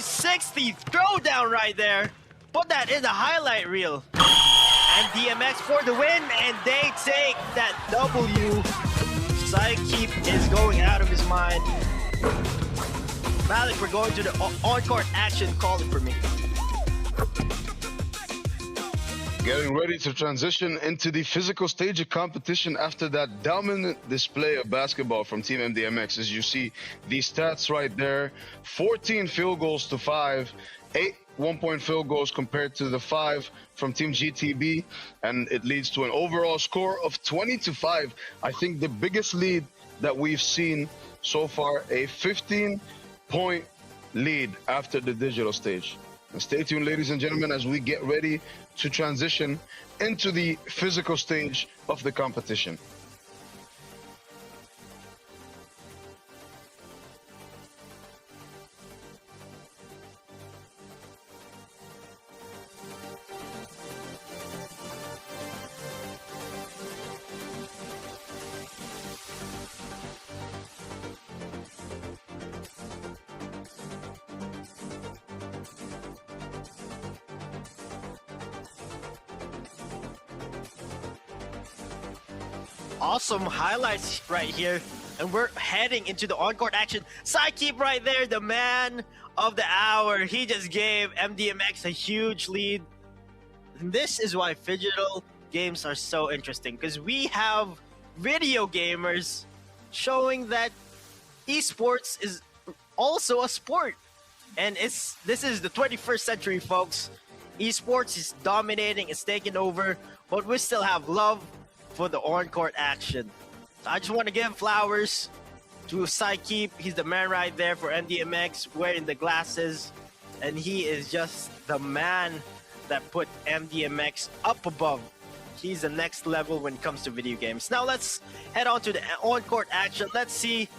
360 throwdown right there. Put that in the highlight reel. And DMX for the win, and they take that W. Psykeep is going out of his mind. Halyk, we're going to the on-court action. Call it for me. Getting ready to transition into the physical stage of competition after that dominant display of basketball from Team MDMX. As you see these stats right there, 14 field goals to 5, 8 one-point field goals compared to the 5 from Team GTB, and it leads to an overall score of 20-5. I think the biggest lead that we've seen so far, a 15-point lead after the digital stage. And stay tuned, ladies and gentlemen, as we get ready to transition into the physical stage of the competition. Awesome highlights right here, and we're heading into the on-court action. Psykeep right there, the man of the hour. He just gave MDMX a huge lead. And this is why Phygital games are so interesting, because we have video gamers showing that esports is also a sport. And this is the 21st century, folks. Esports is dominating, it's taking over, but we still have love for the on-court action. So I just want to give flowers to Psykeep. He's the man right there for MDMX, wearing the glasses, and he is just the man that put MDMX up above. He's the next level when it comes to video games. Now let's head on to the on-court action. Let's see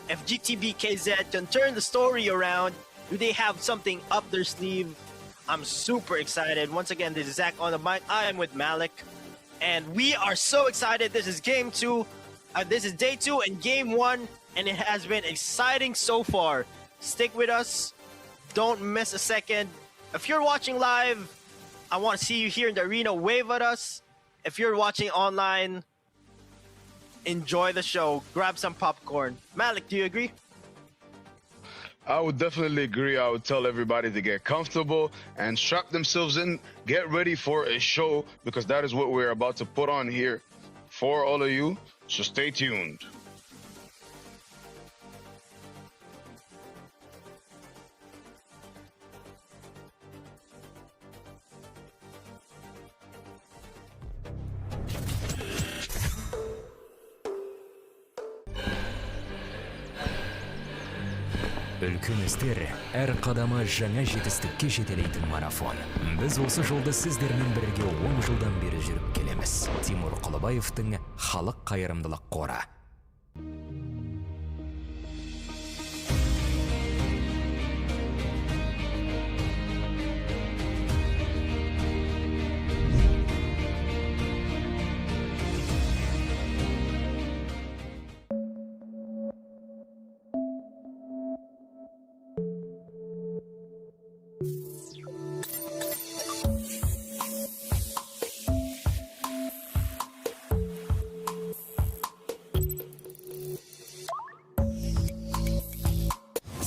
if GTBKZ can turn the story around. Do they have something up their sleeve? I'm super excited. Once again, this is Zach on the mic. I am with Halyk. And we are so excited. This is game 2. This is day 2 and game 1. And it has been exciting so far. Stick with us. Don't miss a second. If you're watching live, I want to see you here in the arena. Wave at us. If you're watching online, enjoy the show. Grab some popcorn. Halyk, do you agree? I would definitely agree. I would tell everybody to get comfortable and strap themselves in, get ready for a show, because that is what we're about to put on here for all of you. So stay tuned. Үлкен істер әр қадамы жаңа жетістікке жетелейтін марафон. Біз осы жолды сіздермен бірге 10 жылдан бері жүріп келеміз. Тимур Құлыбаевтың Халық қайырымдылық қоры.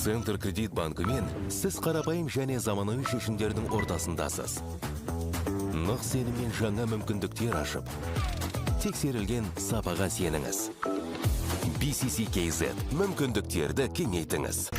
Центр кредит банкымен сіз қарапайым және заманауи шешімдердің ортасындасыз. Нық сеніммен жаңа мүмкіндіктер ашып, тексерілген сапаға сеніңіз. BCCKZ мүмкіндіктерді кеңейтіңіз.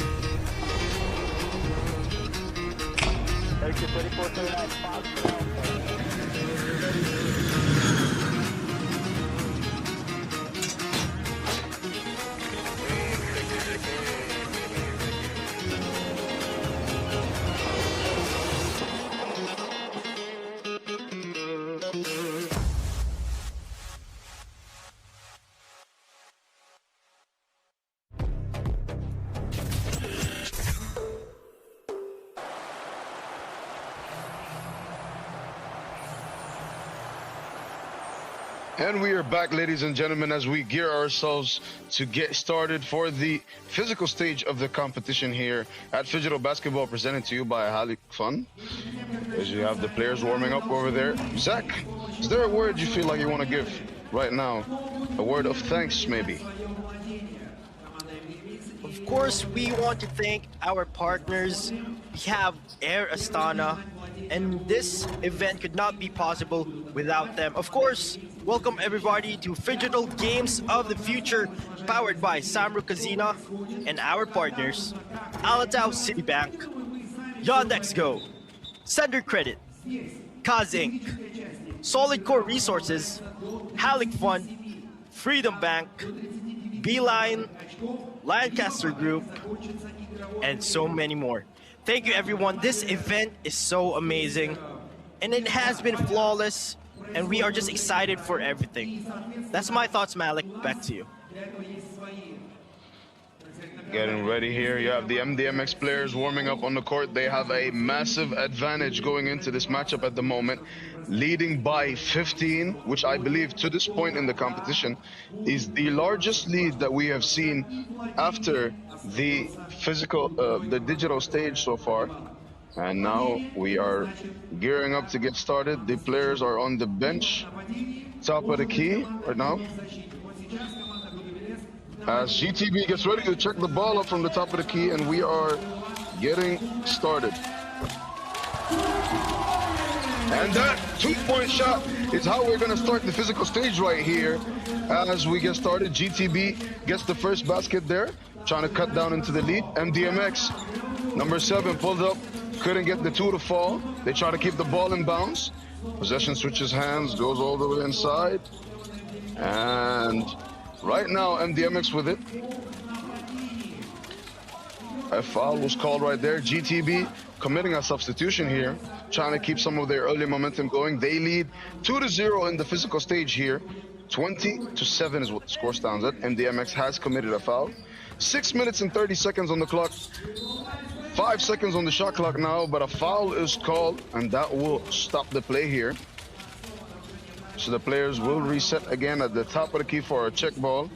And we are back, ladies and gentlemen, as we gear ourselves to get started for the physical stage of the competition here at Phygital Basketball, presented to you by Halyk Fun. As you have the players warming up over there. Zach, is there a word you feel like you want to give right now? A word of thanks, maybe? Of course, we want to thank our partners. We have Air Astana, and this event could not be possible without them. Of course, welcome everybody to Phygital Games of the Future, powered by Samru Casino and our partners, Alatao Citibank, Yandex Go, Sender Credit, Kaz Inc., Solid Core Resources, Halyk Fund, Freedom Bank, Beeline, Lancaster Group, and so many more. Thank you, everyone. This event is so amazing, and it has been flawless, and we are just excited for everything. That's my thoughts, Malik. Back to you. Getting ready here. You have the MDMX players warming up on the court. They have a massive advantage going into this matchup at the moment, leading by 15, which I believe to this point in the competition is the largest lead that we have seen after the the digital stage so far. And now we are gearing up to get started. The players are on the bench, top of the key right now, as GTB gets ready to check the ball up from the top of the key, and we are getting started. And that two-point shot is how we're going to start the physical stage right here. As we get started, GTB gets the first basket there, trying to cut down into the lead. MDMX, number 7, pulled up, couldn't get the 2 to fall. They try to keep the ball in bounds. Possession switches hands, goes all the way inside. And right now, MDMX with it. A foul was called right there. GTB committing a substitution here, trying to keep some of their early momentum going. They lead 2-0 in the physical stage here. 20-7 is what the score stands at. MDMX has committed a foul. 6 minutes and 30 seconds on the clock. 5 seconds on the shot clock now, but a foul is called, and that will stop the play here. So the players will reset again at the top of the key for a check ball.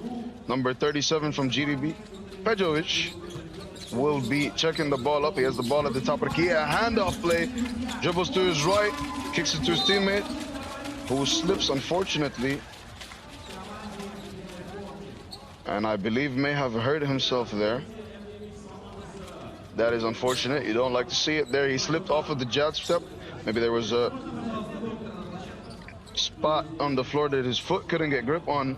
Number 37 from GDB, Pejovic, will be checking the ball up. He has the ball at the top of the key. A handoff play. Dribbles to his right, kicks it to his teammate, who slips, unfortunately. And I believe may have hurt himself there. That is unfortunate. You don't like to see it there. He slipped off of the jab step. Maybe there was a spot on the floor that his foot couldn't get grip on,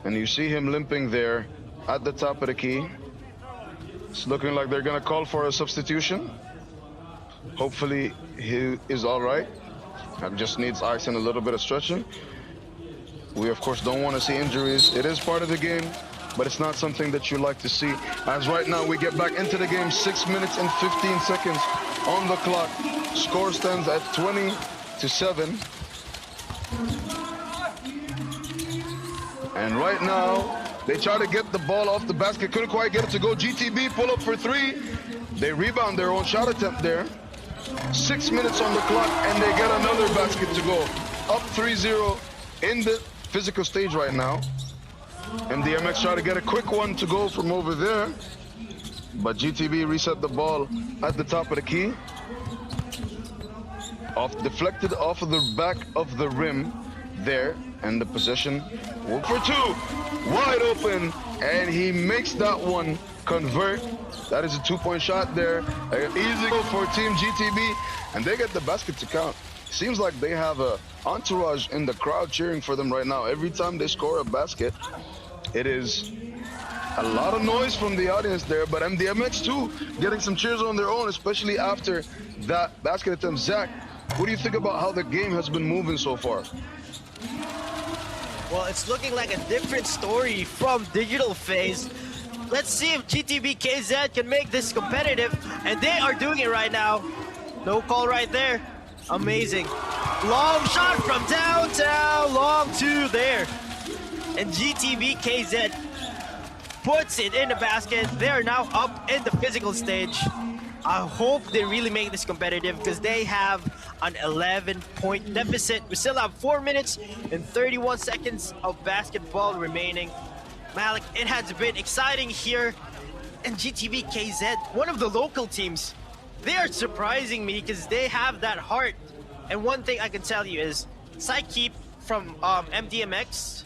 and you see him limping there at the top of the key. It's looking like they're gonna call for a substitution. Hopefully he is all right. Just needs ice and a little bit of stretching. We of course don't want to see injuries. It is part of the game, but it's not something that you like to see. As right now we get back into the game, 6 minutes and 15 seconds on the clock. Score stands at 20-7. And right now, they try to get the ball off the basket. Couldn't quite get it to go. GTB pull up for 3. They rebound their own shot attempt there. 6 minutes on the clock, and they get another basket to go. Up 3-0 in the physical stage right now. MDMX try to get a quick one to go from over there, but GTB reset the ball at the top of the key. Deflected off of the back of the rim there, and the possession for 2, wide open, and he makes that one convert. That is a 2-point shot there. An easy goal for Team GTB, and they get the basket to count. Seems like they have a entourage in the crowd cheering for them right now. Every time they score a basket, it is a lot of noise from the audience there, but MDMX too getting some cheers on their own, especially after that basket attempt. Zach, what do you think about how the game has been moving so far? Well, it's looking like a different story from digital phase. Let's see if GTB KZ can make this competitive, and they are doing it right now. No call right there. Amazing. Long shot from downtown, long 2 there. And GTB KZ puts it in the basket. They are now up in the physical stage. I hope they really make this competitive because they have an 11-point deficit. We still have 4 minutes and 31 seconds of basketball remaining. Malik, it has been exciting here. And GTB KZ, one of the local teams, they are surprising me because they have that heart. And one thing I can tell you is, Psykeep from MDMX,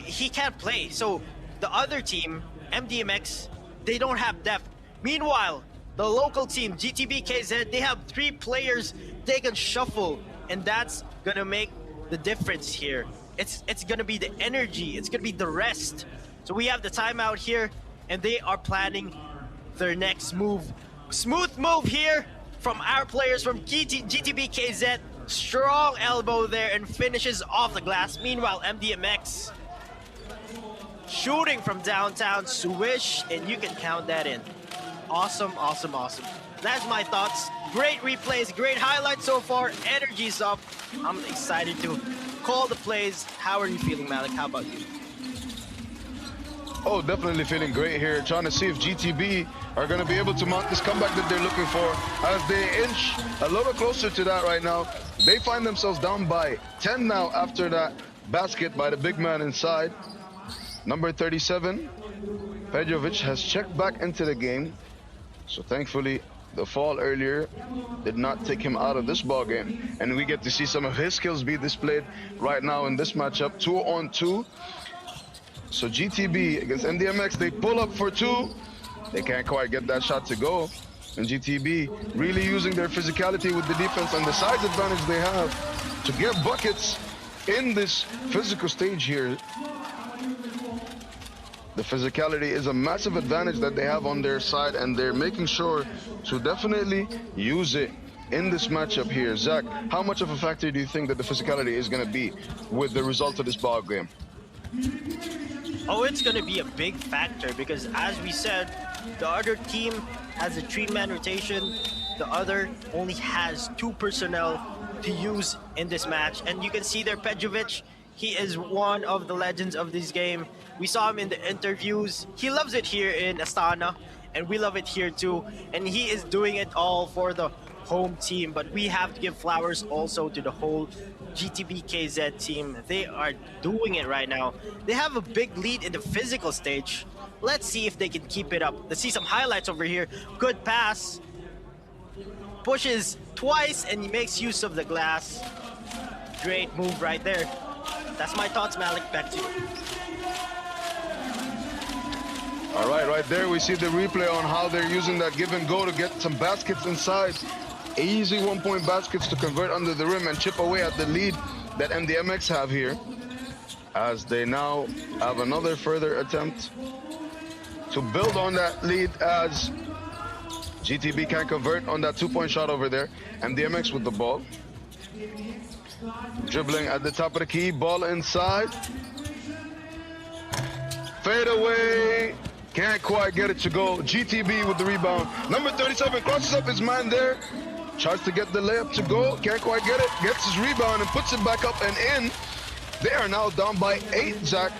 he can't play. So the other team, MDMX, they don't have depth. Meanwhile, the local team, GTB KZ, they have 3 players they can shuffle, and that's gonna make the difference here. It's gonna be the energy, it's gonna be the rest. So we have the timeout here, and they are planning their next move. Smooth move here from our players from GTB KZ. Strong elbow there and finishes off the glass. Meanwhile, MDMX shooting from downtown, swish, and you can count that in. Awesome, awesome, awesome. That's my thoughts. Great replays, great highlights so far. Energy's up. I'm excited to call the plays. How are you feeling, Malik? How about you? Oh, definitely feeling great here. Trying to see if GTB are going to be able to mount this comeback that they're looking for. As they inch a little closer to that right now, they find themselves down by 10 now after that basket by the big man inside. Number 37, Pejovic has checked back into the game. So thankfully, the fall earlier did not take him out of this ball game. And we get to see some of his skills be displayed right now in this matchup, 2-on-2. So GTB against MDMX, they pull up for 2. They can't quite get that shot to go. And GTB really using their physicality with the defense and the size advantage they have to get buckets in this physical stage here. The physicality is a massive advantage that they have on their side, and they're making sure to definitely use it in this matchup here. Zach, how much of a factor do you think that the physicality is going to be with the result of this ball game? Oh, it's going to be a big factor because, as we said, the other team has a 3-man rotation. The other only has 2 personnel to use in this match. And you can see there, Pejovic, he is one of the legends of this game. We saw him in the interviews. He loves it here in Astana, and we love it here too. And he is doing it all for the home team. But we have to give flowers also to the whole GTB KZ team. They are doing it right now. They have a big lead in the physical stage. Let's see if they can keep it up. Let's see some highlights over here. Good pass. Pushes twice and he makes use of the glass. Great move right there. That's my thoughts, Malik. Back to you. All right, right there we see the replay on how they're using that give and go to get some baskets inside. Easy 1-point baskets to convert under the rim and chip away at the lead that MDMX have here. As they now have another further attempt to build on that lead as GTB can convert on that 2-point shot over there. MDMX with the ball. Dribbling at the top of the key, ball inside. Fade away. Can't quite get it to go. GTB with the rebound. Number 37 crosses up his man there. Tries to get the layup to go. Can't quite get it. Gets his rebound and puts it back up and in. They are now down by 8, Zach.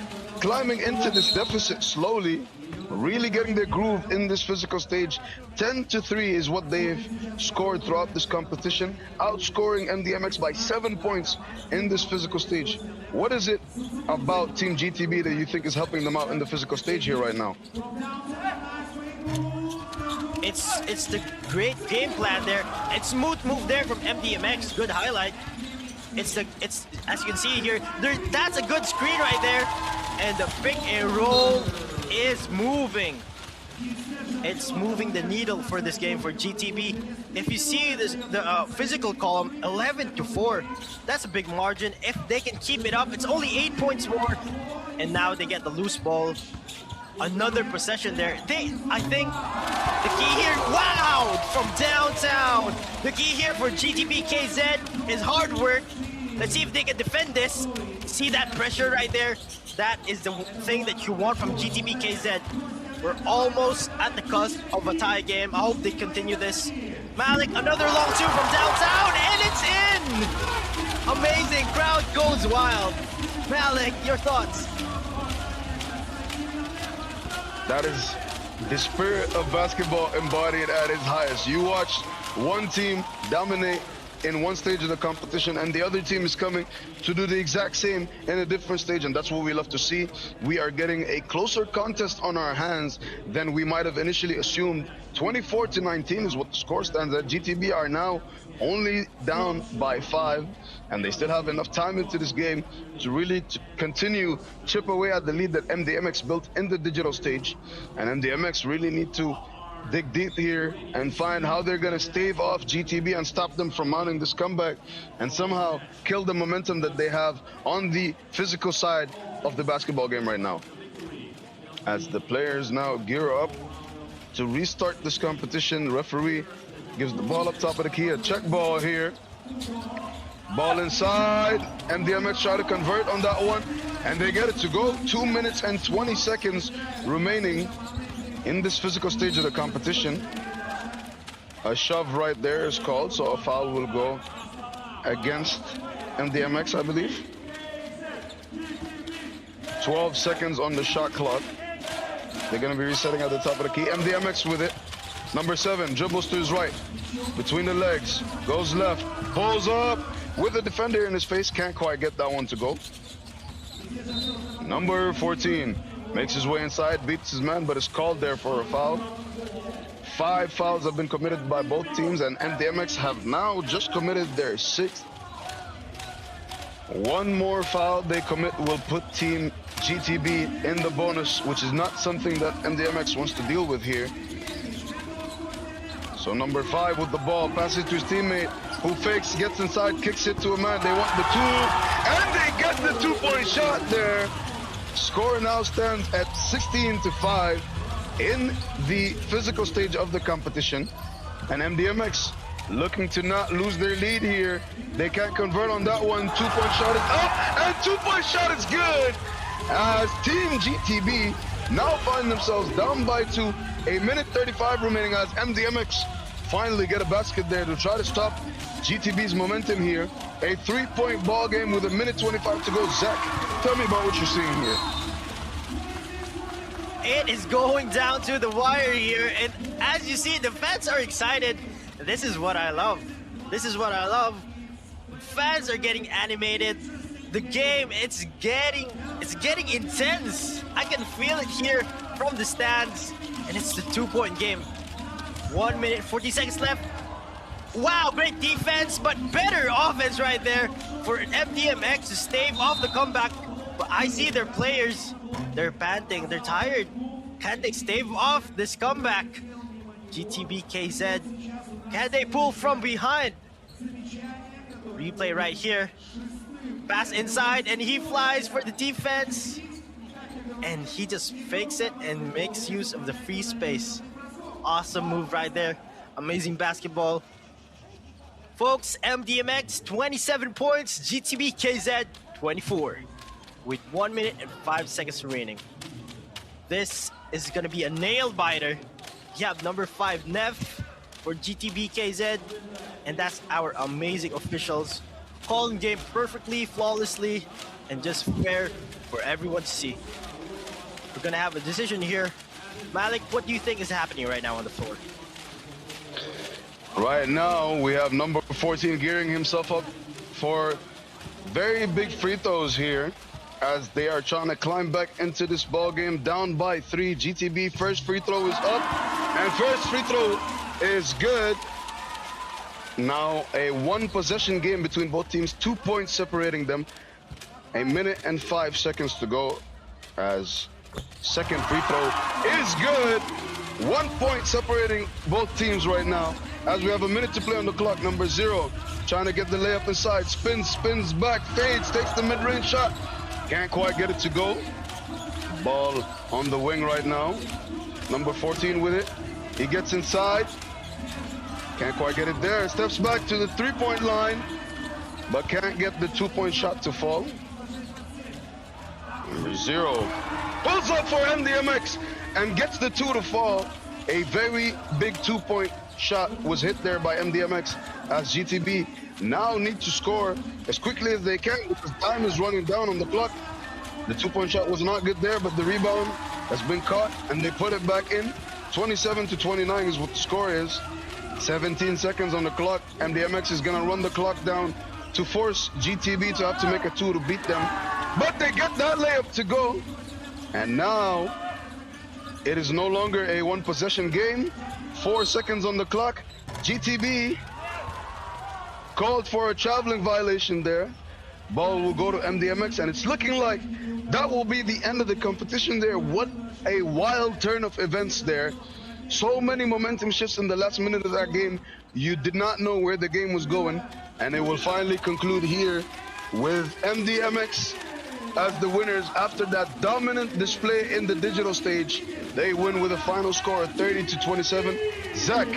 Climbing into this deficit slowly. Really getting their groove in this physical stage. 10-3 is what they've scored throughout this competition. Outscoring MDMX by 7 points in this physical stage. What is it about Team GTB that you think is helping them out in the physical stage here right now? It's the great game plan there. It's smooth move there from MDMX. Good highlight. It's as you can see here, that's a good screen right there. And the pick and roll is moving. It's moving the needle for this game for GTB. If you see this, the physical column, 11-4. That's a big margin. If they can keep it up, it's only 8 points more. And now they get the loose ball. Another possession there. I think the key here, wow, from downtown. The key here for GTB KZ is hard work. Let's see if they can defend this. See that pressure right there? That is the thing that you want from GTB KZ. We're almost at the cusp of a tie game. I hope they continue this. Malik, another long 2 from downtown, and it's in! Amazing, crowd goes wild. Malik, your thoughts? That is the spirit of basketball embodied at its highest. You watch one team dominate in one stage of the competition and the other team is coming to do the exact same in a different stage, and that's what we love to see. We are getting a closer contest on our hands than we might have initially assumed. 24-19 is what the score stands at. GTB are now only down by 5, and they still have enough time into this game to really continue chip away at the lead that MDMX built in the digital stage. And MDMX really need to dig deep here and find how they're going to stave off GTB and stop them from mounting this comeback and somehow kill the momentum that they have on the physical side of the basketball game right now. As the players now gear up to restart this competition, referee gives the ball up top of the key, a check ball here. Ball inside, MDMX try to convert on that one, and they get it to go. 2 minutes and 20 seconds remaining in this physical stage of the competition. A shove right there is called, so a foul will go against MDMX, I believe. 12 seconds on the shot clock. They're gonna be resetting at the top of the key. MDMX with it. Number 7, dribbles to his right, between the legs, goes left, pulls up with the defender in his face, can't quite get that one to go. Number 14 makes his way inside, beats his man, but is called there for a foul. 5 fouls have been committed by both teams, and MDMX have now just committed their 6th. One more foul they commit will put Team GTB in the bonus, which is not something that MDMX wants to deal with here. So number 5 with the ball, passes to his teammate, who fakes, gets inside, kicks it to a man. They want the 2, and they get the 2-point shot there. Score now stands at 16-5 in the physical stage of the competition. And MDMX looking to not lose their lead here. They can't convert on that one. 2-point shot is up, and 2-point shot is good. As Team GTB now find themselves down by 2. 1:35 remaining as MDMX finally get a basket there to try to stop GTB's momentum here. A 3-point ball game with 1:25 to go. Zach, tell me about what you're seeing here. It is going down to the wire here, and as you see, the fans are excited. This is what I love. This is what I love. Fans are getting animated. The game, it's getting intense. I can feel it here from the stands, and it's the 2-point game. 1 minute, 40 seconds left. Wow, great defense, but better offense right there for MDMX to stave off the comeback. But I see their players, they're panting, they're tired. Can they stave off this comeback? GTB KZ, can they pull from behind? Replay right here. Pass inside, and he flies for the defense. And he just fakes it and makes use of the free space. Awesome move right there. Amazing basketball. Folks, MDMX 27 points, GTB KZ 24 with 1 minute and 5 seconds remaining. This is gonna be a nail biter. You have number 5 Nev for GTB KZ, and that's our amazing officials calling game perfectly, flawlessly, and just fair for everyone to see. We're gonna have a decision here. Malik, what do you think is happening right now on the floor? Right now, we have number 14 gearing himself up for very big free throws here as they are trying to climb back into this ball game down by 3. GTB first free throw is up, and first free throw is good. Now a 1-possession game between both teams, 2 points separating them. 1 minute and 5 seconds to go as second free throw is good. 1 point separating both teams right now as we have a minute to play on the clock. Number 0 trying to get the layup inside, spins back, fades, takes the mid-range shot, can't quite get it to go. Ball on the wing right now. Number 14 with it, he gets inside, can't quite get it there, steps back to the 3-point line but can't get the 2-point shot to fall. Number 0 pulls up for MDMX and gets the 2 to fall. A very big 2-point shot was hit there by MDMX as GTB now need to score as quickly as they can because time is running down on the clock. The 2-point shot was not good there, but the rebound has been caught and they put it back in. 27 to 29 is what the score is. 17 seconds on the clock. MDMX is gonna run the clock down to force GTB to have to make a 2 to beat them. But they get that layup to go. And now it is no longer a one possession game. 4 seconds on the clock. GTB called for a traveling violation there. Ball will go to MDMX, and it's looking like that will be the end of the competition there. What a wild turn of events there. So many momentum shifts in the last minute of that game. You did not know where the game was going, and it will finally conclude here with MDMX as the winners after that dominant display in the digital stage. They win with a final score of 30 to 27. Zach,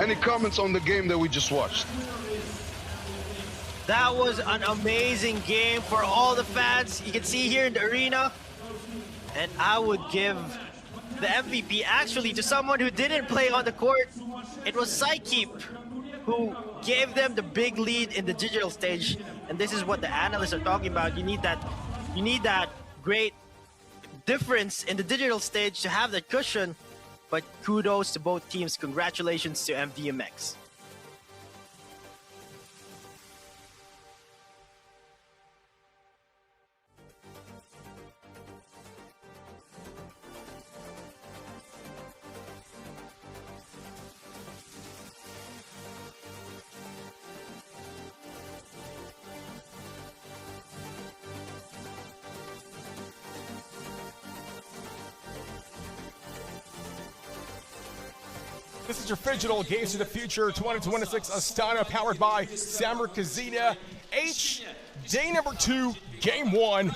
any comments on the game that we just watched? That was an amazing game for all the fans. You can see here in the arena. And I would give the MVP actually to someone who didn't play on the court. It was Psykeep who gave them the big lead in the digital stage. And this is what the analysts are talking about. You need that great difference in the digital stage to have that cushion. But kudos to both teams. Congratulations to MDMX. This is your Phygital Games of the Future 2026 Astana, powered by Samar Kazina. Day number 2, game 1.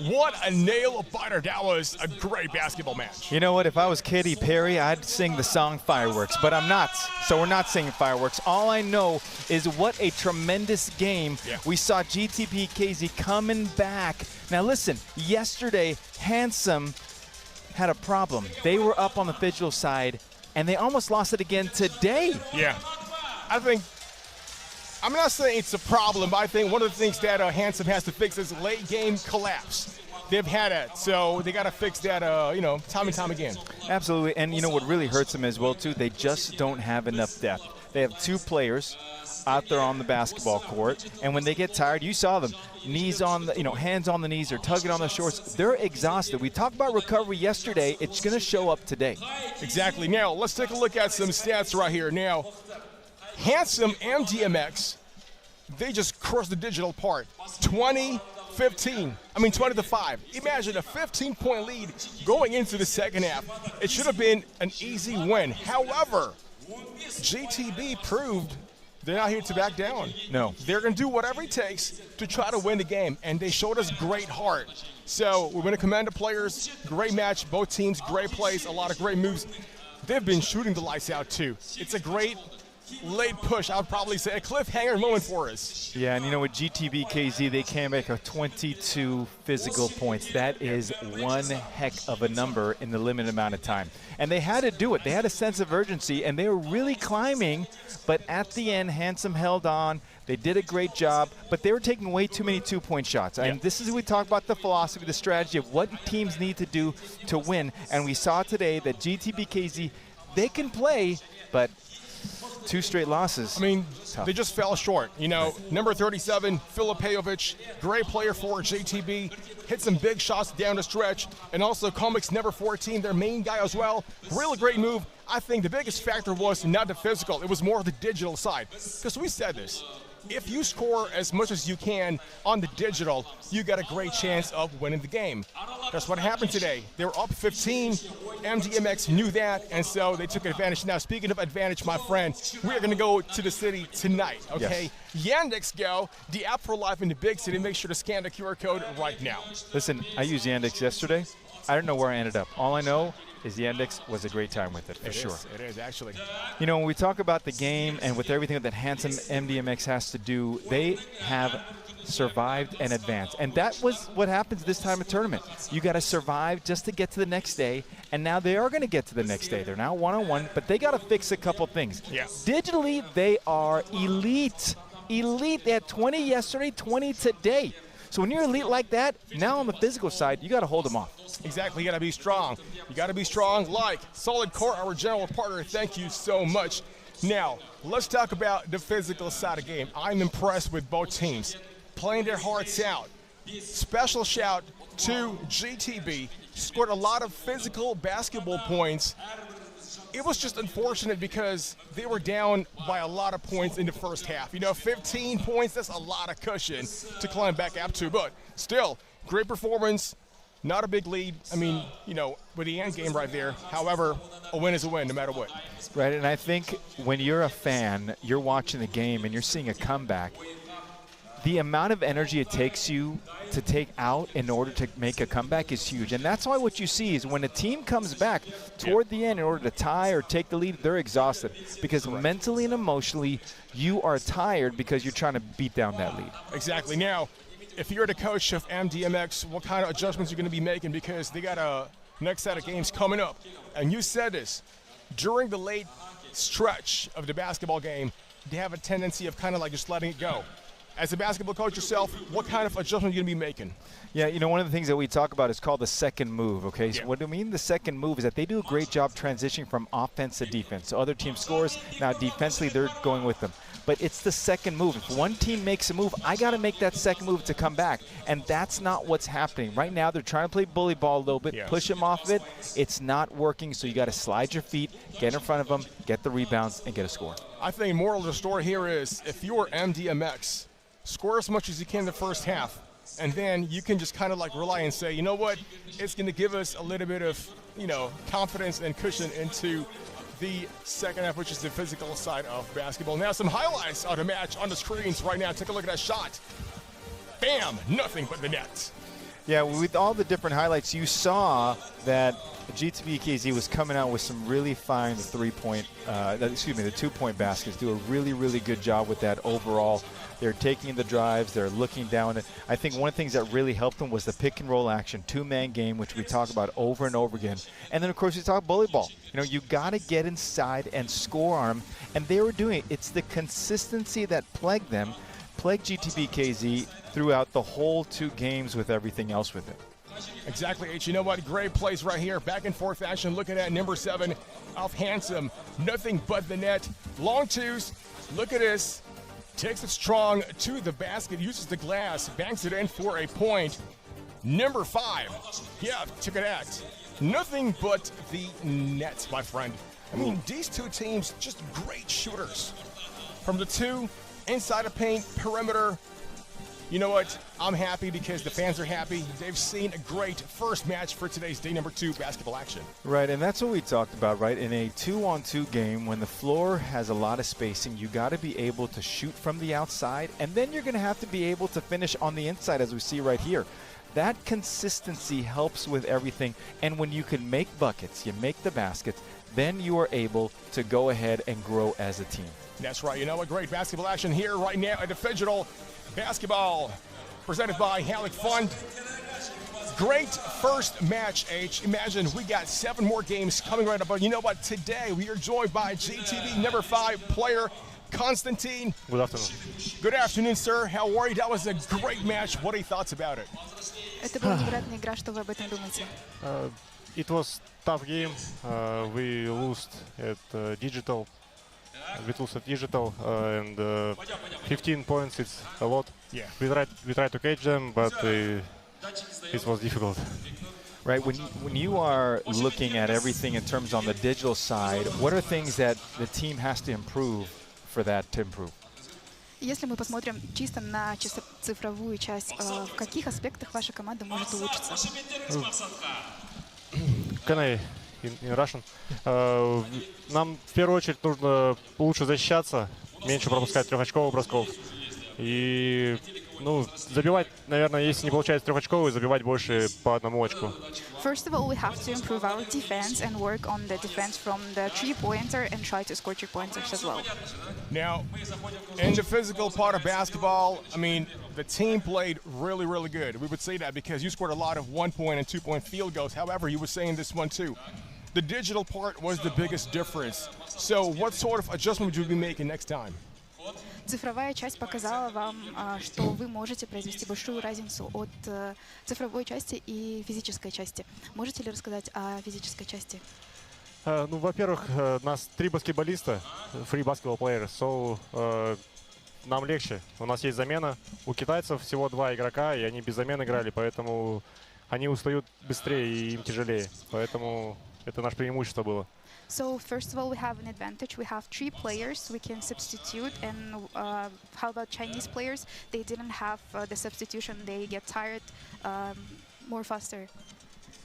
What a nail biter. That was a great basketball match. You know what? If I was Katy Perry, I'd sing the song Fireworks, but I'm not. So we're not singing Fireworks. All I know is what a tremendous game. Yeah. We saw GTP KZ coming back. Now listen, yesterday, Handsome had a problem. They were up on the Phygital side, and they almost lost it again today. Yeah. I'm not saying it's a problem, but I think one of the things that Handsome has to fix is late game collapse. They've had it, so they got to fix that, time and time again. Absolutely, and you know what really hurts them as well, too? They just don't have enough depth. They have 2 players out there on the basketball court, and when they get tired, you saw them, knees on the, hands on the knees, they're tugging on the shorts. They're exhausted. We talked about recovery yesterday. It's going to show up today. Exactly. Now, let's take a look at some stats right here. Now, Handsome MDMX, they just crushed the digital part. 20 to 5. Imagine a 15-point lead going into the second half. It should have been an easy win. However, GTB proved they're not here to back down. No. They're going to do whatever it takes to try to win the game, and they showed us great heart. So we're going to commend the players. Great match. Both teams, great plays, a lot of great moves. They've been shooting the lights out, too. It's a great late push. I would probably say a cliffhanger moment for us. Yeah, and you know what, GTB KZ, they came back with 22 physical points. That is one heck of a number in the limited amount of time. And they had to do it. They had a sense of urgency, and they were really climbing. But at the end, Handsome held on. They did a great job, but they were taking way too many 2-point shots. Yeah. And this is, we talk about the philosophy, the strategy of what teams need to do to win. And we saw today that GTB KZ, they can play, but 2 straight losses. I mean, tough. They just fell short. Number 37, Filipejovic, great player for JTB, hit some big shots down the stretch. And also Comics number 14, their main guy as well. Really great move. I think the biggest factor was not the physical. It was more the digital side. Because we said this. If you score as much as you can on the digital, you got a great chance of winning the game. That's what happened today. They were up 15. MDMX knew that, and so they took advantage. Now, speaking of advantage, my friend, we're going to go to the city tonight, okay? Yes. Yandex Go, the app for life in the big city. Make sure to scan the QR code right now. Listen, I used Yandex yesterday. I don't know where I ended up. All I know is Yandex was a great time with it, for sure. It is, actually. When we talk about the game and with everything that Handsome MDMX has to do, they have survived and advanced. And that was what happens this time of tournament. You got to survive just to get to the next day, and now they are going to get to the next day. They're now 1-on-1, but they got to fix a couple things. Yeah. Digitally, they are elite. Elite. They had 20 yesterday, 20 today. So when you're elite like that, now on the physical side, you got to hold them off. Exactly, you got to be strong. You got to be strong like Solid Core, our general partner. Thank you so much. Now, let's talk about the physical side of the game. I'm impressed with both teams playing their hearts out. Special shout to GTB, scored a lot of physical basketball points. It was just unfortunate because they were down by a lot of points in the first half. 15 points, that's a lot of cushion to climb back up to. But still, great performance, not a big lead. With the end game right there. However, a win is a win no matter what. Right, and I think when you're a fan, you're watching the game and you're seeing a comeback, the amount of energy it takes you to take out in order to make a comeback is huge. And that's why what you see is when a team comes back toward the end in order to tie or take the lead, they're exhausted. Because mentally and emotionally, you are tired because you're trying to beat down that lead. Exactly. Now, if you're the coach of MDMX, what kind of adjustments you're going to be making? Because they got a next set of games coming up. And you said this, during the late stretch of the basketball game, they have a tendency of kind of like just letting it go. As a basketball coach yourself, what kind of adjustment are you going to be making? Yeah, one of the things that we talk about is called the second move, okay? Yeah. So what I mean the second move is that they do a great job transitioning from offense to defense. So other team scores, now defensively they're going with them. But it's the second move. If one team makes a move, I got to make that second move to come back. And that's not what's happening. Right now they're trying to play bully ball a little bit, push them off of it. It's not working, so you got to slide your feet, get in front of them, get the rebounds, and get a score. I think moral of the story here is if you're MDMX, score as much as you can in the first half, and then you can just kind of like rely and say, you know what, it's going to give us a little bit of, confidence and cushion into the second half, which is the physical side of basketball. Now some highlights of the match on the screens right now. Take a look at that shot. Bam, nothing but the net. Yeah, with all the different highlights, you saw that GTB was coming out with some really fine the 2-point baskets. Do a really, really good job with that overall. They're taking the drives. They're looking down. I think one of the things that really helped them was the pick and roll action, two-man game, which we talk about over and over again. And then, of course, we talk bully ball. You got to get inside and score on them. And they were doing it. It's the consistency that plagued GTB throughout the whole 2 games with everything else with it. Exactly, H. You know what? Great plays right here. Back and forth action. Look at that. Number 7 off Handsome. Nothing but the net. Long twos. Look at this. Takes it strong to the basket. Uses the glass. Banks it in for a point. Number 5. Yeah, check it out. Nothing but the net, my friend. These 2 teams, just great shooters. From the 2, inside the paint, perimeter. You know what? I'm happy because the fans are happy. They've seen a great first match for today's day number 2 basketball action. Right, and that's what we talked about, right? In a 2-on-2 game, when the floor has a lot of spacing, you got to be able to shoot from the outside, and then you're going to have to be able to finish on the inside, as we see right here. That consistency helps with everything, and when you can make buckets, you make the baskets, then you are able to go ahead and grow as a team. That's right. You know what? Great basketball action here right now at the Phygital Basketball presented by Halyk Fund. Great first match, H. Imagine we got 7 more games coming right up. But you know what? Today we are joined by GTV number 5 player, Konstantin. Good afternoon. Good afternoon, sir. How are you? That was a great match. What are your thoughts about it? Это была невероятная игра. Что вы об этом думаете? It was tough game. We lost at Digital. We lost at Digital, and 15 points. It's a lot. Yeah. We tried to catch them, but it was difficult. Right, when you are looking at everything in terms on the digital side, what are things that the team has to improve for that to improve? Если мы посмотрим чисто на цифровую часть, в каких аспектах ваша команда может улучшиться? Can I in Russian? Нам в первую очередь нужно лучше защищаться, меньше пропускать трехочковых бросков. И, забивать, наверное, если не получается трехочковый, забивать больше по одному очку. First of all, we have to improve our defense and work on the defense from the 3-pointer and try to score 3-pointers as well. Now, in the physical part of basketball, the team played really, really good. We would say that because you scored a lot of 1-point and 2-point field goals. However, you were saying this one too. The digital part was the biggest difference. So what sort of adjustment would you be making next time? Цифровая часть показала вам, что вы можете произвести большую разницу от цифровой части и физической части. Можете ли рассказать о физической части? Ну, во-первых, нас 3 баскетболиста, free basketball players, so нам легче. У нас есть замена. У китайцев всего 2 игрока, и они без замены играли, поэтому они устают быстрее и им тяжелее. Поэтому это наше преимущество было. So first of all, we have an advantage. We have 3 players we can substitute, and how about Chinese players? They didn't have the substitution. They get tired more faster.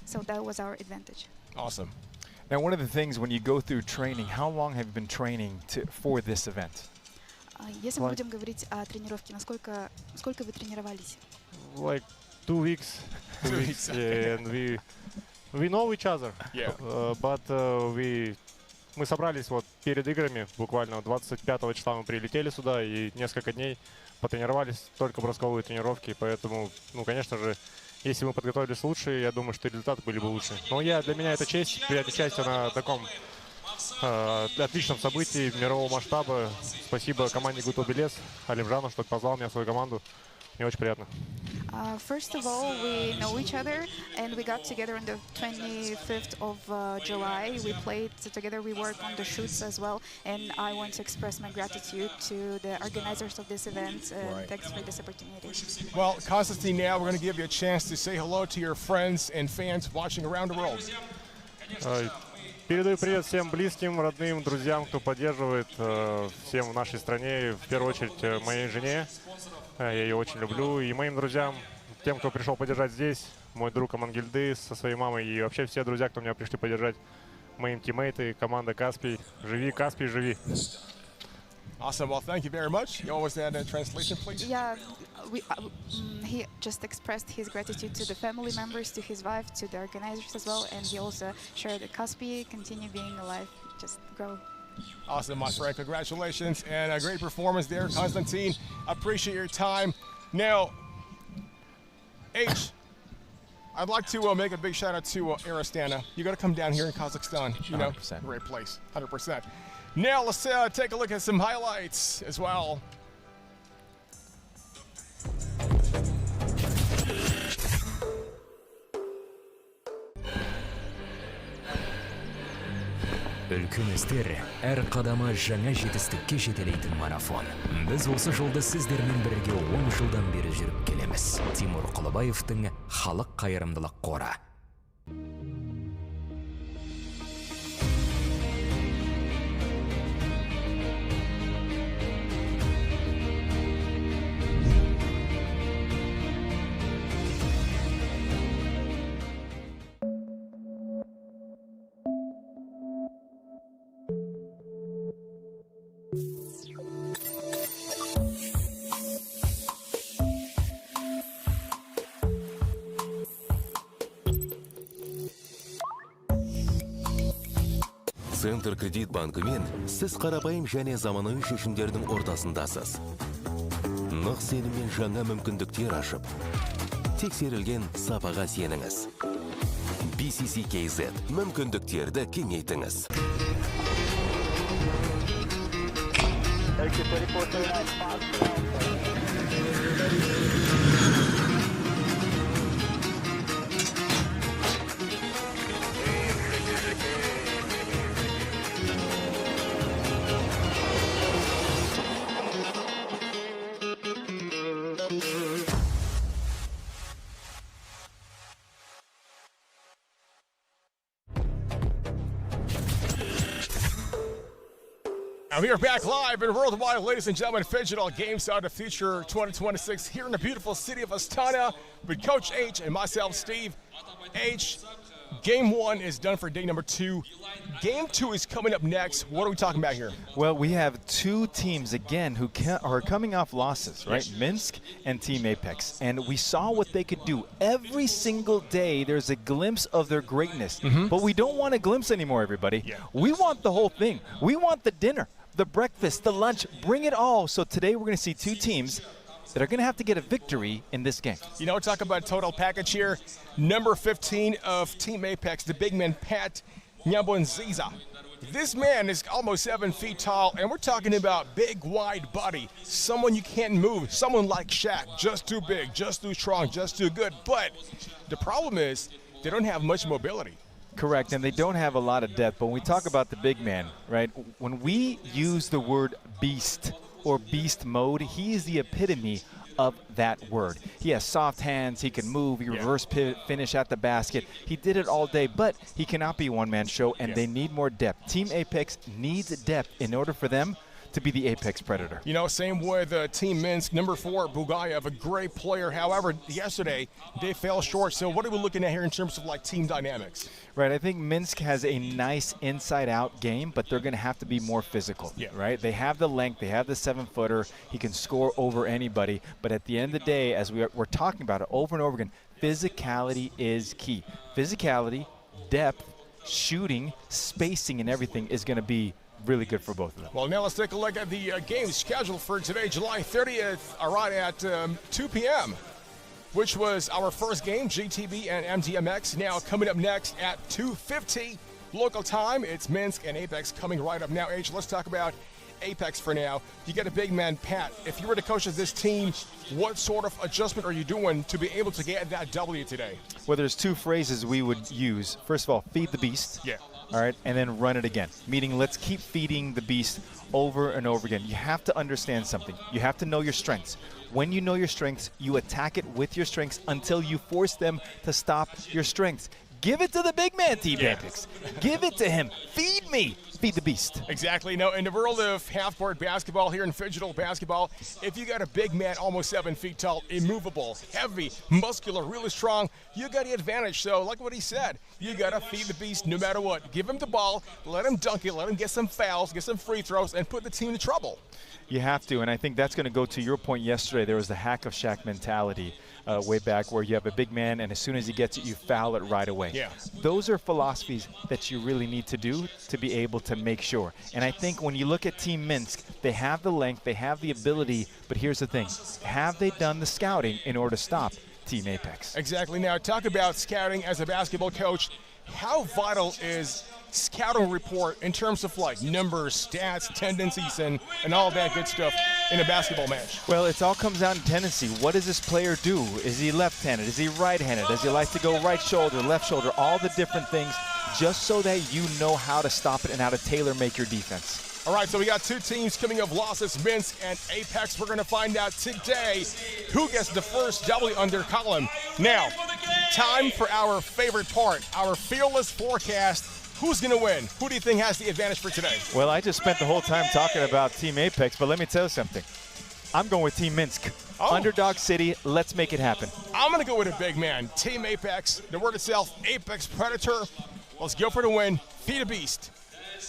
So that was our advantage. Awesome. Now, one of the things when you go through training, how long have you been training for this event? Если мы будем говорить о тренировке, сколько вы тренировались? Like 2 weeks. 2 weeks. Yeah, and we know each other. Yeah. But мы собрались вот перед играми, буквально 25 числа мы прилетели сюда и несколько дней потренировались, только бросковые тренировки, поэтому, ну, конечно же, если мы подготовились лучше, я думаю, что результаты были бы лучше. Но для меня это честь, принять участие на таком отличном событии мирового масштаба. Спасибо команде GOTF, Алимжану, что позвал меня в свою команду. Мне очень приятно. First of all, we know each other, and we got together on the 25th of July. We played together, we worked on the shoots as well, and I want to express my gratitude to the organizers of this event, and thanks for this opportunity. Well, Konstantin, now we're going to give you a chance to say hello to your friends and fans watching around the world. Передаю привет всем близким, родным, друзьям, кто поддерживает, всем в нашей стране, в первую очередь моей жене. Я ее очень люблю. И моим друзьям, тем, кто пришел поддержать здесь, мой друг Амангельды со своей мамой и вообще все друзья, кто меня пришли поддержать, моим тиммейты, команда Каспий. Живи, Каспий, живи. Awesome. Well, thank you very much. You always add a translation, please? Yeah, he just expressed his gratitude to the family members, to his wife, to the organizers as well, and he also shared the Kaspi, continue being alive, just grow. Awesome, my friend. Congratulations and a great performance there, Konstantin. Appreciate your time. Now, H, I'd like to make a big shout out to Astana. You got to come down here in Kazakhstan. You know, 100%. Great place, 100%. Now let's take a look at some highlights as well. Үлкен істер әр қадамы жаңа жетістікке жетелейтін марафон. Біз осы жолды сіздермен бірге 10 жылдан бері жүріп келеміз. Тимур Құлыбаевтың халық қайырымдылық қоры. Центр кредит банкымен сіз қарапайым және заманауи шешімдердің ортасындасыз. Нық сеніммен жаңа мүмкіндіктер ашып, тексерілген сапаға сеніңіз. BCCKZ мүмкіндіктерді кеңейтіңіз. Now we are back live and worldwide, ladies and gentlemen. Phygital Games Out of the Future 2026 here in the beautiful city of Astana with Coach H and myself, Steve. H, Game 1 is done for day number 2. Game 2 is coming up next. What are we talking about here? Well, we have 2 teams again who are coming off losses, right? Minsk and Team Apex. And we saw what they could do. Every single day, there's a glimpse of their greatness. But we don't want a glimpse anymore, everybody. Yeah. We want the whole thing. We want the dinner, the breakfast, the lunch. Bring it all. So today, we're going to see 2 teams that are going to have to get a victory in this game. You know, talk about total package here. Number 15 of Team Apex, the big man, Pat Nyambonziza. This man is almost 7 feet tall, and we're talking about big, wide body. Someone you can't move. Someone like Shaq, just too big, just too strong, just too good. But the problem is they don't have much mobility. Correct, and they don't have a lot of depth. But when we talk about the big man, right, when we use the word beast or beast mode, he is the epitome of that word. He has soft hands, he can move, he reverse pivot, finish at the basket. He did it all day, but he cannot be a one-man show, and they need more depth. Team Apex needs depth in order for them to be the apex predator. You know, same with Team Minsk, number 4, Bugayev, a great player. However, yesterday they fell short. So what are we looking at here in terms of like team dynamics? Right, I think Minsk has a nice inside-out game, but they're going to have to be more physical, right? They have the length, they have the 7-footer, he can score over anybody, but at the end of the day, as we're talking about it over and over again, physicality is key. Physicality, depth, shooting, spacing, and everything is going to be really good for both of them. Well, now let's take a look at the game scheduled for today, July 30th, right at 2 p.m., which was our first game, GTB and MDMX. Now coming up next at 2:50 local time, it's Minsk and Apex coming right up now. H, let's talk about Apex for now. You got a big man, Pat. If you were to coach this team, what sort of adjustment are you doing to be able to get that W today? Well, there's 2 phrases we would use. First of all, feed the beast. Yeah. All right, and then run it again. Meaning, let's keep feeding the beast over and over again. You have to understand something. You have to know your strengths. When you know your strengths, you attack it with your strengths until you force them to stop your strengths. Give it to the big man, Team Apex. Give it to him. Feed me. Feed the beast. Exactly. Now, in the world of half-court basketball here in Phygital basketball, if you got a big man almost 7 feet tall, immovable, heavy, muscular, really strong, you got the advantage. So, like what he said, you got to feed the beast no matter what. Give him the ball, let him dunk it, let him get some fouls, get some free throws, and put the team in trouble. You have to, and I think that's going to go to your point yesterday. There was the hack of Shaq mentality way back where you have a big man, and as soon as he gets it, you foul it right away. Yeah. Those are philosophies that you really need to do to be able to make sure. And I think when you look at Team Minsk, they have the length, they have the ability, but here's the thing. Have they done the scouting in order to stop Team Apex? Exactly. Now, talk about scouting as a basketball coach. How vital is scouting report in terms of like numbers, stats, tendencies, and all that good stuff in a basketball match? Well, it all comes down to tendency. What does this player do? Is he left-handed? Is he right-handed? Does he like to go right shoulder, left shoulder? All the different things, just so that you know how to stop it and how to tailor-make your defense. All right, so we got 2 teams coming of losses, Minsk and Apex. We're going to find out today who gets the first W on their column. Now, time for our favorite part, our fearless forecast. Who's going to win? Who do you think has the advantage for today? Well, I just spent the whole time talking about Team Apex, but let me tell you something. I'm going with Team Minsk. Underdog City, let's make it happen. I'm going to go with a big man, Team Apex. The word itself, Apex Predator. Let's go for the win. Feed a beast.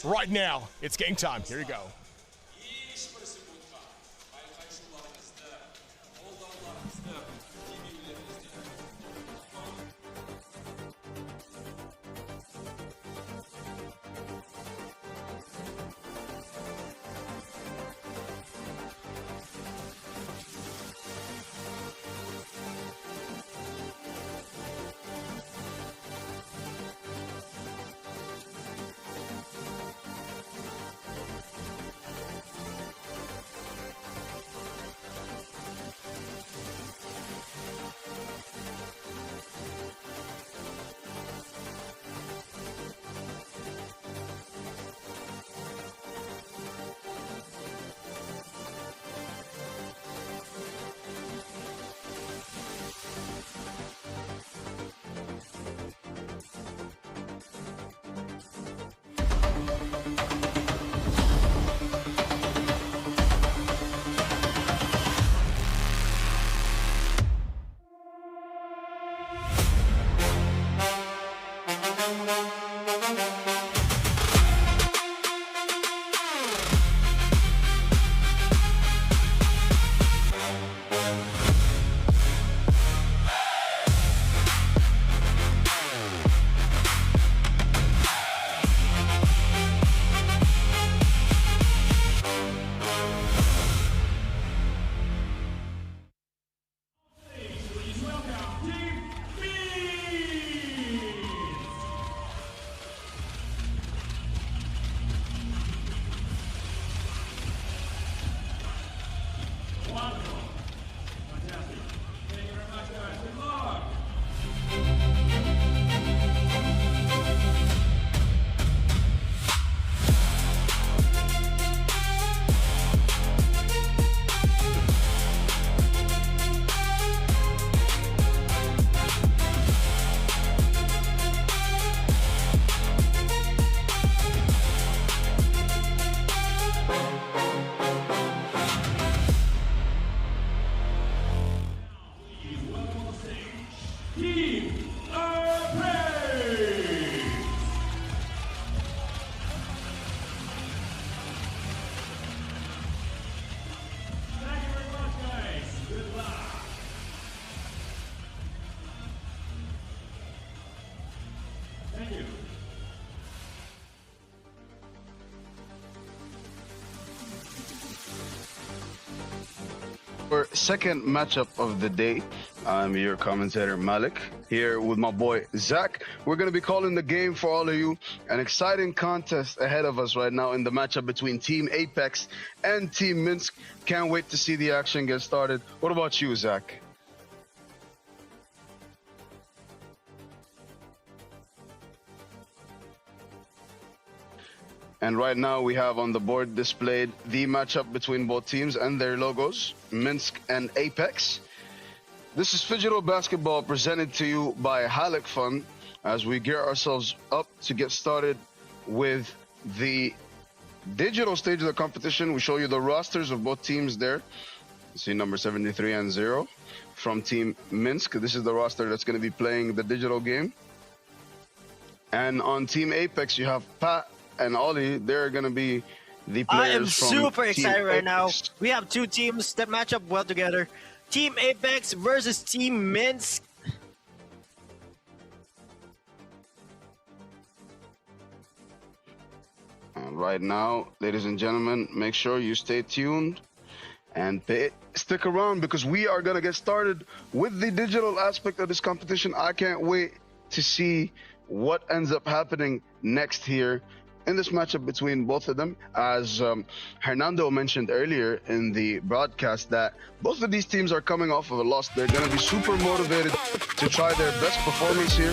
Right now, it's game time. Here you go. our second matchup of the day. I'm your commentator, Halyk, here with my boy, Zach. We're going to be calling the game for all of you. An exciting contest ahead of us right now in the matchup between Team Apex and Team Minsk. Can't wait to see the action get started. What about you, Zach? And right now we have on the board displayed the matchup between both teams and their logos, Minsk and Apex. This is Phygital basketball presented to you by Halyk Fund as we gear ourselves up to get started with the digital stage of the competition. We show you the rosters of both teams there. You see number 73 and 0 from Team Minsk. This is the roster that's going to be playing the digital game. And on Team Apex, you have Pat and Ollie. They're going to be the players. I am from super excited right now. Apex. We have two teams that match up well together. Team Apex versus Team Minsk. And right now, ladies and gentlemen, make sure you stay tuned and stick around because we are going to get started with the digital aspect of this competition. I can't wait to see what ends up happening next here in this matchup between both of them. As Hernando mentioned earlier in the broadcast, that both of these teams are coming off of a loss. They're going to be super motivated to try their best performance here,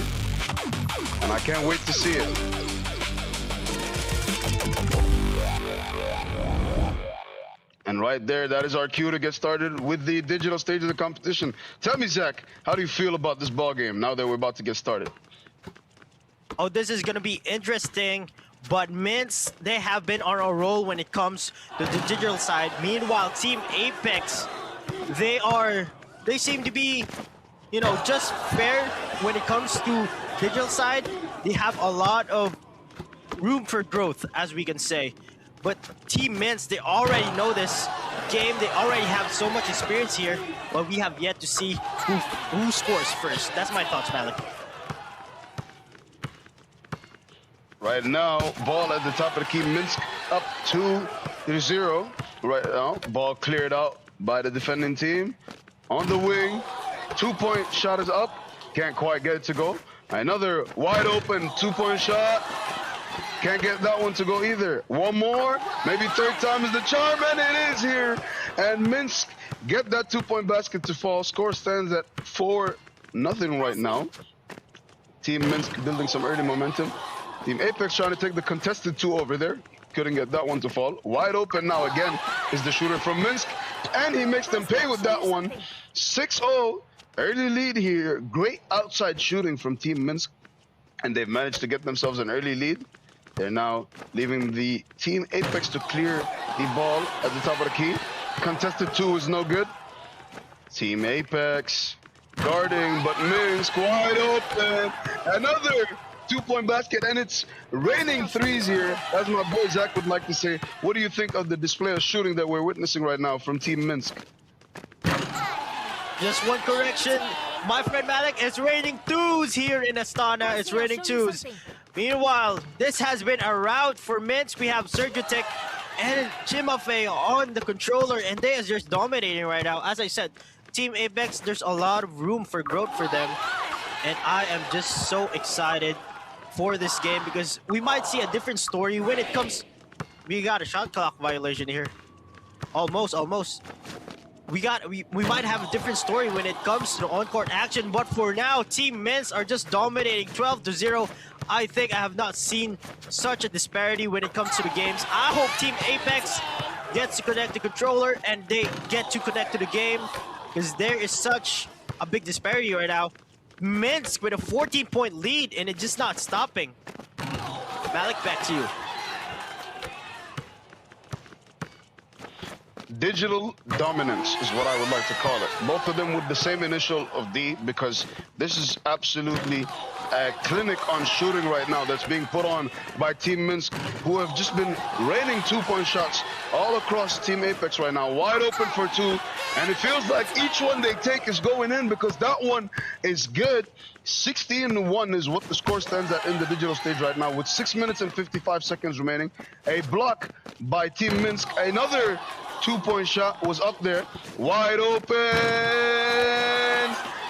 and I can't wait to see it. And right there, that is our cue to get started with the digital stage of the competition. Tell me, Zach, how do you feel about this ball game now that we're about to get started? Oh, this is going to be interesting. But Minsk, they have been on a roll when it comes to the digital side. Meanwhile, Team Apex, they seem to be, just fair when it comes to digital side. They have a lot of room for growth, as we can say. But Team Minsk, they already know this game. They already have so much experience here. But we have yet to see who scores first. That's my thoughts, Halyk. Right now, ball at the top of the key. Minsk up 2-0. Right now, ball cleared out by the defending team. On the wing, 2-point shot is up. Can't quite get it to go. Another wide open 2-point shot. Can't get that one to go either. One more, maybe third time is the charm, and it is here. And Minsk get that 2-point basket to fall. Score stands at 4-0 right now. Team Minsk building some early momentum. Team Apex trying to take the contested 2 over there. Couldn't get that one to fall. Wide open now again is the shooter from Minsk. And he makes them pay with that one. 6-0. Early lead here. Great outside shooting from Team Minsk. And they've managed to get themselves an early lead. They're now leaving the Team Apex to clear the ball at the top of the key. Contested 2 is no good. Team Apex guarding, but Minsk wide open. Another 2-point basket, and it's raining threes here, as my boy Zach would like to say. What do you think of the display of shooting that we're witnessing right now from Team Minsk? Just one correction, my friend Halyk, it's raining 2s here in Astana. It's raining 2s. Meanwhile, this has been a rout for Minsk. We have Sergiotech and Chimafe on the controller, and they are just dominating right now. As I said, Team Apex, there's a lot of room for growth for them, and I am just so excited for this game because we might see a different story when it comes. We got a shot clock violation here. Almost. We might have a different story when it comes to the on-court action, but for now, Team Minsk are just dominating 12-0. I think I have not seen such a disparity when it comes to the games. I hope Team Apex gets to connect the controller and they get to connect to the game because there is such a big disparity right now. Minsk with a 14-point lead and it's just not stopping. Halyk, back to you. Digital dominance is what I would like to call it. Both of them with the same initial of D, because this is absolutely a clinic on shooting right now that's being put on by Team Minsk, who have just been raining 2-point shots all across Team Apex right now. Wide open for 2, and it feels like each one they take is going in because that one is good. 16-1 is what the score stands at in the digital stage right now with 6 minutes and 55 seconds remaining. A block by Team Minsk. Another 2-point shot was up there, wide open,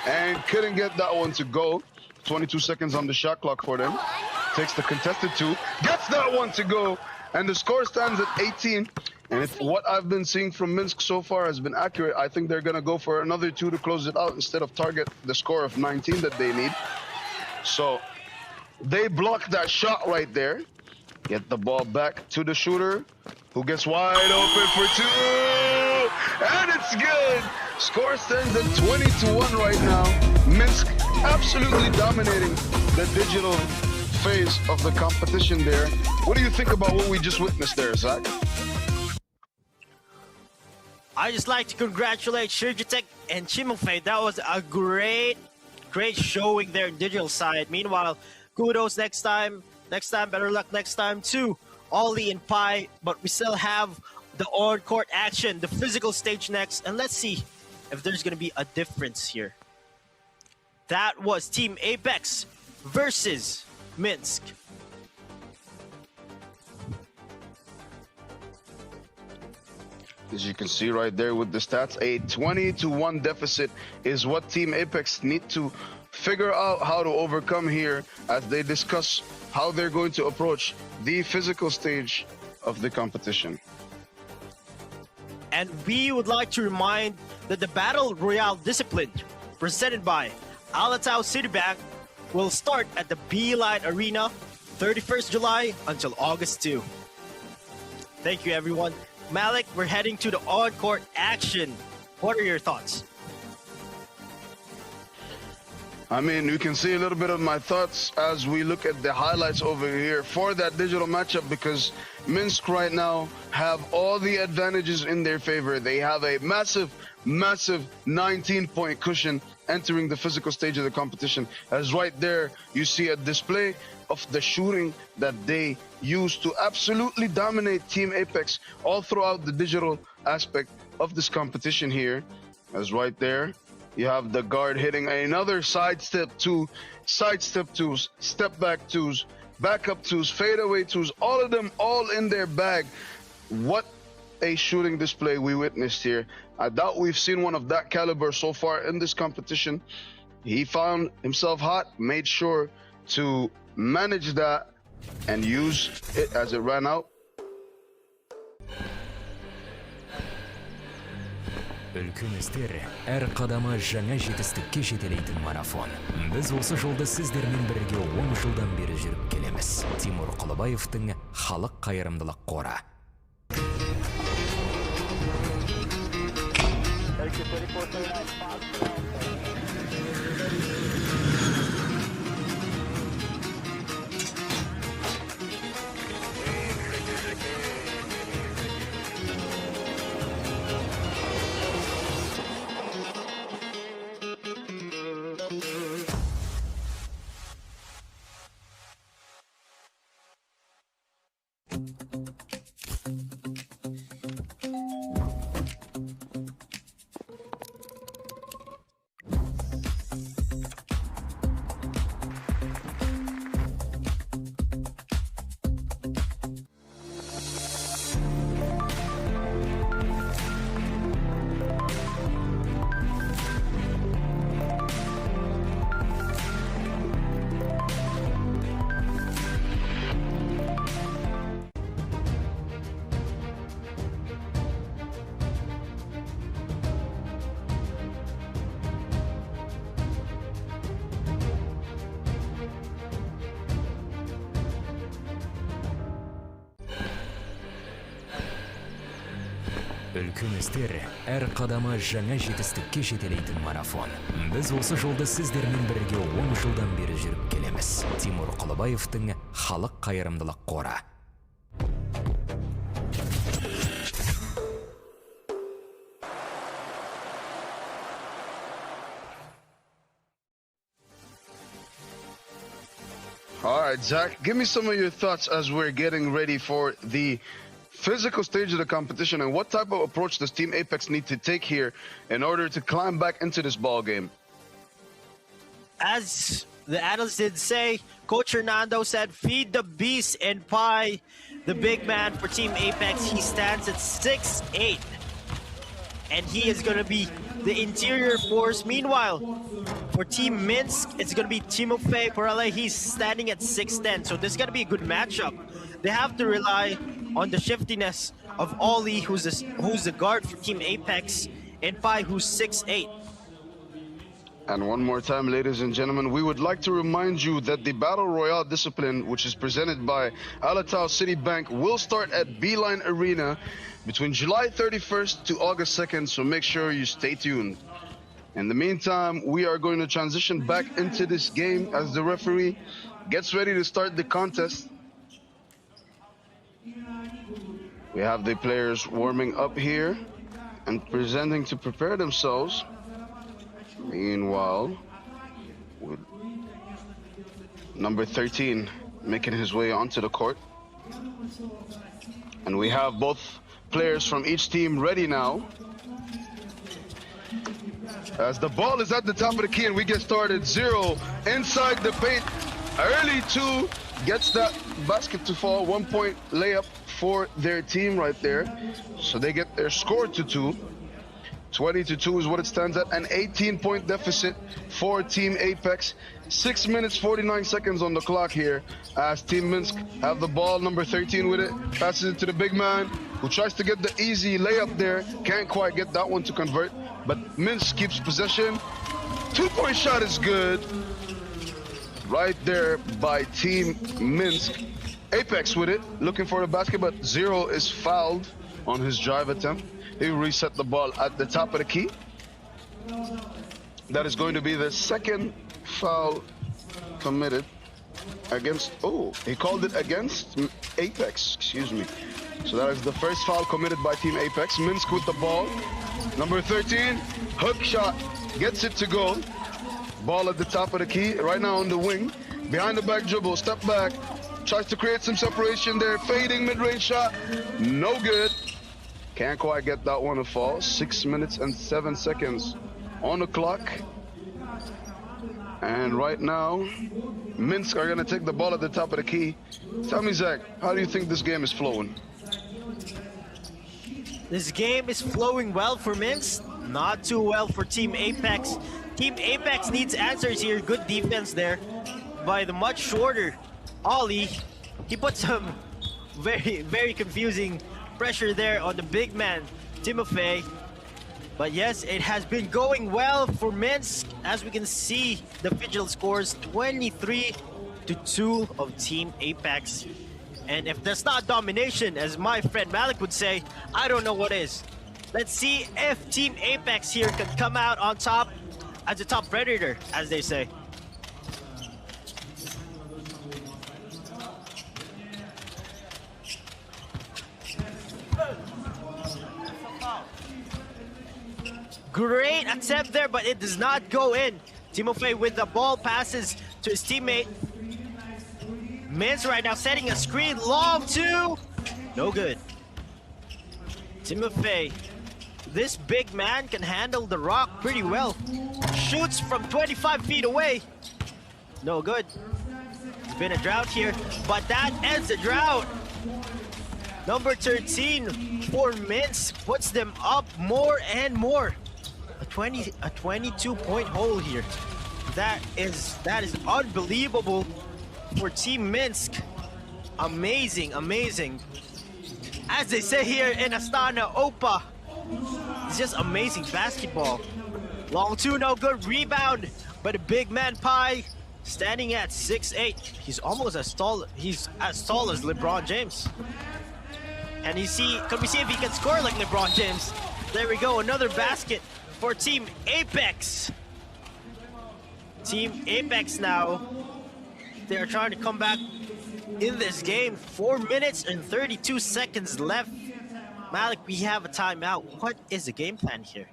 and couldn't get that one to go. 22 seconds on the shot clock for them. Takes the contested 2, gets that one to go, and the score stands at 18. And if what I've been seeing from Minsk so far has been accurate, I think they're going to go for another 2 to close it out instead of target the score of 19 that they need. So they block that shot right there. Get the ball back to the shooter, who gets wide open for 2, and it's good. Score stands at 20-1 right now. Minsk absolutely dominating the digital phase of the competition there. What do you think about what we just witnessed there, Zach? I just like to congratulate Shirjitek and Chimofei. That was a great showing there in digital side. Meanwhile, kudos next time. Next time, better luck next time too. Ollie and Pi, but we still have the on-court action, the physical stage next, and let's see if there's gonna be a difference here. That was Team Apex versus Minsk. As you can see right there with the stats, a 20-1 deficit is what Team Apex need to figure out how to overcome here as they discuss how they're going to approach the physical stage of the competition. And we would like to remind that the Battle Royale discipline presented by Alatao Citibank will start at the Beeline Arena 31st July until August 2. Thank you, everyone. Malik, we're heading to the on-court action. What are your thoughts? I mean, you can see a little bit of my thoughts as we look at the highlights over here for that digital matchup, because Minsk right now have all the advantages in their favor. They have a massive 19-point cushion entering the physical stage of the competition. As right there, you see a display of the shooting that they use to absolutely dominate Team Apex all throughout the digital aspect of this competition here. As right there, you have the guard hitting another sidestep 2, sidestep 2s, step back 2s, backup 2s, fadeaway 2s, all of them all in their bag. What a shooting display we witnessed here. I doubt we've seen one of that caliber so far in this competition. He found himself hot, made sure to manage that and use it as it ran out. Үлкен істер әр қадамы жаңа жетістікке жетелейтін марафон. Біз осы жолды сіздермен бірге 10 жылдан бері жүріп келеміз. Тимур Құлыбаевтың Халық қайырымдылық қоры. Үлкен істер әр қадамы жаңа жетістікке жетелейтін марафон. Біз осы жолды сіздермен бірге 10 жылдан бері жүріп келеміз. Тимур Құлыбаевтың Халық қайырымдылық қоры. All right, Zach, give me some of your thoughts as we're getting ready for the physical stage of the competition, and what type of approach does Team Apex need to take here in order to climb back into this ball game? As the analyst did say, Coach Hernando said, feed the beast, and Pi, the big man for Team Apex, he stands at 6'8", and he is going to be the interior force. Meanwhile, for Team Minsk, it's going to be Timofey Porale. He's standing at 6'10", so this is going to be a good matchup. They have to rely on the shiftiness of Ollie, who's the guard for Team Apex, and Pai, who's 6'8". And one more time, ladies and gentlemen, we would like to remind you that the Battle Royale discipline, which is presented by Alatau Citibank, will start at Beeline Arena between July 31st to August 2nd, so make sure you stay tuned. In the meantime, we are going to transition back into this game as the referee gets ready to start the contest. We have the players warming up here and presenting to prepare themselves. Meanwhile, with number 13 making his way onto the court. And we have both players from each team ready now. As the ball is at the top of the key and we get started. 0 inside the paint. Early 2 gets that basket to fall. 1 point layup for their team right there. So they get their score to 2. 20-2 is what it stands at. An 18-point deficit for Team Apex. 6 minutes, 49 seconds on the clock here as Team Minsk have the ball. Number 13 with it. Passes it to the big man who tries to get the easy layup there. Can't quite get that one to convert. But Minsk keeps possession. 2-point shot is good. Right there by Team Minsk. Apex with it. Looking for the basket, but 0 is fouled on his drive attempt. He reset the ball at the top of the key. That is going to be the second foul committed against, he called it against Apex, excuse me. So that is the first foul committed by Team Apex. Minsk with the ball. Number 13, hook shot, gets it to go. Ball at the top of the key, right now on the wing. Behind the back dribble, step back. Tries to create some separation there. Fading mid-range shot, no good. Can't quite get that one to fall. 6 minutes and 7 seconds on the clock. And right now, Minsk are gonna take the ball at the top of the key. Tell me, Zach, how do you think this game is flowing? This game is flowing well for Minsk, not too well for Team Apex. Team Apex needs answers here. Good defense there by the much shorter Ollie. He put some very confusing pressure there on the big man, Timofey. But yes, it has been going well for Minsk. As we can see, the Phygital scores 23-2 of Team Apex. And if that's not domination, as my friend Halyk would say, I don't know what is. Let's see if Team Apex here can come out on top as a top predator, as they say. Great attempt there, but it does not go in. Timofey with the ball passes to his teammate. Minsk right now setting a screen. Long 2. No good. Timofey, this big man can handle the rock pretty well. Shoots from 25 feet away. No good. It's been a drought here, but that ends the drought. Number 13 for Minsk puts them up more and more. A 22-point hole here. That is unbelievable for Team Minsk. Amazing. As they say here in Astana, Opa. It's just amazing basketball. Long 2, no good. Rebound, but a big man Pai standing at 6'8". He's almost as tall. He's as tall as LeBron James. And can we see if he can score like LeBron James? There we go, another basket for Team Apex. Team Apex now, they're trying to come back in this game. 4 minutes and 32 seconds left. Halyk, we have a timeout. What is the game plan here?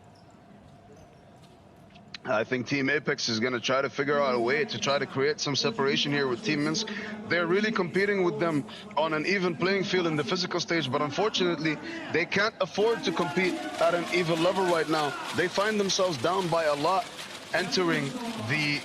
I think Team Apex is going to try to figure out a way to try to create some separation here with Team Minsk. They're really competing with them on an even playing field in the physical stage, but unfortunately, they can't afford to compete at an even level right now. They find themselves down by a lot entering the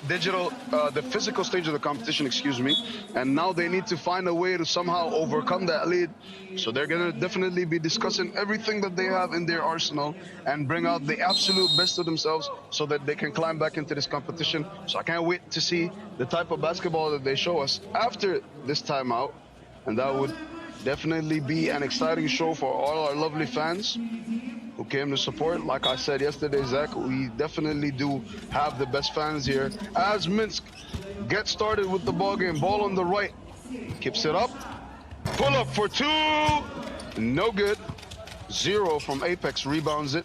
the physical stage of the competition, excuse me, and now they need to find a way to somehow overcome that lead. So they're gonna definitely be discussing everything that they have in their arsenal and bring out the absolute best of themselves so that they can climb back into this competition. So I can't wait to see the type of basketball that they show us after this timeout, and that would definitely be an exciting show for all our lovely fans who came to support. Like I said yesterday, Zach, we definitely do have the best fans here. As Minsk gets started with the ball game, ball on the right, keeps it up, pull up for two, no good. 0 from Apex, rebounds it,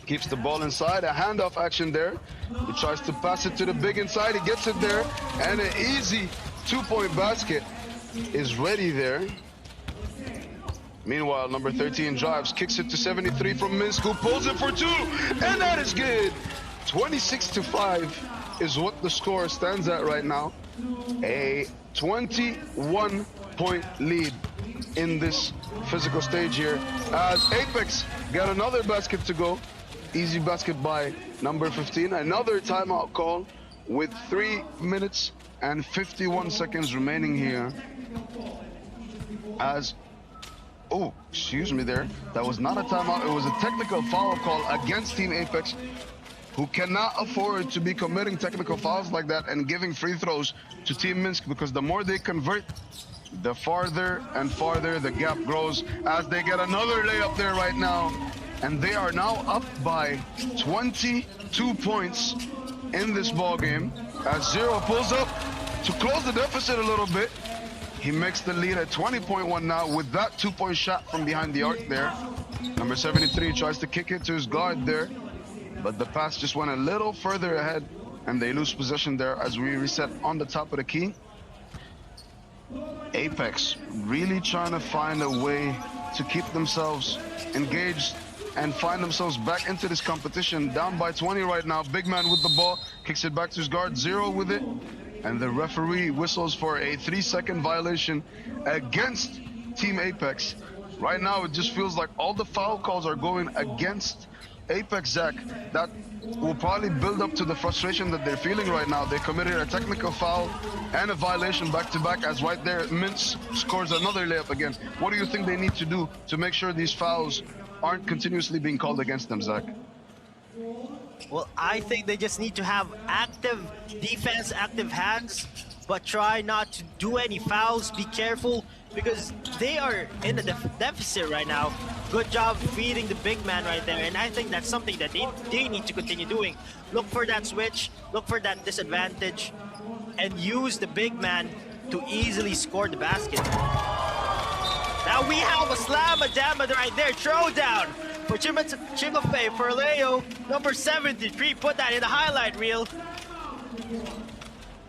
keeps the ball inside, a handoff action there. He tries to pass it to the big inside, he gets it there, and an easy 2-point basket is ready there. Meanwhile, number 13 drives, kicks it to 73 from Minsk, who pulls it for 2, and that is good. 26-5 is what the score stands at right now. A 21-point lead in this physical stage here, as Apex got another basket to go. Easy basket by number 15. Another timeout call with 3 minutes and 51 seconds remaining here. As oh, excuse me there. That was not a timeout. It was a technical foul call against Team Apex, who cannot afford to be committing technical fouls like that and giving free throws to Team Minsk, because the more they convert, the farther and farther the gap grows, as they get another layup there right now. And they are now up by 22 points in this ball game, as Zero pulls up to close the deficit a little bit. He makes the lead at 20.1 now with that 2-point shot from behind the arc there. Number 73 tries to kick it to his guard there, but the pass just went a little further ahead, and they lose possession there as we reset on the top of the key. Apex really trying to find a way to keep themselves engaged and find themselves back into this competition. Down by 20 right now. Big man with the ball, kicks it back to his guard, Zero with it. And the referee whistles for a 3-second violation against Team Apex. Right now, it just feels like all the foul calls are going against Apex, Zach. That will probably build up to the frustration that they're feeling right now. They committed a technical foul and a violation back-to-back, as right there, Mintz scores another layup again. What do you think they need to do to make sure these fouls aren't continuously being called against them, Zach? Well, I think they just need to have active defense, active hands, but try not to do any fouls. Be careful, because they are in a deficit right now. Good job feeding the big man right there, and I think that's something that they need to continue doing. Look for that switch, look for that disadvantage, and use the big man to easily score the basket. Now we have a slam-a-damma right there, throwdown for Chimafei for Leo, number 73. Put that in the highlight reel.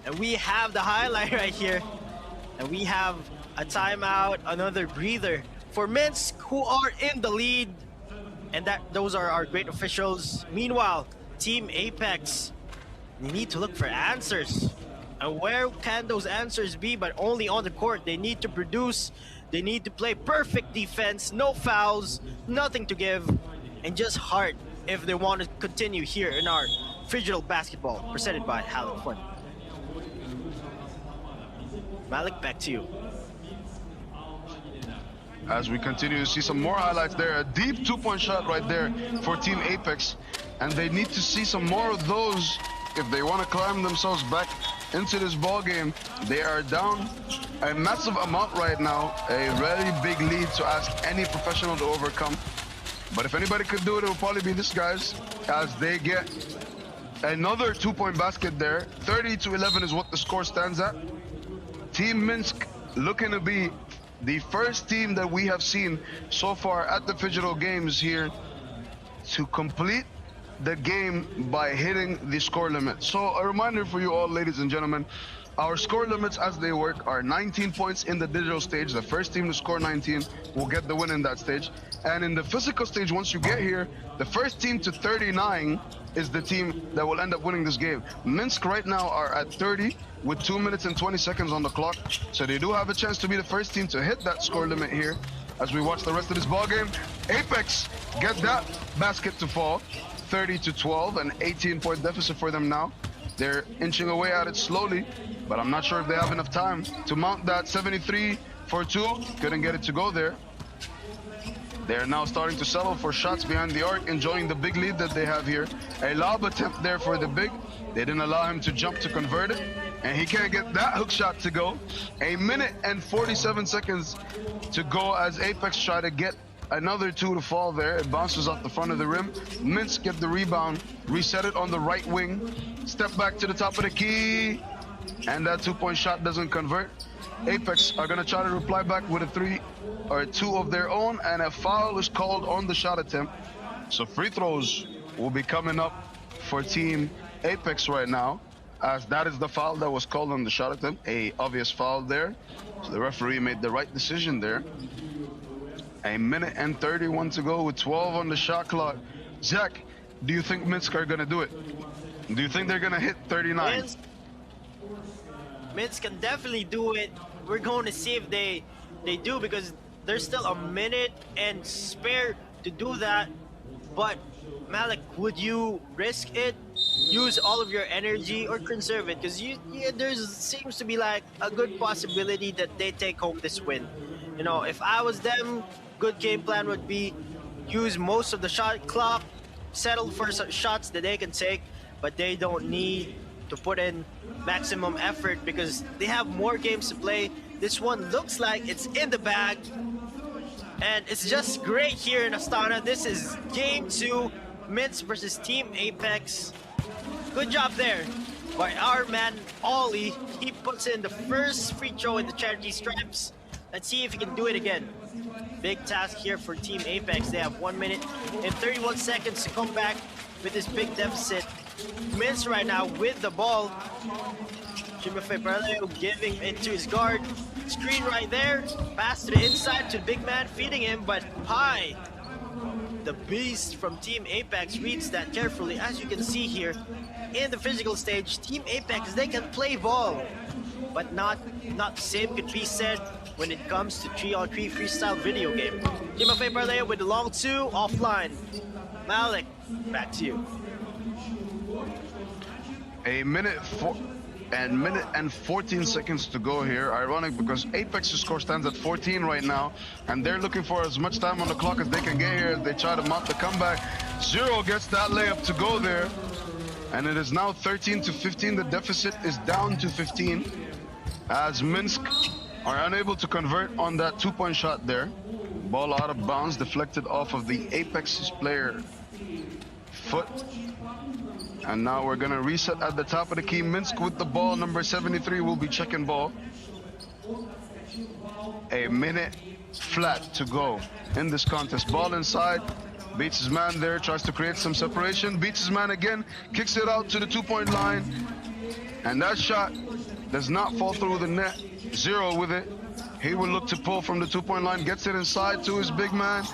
And we have the highlight right here. And we have a timeout, another breather for Minsk, who are in the lead. And those are our great officials. Meanwhile, Team Apex, they need to look for answers. And where can those answers be but only on the court? They need to produce. They need to play perfect defense, no fouls, nothing to give, and just heart if they want to continue here in our Phygital basketball, presented by Halyk. Malik, back to you. As we continue to see some more highlights there, a deep 2-point shot right there for Team Apex, and they need to see some more of those if they want to climb themselves back into this ball game. They are down a massive amount right now, a very big lead to ask any professional to overcome. But if anybody could do it, it will probably be this guys, as they get another 2-point basket there. 30-11 is what the score stands at. Team Minsk looking to be the first team that we have seen so far at the Phygital games here to complete the game by hitting the score limit. So a reminder for you all, ladies and gentlemen, our score limits as they work are 19 points in the digital stage. The first team to score 19 will get the win in that stage. And in the physical stage, once you get here, the first team to 39 is the team that will end up winning this game. Minsk right now are at 30 with 2 minutes and 20 seconds on the clock. So they do have a chance to be the first team to hit that score limit here. As we watch the rest of this ball game, Apex get that basket to fall. 30-12, an 18-point deficit for them now. They're inching away at it slowly, but I'm not sure if they have enough time to mount that 73 for 2. Couldn't get it to go there. They're now starting to settle for shots behind the arc, enjoying the big lead that they have here. A lob attempt there for the big. They didn't allow him to jump to convert it, and he can't get that hook shot to go. 1 minute and 47 seconds to go as Apex try to get another 2 to fall there. It bounces off the front of the rim. Minsk get the rebound, reset it on the right wing, step back to the top of the key, and that 2-point shot doesn't convert. Apex are gonna try to reply back with a 3 or 2 of their own, and a foul is called on the shot attempt. So free throws will be coming up for Team Apex right now, as that is the foul that was called on the shot attempt. A obvious foul there. So the referee made the right decision there. 1 minute and 31 to go with 12 on the shot clock. Zach, do you think Minsk are gonna do it? Do you think they're gonna hit 39? Minsk can definitely do it. We're going to see if they do, because there's still a minute and spare to do that. But Malik, would you risk it? Use all of your energy or conserve it? Because there seems to be like a good possibility that they take home this win. You know, if I was them, good game plan would be use most of the shot clock, settle for some shots that they can take, but they don't need to put in maximum effort because they have more games to play. This one looks like it's in the bag, and it's just great here in Astana. This is game 2, Minsk versus Team Apex. Good job there by our man Ollie. He puts in the first free throw in the charity stripes. Let's see if he can do it again. Big task here for Team Apex. They have 1 minute and 31 seconds to come back with this big deficit. Minsk right now with the ball. Timofey Perleo giving into his guard. Screen right there. Pass to the inside to the big man, feeding him, but high. The beast from Team Apex reads that carefully. As you can see here in the physical stage, Team Apex, they can play ball, but not the same could be said when it comes to 3-on-3 freestyle video game. Timofey Perleo with the long 2 offline. Malik, back to you. A minute and 14 seconds to go here. Ironic because Apex's score stands at 14 right now, and they're looking for as much time on the clock as they can get here as they try to mount the comeback. Zero gets that layup to go there, and it is now 13 to 15. The deficit is down to 15 as Minsk are unable to convert on that 2-point shot there. Ball out of bounds, deflected off of the Apex's player foot. And now we're gonna reset at the top of the key. Minsk with the ball. Number 73 will be checking ball. A minute flat to go in this contest. Ball inside. Beats his man there. Tries to create some separation. Beats his man again. Kicks it out to the 2-point line. And that shot does not fall through the net. Zero with it. He will look to pull from the 2-point line. Gets it inside to his big man,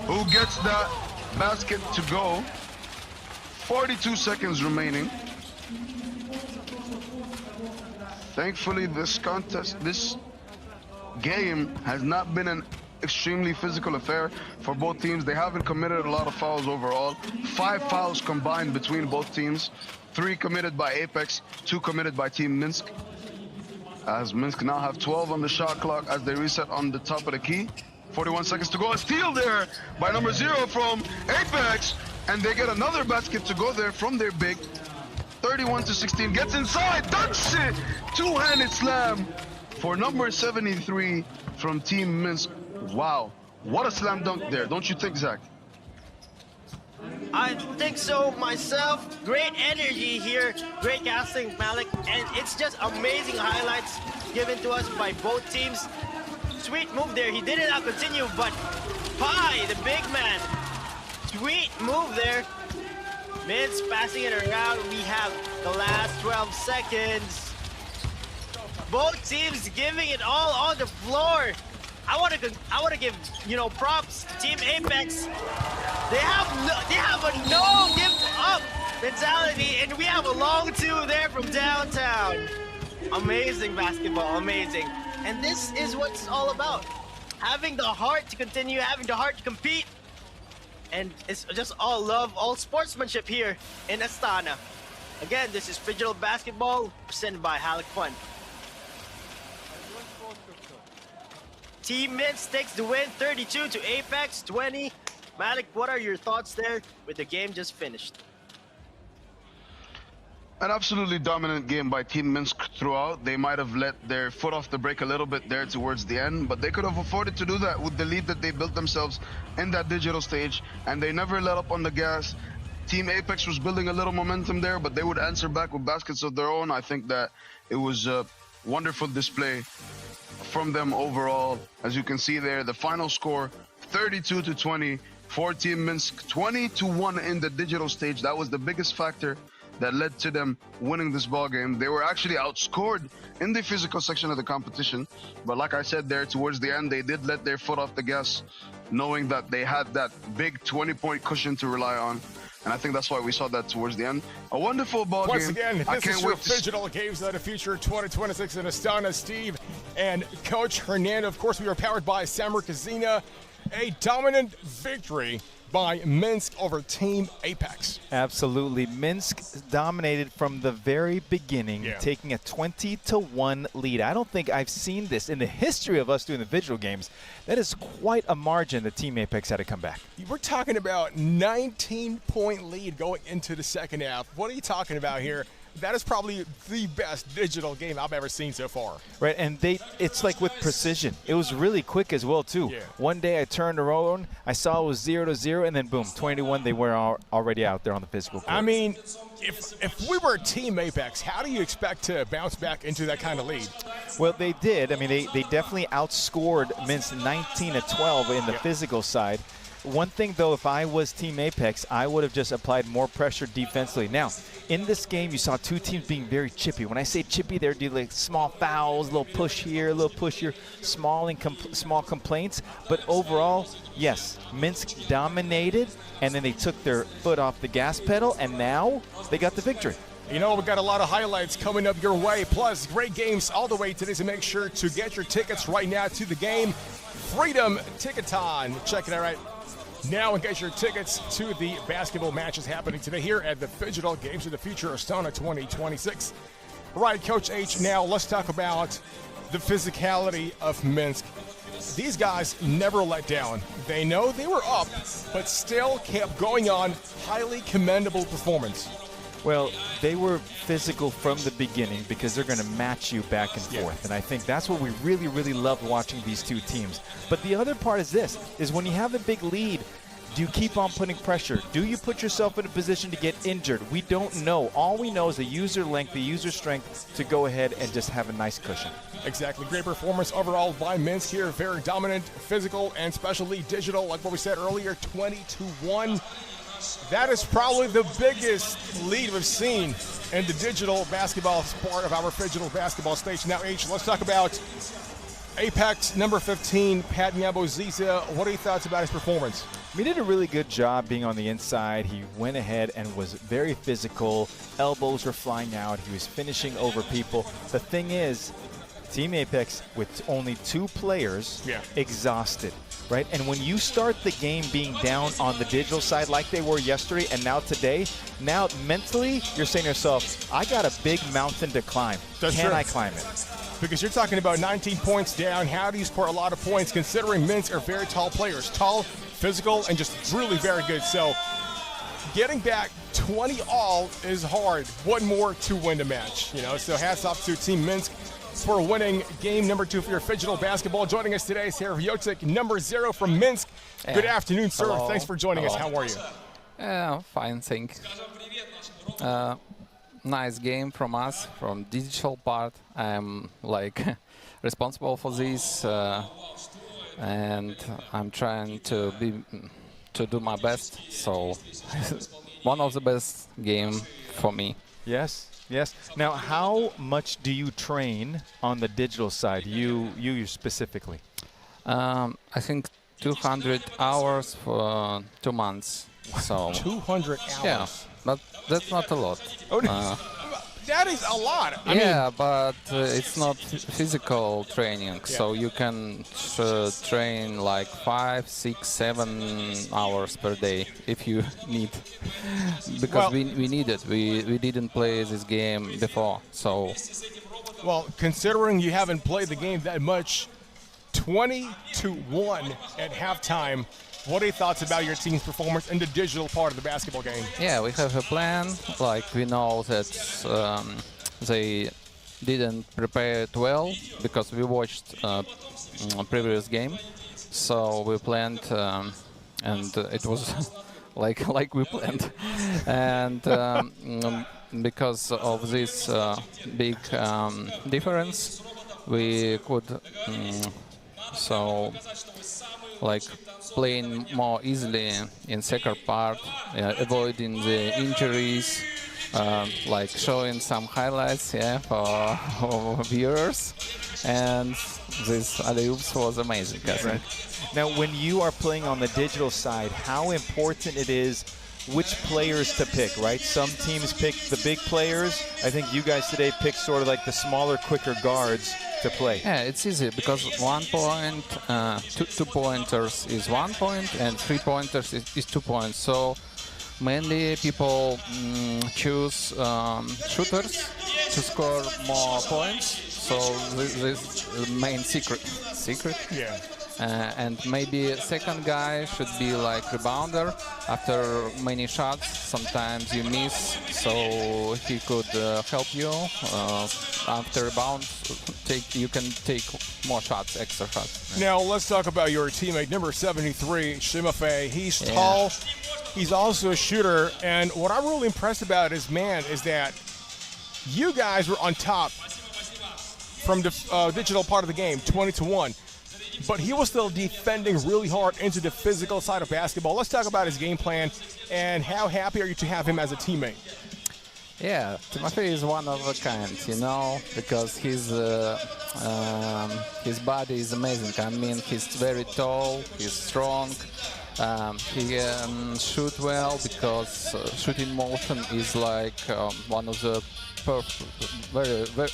who gets that basket to go. 42 seconds remaining. Thankfully, this game has not been an extremely physical affair for both teams. They haven't committed a lot of fouls overall. 5 fouls combined between both teams. 3 committed by Apex, 2 committed by Team Minsk. As Minsk now have 12 on the shot clock as they reset on the top of the key. 41 seconds to go. A steal there by number 0 from Apex. And they get another basket to go there from their big. 31 to 16, gets inside, dunks it! 2-handed slam for number 73 from Team Minsk. Wow, what a slam dunk there, don't you think, Zach? I think so myself. Great energy here, great casting, Malik, and it's just amazing highlights given to us by both teams. Sweet move there, he did not continue, but Pi, the big man, sweet move there. Minsk passing it around. We have the last 12 seconds. Both teams giving it all on the floor. I want to give props to Team Apex. They have a no give up mentality, and we have a long 2 there from downtown. Amazing basketball, amazing. And this is what it's all about. Having the heart to continue, having the heart to compete. And it's just all love, all sportsmanship here in Astana. Again, this is Phygital Basketball, presented by Halyk Fun. Team Minsk takes the win, 32 to Apex 20. Malik, what are your thoughts there with the game just finished? An absolutely dominant game by Team Minsk throughout. They might have let their foot off the brake a little bit there towards the end, but they could have afforded to do that with the lead that they built themselves in that digital stage, and they never let up on the gas. Team Apex was building a little momentum there, but they would answer back with baskets of their own. I think that it was a wonderful display from them overall. As you can see there, the final score 32 to 20 for Team Minsk, 20 to 1 in the digital stage. That was the biggest factor that led to them winning this ball game. They were actually outscored in the physical section of the competition, but like I said there, towards the end, they did let their foot off the gas, knowing that they had that big 20-point cushion to rely on. And I think that's why we saw that towards the end. A wonderful ball Once game. again, I this can't is your wait to Phygital Games of the Future 2026 in Astana. Steve and Coach Hernando. Of course, we are powered by Samar Kazina. A dominant victory by Minsk over Team Apex. Absolutely. Minsk dominated from the very beginning, taking a 20-1 lead. I don't think I've seen this in the history of us doing the Phygital games. That is quite a margin that Team Apex had to come back. We're talking about 19-point lead going into the second half. What are you talking about here? That is probably the best digital game I've ever seen so far. Right, and it's like with precision. It was really quick as well, too. Yeah. One day I turned around, I saw it was 0-0, and then boom, 21, they were already out there on the physical court. I mean, if we were Team Apex, how do you expect to bounce back into that kind of lead? Well, they did. I mean, they definitely outscored Minsk 19-12 in the physical side. One thing, though, if I was Team Apex, I would have just applied more pressure defensively. Now, in this game, you saw two teams being very chippy. When I say chippy, they're dealing small fouls, a little push here, a little push here, small complaints. But overall, yes, Minsk dominated, and then they took their foot off the gas pedal, and now they got the victory. You know, we've got a lot of highlights coming up your way, plus great games all the way today, so make sure to get your tickets right now to the game. Freedom Ticketon. Check it out right now and get your tickets to the basketball matches happening today here at the Phygital Games of the Future Astana 2026. Right, Coach H, now let's talk about the physicality of Minsk. These guys never let down. They know they were up, but still kept going on. Highly commendable performance. Well, they were physical from the beginning because they're going to match you back and forth. And I think that's what we really, really love watching these two teams. But the other part is this, is when you have a big lead, do you keep on putting pressure? Do you put yourself in a position to get injured? We don't know. All we know is the user length, the user strength to go ahead and just have a nice cushion. Exactly. Great performance overall by Minsk here. Very dominant, physical, and especially digital. Like what we said earlier, 20-1. That is probably the biggest lead we've seen in the digital basketball part of our Phygital basketball stage. Now, H, let's talk about Apex number 15, Pat Nyamboziza. What are your thoughts about his performance? He did a really good job being on the inside. He went ahead and was very physical. Elbows were flying out. He was finishing over people. The thing is, Team Apex, with only two players, exhausted, right? And when you start the game being down on the digital side like they were yesterday and now today, now mentally you're saying to yourself, I got a big mountain to climb. Can I climb it? Because you're talking about 19 points down. How do you score a lot of points considering Minsk are very tall players? Tall, physical, and just really very good. So getting back 20 all is hard. One more to win the match, you know. So hats off to Team Minsk for winning game number 2 for your Phygital basketball. Joining us today is Viotic, number 0 from Minsk. Good afternoon, sir. Hello. Thanks for joining us. How are you? Fine, thanks. Nice game from us, from digital part. I'm responsible for this, and I'm trying to do my best. So one of the best game for me. Yes. Yes. Now, how much do you train on the digital side, you specifically? I think 200 hours for 2 months. So 200 hours. Yeah, but that's not a lot. That is a lot. I yeah, mean, but it's not physical training, so you can train like 5, 6, 7 hours per day if you need. Because we need it. We didn't play this game before, so. well, considering you haven't played the game that much, 20-1 at halftime. What are your thoughts about your team's performance in the digital part of the basketball game? Yeah, we have a plan. Like, we know that they didn't prepare it well because we watched a previous game. So we planned, and it was like we planned. And because of this big difference, we could like playing more easily in second part, avoiding the injuries, like showing some highlights, for viewers, and this alley-oops was amazing. I think. Now, when you are playing on the digital side, how important it is which players to pick, right? Some teams pick the big players. I think you guys today picked sort of like the smaller, quicker guards to play. Yeah, it's easy because 1 point, 2 pointers is 1 point, and 3 pointers is 2 points. So mainly people choose shooters to score more points. So this is the main secret. Yeah. And maybe second guy should be like rebounder after many shots. Sometimes you miss, so he could help you after rebound. You can take more shots, extra shots. Now let's talk about your teammate, number 73, Shimafei. He's tall. He's also a shooter, and what I'm really impressed about is that you guys were on top from the digital part of the game, 20-1. But he was still defending really hard into the physical side of basketball. Let's talk about his game plan, and how happy are you to have him as a teammate? Yeah, Timofey is one of a kind, because his body is amazing. I mean, he's very tall, he's strong, he can shoot well because shooting motion is like one of the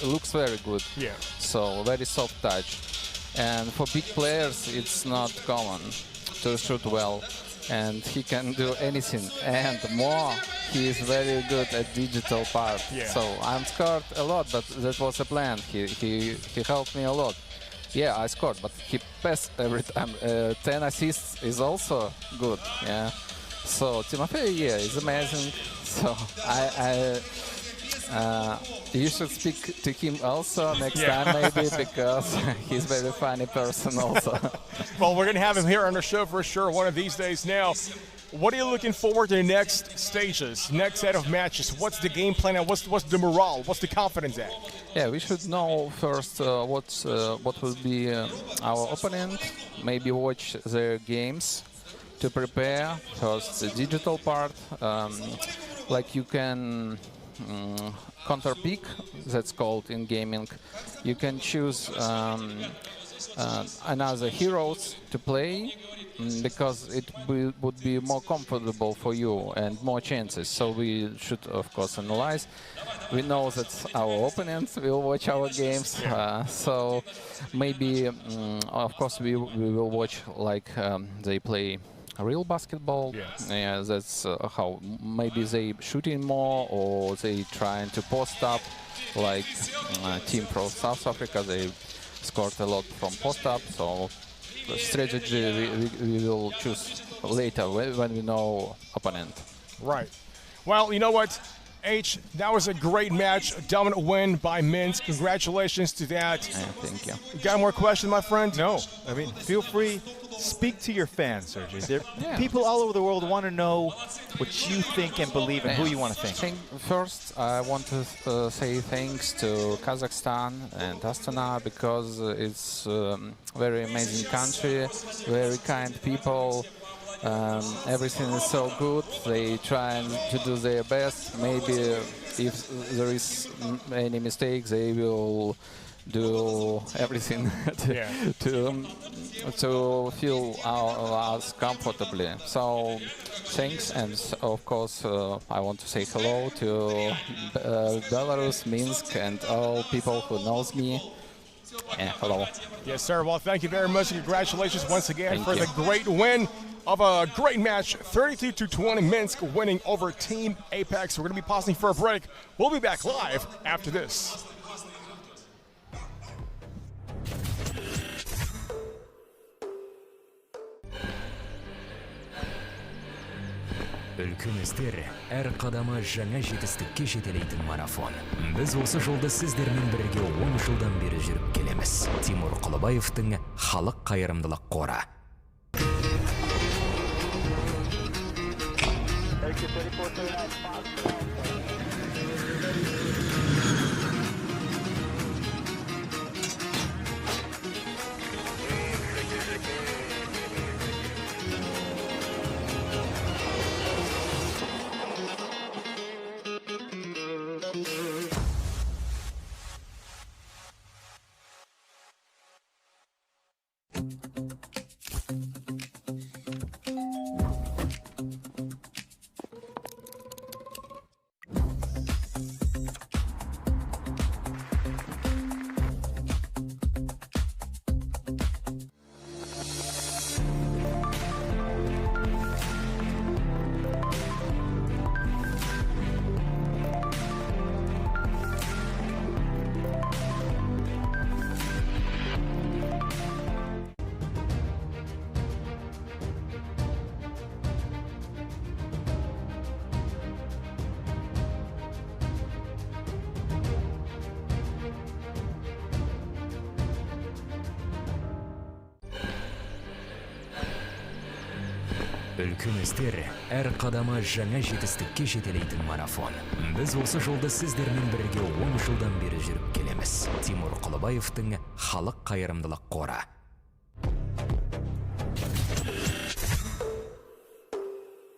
looks very good. Yeah. So very soft touch. And for big players, it's not common to shoot well, and he can do anything. And more, he is very good at digital part. Yeah. So I'm scored a lot, but that was a plan. He helped me a lot. Yeah, I scored, but he passed every time. 10 assists is also good. Yeah. So Timofey, is amazing. So you should speak to him also next time, maybe, because he's a very funny person also. Well, we're going to have him here on the show for sure one of these days. Now, what are you looking forward to the next stages, next set of matches? What's the game plan and what's the morale? What's the confidence at? Yeah, we should know first what will be our opponent, maybe watch their games to prepare. First, the digital part, like you can counter pick, that's called in gaming. You can choose another heroes to play because it would be more comfortable for you and more chances. So we should, of course, analyze. We know that our opponents will watch our games, so maybe, of course, we will watch like they play real basketball. Yeah, that's how maybe they shooting more or they trying to post up, like team from South Africa. They scored a lot from post up. So the strategy we will choose later when we know opponent. Right. Well, you know what, H, that was a great match, a dominant win by Minsk. Congratulations to that. Thank you. You got more questions, my friend? No. I mean, feel free. Speak to your fans, Sergey. People all over the world want to know what you think and believe and who you want to thank. First, I want to say thanks to Kazakhstan and Astana because it's a very amazing country, very kind people. Everything is so good. They try to do their best. Maybe if there is any mistake, they will do everything to feel us comfortably. So thanks, and of course I want to say hello to Belarus, Minsk, and all people who knows me. Yeah, hello. Yes, sir. Well, thank you very much. Congratulations once again Thank for you. the great win of a great match, 32-20 Minsk winning over Team Apex. We're going to be pausing for a break. We'll be back live after this. Үлкен істер әр қадамы жаңа жетістікке жетелейтін марафон. Біз осы жолды сіздермен бірге 10 жылдан бері жүріп келеміз. Тимур Құлыбаевтың Халық қайырымдылық қоры. Үлкен істер әр қадамы жаңа жетістікке жетелейтін марафон. Біз осы жолды сіздермен бірге 10 жылдан бері жүріп келеміз. Тимур Құлыбаевтың Халық қайырымдылық қоры.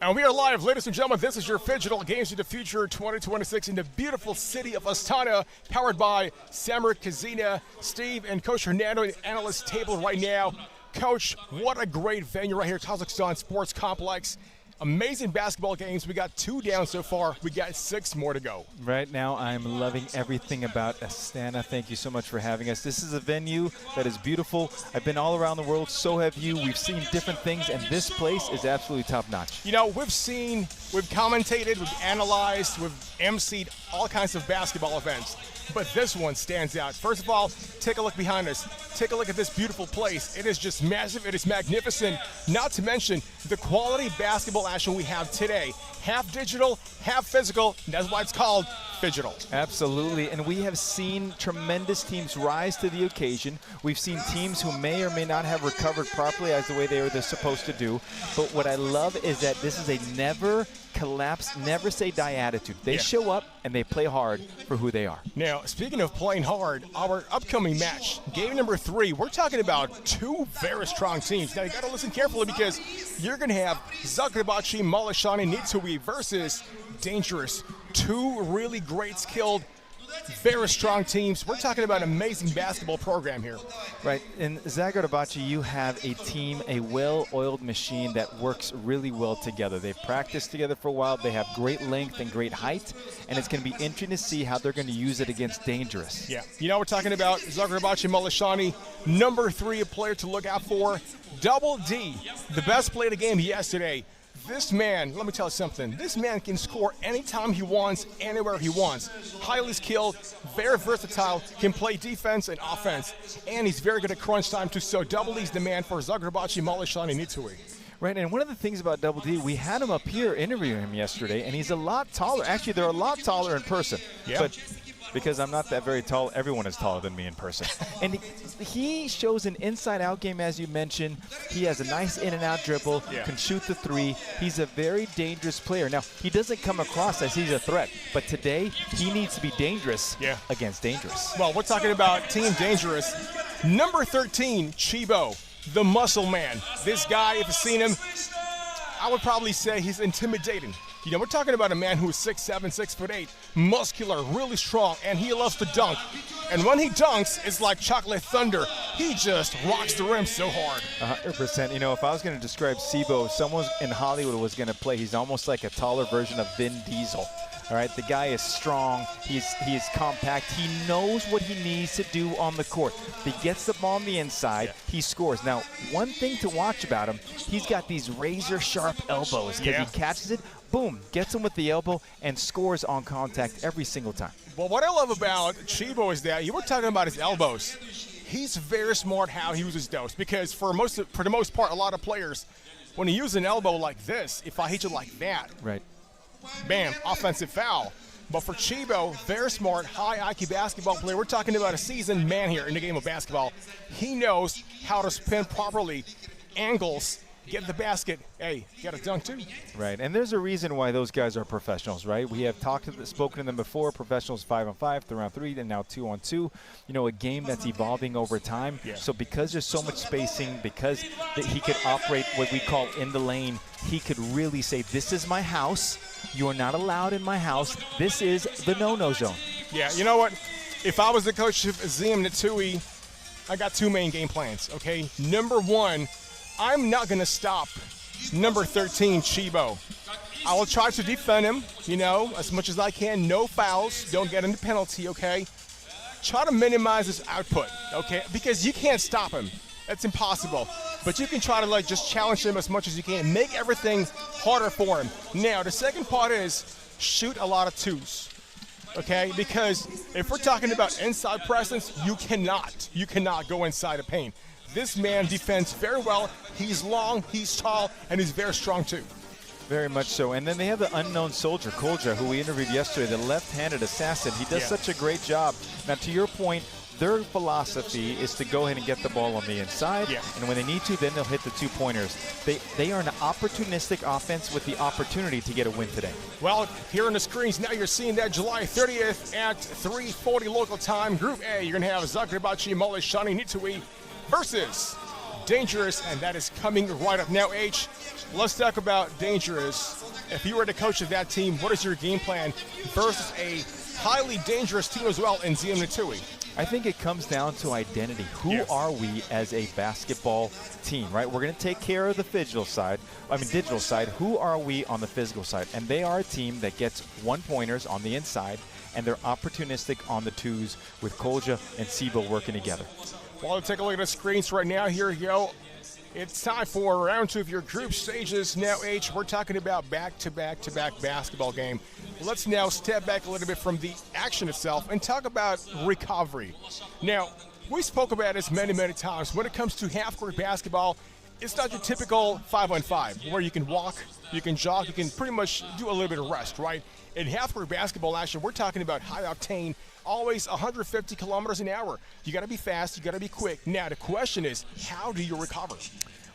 And we are live, ladies and gentlemen. This is your Phygital Games of the Future 2026 in the beautiful city of Astana, powered by Samir Kazina, Steve, and Coach Hernando at the analyst table right now. Coach, what a great venue right here, Kazakhstan Sports Complex. Amazing basketball games. We got 2 down so far. We got 6 more to go. Right now, I'm loving everything about Astana. Thank you so much for having us. This is a venue that is beautiful. I've been all around the world, so have you. We've seen different things, and this place is absolutely top-notch. You know, we've commentated, we've analyzed, we've emceed all kinds of basketball events. But this one stands out. First of all, take a look behind us. Take a look at this beautiful place. It is just massive. It is magnificent. Not to mention the quality basketball action we have today. Half digital, half physical. That's why it's called Phygital. Absolutely, and we have seen tremendous teams rise to the occasion. We've seen teams who may or may not have recovered properly as the way they're supposed to do. But what I love is that this is a never collapse, never say die attitude. They show up and they play hard for who they are. Now, speaking of playing hard, our upcoming match, game number 3, we're talking about 2 very strong teams. Now, you got to listen carefully because you're going to have Zagrabachi, Malashani, Nitsui versus Dangerous. 2 really great, skilled, very strong teams. We're talking about an amazing basketball program here. Right. In Zagrabachi, you have a team, a well-oiled machine that works really well together. They've practiced together for a while. They have great length and great height, and it's going to be interesting to see how they're going to use it against Dangerous. Yeah. You know, we're talking about Zagrabachi Malashani, number 3, a player to look out for. Double D, the best player of the game yesterday. This man, let me tell you something, this man can score anytime he wants, anywhere he wants. Highly skilled, very versatile, can play defense and offense, and he's very good at crunch time too, so Double D's the man for Zagrabachi, Malashani, Nitsui. Right, and one of the things about Double D, we had him up here interviewing him yesterday, and he's a lot taller. Actually, they're a lot taller in person. Yeah. But because I'm not that very tall, everyone is taller than me in person. And he shows an inside-out game, as you mentioned. He has a nice in-and-out dribble, can shoot the 3. He's a very dangerous player. Now, he doesn't come across as he's a threat, but today he needs to be dangerous against Dangerous. Well, we're talking about Team Dangerous. Number 13, Chibo, the muscle man. This guy, if you've seen him, I would probably say he's intimidating. You know, we're talking about a man who is 6'7", 6'8", muscular, really strong, and he loves to dunk. And when he dunks, it's like chocolate thunder. He just rocks the rim so hard. 100%. You know, if I was going to describe Sibo, if someone in Hollywood was going to play, he's almost like a taller version of Vin Diesel. All right, the guy is strong. He is compact. He knows what he needs to do on the court. He gets the ball on the inside. He scores. Now, one thing to watch about him, he's got these razor-sharp elbows because he catches it, boom, gets him with the elbow, and scores on contact every single time. Well, what I love about Chibo is that you were talking about his elbows. He's very smart how he uses those because for the most part, a lot of players, when you use an elbow like this, if I hit you like that, right, bam, offensive foul. But for Chibo, very smart, high IQ basketball player. We're talking about a seasoned man here in the game of basketball. He knows how to spin properly, angles, get the basket. Hey, you got to dunk too. Right, and there's a reason why those guys are professionals, right? We have spoken to them before. Professionals 5-on-5, 3-on-3, and now 2-on-2. You know, a game that's evolving over time. Yeah. So because there's so much spacing, because he could operate what we call in the lane, he could really say, this is my house. You are not allowed in my house. This is the no-no zone. Yeah, you know what? If I was the coach of Zim Natui, I got two main game plans, okay? Number one, I'm not going to stop number 13, Chibo. I will try to defend him, you know, as much as I can. No fouls. Don't get into penalty, okay? Try to minimize his output, okay? Because you can't stop him. That's impossible. But you can try to, like, just challenge him as much as you can. Make everything harder for him. Now, the second part is shoot a lot of twos, okay? Because if we're talking about inside presence, you cannot go inside the paint. This man defends very well. He's long, he's tall, and he's very strong too. Very much so. And then they have the unknown soldier, Kolja, who we interviewed yesterday, the left-handed assassin. He does such a great job. Now, to your point, their philosophy is to go ahead and get the ball on the inside, and when they need to, then they'll hit the two-pointers. They are an opportunistic offense with the opportunity to get a win today. Well, here on the screens, now you're seeing that July 30th at 3:40 local time. Group A, you're going to have Zagrabachi, Mole, Shani, Nitui versus Dangerous, and that is coming right up now. H, let's talk about Dangerous. If you were the coach of that team, what is your game plan versus a highly dangerous team as well in ZM Natui? I think it comes down to identity. Who are we as a basketball team, right? We're going to take care of the digital side. Who are we on the physical side? And they are a team that gets one-pointers on the inside, and they're opportunistic on the twos with Kolja and Sibo working together. Well, let's take a look at the screens right now. Here you go. It's time for round two of your group stages. Now, H, we're talking about back-to-back-to-back basketball game. Let's now step back a little bit from the action itself and talk about recovery. Now, we spoke about this many, many times. When it comes to half-court basketball, it's not your typical 5-on-5 where you can walk, you can jog, you can pretty much do a little bit of rest, right? In half-court basketball action, we're talking about high-octane, always 150 kilometers an hour. You got to be fast, you got to be quick. Now, the question is, how do you recover?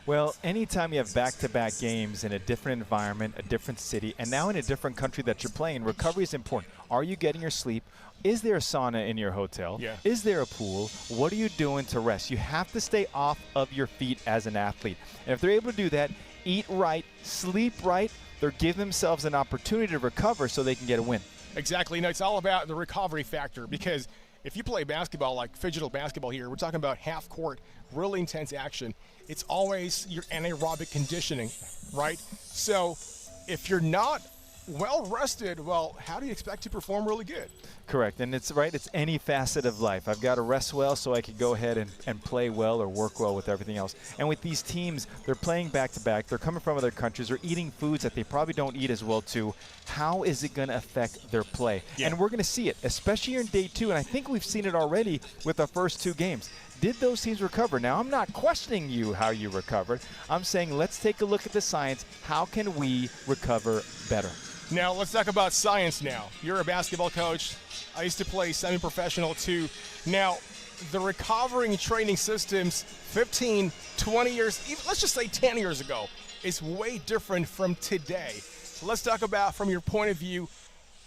Well, anytime you have back-to-back games in a different environment, a different city, and now in a different country that you're playing, recovery is important. Are you getting your sleep? Is there a sauna in your hotel? Is there a pool? What are you doing to rest? You have to stay off of your feet as an athlete. And if they're able to do that, eat right, sleep right, they're giving themselves an opportunity to recover so they can get a win. Exactly. No, it's all about the recovery factor, because if you play basketball like Phygital basketball here, we're talking about half court, really intense action. It's always your anaerobic conditioning, right? So if you're not well rested, well, how do you expect to perform really good? Correct, and it's right, it's any facet of life. I've got to rest well so I could go ahead and play well or work well with everything else. And with these teams, they're playing back-to-back. They're coming from other countries. They're eating foods that they probably don't eat as well, too. How is it going to affect their play? And we're going to see it, especially in day two, and I think we've seen it already with our first two games. Did those teams recover? Now, I'm not questioning you how you recovered. I'm saying let's take a look at the science. How can we recover better? Now, let's talk about science now. You're a basketball coach. I used to play semi-professional too. Now, the recovering training systems 15, 20 years, even, let's just say 10 years ago, is way different from today. So let's talk about, from your point of view,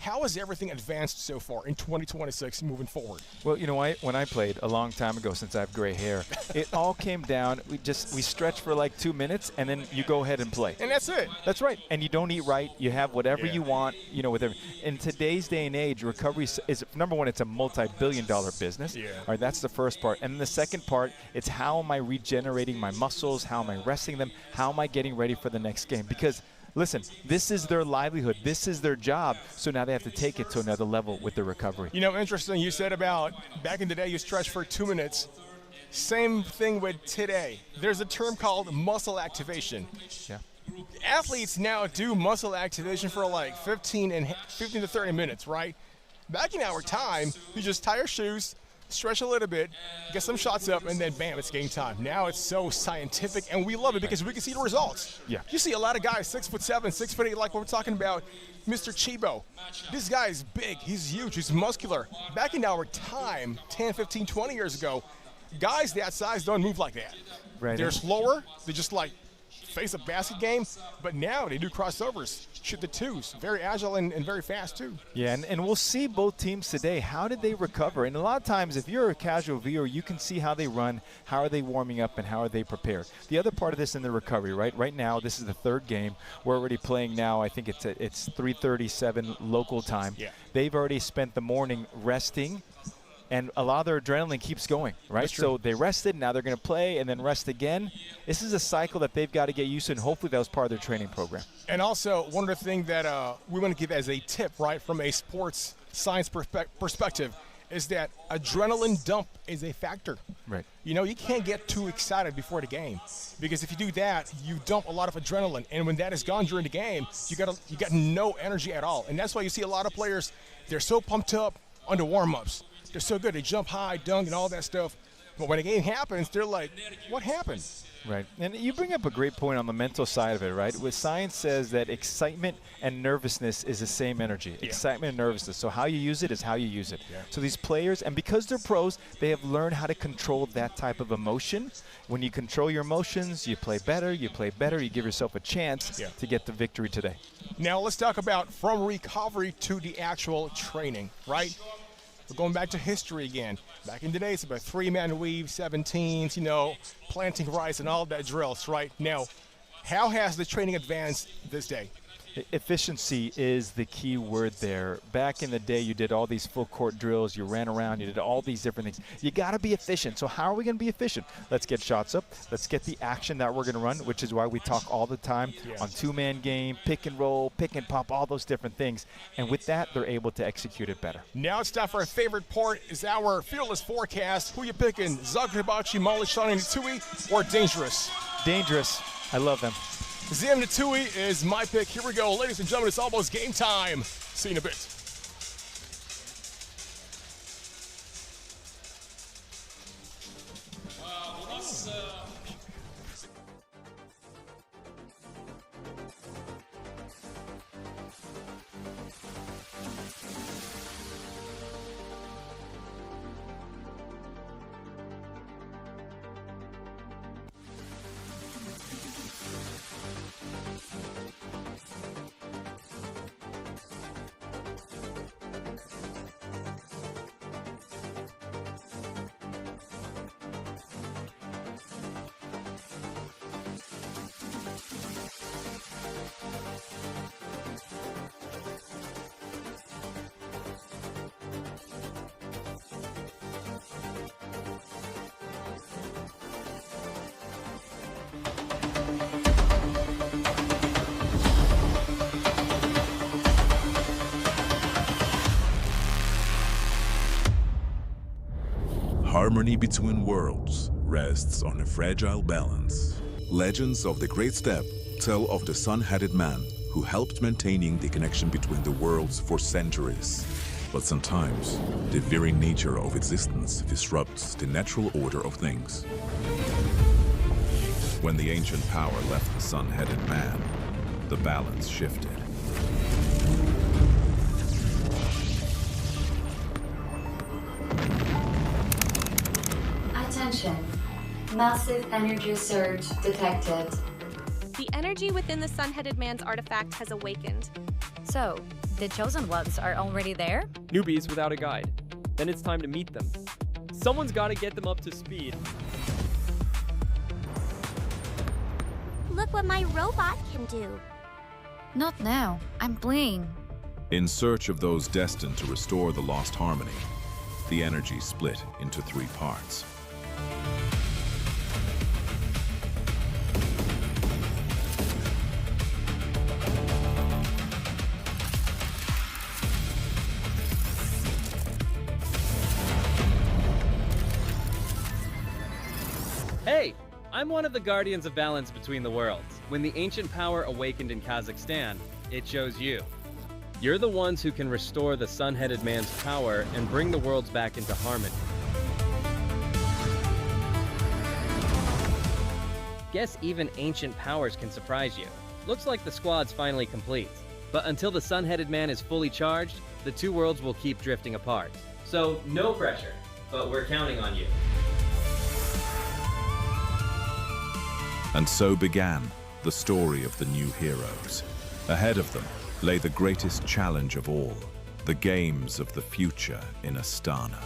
How has everything advanced so far in 2026 moving forward? Well, you know, when I played a long time ago, since I have gray hair, it all came down. We stretch for like 2 minutes, and then you go ahead and play. And that's it. That's right. And you don't eat right. You have whatever you want. You know, in today's day and age, recovery is number one. It's a multi-billion-dollar business. Yeah. All right, that's the first part. And the second part, it's how am I regenerating my muscles? How am I resting them? How am I getting ready for the next game? Because listen, this is their livelihood. This is their job. So now they have to take it to another level with their recovery. You know, interesting. You said about back in the day you stretched for 2 minutes. Same thing with today. There's a term called muscle activation. Yeah. Athletes now do muscle activation for like 15 to 30 minutes, right? Back in our time, you just tie your shoes, stretch a little bit, get some shots up, and then bam, it's game time. Now it's so scientific, and we love it because we can see the results. Yeah. You see a lot of guys, 6'7", 6'8", like what we're talking about, Mr. Chibo. This guy is big, he's huge, he's muscular. Back in our time, 10, 15, 20 years ago, guys that size don't move like that. Right. They're slower, they just like face a basket game, but now they do crossovers, shoot the twos, very agile and very fast too. Yeah, and we'll see both teams today. How did they recover? And a lot of times, if you're a casual viewer, you can see how they run, how are they warming up, and how are they prepared. The other part of this in the recovery, right? Right now, this is the third game. We're already playing now. I think it's 3:37 local time. Yeah. They've already spent the morning resting, and a lot of their adrenaline keeps going, right? So they rested, now they're going to play, and then rest again. This is a cycle that they've got to get used to, and hopefully that was part of their training program. And also, one of the things that we want to give as a tip, right, from a sports science perspective, is that adrenaline dump is a factor. Right. You know, you can't get too excited before the game, because if you do that, you dump a lot of adrenaline, and when that is gone during the game, you got no energy at all. And that's why you see a lot of players, they're so pumped up on the warm-ups. They're so good. They jump high, dunk, and all that stuff. But when the game happens, they're like, what happened? Right. And you bring up a great point on the mental side of it, right? What science says that excitement and nervousness is the same energy. Yeah. Excitement and nervousness. So how you use it is how you use it. Yeah. So these players, and because they're pros, they have learned how to control that type of emotion. When you control your emotions, you play better, you give yourself a chance to get the victory today. Now let's talk about from recovery to the actual training, right? We're going back to history again. Back in the day, it's about 3-man weave, 17s, you know, planting rice and all that drills, right? Now, how has the training advanced this day? Efficiency is the key word there. Back in the day, you did all these full court drills, you ran around, you did all these different things. You got to be efficient. So how are we going to be efficient? Let's get shots up. Let's get the action that we're going to run, which is why we talk all the time on 2-man game, pick and roll, pick and pop, all those different things. And with that, they're able to execute it better. Now it's time for our favorite part, is our fearless forecast. Who you picking, Zagrebachi, Malishani, Natui, or Dangerous? Dangerous. I love them. Zim Natui is my pick. Here we go. Ladies and gentlemen, it's almost game time. See you in a bit. Harmony between worlds rests on a fragile balance. Legends of the Great Step tell of the sun-headed man who helped maintaining the connection between the worlds for centuries. But sometimes, the very nature of existence disrupts the natural order of things. When the ancient power left the sun-headed man, the balance shifted. Attention. Massive energy surge detected. The energy within the sun-headed man's artifact has awakened. So, The chosen ones are already there? Newbies without a guide. Then it's time to meet them. Someone's got to get them up to speed. Look what my robot can do. Not now. I'm playing. In search of those destined to restore the lost harmony, the energy split into 3 parts. Hey! I'm one of the guardians of balance between the worlds. When the ancient power awakened in Kazakhstan, it chose you. You're the ones who can restore the sun-headed man's power and bring the worlds back into harmony. Guess even ancient powers can surprise you. Looks like the squad's finally complete. But until the sun-headed man is fully charged, the 2 worlds will keep drifting apart. So no pressure, but we're counting on you. And so began the story of the new heroes. Ahead of them lay the greatest challenge of all, the games of the future in Astana.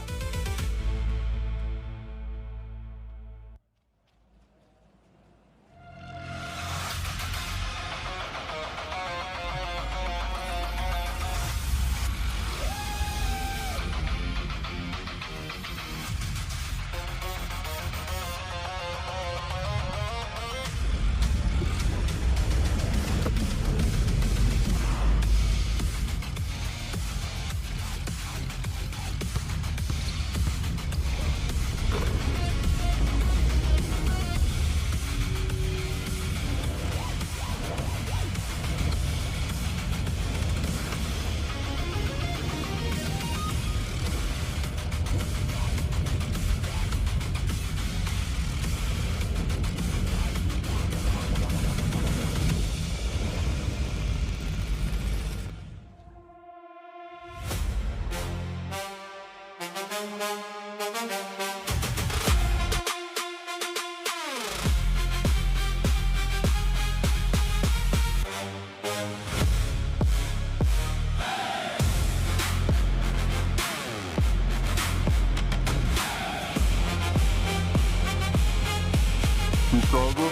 Chicago.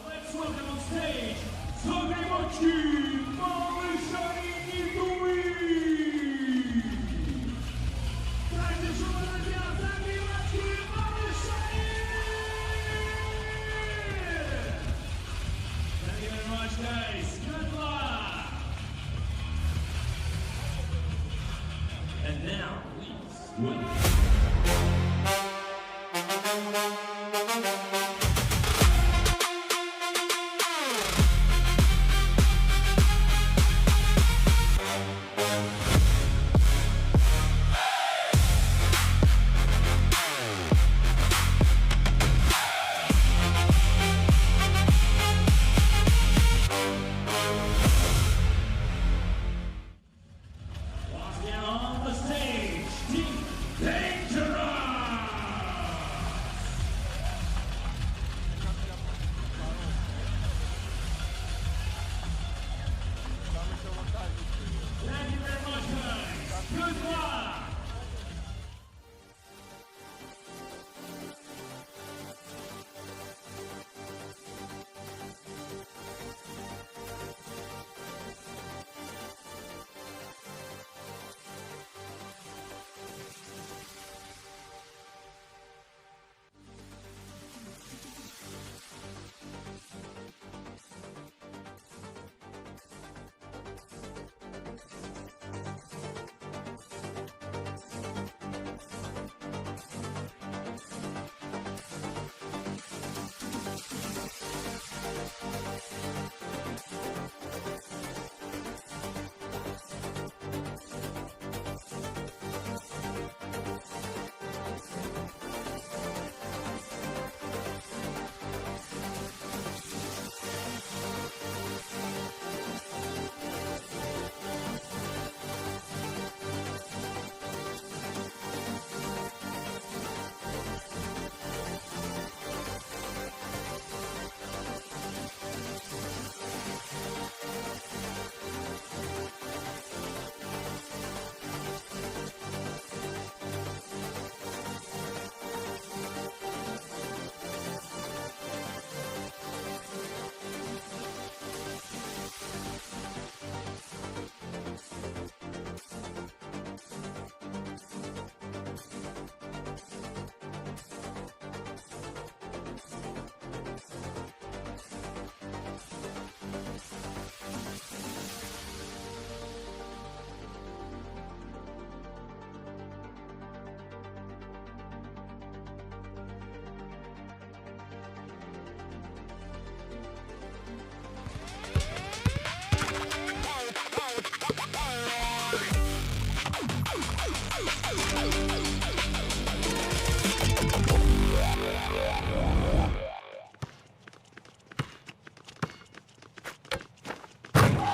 Let's welcome on stage, Halyk, Maryshani Nidui. Traditional Olympians, Halyk, Maryshani. Thank you very much, guys. Good luck. And now, please, welcome. On the stage, Team Phygital.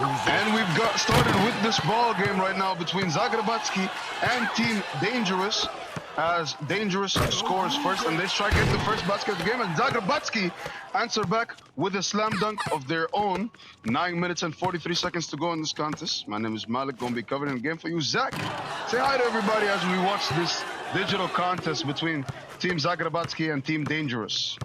And we've got started with this ball game right now between Zagrabatsky and Team Dangerous, as Dangerous scores first and they try to get the first basket of the game, and Zagrabatsky answer back with a slam dunk of their own. 9 minutes and 43 seconds to go in this contest. My name is Malik, gonna be covering the game for you. Zach, say hi to everybody as we watch this digital contest between Team Zagrabatsky and Team Dangerous.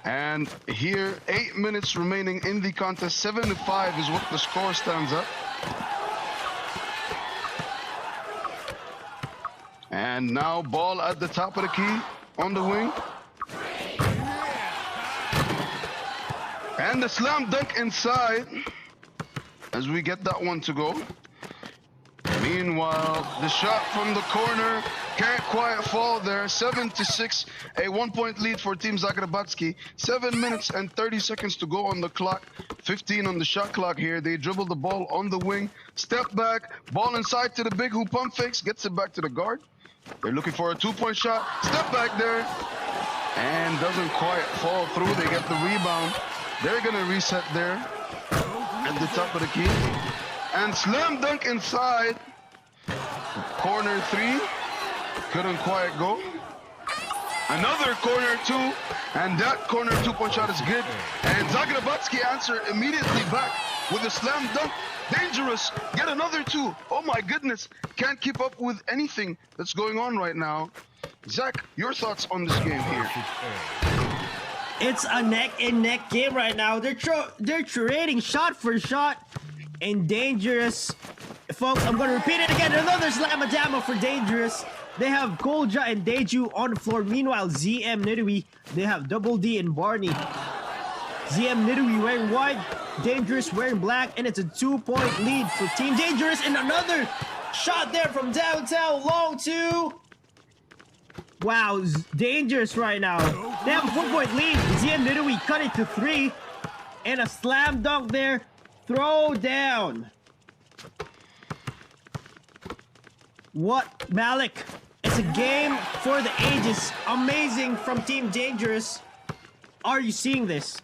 And here, 8 minutes remaining in the contest. 7-5 is what the score stands at. And now ball at the top of the key on the wing. And the slam dunk inside as we get that one to go. Meanwhile, the shot from the corner can't quite fall there. 7-6, a 1-point lead for Team Zagrabatsky. 7 minutes and 30 seconds to go on the clock. 15 on the shot clock here. They dribble the ball on the wing, step back, ball inside to the big who pump fakes, gets it back to the guard. They're looking for a 2-point shot. Step back there, and doesn't quite fall through. They get the rebound. They're gonna reset there at the top of the key. And slam dunk inside. Corner three. Couldn't quite go. Another corner two. And that corner 2-point shot is good. And Zagrabatsky answered immediately back with a slam dunk. Dangerous. Get another two. Oh my goodness. Can't keep up with anything that's going on right now. Zach, your thoughts on this game here? It's a neck-and-neck game right now. They're trading shot for shot. And Dangerous, folks, I'm going to repeat it again. Another slam-a-dama for Dangerous. They have Kolja and Deju on the floor. Meanwhile, ZM Nidui, they have Double D and Barney. ZM Nidui wearing white, Dangerous wearing black, and it's a 2-point lead for Team Dangerous. And another shot there from downtown, long two. Wow, Dangerous right now. They have a 4-point lead. ZM Nidui cut it to 3. And a slam dunk there. Throw down. What, Malik? It's a game for the ages. Amazing from Team Dangerous. Are you seeing this?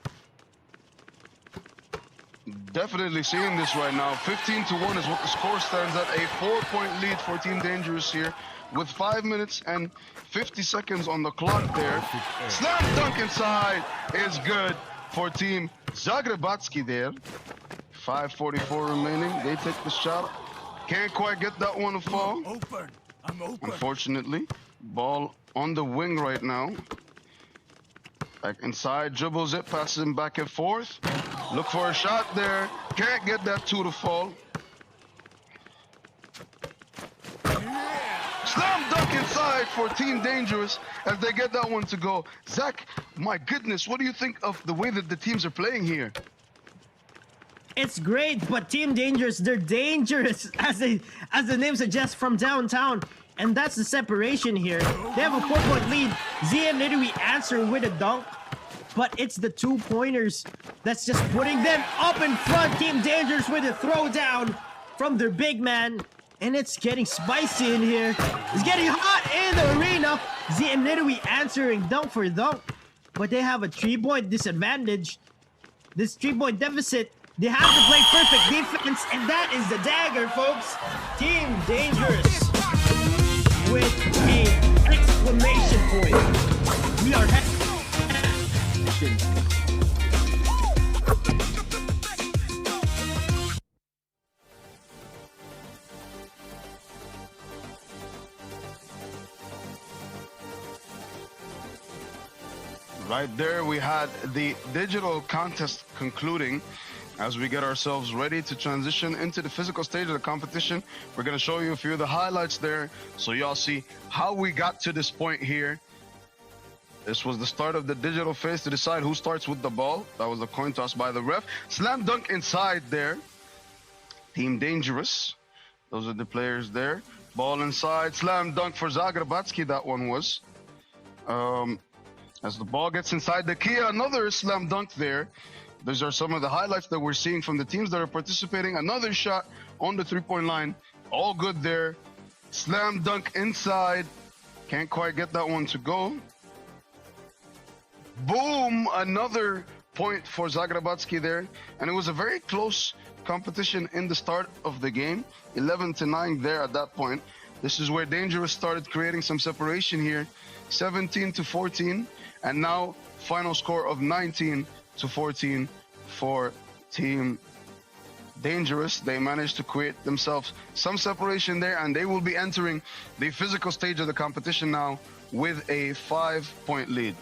Definitely seeing this right now. 15-1 is what the score stands at. A 4-point lead for Team Dangerous here with 5 minutes and 50 seconds on the clock there. Slam dunk inside is good for Team Zagrabatsky there. 5:44 remaining. They take the shot. Can't quite get that one to fall. I'm open. Unfortunately, ball on the wing right now. Back inside, dribbles it, passes him back and forth. Look for a shot there. Can't get that two to fall. Slam dunk inside for Team Dangerous as they get that one to go. Zach, my goodness, what do you think of the way that the teams are playing here? It's great, but Team Dangerous, they're dangerous, as the name suggests, from downtown. And that's the separation here. They have a 4-point lead. ZM Nidui answer with a dunk, but it's the 2-pointers that's just putting them up in front. Team Dangerous with a throwdown from their big man. And it's getting spicy in here. It's getting hot in the arena. ZM literally answering dunk for dunk. But they have a 3-point disadvantage. This 3-point deficit. They have to play perfect defense. And that is the dagger, folks. Team Dangerous. With an exclamation point. We are Right there, we had the digital contest concluding. As we get ourselves ready to transition into the physical stage of the competition, we're going to show you a few of the highlights there so y'all see how we got to this point here. This was the start of the digital phase to decide who starts with the ball. That was a coin toss by the ref. Slam dunk inside there. Team Dangerous. Those are the players there. Ball inside. Slam dunk for Zagrabatsky, that one was. As the ball gets inside the Kia, another slam dunk there. These are some of the highlights that we're seeing from the teams that are participating. Another shot on the 3-point line. All good there. Slam dunk inside. Can't quite get that one to go. Boom! Another point for Zagrabatsky there. And it was a very close competition in the start of the game. 11-9 there at that point. This is where Dangerous started creating some separation here. 17-14. And now final score of 19-14 for Team Dangerous. They managed to create themselves some separation there, and they will be entering the physical stage of the competition now with a 5-point lead.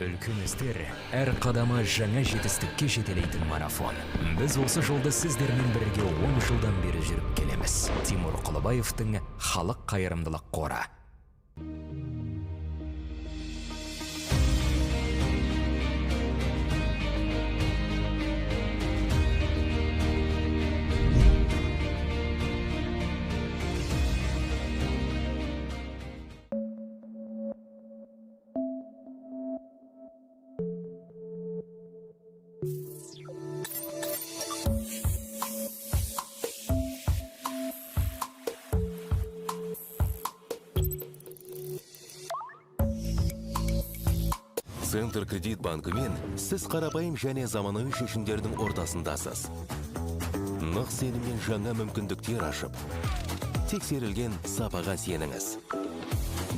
Үлкен істер әр қадамы жаңа жетістікке жетелейтін марафон. Біз осы жолды сіздермен бірге 10 жылдан бері жүріп келеміз. Тимур Құлыбаевтың халық қайырымдылық қоры. Центр кредит банкымен сіз қарапайым және заманауи шешімдердің ортасындасыз. Нық сеніммен жаңа мүмкіндіктер ашып, тексерілген сапаға сеніңіз.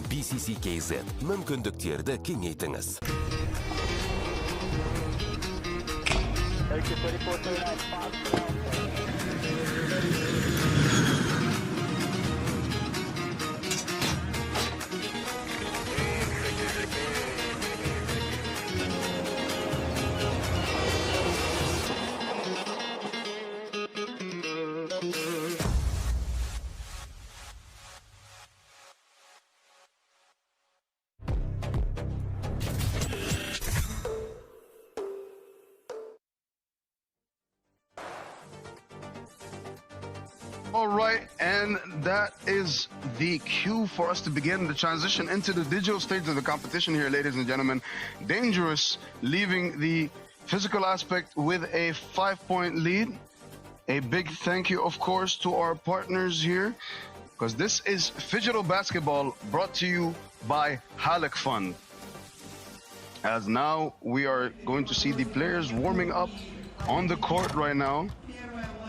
BCCKZ мүмкіндіктерді кеңейтіңіз. All right, and that is the cue for us to begin the transition into the digital stage of the competition here, ladies and gentlemen. Dangerous leaving the physical aspect with a 5-point lead. A big thank you, of course, to our partners here, because this is Phygital Basketball brought to you by Halyk Fund. As now we are going to see the players warming up on the court right now,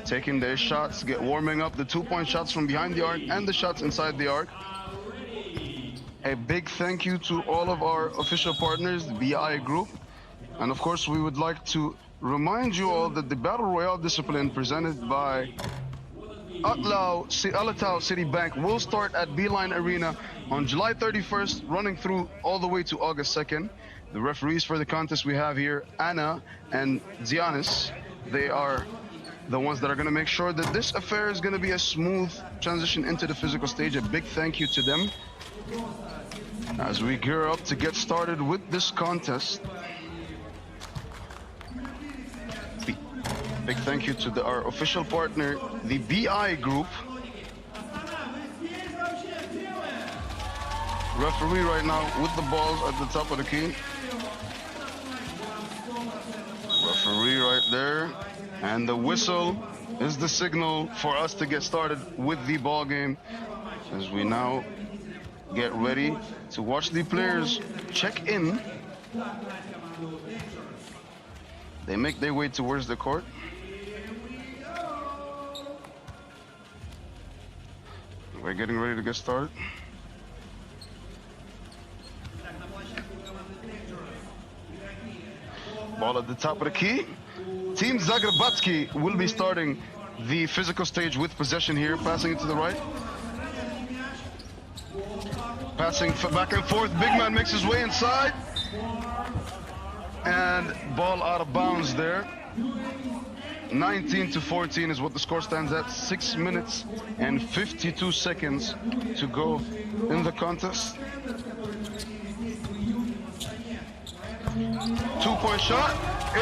taking their shots, warming up the 2-point shots from behind the arc and the shots inside the arc. A big thank you to all of our official partners, the BI Group. And of course, we would like to remind you all that the Battle Royale discipline presented by Alatau City Bank will start at Beeline Arena On July 31st, running through all the way to August 2nd, the referees for the contest we have here, Anna and Giannis, they are the ones that are going to make sure that this affair is going to be a smooth transition into the physical stage. A big thank you to them as we gear up to get started with this contest. Big thank you to our official partner, the BI Group. Referee right now with the balls at the top of the key. Referee right there. And the whistle is the signal for us to get started with the ball game as we now get ready to watch the players check in. They make their way towards the court. We're getting ready to get started. Ball at the top of the key. Team Zagrebatsky will be starting the physical stage with possession here, passing it to the right. Passing back and forth. Big man makes his way inside. And ball out of bounds there. 19-14 is what the score stands at. 6 minutes and 52 seconds to go in the contest. 2-point shot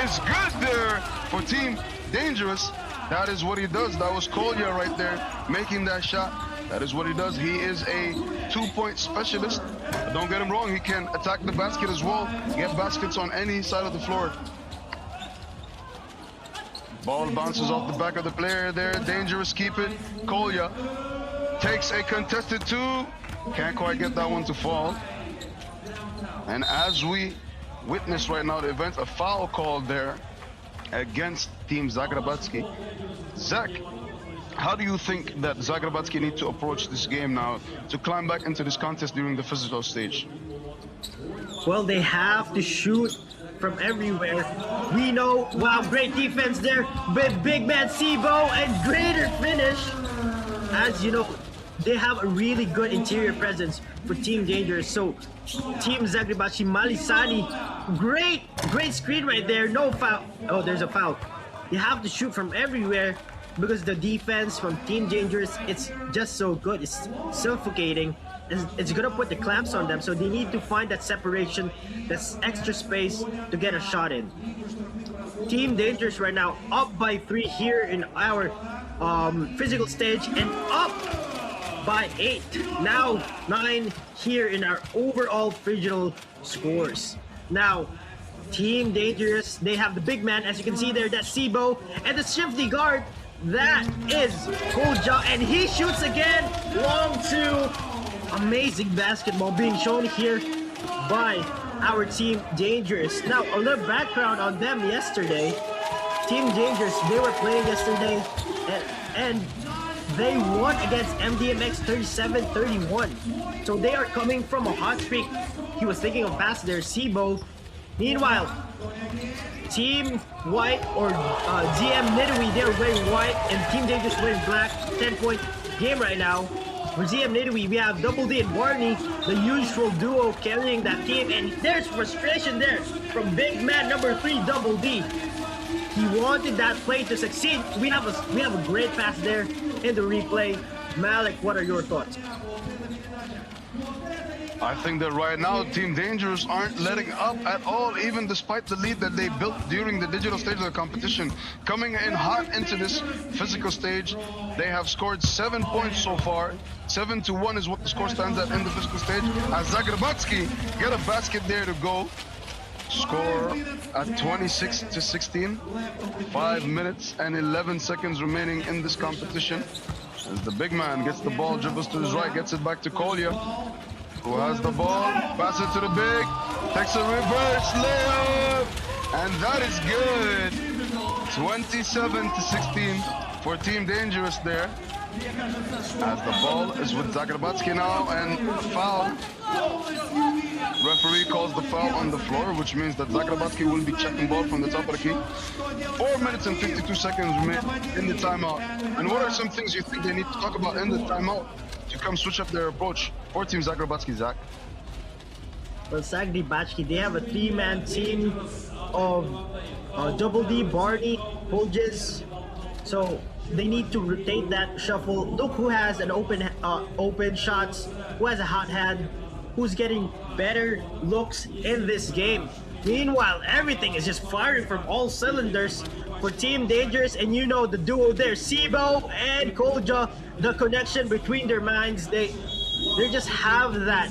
is good there for Team Dangerous. That is what he does. That was Kolya right there making that shot. That is what he does. He is a 2-point specialist. But don't get him wrong, he can attack the basket as well. Get baskets on any side of the floor. Ball bounces off the back of the player there. Dangerous, keep it. Kolya takes a contested two. Can't quite get that one to fall. And as we witness right now the event, a foul called there against Team Zagrebatsky. Zach, how do you think that Zagrebatsky need to approach this game now to climb back into this contest during the physical stage? Well, they have to shoot from everywhere. We know, wow, great defense there. Big man Sibo and greater finish. As you know, they have a really good interior presence for Team Dangerous. So Team Zagrebatsky, Malisani, great screen right there. No foul. Oh, there's a foul. You have to shoot from everywhere because the defense from Team Dangerous, it's just so good. It's suffocating. It's gonna put the clamps on them, so they need to find that separation, that extra space to get a shot in. Team Dangerous right now up by 3 here in our physical stage and up by 8. Now 9 here in our overall Phygital scores. Now, Team Dangerous, they have the big man, as you can see there, that's Sibo, and the shifty guard, that is Koja, and he shoots again, long two. Amazing basketball being shown here by our Team Dangerous. Now, a little background on them yesterday. Team Dangerous, they were playing yesterday, and they won against MDMX 37-31. So they are coming from a hot streak. He was thinking of pass there, Sibo. Meanwhile, Team White or GM Nidui, they're wearing white, and Team Dangerous wearing black. 10-point game right now. For GM Nidui, we have Double D and Barney, the usual duo carrying that team, and there's frustration there from big man number 3, Double D. He wanted that play to succeed. We have a great pass there in the replay. Malik, what are your thoughts? I think that right now Team Dangerous aren't letting up at all, even despite the lead that they built during the digital stage of the competition. Coming in hot into this physical stage, they have scored 7 points so far. 7-1 is what the score stands at in the physical stage. As Zagrebatsky get a basket there to go. Score at 26-16. 5 minutes and 11 seconds remaining in this competition. As the big man gets the ball, dribbles to his right, gets it back to Kolya, who has the ball, passes it to the big, takes a reverse layup, and that is good. 27-16 for Team Dangerous there. As the ball is with Zagrebatsky now, and foul. Referee calls the foul on the floor, which means that Zagrebatsky will be checking ball from the top of the key. 4 minutes and 52 seconds remain in the timeout. And what are some things you think they need to talk about in the timeout to come switch up their approach for Team Zagrobatsky, Zach? Well, Zagrobatsky, they have a three-man team of Double D, Barney, Hodges. So they need to rotate that shuffle. Look who has an open shots, who has a hot hand, who's getting better looks in this game. Meanwhile, everything is just firing from all cylinders for Team Dangerous, and you know the duo there, Sibo and Kolja, the connection between their minds, they just have that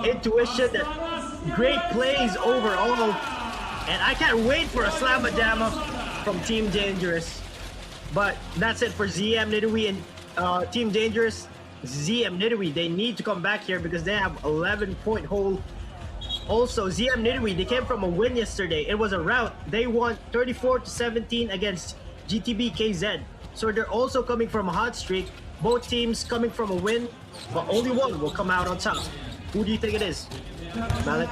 intuition, that great plays overall, and I can't wait for a Slamadama from Team Dangerous. But that's it for ZM Nidui and Team Dangerous. ZM Nidui, they need to come back here because they have 11-point hold. Also, ZM Nidui, they came from a win yesterday. It was a rout. They won 34-17 against GTB KZ. So they're also coming from a hot streak. Both teams coming from a win, but only one will come out on top. Who do you think it is, Malik?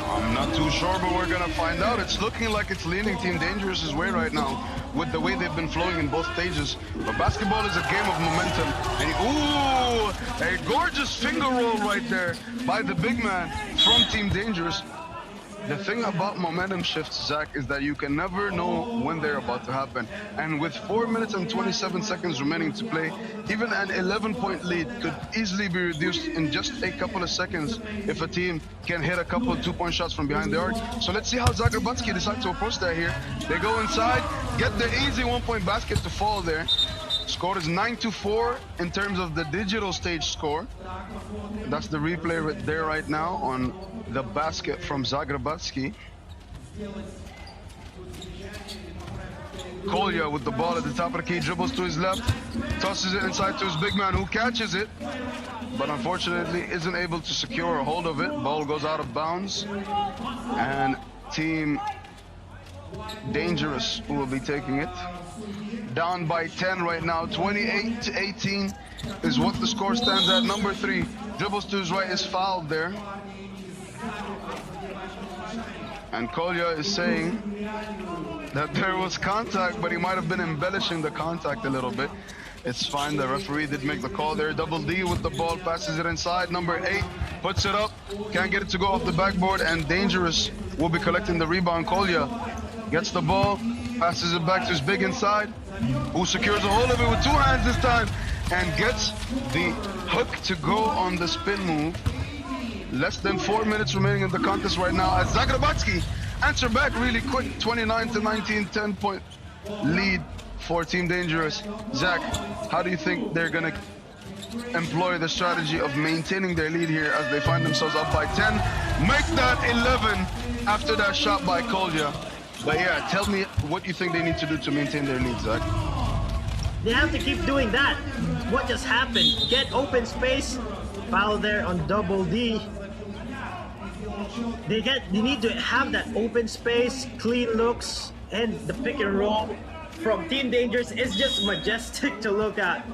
I'm not too sure, but we're gonna find out. It's looking like it's leaning Team Dangerous's way right now with the way they've been flowing in both stages. But basketball is a game of momentum. And ooh, a gorgeous finger roll right there by the big man from Team Dangerous. The thing about momentum shifts, Zach, is that you can never know when they're about to happen. And with 4 minutes and 27 seconds remaining to play, even an 11-point lead could easily be reduced in just a couple of seconds if a team can hit a couple of 2-point shots from behind the arc. So let's see how Zagrobatsky decides to approach that here. They go inside, get the easy 1-point basket to fall there. Score is 9-4 in terms of the digital stage score. That's the replay right there right now on the basket from Zagrobatsky. Kolja with the ball at the top of the key, dribbles to his left, tosses it inside to his big man who catches it, but unfortunately isn't able to secure a hold of it. Ball goes out of bounds, and Team Dangerous will be taking it. Down by 10 right now, 28-18 is what the score stands at. Number 3 dribbles to his right, is fouled there. And Kolja is saying that there was contact, but he might have been embellishing the contact a little bit. It's fine, the referee did make the call there. Double D with the ball, passes it inside. Number 8 puts it up, can't get it to go off the backboard, and Dangerous will be collecting the rebound. Kolja gets the ball, passes it back to his big inside, who secures a hold of it with 2 hands this time, and gets the hook to go on the spin move. Less than 4 minutes remaining in the contest right now as Zagrobatsky answer back really quick. 29-19, 10-point lead for Team Dangerous. Zach, how do you think they're gonna employ the strategy of maintaining their lead here as they find themselves up by 10? Make that 11 after that shot by Kolja. But yeah, tell me what you think they need to do to maintain their lead, Zach. They have to keep doing that. What just happened? Get open space. Foul there on Double D. They need to have that open space, clean looks, and the pick and roll from Team Dangerous is just majestic to look at.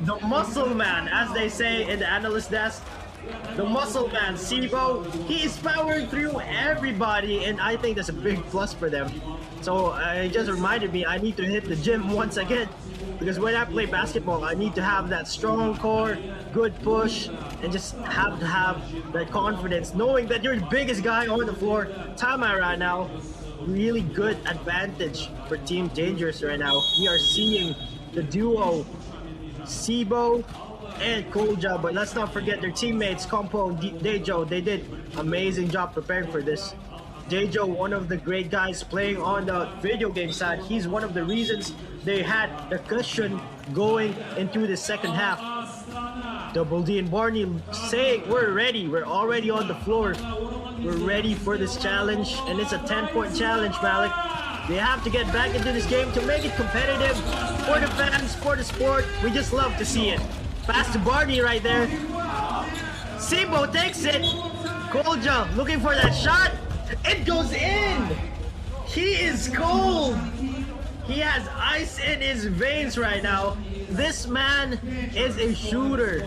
The muscle man, as they say in the analyst desk, the muscle man, Sibo, he is powering through everybody, and I think that's a big plus for them. So it just reminded me I need to hit the gym once again, because when I play basketball, I need to have that strong core, good push, and just have to have that confidence, knowing that you're the biggest guy on the floor. Tama right now, really good advantage for Team Dangerous right now. We are seeing the duo, Sibo and Kolja, but let's not forget their teammates, Compo and Dejo. They did amazing job preparing for this. Dejo, one of the great guys playing on the video game side, he's one of the reasons they had the cushion going into the second half. Double D and Barney saying, we're ready, we're already on the floor. We're ready for this challenge, and it's a 10-point challenge, Malik. They have to get back into this game to make it competitive for the fans, for the sport. We just love to see it. Pass to Barney right there. Sibo takes it. Kolja looking for that shot. It goes in. He is cold. He has ice in his veins right now. This man is a shooter.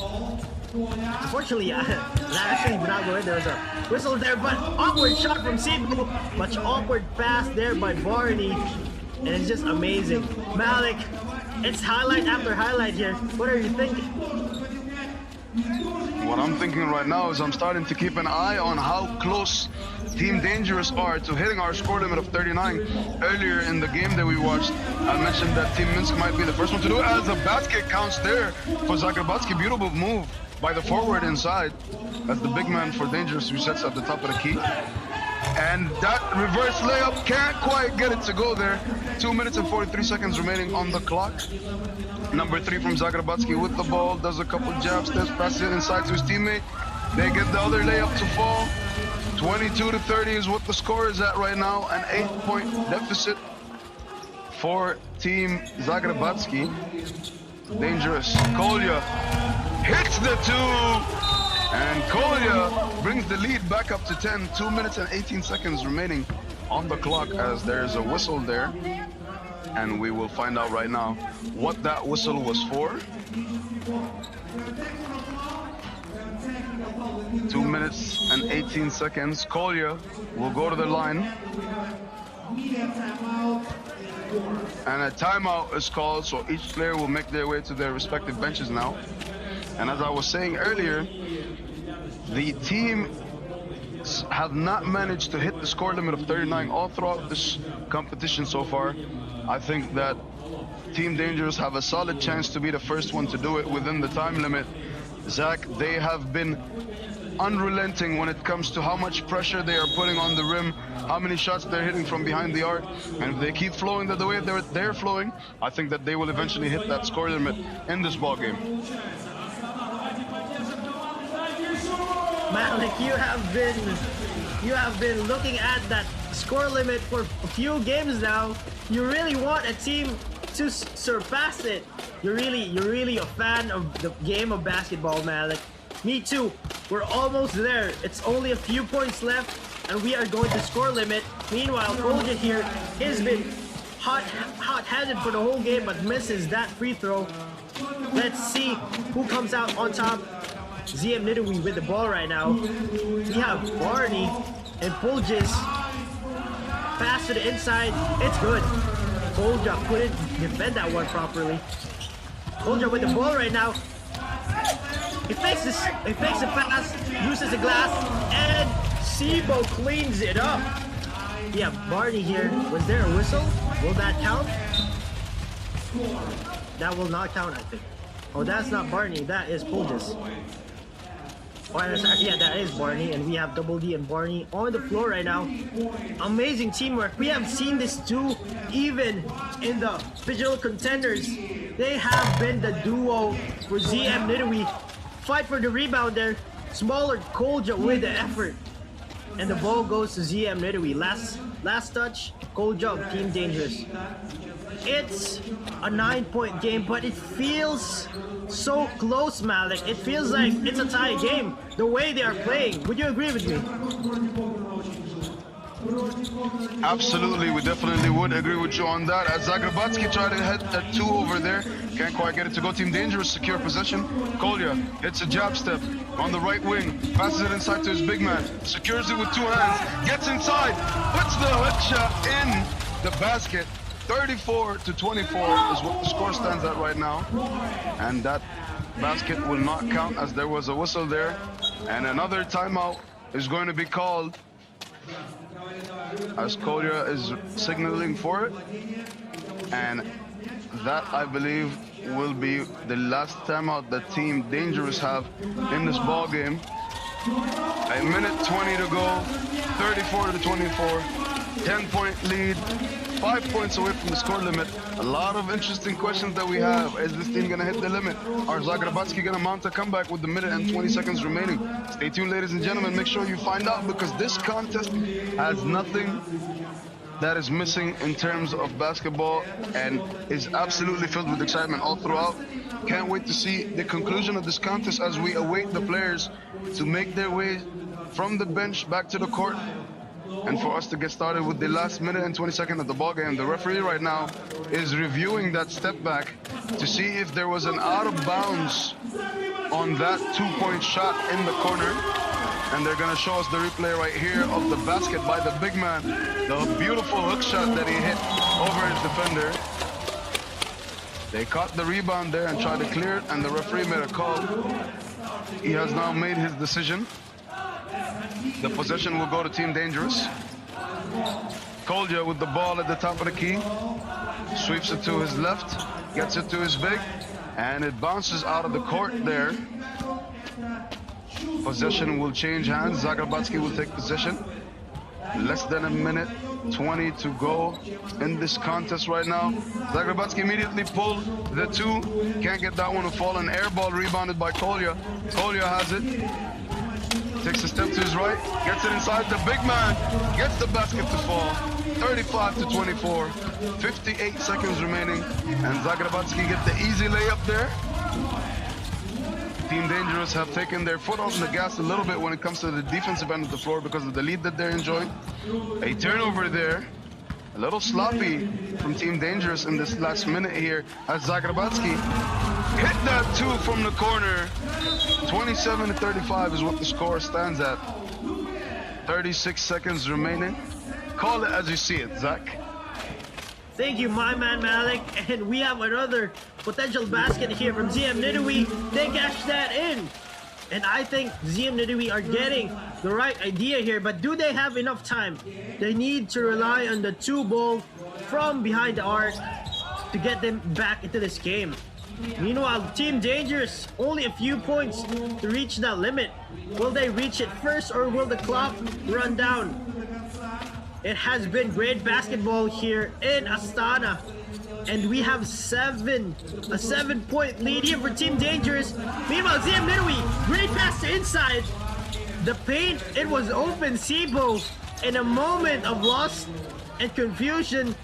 Unfortunately, that actually did not go in. There was a whistle there, but awkward shot from Sibo. Much awkward pass there by Barney. And it's just amazing. Malik, It's highlight after highlight here. What are you thinking? What I'm thinking right now is I'm starting to keep an eye on how close Team Dangerous are to hitting our score limit of 39. Earlier in the game that we watched, I mentioned that Team Minsk might be the first one to do it, as a basket counts there for Zagrabatsky. Beautiful move by the forward inside, as the big man for Dangerous resets at the top of the key. And that reverse layup can't quite get it to go there. 2 minutes and 43 seconds remaining on the clock. Number 3 from Zagrabatsky with the ball, does a couple jab steps, passes it inside to his teammate. They get the other layup to fall. 22-30 is what the score is at right now. An 8-point deficit for Team Zagrabatsky. Dangerous. Kolya hits the 2. And Kolya brings the lead back up to 10. 2 minutes and 18 seconds remaining on the clock, as there's a whistle there. And we will find out right now what that whistle was for. 2 minutes and 18 seconds. Kolya will go to the line. And a timeout is called, so each player will make their way to their respective benches now. And as I was saying earlier, the team have not managed to hit the score limit of 39 all throughout this competition so far. I think that Team Dangerous have a solid chance to be the first one to do it within the time limit. Zach, they have been unrelenting when it comes to how much pressure they are putting on the rim, how many shots they're hitting from behind the arc, and if they keep flowing the way they're flowing, I think that they will eventually hit that score limit in this ball game. Malik, you have been looking at that score limit for a few games now. You really want a team to surpass it. You're really a fan of the game of basketball, Malik. Me too. We're almost there. It's only a few points left, and we are going to score limit. Meanwhile, Kolja here has been hot-headed for the whole game, but misses that free throw. Let's see who comes out on top. ZM Nidawi with the ball right now. We have Barney and Pulgis. Pass to the inside. It's good. Kolja couldn't defend that one properly. Kolja with the ball right now. He fakes a pass, uses the glass, and Sibo cleans it up. Yeah, Barney here. Was there a whistle? Will that count? That will not count, I think. Oh, that's not Barney. That is Pulgis. Oh, yeah, that is Barney, and we have Double D and Barney on the floor right now. Amazing teamwork. We have seen this too, even in the Phygital contenders. They have been the duo for ZM Nidawi. Fight for the rebound there. Smaller Kolja with the effort. And the ball goes to ZM Nidawi. Last touch, Kolja of Team Dangerous. It's a 9-point game, but it feels so close, Malik. It feels like it's a tie game, the way they are playing. Would you agree with me? Absolutely, we definitely would agree with you on that. As Zagrabatsky tried to hit a 2 over there, can't quite get it to go. Team Dangerous secure possession. Kolya hits a jab step on the right wing, passes it inside to his big man, secures it with 2 hands, gets inside, puts the hook shot in the basket. 34-24 is what the score stands at right now. And that basket will not count, as there was a whistle there. And another timeout is going to be called, as Kolya is signaling for it. And that, I believe, will be the last timeout that Team Dangerous have in this ball game. A minute 20 to go, 34-24, 10-point lead. 5 points away from the score limit. A lot of interesting questions that we have. Is this team gonna hit the limit? Are Zagrabatsky gonna mount a comeback with the minute and 20 seconds remaining? Stay tuned, ladies and gentlemen. Make sure you find out, because this contest has nothing that is missing in terms of basketball and is absolutely filled with excitement all throughout. Can't wait to see the conclusion of this contest as we await the players to make their way from the bench back to the court. And for us to get started with the last minute and 20 seconds of the ball game, the referee right now is reviewing that step back to see if there was an out of bounds on that 2-point shot in the corner. And they're gonna show us the replay right here of the basket by the big man, the beautiful hook shot that he hit over his defender. They caught the rebound there and tried to clear it, and the referee made a call. He has now made his decision. The possession will go to Team Dangerous. Kolja with the ball at the top of the key. Sweeps it to his left, gets it to his big, and it bounces out of the court there. Possession will change hands. Zagrabatsky will take possession. Less than a minute 20 to go in this contest right now. Zagrabatsky immediately pulled the two. Can't get that one to fall. An air ball rebounded by Kolja. Kolja has it. Takes a step to his right. Gets it inside. The big man gets the basket to fall. 35 to 24. 58 seconds remaining. And Zagrabatsky get the easy layup there. Team Dangerous have taken their foot off the gas a little bit when it comes to the defensive end of the floor because of the lead that they're enjoying. A turnover there. A little sloppy from Team Dangerous in this last minute here as Zagrabatsky hit that two from the corner. 27 to 35 is what the score stands at. 36 seconds remaining. Call it as you see it, Zach. Thank you, my man Malik. And we have another potential basket here from ZM Nidui. They cash that in. And I think ZM Nidui are getting the right idea here. But do they have enough time? They need to rely on the two ball from behind the arc to get them back into this game. Meanwhile, Team Dangerous, only a few points to reach that limit. Will they reach it first or will the clock run down? It has been great basketball here in Astana. And we have a 7-point lead here for Team Dangerous. Meanwhile, ZM Nidui, great pass to inside. The paint, it was open. Sibo, in a moment of loss and confusion,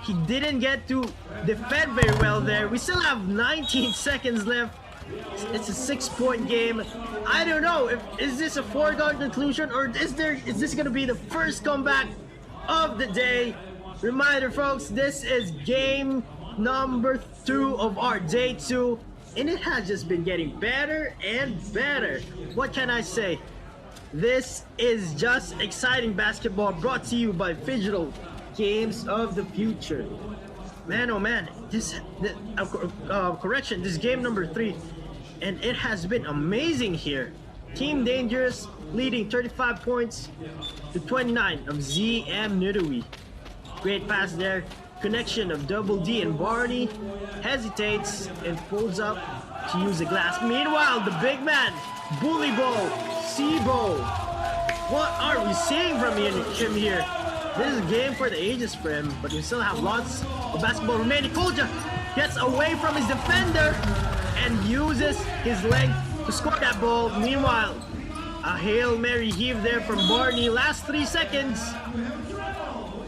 he didn't get to defend very well there. We still have 19 seconds left. It's a 6-point game. I don't know, is this a foregone conclusion or is this gonna be the first comeback of the day? Reminder, folks, this is game number 2 of our day 2, and it has just been getting better and better. What can I say? This is just exciting basketball brought to you by Phygital, games of the future. Man, oh man, this is game number 3, and it has been amazing here. Team Dangerous leading 35 points to 29 of ZM Nidui. Great pass there. Connection of Double D and Barney. Hesitates and pulls up to use the glass. Meanwhile, the big man, Bully Bo, Sibo. What are we seeing from him here? This is a game for the ages for him, but we still have lots of basketball remaining. Kolja gets away from his defender and uses his length to score that ball. Meanwhile, a Hail Mary heave there from Barney. Last 3 seconds.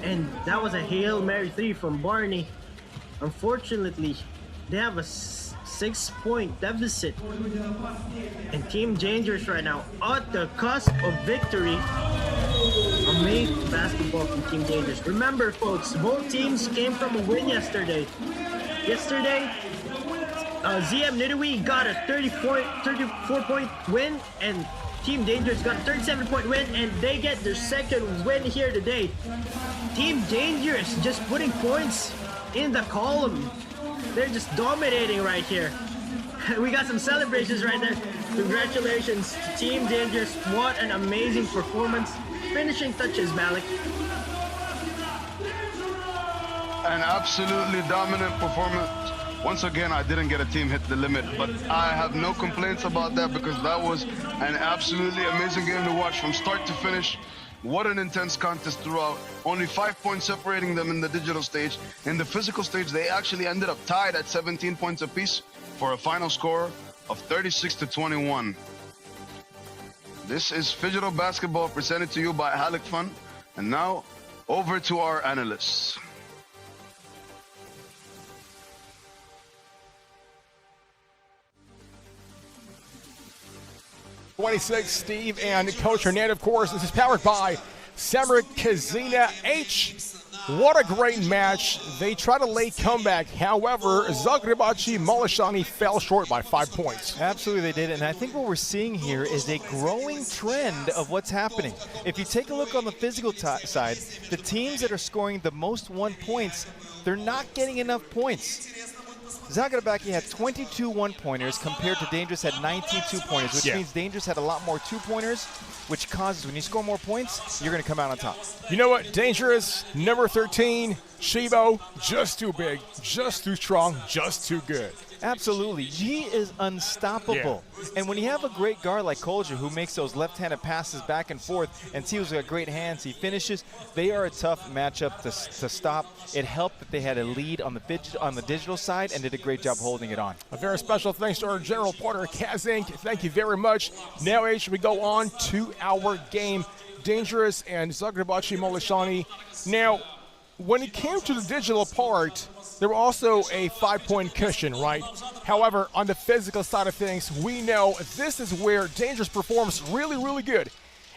And that was a Hail Mary 3 from Barney. Unfortunately, they have a 6-point deficit. And Team Dangerous right now at the cusp of victory. Amazing basketball from Team Dangerous. Remember, folks, both teams came from a win yesterday. ZM Nidui got a 34-point win, and Team Dangerous got a 37-point win, and they get their second win here today. Team Dangerous just putting points in the column. They're just dominating right here. We got some celebrations right there. Congratulations to Team Dangerous. What an amazing performance. Finishing touches, Malik. An absolutely dominant performance. Once again, I didn't get a team hit the limit, but I have no complaints about that because that was an absolutely amazing game to watch from start to finish. What an intense contest throughout. Only 5 points separating them in the digital stage. In the physical stage, they actually ended up tied at 17 points apiece for a final score of 36 to 21. This is Phygital Basketball presented to you by Halyk Fund. And now, over to our analysts. Steve and Coach Hernandez, of course. This is powered by Semric Kazina H. What a great match. They tried a late comeback. However, Zagrabachi Malashani fell short by 5 points. Absolutely, they did. And I think what we're seeing here is a growing trend of what's happening. If you take a look on the physical side, the teams that are scoring the most 1 points, they're not getting enough points. Zagrabaki had 22 one-pointers compared to Dangerous had 19 two-pointers, which means Dangerous had a lot more two-pointers, which causes when you score more points, you're going to come out on top. You know what? Dangerous, number 13, Shibo, just too big, just too strong, just too good. Absolutely. He is unstoppable. Yeah. And when you have a great guard like Kolja who makes those left-handed passes back and forth, and Teal's got great hands, he finishes, they are a tough matchup to stop. It helped that they had a lead on the digital side and did a great job holding it on. A very special thanks to our general partner, Kazink. Thank you very much. Now, H, we go on to our game. Dangerous and Zagrabachi Molishani. Now, when it came to the digital part, there was also a 5-point cushion, right? However, on the physical side of things, we know this is where Dangerous performs really, really good.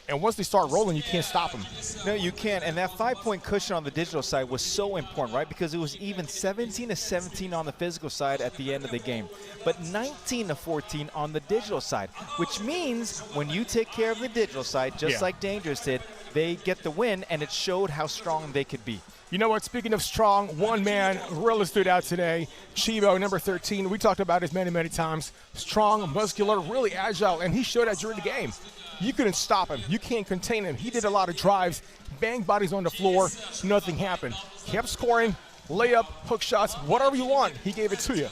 And once they start rolling, you can't stop them. No, you can't. And that 5-point cushion on the digital side was so important, right? Because it was even 17-17 on the physical side at the end of the game, but 19-14 on the digital side, which means when you take care of the digital side, just like Dangerous did, they get the win, and it showed how strong they could be. You know what? Speaking of strong, one man really stood out today. Chivo, number 13. We talked about it many, many times. Strong, muscular, really agile, and he showed that during the game. You couldn't stop him. You can't contain him. He did a lot of drives, banged bodies on the floor. Nothing happened. Kept scoring, layup, hook shots, whatever you want. He gave it to you.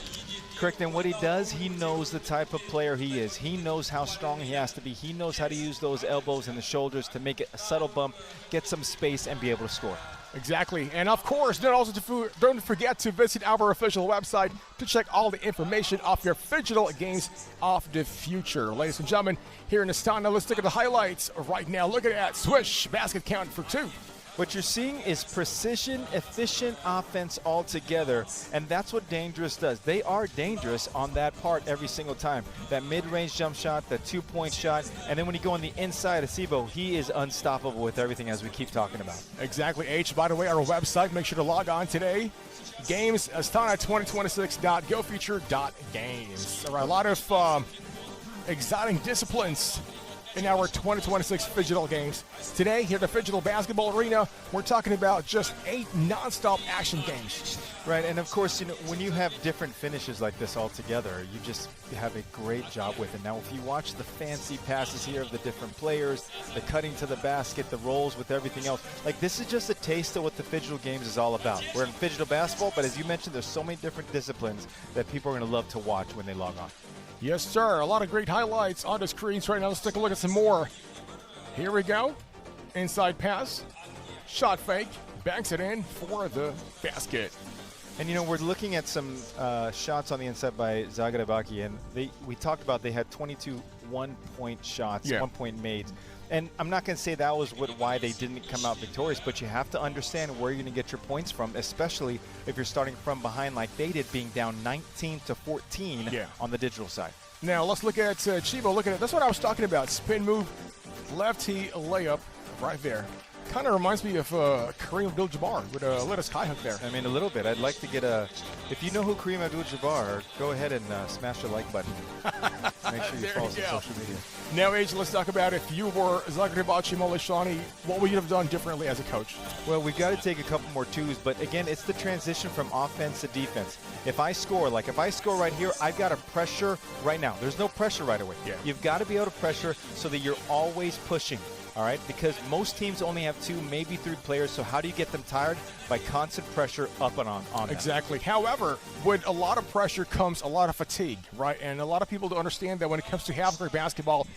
Correct, and what he does, he knows the type of player he is. He knows how strong he has to be. He knows how to use those elbows and the shoulders to make it a subtle bump, get some space, and be able to score. Exactly. And of course, don't forget to visit our official website to check all the information of your Phygital games of the future. Ladies and gentlemen, here in Astana, let's look at the highlights right now. Look at that. Swish, basket count for 2. What you're seeing is precision, efficient offense all together, and that's what Dangerous does. They are dangerous on that part every single time. That mid-range jump shot, that 2-point shot, and then when you go on the inside of Sibo, he is unstoppable with everything as we keep talking about. Exactly, H. By the way, our website, make sure to log on today. Games, Astana2026.gofeature.games. There are a lot of exciting disciplines in our 2026 Phygital games. Today, here at the Phygital Basketball Arena, we're talking about just 8 non-stop action games. Right, and of course, you know, when you have different finishes like this all together, you just have a great job with it. Now, if you watch the fancy passes here of the different players, the cutting to the basket, the rolls with everything else, like this is just a taste of what the Phygital games is all about. We're in Phygital basketball, but as you mentioned, there's so many different disciplines that people are going to love to watch when they log on. Yes, sir. A lot of great highlights on the screens right now. Let's take a look at some more. Here we go. Inside pass. Shot fake. Banks it in for the basket. And, you know, we're looking at some shots on the inside by Zagrabaki, and we talked about they had 22 one-point shots, 1-point made. And I'm not going to say that was why they didn't come out victorious, but you have to understand where you're going to get your points from, especially if you're starting from behind like they did, being down 19-14 on the digital side. Now let's look at Chivo. Look at it. That's what I was talking about. Spin move, lefty layup right there. Kind of reminds me of Kareem Abdul-Jabbar with a lettuce high hook there. I mean, a little bit. I'd like to get a... If you know who Kareem Abdul-Jabbar, go ahead and smash the like button. Make sure you follow us on social media. Now, Age, let's talk about if you were Zagrabachi Molishani, what would you have done differently as a coach? Well, we've got to take a couple more twos, but again, it's the transition from offense to defense. If I score right here, I've got to pressure right now. There's no pressure right away. Yeah. You've got to be able to pressure so that you're always pushing. All right, because most teams only have 2, maybe 3 players, so how do you get them tired? By constant pressure up and on them. Exactly. However, with a lot of pressure comes a lot of fatigue, right? And a lot of people don't understand that when it comes to half-court basketball,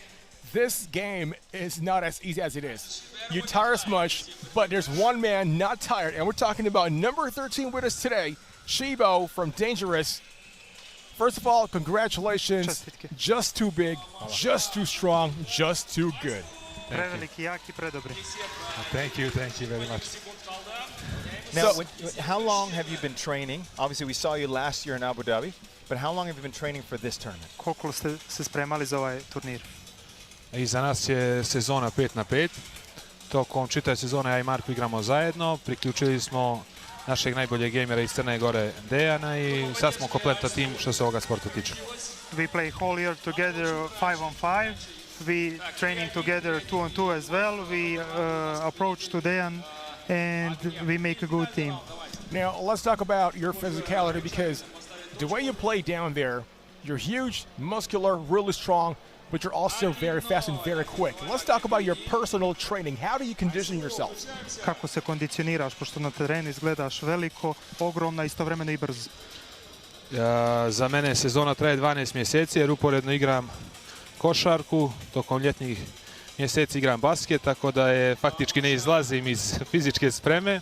this game is not as easy as it is. You tire as much, but there's one man not tired, and we're talking about number 13 with us today, Chibo from Dangerous. First of all, congratulations. Just too big, just too strong, just too good. Preveliki, jaki, predobri. Thank you very much. Now, how long have you been training? Obviously, we saw you last year in Abu Dhabi, but how long have you been training for this tournament? Koliko ste se spremali za ovaj turnir? Iza nas je sezona 5-5. Tokom čitave sezone ja i Marko igramo zajedno. Priključili smo našeg najboljeg gejmera iz Crne Gore, Dejana, i sad smo kompletan tim što se ovoga sporta tiče. We play whole year together 5-on-5. We training together 2-on-2 as well. We approach to Dejan and we make a good team. Now, let's talk about your physicality, because the way you play down there, you're huge, muscular, really strong, but you're also very fast and very quick. Let's talk about your personal training. How do you condition yourself? Kako se kondicioniraš, pošto na terenu izgledaš veliko, ogromna, istovremeno i brzo? Za mene sezona traje 12 mjeseci jer uporedno igram košarku, tokom ljetnih mjeseci igram basket, tako da je faktički ne izlazim iz fizičke spreme,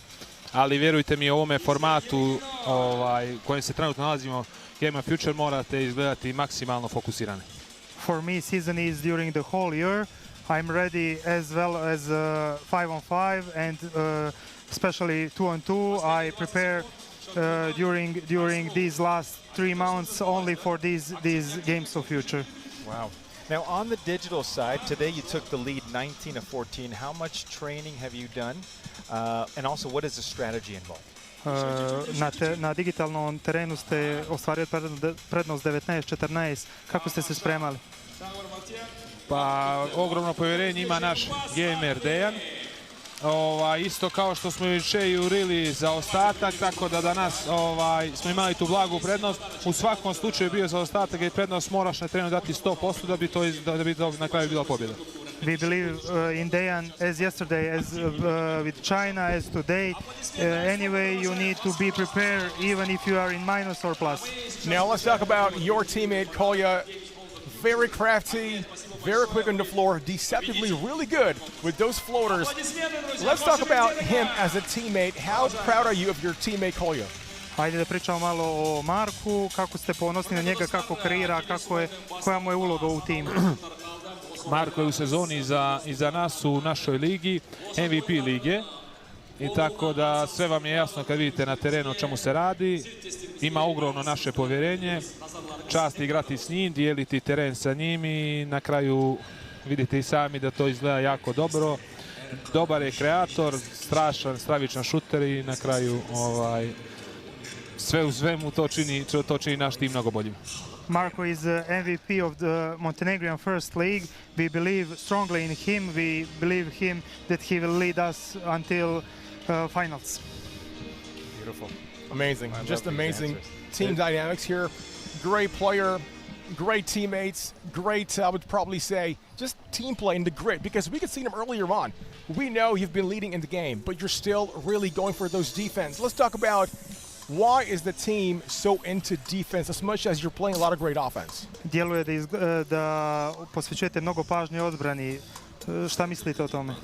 ali vjerujte mi u ovome formatu u kojem se trenutno nalazimo, Game of Future, morate izgledati maksimalno fokusirani. For me, season is during the whole year. I'm ready as well as 5-on-5 and especially 2-on-2. I prepare during these last 3 months only for these games of future. Wow. Now on the digital side, today you took the lead 19-14. How much training have you done? And also, what is the strategy involved? Na digitalnom terenu ste ostvarili prednost 19-14. Kako ste se spremali? Pa ogromno povjerenje ima naš gamer Dejan. Isto kao što smo juče jurili za ostatak, tako da danas smo imali tu blagu prednost. U svakom slučaju bio za ostatak i prednost, moraš na terenu dati 100% da bi to na kraju bila pobjeda. We believe in Dejan as yesterday, as with China, as today. Anyway, you need to be prepared even if you are in minus or plus. Now let's talk about your teammate, Kolya. Very crafty, very quick on the floor, deceptively really good with those floaters. Let's talk about him as a teammate. How proud are you of your teammate, Kolya? Hajde da pričamo malo o Marku, kako ste ponosni na njega, kako kreira, koja mu je uloga u timu. Marko je u sezoni iza nas u našoj ligi, MVP lige. I tako da sve vam je jasno kad vidite na terenu o čemu se radi. Ima ogromno naše povjerenje. Čast igrati s njim, dijeliti teren sa njim i na kraju vidite i sami da to izgleda jako dobro. Dobar je kreator, stravičan šuter i na kraju sve u svemu to čini naš tim mnogo boljim. Marko is MVP of the Montenegrin First League. We believe strongly in him. We believe him that he will lead us until finals. Beautiful. Amazing. Just amazing team dynamics here. Great player, great teammates, great, I would probably say, just team play in the grit, because we could see him earlier on. We know you've been leading in the game, but you're still really going for those defense. Let's talk about why is the team so into defense as much as you're playing a lot of great offense? Djeluje da posvećujete mnogo pažnje odbrani. Šta mislite o tome?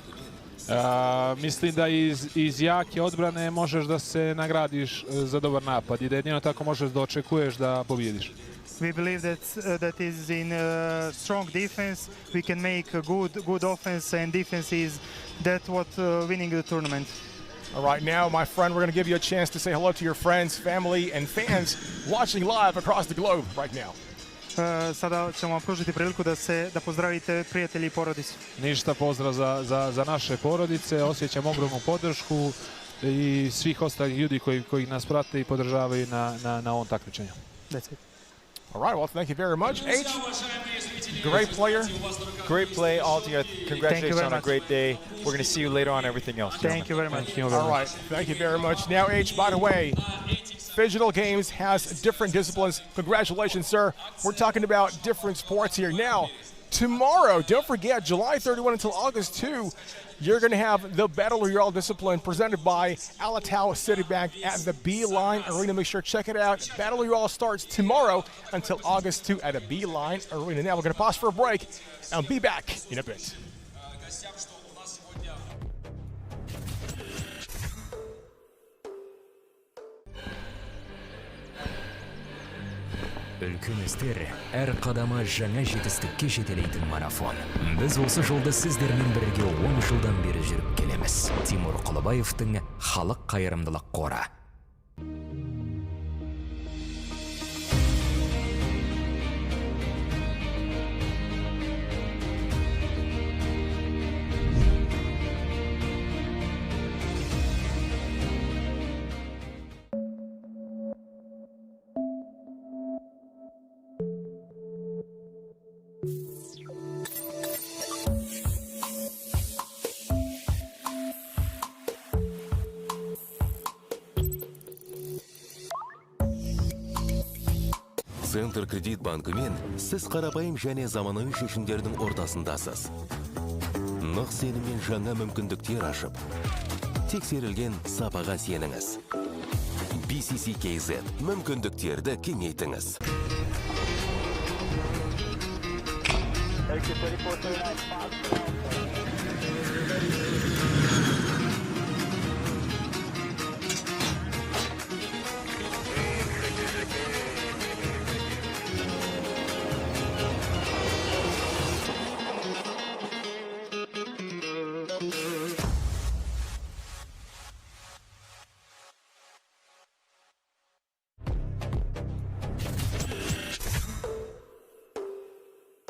Mislim da iz jake odbrane možeš da se nagradiš za dobar napad i da jedino tako možeš da očekuješ da pobjediš. We believe that is in strong defense we can make a good offense, and defense is what winning the tournament. All right, now, my friend, we're going to give you a chance to say hello to your friends, family, and fans watching live across the globe right now. Sada ćemo vam pružiti priliku da pozdravite prijatelji i porodicu. Ništa, pozdrav za naše porodice, osjećam ogromnu podršku i svih ostalih ljudi koji nas prate i podržavaju na ovom takmičenju. That's it. All right, well, thank you very much. H, great player. Great play, all together. Congratulations on a great day. We're going to see you later on everything else. Thank you very much. All right, thank you very much. Now, H, by the way, Phygital Games has different disciplines. Congratulations, sir. We're talking about different sports here. Now, tomorrow, don't forget, July 31 until August 2, you're going to have the Battle Royale discipline presented by Alatow Citibank at the Beeline Arena. Make sure to check it out. Battle Royale starts tomorrow until August 2 at a Beeline Arena. Now we're going to pause for a break and I'll be back in a bit. Үлкен істер әр қадамы жаңа жетістікке жетелейтін марафон. Біз осы жолды сіздермен бірге 10 жылдан бері жүріп келеміз. Тимур Құлыбаевтың Халық қайырымдылық қоры. Центр кредит банкымен сіз қарапайым және заманауи шешімдердің ортасындасыз. Нық сеніммен жаңа мүмкіндіктер ашып, тексерілген сапаға сеніңіз. BCCKZ мүмкіндіктерді кеңейтіңіз.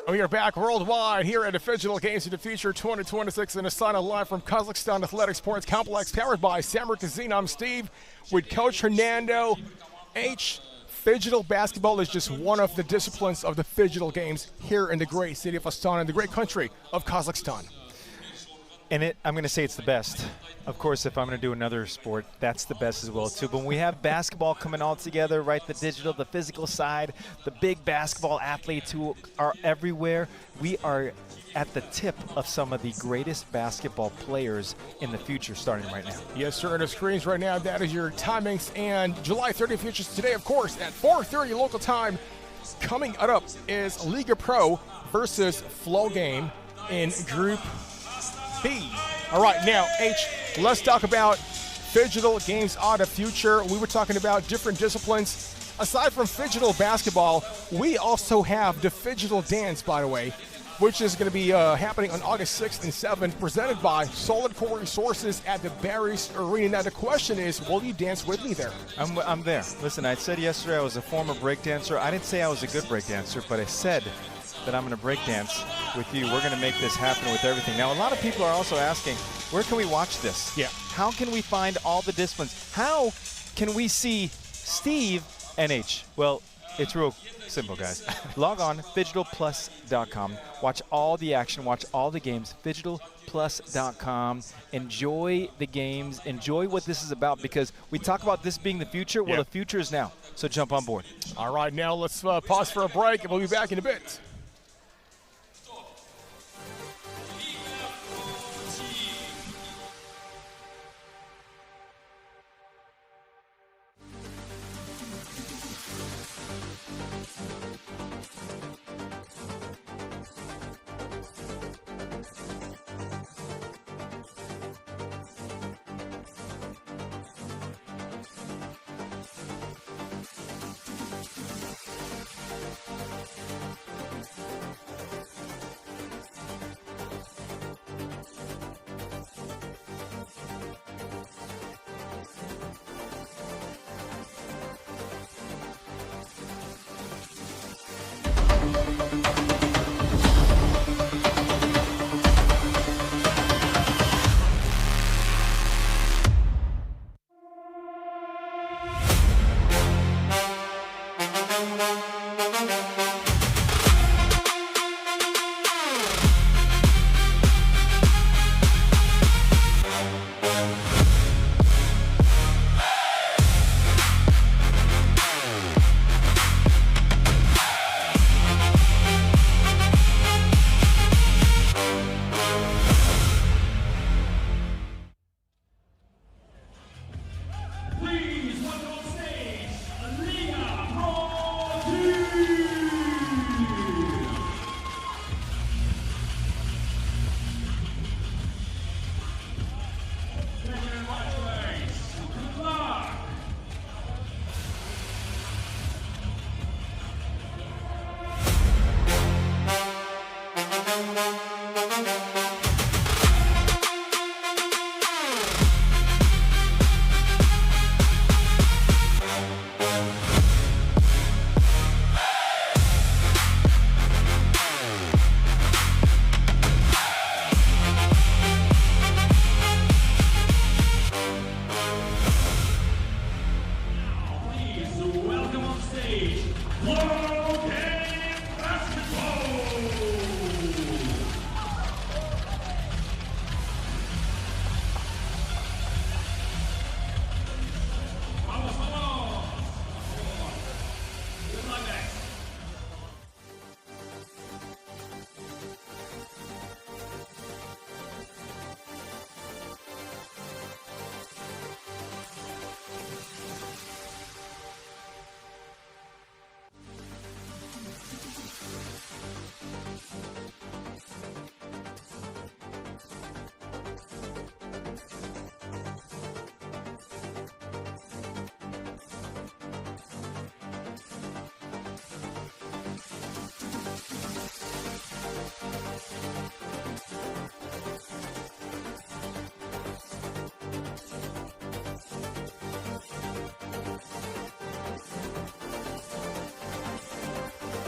We are back worldwide here at the Phygital Games of the Future 2026 in Astana, live from Kazakhstan Athletic Sports Complex, powered by Samar Casino. I'm Steve with Coach Hernando. Phygital basketball is just one of the disciplines of the Phygital Games here in the great city of Astana, the great country of Kazakhstan. And I'm going to say it's the best. Of course, if I'm going to do another sport, that's the best as well, too. But when we have basketball coming all together, right, the digital, the physical side, the big basketball athletes who are everywhere, we are at the tip of some of the greatest basketball players in the future starting right now. Yes, sir. On the screens right now, that is your timings. And July 30th, which is today, of course, at 4:30 local time. Coming up is Liga Pro versus Flow Game in Group B. All right, now, let's talk about Phygital Games of the Future. We were talking about different disciplines. Aside from Phygital basketball, we also have the Phygital dance, by the way, which is going to be happening on August 6th and 7th, presented by Solid Core Resources at the Barry's Arena. Now, the question is, will you dance with me there? I'm there. Listen, I said yesterday I was a former breakdancer. I didn't say I was a good breakdancer, but I said that I'm going to breakdance with you. We're going to make this happen with everything. Now, a lot of people are also asking, where can we watch this? Yeah. How can we find all the disciplines? How can we see Steve NH? Well, it's real simple, guys. Log on, phygitalplus.com. Watch all the action, watch all the games, phygitalplus.com. Enjoy the games, enjoy what this is about, because we talk about this being the future. Well, the future is now, so jump on board. All right, now let's pause for a break, and we'll be back in a bit.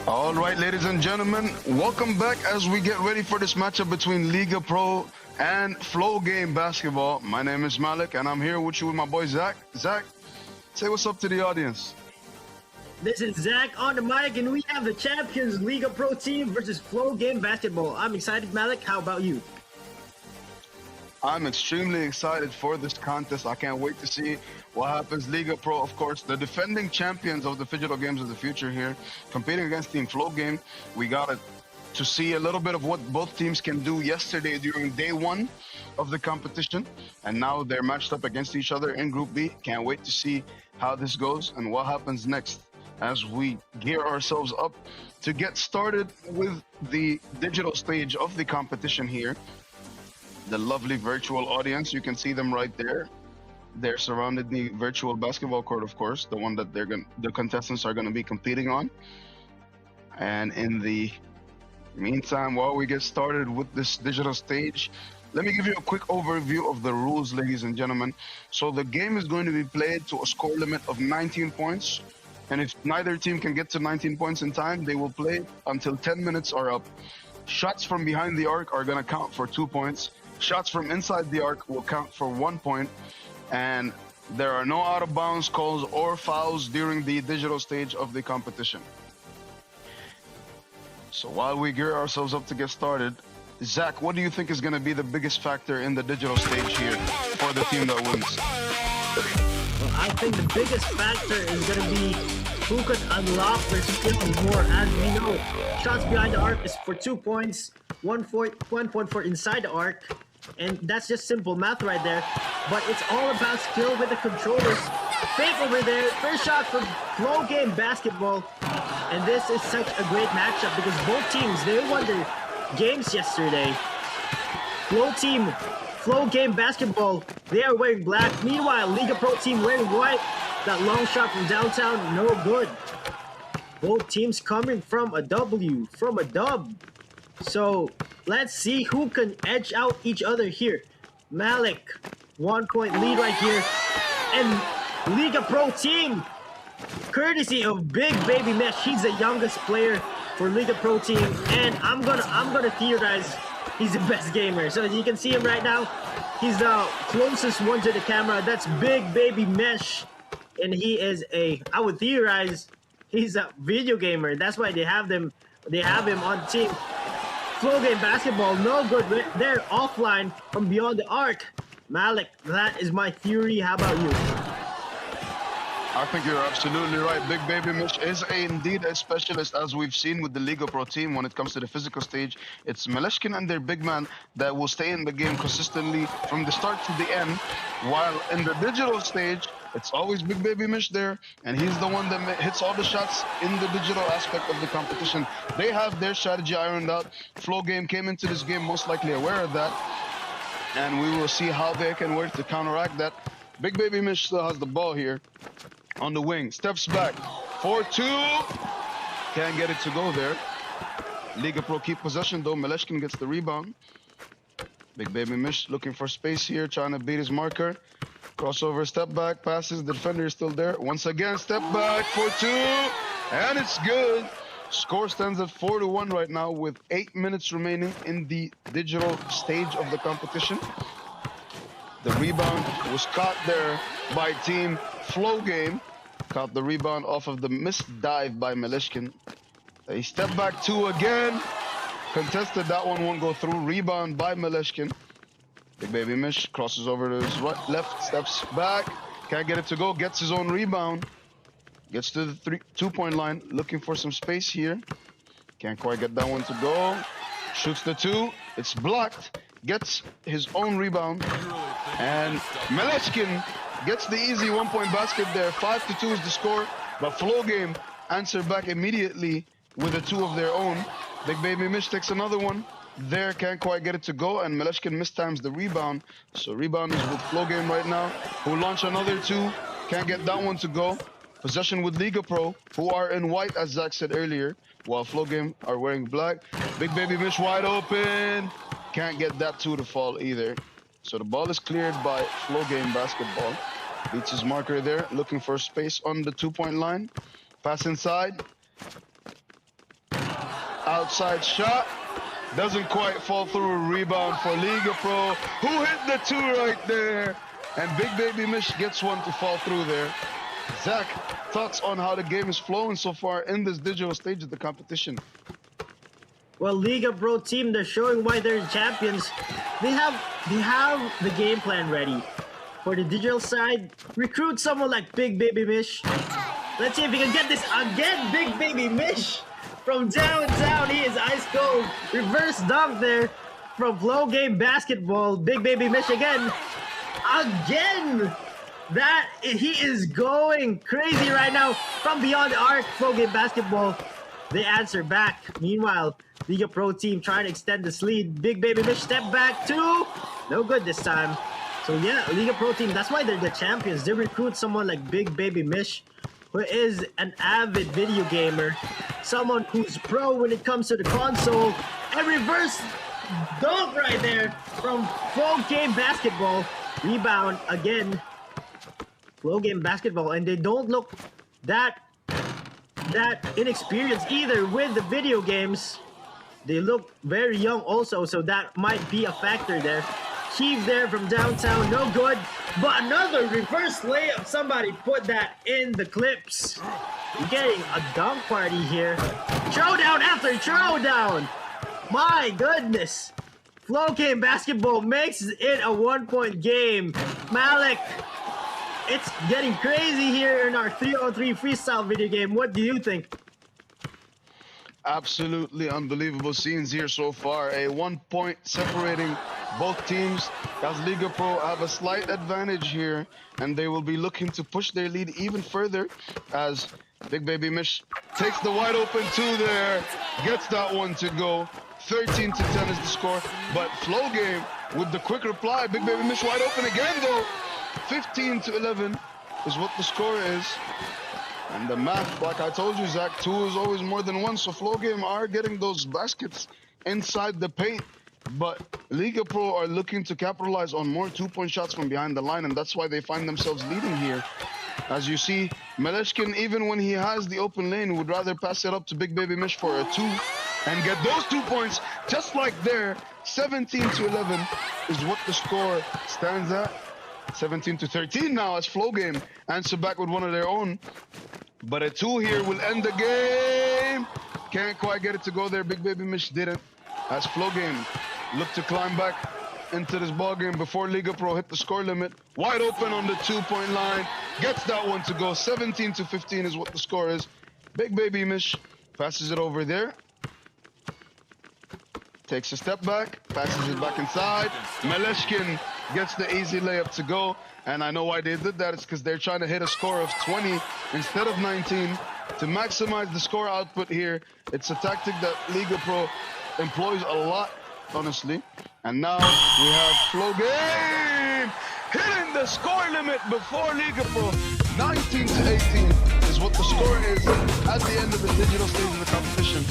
All right, ladies and gentlemen, welcome back as we get ready for this matchup between Liga Pro and Flow Game Basketball. My name is Malik, and I'm here with you with my boy Zach. Zach, say what's up to the audience. This is Zach on the mic, and we have the Champions Liga Pro team versus Flow Game Basketball. I'm excited, Malik. How about you? I'm extremely excited for this contest. I can't wait to see what happens. Liga Pro, of course, the defending champions of the Phygital Games of the future here, competing against Team Flow Game. We got to see a little bit of what both teams can do yesterday during day one of the competition. And now they're matched up against each other in Group B. Can't wait to see how this goes and what happens next as we gear ourselves up to get started with the digital stage of the competition here. The lovely virtual audience, you can see them right there. They're surrounded the virtual basketball court, of course, the one that the contestants are going to be competing on. And in the meantime, while we get started with this digital stage, let me give you a quick overview of the rules, ladies and gentlemen. So the game is going to be played to a score limit of 19 points. And if neither team can get to 19 points in time, they will play until 10 minutes are up. Shots from behind the arc are going to count for 2 points. Shots from inside the arc will count for 1 point. And there are no out of bounds calls or fouls during the digital stage of the competition. So while we gear ourselves up to get started, Zach, what do you think is going to be the biggest factor in the digital stage here for the team that wins? Well, I think the biggest factor is going to be who could unlock their skills more. As we know, shots behind the arc is for 2 points, 1 point for inside the arc. And that's just simple math right there. But it's all about skill with the controllers. Fake over there, first shot for Flow Game Basketball. And this is such a great matchup because both teams, they won their games yesterday. Flow Game Basketball, they are wearing black. Meanwhile, Liga Pro team wearing white. That long shot from downtown, no good. Both teams coming from a W, from a dub. So let's see who can edge out each other here. Malik, 1 point lead right here. And Liga Pro team, courtesy of Big Baby Mesh, he's the youngest player for Liga Pro team. And I'm gonna theorize he's the best gamer. So you can see him right now. He's the closest one to the camera. That's Big Baby Mesh. And he is I would theorize he's a video gamer. That's why they have him on the team. Flow Game Basketball, no good. They're offline from beyond the arc. Malik, that is my theory. How about you? I think you're absolutely right. Big Baby Mish is indeed a specialist, as we've seen with the Liga Pro team when it comes to the physical stage. It's Meleshkin and their big man that will stay in the game consistently from the start to the end, while in the digital stage, it's always Big Baby Mish there, and he's the one that hits all the shots in the digital aspect of the competition. They have their strategy ironed out. Flow Game came into this game most likely aware of that, and we will see how they can work to counteract that. Big Baby Mish still has the ball here on the wing, steps back, 4-2, can't get it to go there. Liga Pro keep possession though, Meleshkin gets the rebound. Big Baby Mish looking for space here, trying to beat his marker. Crossover, step back, passes, the defender is still there. Once again, step back, 4-2, and it's good. Score stands at 4-1 right now with 8 minutes remaining in the digital stage of the competition. The rebound was caught there by Team Flow Game. Caught the rebound off of the missed dive by Meleshkin. A step back 2 again. Contested, that one won't go through. Rebound by Meleshkin. Big Baby Mish crosses over to his right, left, steps back. Can't get it to go, gets his own rebound. Gets to the 2-point line, looking for some space here. Can't quite get that one to go. Shoots the 2, it's blocked. Gets his own rebound. And Meleshkin gets the easy 1-point basket there. 5-2 is the score, but Flow Game answer back immediately with a 2 of their own. Big Baby Mish takes another one. There, can't quite get it to go, and Meleshkin mistimes the rebound. So rebound is with Flow Game right now, who launch another 2. Can't get that one to go. Possession with Liga Pro, who are in white, as Zach said earlier, while Flow Game are wearing black. Big Baby Mish wide open. Can't get that 2 to fall either. So the ball is cleared by Flow Game Basketball. Beats his marker there, looking for space on the 2-point line. Pass inside. Outside shot. Doesn't quite fall through. Rebound for Liga Pro, who hit the two right there. And Big Baby Mish gets one to fall through there. Zach, thoughts on how the game is flowing so far in this digital stage of the competition? Well, Liga Pro team, they're showing why they're champions. They have the game plan ready. For the digital side, recruit someone like Big Baby Mish. Let's see if he can get this again. Big Baby Mish from downtown. He is ice cold. Reverse dunk there from Flow Game Basketball. Big Baby Mish again. That he is going crazy right now from beyond the arc. Flow Game Basketball, they answer back. Meanwhile, Liga Pro team trying to extend this lead. Big Baby Mish step back two, no good this time. So yeah, Liga Pro team, that's why they're the champions. They recruit someone like Big Baby Mish, who is an avid video gamer, someone who's pro when it comes to the console. And reverse dunk right there from Flow Game Basketball. Rebound again. Flow Game Basketball, and they don't look that inexperienced either with the video games. They look very young also, so that might be a factor there. Heave there from downtown, no good. But another reverse layup. Somebody put that in the clips. You're getting a dunk party here. Throwdown after throwdown. My goodness. Flow Game Basketball makes it a 1-point game. Malik, it's getting crazy here in our 3-on-3 freestyle video game. What do you think? Absolutely unbelievable scenes here so far. A 1 point separating both teams, as Liga Pro have a slight advantage here, and they will be looking to push their lead even further as Big Baby Mish takes the wide open two there, gets that one to go. 13-10 is the score, but Flow Game with the quick reply. Big Baby Mish wide open again though. 15-11 is what the score is. And the math, like I told you, Zach, 2 is always more than 1. So Flow Game are getting those baskets inside the paint. But Liga Pro are looking to capitalize on more 2-point shots from behind the line. And that's why they find themselves leading here. As you see, Meleshkin, even when he has the open lane, would rather pass it up to Big Baby Mish for a 2 and get those 2 points just like there. 17-11 is what the score stands at. 17-13 now as Flow Game answer back with one of their own. But a 2 here will end the game. Can't quite get it to go there. Big Baby Mish didn't. As Flow Game look to climb back into this ball game before Liga Pro hit the score limit. Wide open on the 2-point line. Gets that one to go. 17-15 is what the score is. Big Baby Mish passes it over there. Takes a step back, passes it back inside. Meleshkin gets the easy layup to go. And I know why they did that. It's because they're trying to hit a score of 20 instead of 19 to maximize the score output here. It's a tactic that Liga Pro employs a lot, honestly. And now we have Flow Game hitting the score limit before Liga Pro. 19-18 is what the score is at the end of the digital stage of the competition.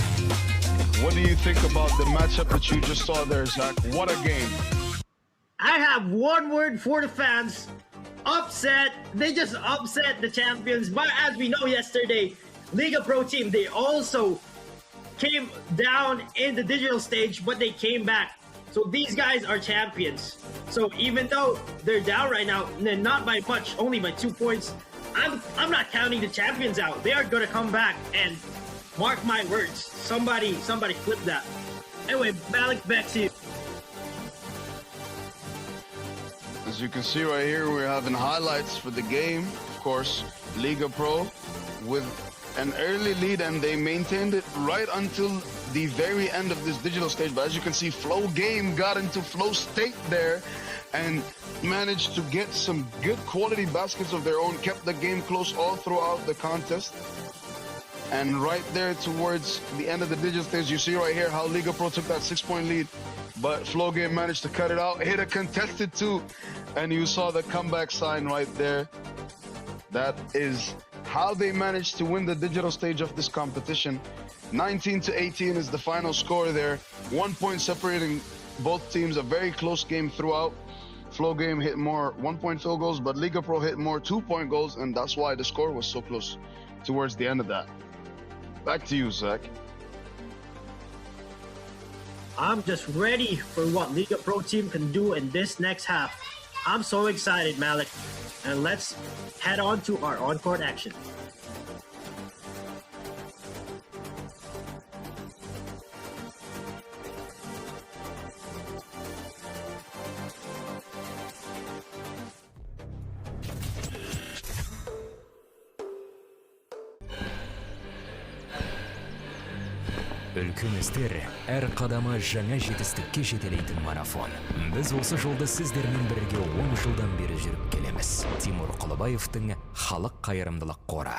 What do you think about the matchup that you just saw there, Zach? What a game. I have one word for the fans. Upset. They just upset the champions. But as we know yesterday, Liga Pro team, they also came down in the digital stage, but they came back. So these guys are champions. So even though they're down right now, not by much, only by 2 points, I'm not counting the champions out. They are gonna come back, and mark my words. Somebody flip that. Anyway, Malik, back to you. As you can see right here, we're having highlights for the game. Of course, Liga Pro with an early lead, and they maintained it right until the very end of this digital stage. But as you can see, Flow Game got into flow state there and managed to get some good quality baskets of their own, kept the game close all throughout the contest. And right there towards the end of the digital stage, you see right here how Liga Pro took that 6-point lead, but Flow Game managed to cut it out, hit a contested 2, and you saw the comeback sign right there. That is how they managed to win the digital stage of this competition. 19-18 is the final score there. 1 point separating both teams, a very close game throughout. Flow Game hit more 1-point field goals, but Liga Pro hit more 2-point goals, and that's why the score was so close towards the end of that. Back to you, Zach. I'm just ready for what Liga Pro Team can do in this next half. I'm so excited, Malik. And let's head on to our on-court action. Үлкен істер әр қадамы жаңа жетістікке жетелейтін марафон. Біз осы жолды сіздермен бірге 10 жылдан бері жүріп келеміз. Тимур Құлыбаевтың Халық қайырымдылық қоры.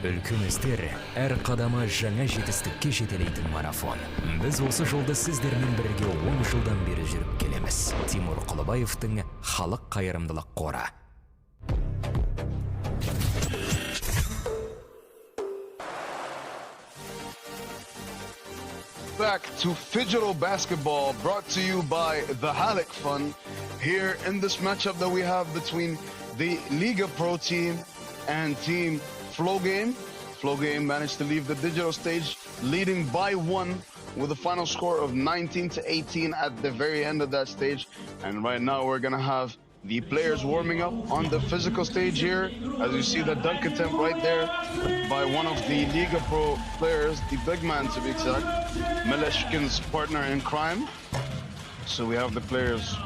Үлкен істер әр қадамы жаңа жетістікке жетелейтін марафон. Біз осы жолды сіздермен бірге 10 жылдан бері жүріп келеміз. Тимур Құлыбаевтың Халық қайырымдылық қоры. Back to Phygital basketball, brought to you by the Halyk Fund. Here in this matchup that we have between the Liga Pro team and Team Flow Game. Flow Game managed to leave the digital stage leading by 1 with a final score of 19-18 at the very end of that stage. And right now we're gonna have the players warming up on the physical stage here. As you see the dunk attempt right there by one of the Liga Pro players, the big man to be exact, Meleshkin's partner in crime. So we have the players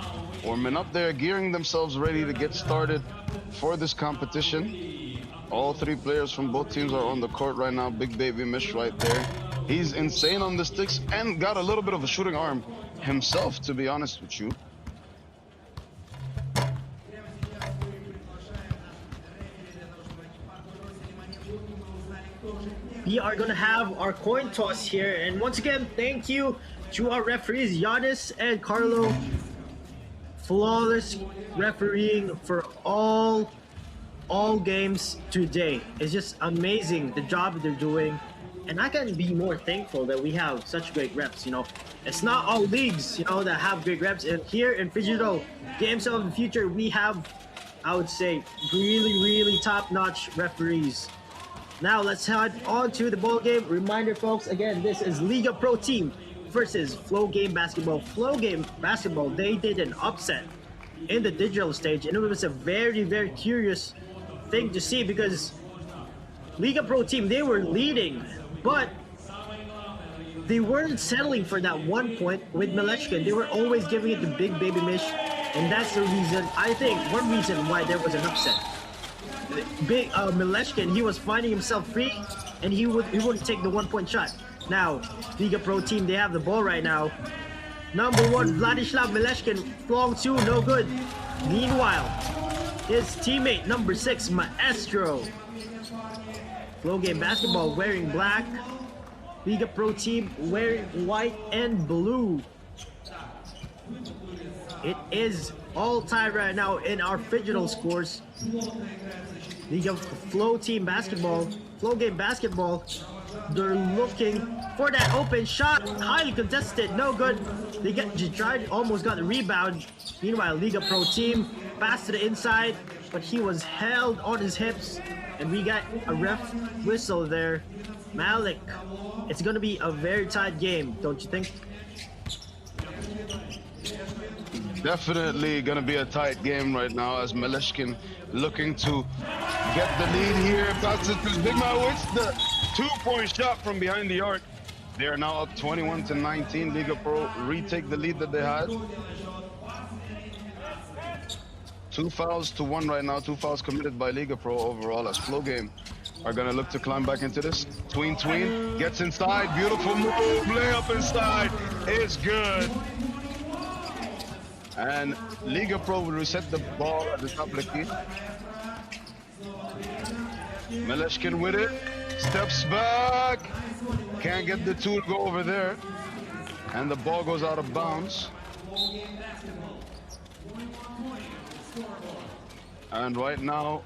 warming up there, gearing themselves ready to get started for this competition. All 3 players from both teams are on the court right now. Big baby Mish right there. He's insane on the sticks and got a little bit of a shooting arm himself, to be honest with you. We are going to have our coin toss here. And once again, thank you to our referees, Giannis and Carlo. Flawless refereeing for all games today. It's just amazing the job they're doing, and I can't be more thankful that we have such great reps. You know, it's not all leagues, you know, that have great reps, and here in Phygital Games of the Future we have, I would say, really top-notch referees. Now let's head on to the ball game. Reminder, folks, again, this is Liga Pro Team versus Flow Game Basketball. Flow Game Basketball, they did an upset in the digital stage, and it was a very curious thing to see because Liga Pro Team, they were leading, but they weren't settling for that 1 point with Meleshkin. They were always giving it to Big Baby Mish, and that's the reason, I think, one reason why there was an upset. Big Meleshkin, he was finding himself free, and he wouldn't take the 1 point shot. Now, Liga Pro Team, they have the ball right now. Number 1, Vladislav Meleshkin, long 2, no good. Meanwhile, his teammate, number 6, Maestro. Flow Game Basketball wearing black. Liga Pro Team wearing white and blue. It is all tied right now in our Phygital scores. Liga Flow Team Basketball, Flow Game Basketball, they're looking for that open shot. Highly contested, no good. They almost got the rebound. Meanwhile, Liga Pro Team passed to the inside, but he was held on his hips, and we got a ref whistle there. Malik, it's going to be a very tight game, don't you think? Definitely going to be a tight game right now as Maleshkin looking to get the lead here. Passes to Big Man with the 2-point shot from behind the arc. They are now up 21-19. Liga Pro retake the lead that they had. 2 fouls to 1 right now. 2 fouls committed by Liga Pro overall as Flow Game are going to look to climb back into this. Tween gets inside. Beautiful move. Layup inside is good. And Liga Pro will reset the ball at the top of the key. Maleshkin with it. Steps back. Can't get the 2 to go over there. And the ball goes out of bounds. And right now,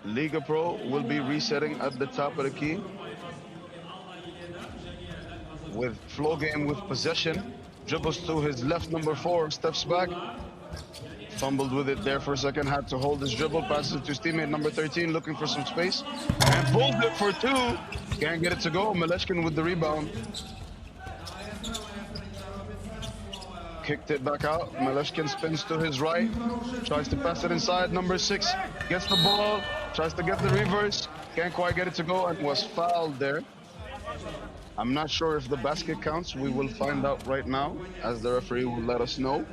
Liga Pro will be resetting at the top of the key. With Flow Game with possession. Dribbles to his left number 4, steps back. Fumbled with it there for a second, had to hold his dribble, passes it to his teammate number 13, looking for some space. And pulled it for 2. Can't get it to go. Maleshkin with the rebound. Kicked it back out. Maleshkin spins to his right. Tries to pass it inside. Number 6 gets the ball. Tries to get the reverse. Can't quite get it to go and was fouled there. I'm not sure if the basket counts. We will find out right now as the referee will let us know.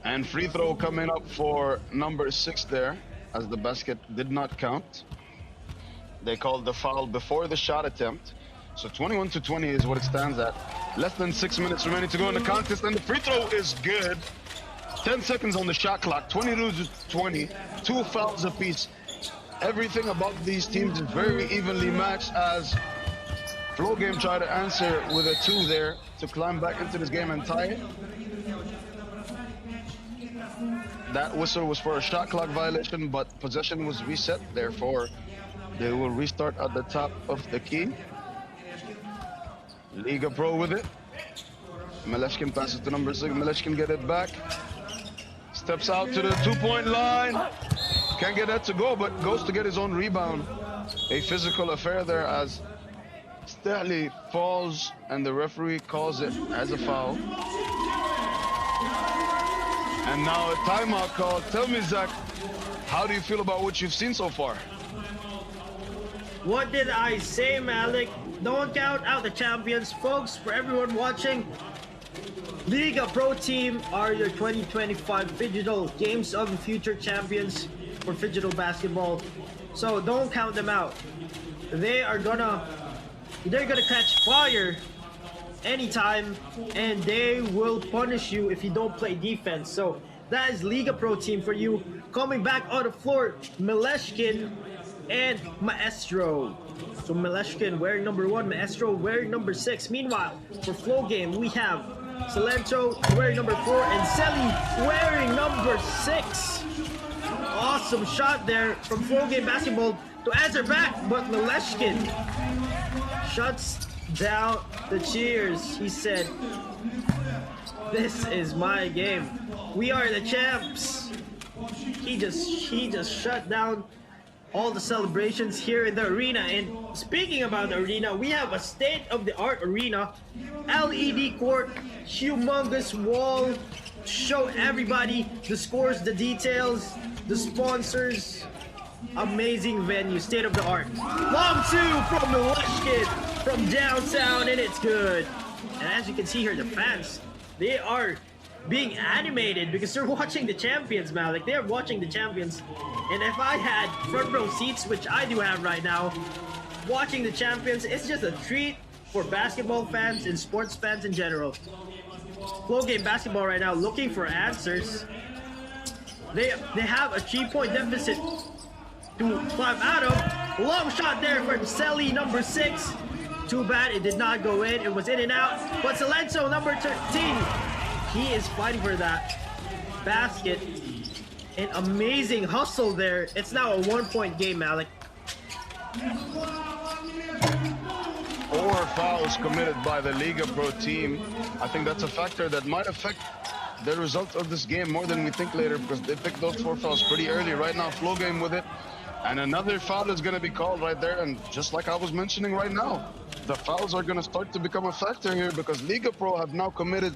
And free throw coming up for number 6 there as the basket did not count. They called the foul before the shot attempt. So 21-20 is what it stands at. Less than 6 minutes remaining to go in the contest, and the free throw is good. 10 seconds on the shot clock, 22-20, 2 fouls apiece. Everything about these teams is very evenly matched as Flow Game tried to answer with a 2 there to climb back into this game and tie it. That whistle was for a shot clock violation, but possession was reset. Therefore, they will restart at the top of the key. Liga Pro with it. Maleshkin passes to number 6. Maleshkin get it back. Steps out to the 2-point line. Can't get that to go, but goes to get his own rebound. A physical affair there as Stahli falls and the referee calls it as a foul. And now a timeout call. Tell me, Zach, how do you feel about what you've seen so far? What did I say, Malik? Don't count out the champions, folks. For everyone watching, Liga Pro Team are your 2025 Phygital Games of the Future champions for Phygital basketball. So don't count them out. They're gonna catch fire anytime, and they will punish you if you don't play defense. So that is Liga Pro Team for you. Coming back on the floor, Maleshkin and Maestro. So Maleshkin wearing number 1, Maestro wearing number 6. Meanwhile, for Flow Game, we have Salento wearing number 4 and Selly wearing number 6. Awesome shot there from Flow Game Basketball to answer back, but Maleshkin shuts down the cheers. He said, "This is my game. We are the champs." He just shut down all the celebrations here in the arena. And speaking about the arena, we have a state-of-the-art arena, LED court, humongous wall, show everybody the scores, the details, the sponsors. Amazing venue, state-of-the-art. Long 2 from the Lush Kid from downtown, and it's good. And as you can see here, the fans, they are being animated because they're watching the champions, Malik. They're watching the champions. And if I had front row seats, which I do have right now, watching the champions, it's just a treat for basketball fans and sports fans in general. Flow Game Basketball right now looking for answers. They have a 3-point deficit to climb out of. Long shot there from Selly, number 6. Too bad it did not go in. It was in and out. But Salento, number 13, he is fighting for that basket. An amazing hustle there. It's now a 1-point game, Malik. 4 fouls committed by the Liga Pro team. I think that's a factor that might affect the result of this game more than we think later, because they picked those 4 fouls pretty early. Right now, Flow Game with it And another foul is going to be called right there. And just like I was mentioning right now, the fouls are going to start to become a factor here because Liga Pro have now committed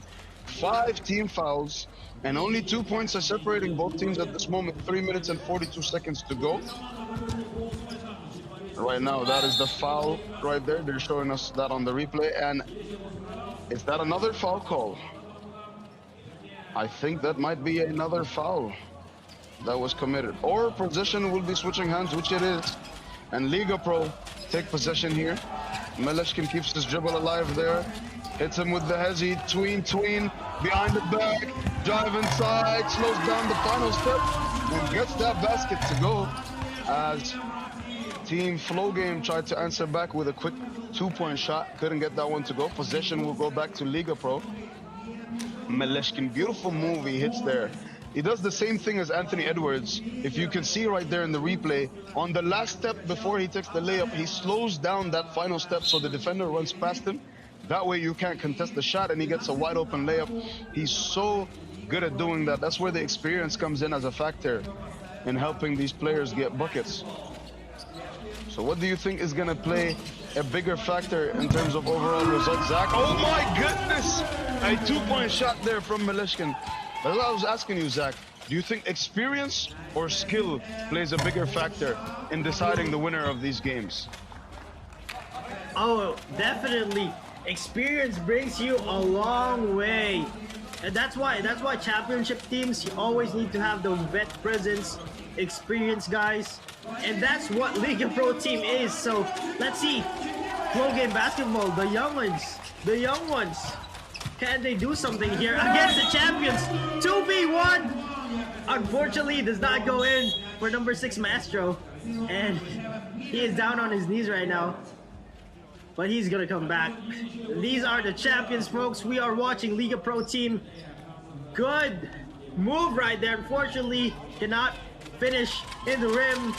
5 team fouls and only 2 points are separating both teams at this moment. 3 minutes and 42 seconds to go. Right now, that is the foul right there. They're showing us that on the replay. And is that another foul call? I think that might be another foul that was committed. Or possession will be switching hands, which it is. And Liga Pro take possession here. Meleshkin keeps his dribble alive there. Hits him with the hezzy, tween, behind the back, drive inside, slows down the final step, and gets that basket to go. As Team Flow Game tried to answer back with a quick 2-point shot, couldn't get that one to go. Possession will go back to Liga Pro. Meleshkin, beautiful move he hits there. He does the same thing as Anthony Edwards. If you can see right there in the replay, on the last step before he takes the layup, he slows down that final step so the defender runs past him. That way you can't contest the shot and he gets a wide open layup. He's so good at doing that. That's where the experience comes in as a factor in helping these players get buckets. So what do you think is gonna play a bigger factor in terms of overall results, Zach? Oh my goodness! A 2-point shot there from Meleshkin. That's what I was asking you, Zach. Do you think experience or skill plays a bigger factor in deciding the winner of these games? Oh, definitely. Experience brings you a long way. And that's why championship teams, you always need to have the vet presence, experienced guys. And that's what Liga Pro team is. So let's see. Flow Game Basketball, the young ones. Can they do something here against the champions? 2v1! Unfortunately, does not go in for number 6 Maestro. And he is down on his knees right now. But he's gonna come back. These are the champions, folks. We are watching Liga Pro team. Good move right there. Unfortunately, cannot finish in the rim.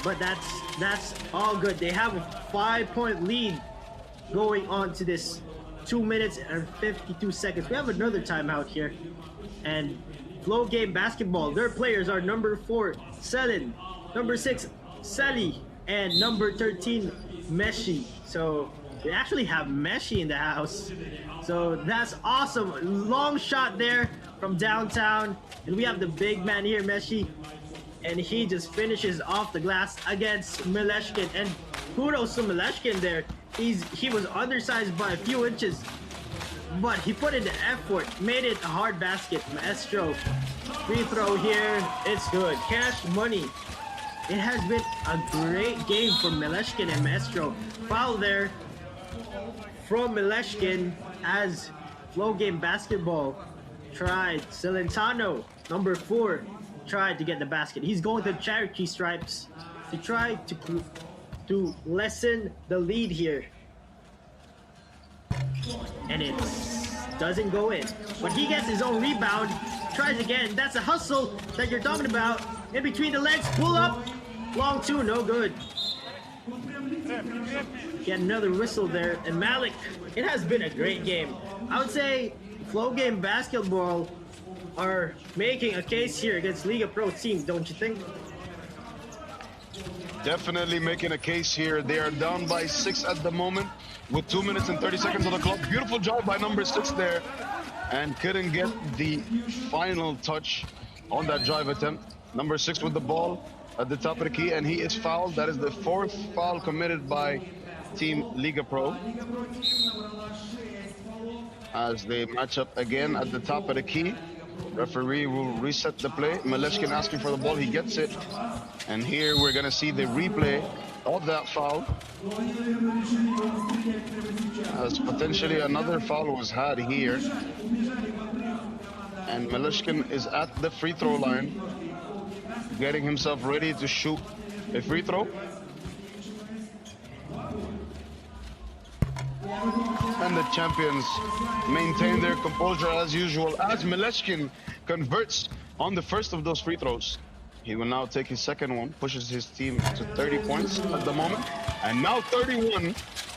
But that's all good. They have a 5-point lead going on to this 2 minutes and 52 seconds. We have another timeout here. And Flow Game Basketball, their players are number 4, Selin, number 6, Sally, and number 13, Meshi. So they actually have Meshi in the house. So that's awesome. Long shot there from downtown. And we have the big man here, Meshi. And he just finishes off the glass against Meleshkin. And kudos to Meleshkin there. He was undersized by a few inches, but he put in the effort, made it a hard basket. Maestro, free throw here, it's good. Cash money. It has been a great game for Meleshkin and Maestro. Foul there from Meleshkin as Flow Game Basketball tried. Celentano, number 4, tried to get the basket. He's going to Cherokee stripes to try to lessen the lead here. And it doesn't go in. But he gets his own rebound, tries again. That's a hustle that you're talking about. In between the legs, pull up. Long 2, no good. Get another whistle there. And Malik, it has been a great game. I would say Flow Game Basketball are making a case here against Liga Pro team, don't you think? Definitely making a case here. They are down by 6 at the moment with 2 minutes and 30 seconds on the clock. Beautiful job by number 6 there, and couldn't get the final touch on that drive attempt. Number 6 with the ball at the top of the key, and he is fouled. That is the 4th foul committed by Team Liga Pro. As they match up again at the top of the key. Referee will reset the play. Meleshkin asking for the ball, he gets it. And here we're gonna see the replay of that foul. As potentially another foul was had here. And Meleshkin is at the free throw line, getting himself ready to shoot a free throw. And the champions maintain their composure as usual as Meleshkin converts on the first of those free throws. He will now take his second one, pushes his team to 30 points at the moment. And now 31,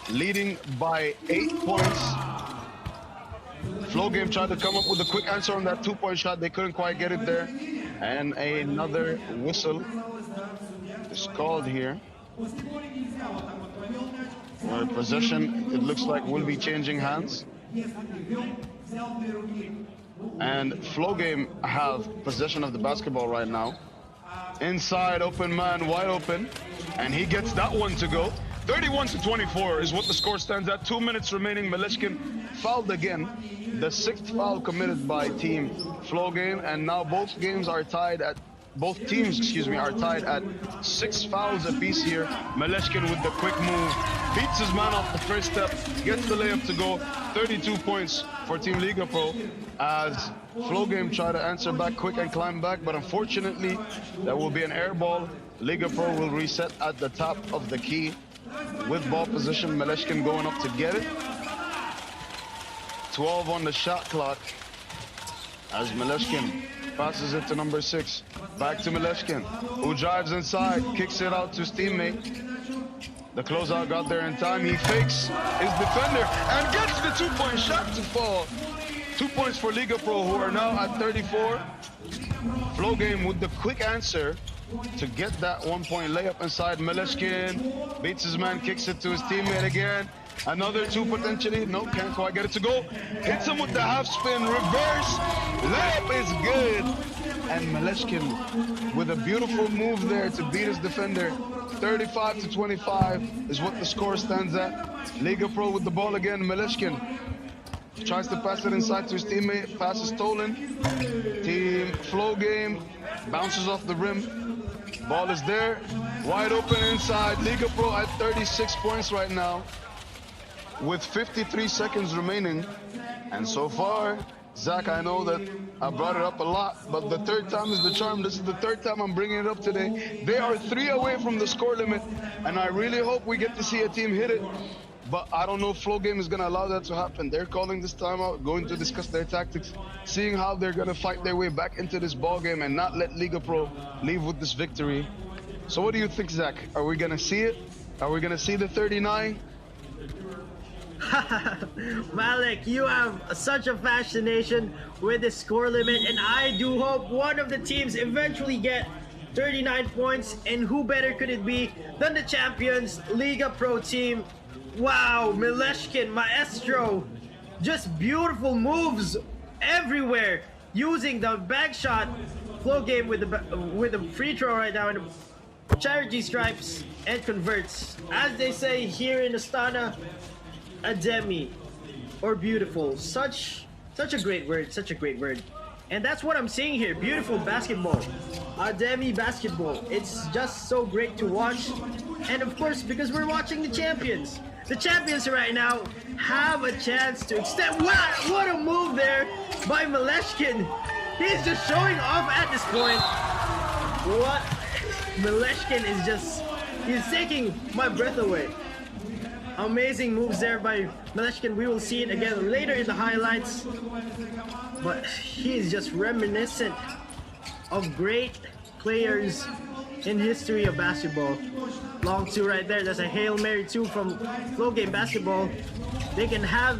leading by 8 points. Flow Game tried to come up with a quick answer on that 2-point shot. They couldn't quite get it there. And another whistle is called here. Where possession, it looks like, will be changing hands. And Flow Game have possession of the basketball right now. Inside, open man, wide open. And he gets that one to go. 31-24 is what the score stands at. 2 minutes remaining. Maleshkin fouled again. The 6th foul committed by team Flow Game. And now both teams, are tied at 6 fouls apiece here. Maleshkin with the quick move, beats his man off the first step, gets the layup to go. 32 points for Team Liga Pro as Flow Game try to answer back quick and climb back, but unfortunately there will be an air ball. Liga Pro will reset at the top of the key with ball position. Maleshkin going up to get it. 12 on the shot clock as Maleshkin passes it to number 6. Back to Maleshkin, who drives inside, kicks it out to his teammate. The closeout got there in time. He fakes his defender and gets the 2-point shot to fall. 2 points for Liga Pro, who are now at 34. Flow Game with the quick answer to get that 1-point layup inside. Maleshkin beats his man, kicks it to his teammate again. Another 2 potentially. No, can't quite get it to go. Hits him with the half spin, reverse. Layup is good. And Maleshkin with a beautiful move there to beat his defender. 35-25 is what the score stands at. Liga Pro with the ball again. Maleshkin tries to pass it inside to his teammate. Pass is stolen. Team Flow Game bounces off the rim. Ball is there. Wide open inside. Liga Pro at 36 points right now, with 53 seconds remaining. And so far, Zach, I know that I brought it up a lot, but the 3rd time is the charm. This is the 3rd time I'm bringing it up today. They are 3 away from the score limit, and I really hope we get to see a team hit it. But I don't know if Flow Game is going to allow that to happen. They're calling this timeout, going to discuss their tactics, seeing how they're going to fight their way back into this ball game and not let Liga Pro leave with this victory. So what do you think, Zach? Are we going to see it? Are we going to see the 39? Malik, you have such a fascination with the score limit, and I do hope one of the teams eventually get 39 points, and who better could it be than the champions Liga Pro team. Wow, Maleshkin, Maestro, just beautiful moves everywhere, using the back shot. Flow Game with the free throw right now, and charity stripes, and converts. As they say here in Astana, a demi, or beautiful. Such a great word, such a great word. And that's what I'm seeing here, beautiful basketball. A demi basketball. It's just so great to watch. And of course, because we're watching the champions. The champions right now have a chance to extend. What a move there by Maleshkin. He's just showing off at this point. What? Maleshkin is just, he's taking my breath away. Amazing moves there by Maleshkin. We will see it again later in the highlights. But he is just reminiscent of great players in history of basketball. Long 2 right there. That's a Hail Mary 2 from Flow Game Basketball. They can have,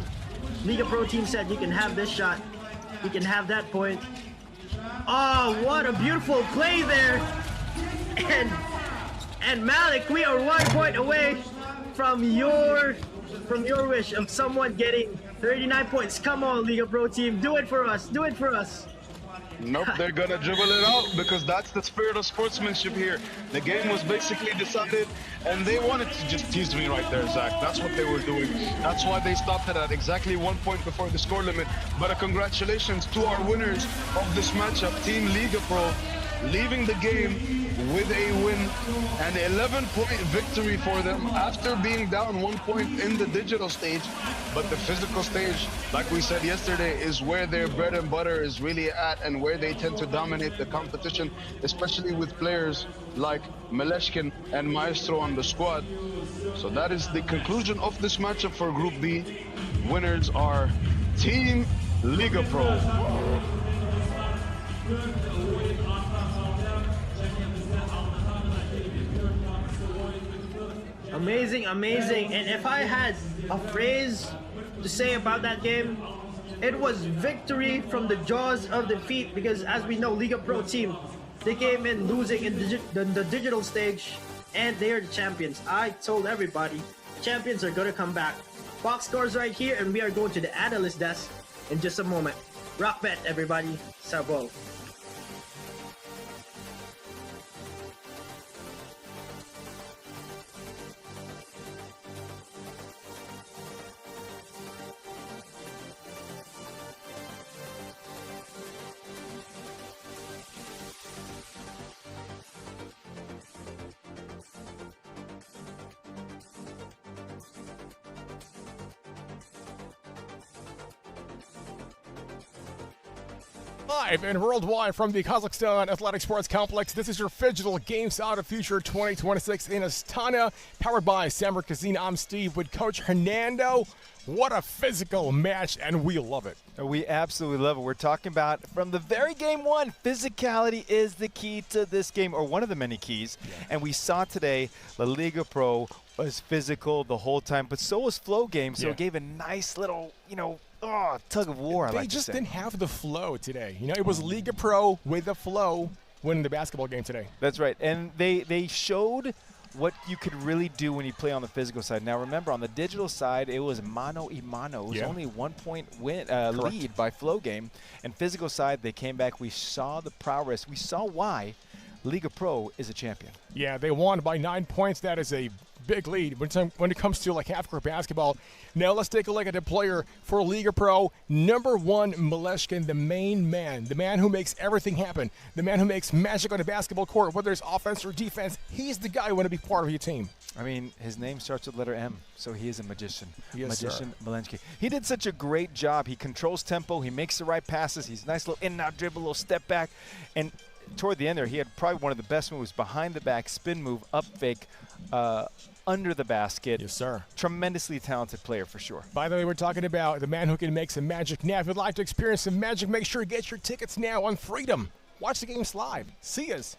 Liga Pro team said you can have this shot. You can have that point. Oh, what a beautiful play there. And Malik, we are 1 point away from your wish of someone getting 39 points. Come on, Liga Pro team, do it for us. Do it for us. Nope, they're gonna dribble it out because that's the spirit of sportsmanship here. The game was basically decided, and they wanted to just tease me right there, Zach. That's what they were doing. That's why they stopped it at exactly 1 point before the score limit. But congratulations to our winners of this matchup, Team Liga Pro, leaving the game with a win, an 11-point victory for them after being down 1 point in the digital stage. But the physical stage, like we said yesterday, is where their bread and butter is really at and where they tend to dominate the competition, especially with players like Maleshkin and Maestro on the squad. So that is the conclusion of this matchup for Group B. Winners are Team Liga Pro. Amazing, amazing. And if I had a phrase to say about that game, it was victory from the jaws of defeat, because as we know, Liga Pro team, they came in losing in the digital stage and they are the champions. I told everybody, champions are gonna come back. Box scores right here, and we are going to the analyst desk in just a moment. Rock bet, everybody. Sabo. Live and worldwide from the Kazakhstan Athletic Sports Complex, this is your Phygital Games Out of Future 2026 in Astana, powered by Samar Casino. I'm Steve with Coach Hernando. What a physical match, and we love it. We absolutely love it. We're talking about from the very game one, physicality is the key to this game, or one of the many keys. Yeah. And we saw today La Liga Pro was physical the whole time, but so was Flow Game, so it gave a nice little, tug of war. They just didn't have the flow today. It was Liga Pro with the flow winning the basketball game today. That's right. And they showed what you could really do when you play on the physical side. Now, remember, on the digital side, it was mano y mano. It was only 1 point lead by Flow Game. And physical side, they came back. We saw the prowess. We saw why Liga Pro is a champion. Yeah, they won by 9 points. That is a big lead when it comes to half-court basketball. Now let's take a look at the player for Liga Pro. Number 1, Maleshkin, the main man, the man who makes everything happen, the man who makes magic on the basketball court, whether it's offense or defense. He's the guy who want to be part of your team. I mean, his name starts with letter M, so he is a magician. Yes, magician Maleshkin. He did such a great job. He controls tempo. He makes the right passes. He's a nice little in and out dribble, little step back. And toward the end there, he had probably one of the best moves, behind the back, spin move, up fake, under the basket. Yes, sir. Tremendously talented player for sure. By the way, we're talking about the man who can make some magic now. If you'd like to experience some magic, make sure you get your tickets now on Freedom. Watch the games live. See us.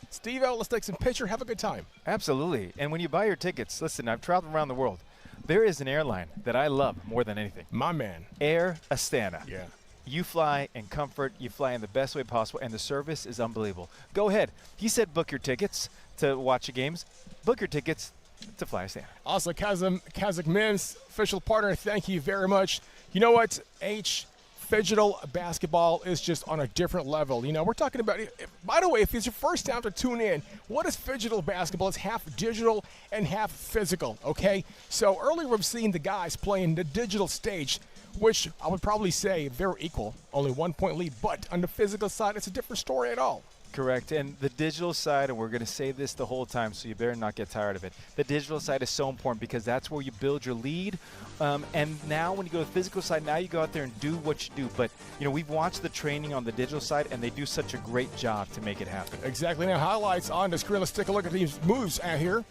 Steve-O, let's take some picture. Have a good time. Absolutely. And when you buy your tickets, listen, I've traveled around the world. There is an airline that I love more than anything. My man. Air Astana. Yeah. You fly in comfort, you fly in the best way possible, and the service is unbelievable. Go ahead. He said book your tickets to watch the games. Book your tickets to fly Astana. Also, Kazakh Men's official partner, thank you very much. You know what, Phygital basketball is just on a different level. We're talking about, by the way, if it's your first time to tune in, what is Phygital basketball? It's half digital and half physical, okay? So earlier we've seen the guys playing the digital stage, which I would probably say they're equal, only 1 point lead, but on the physical side, it's a different story at all. Correct. And the digital side, and we're going to say this the whole time, so you better not get tired of it. The digital side is so important because that's where you build your lead. And now when you go to the physical side, now you go out there and do what you do. But, we've watched the training on the digital side, and they do such a great job to make it happen. Exactly. Now, highlights on the screen. Let's take a look at these moves out here.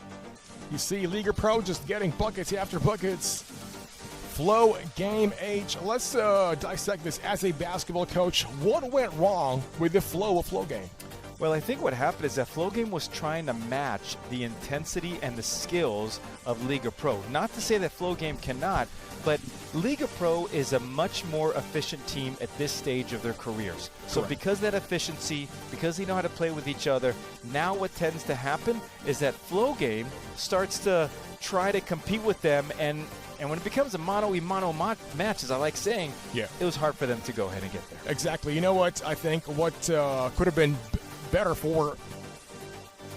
You see Liga Pro just getting buckets after buckets. Flow Game H. Let's dissect this as a basketball coach. What went wrong with the flow of Flow Game? Well, I think what happened is that Flow Game was trying to match the intensity and the skills of Liga Pro. Not to say that Flow Game cannot, but Liga Pro is a much more efficient team at this stage of their careers. So because of that efficiency, because they know how to play with each other, now what tends to happen is that Flow Game starts to try to compete with them, and when it becomes a mano-y-mano match, as I like saying, it was hard for them to go ahead and get there. Exactly. You know what? I think what could have been better for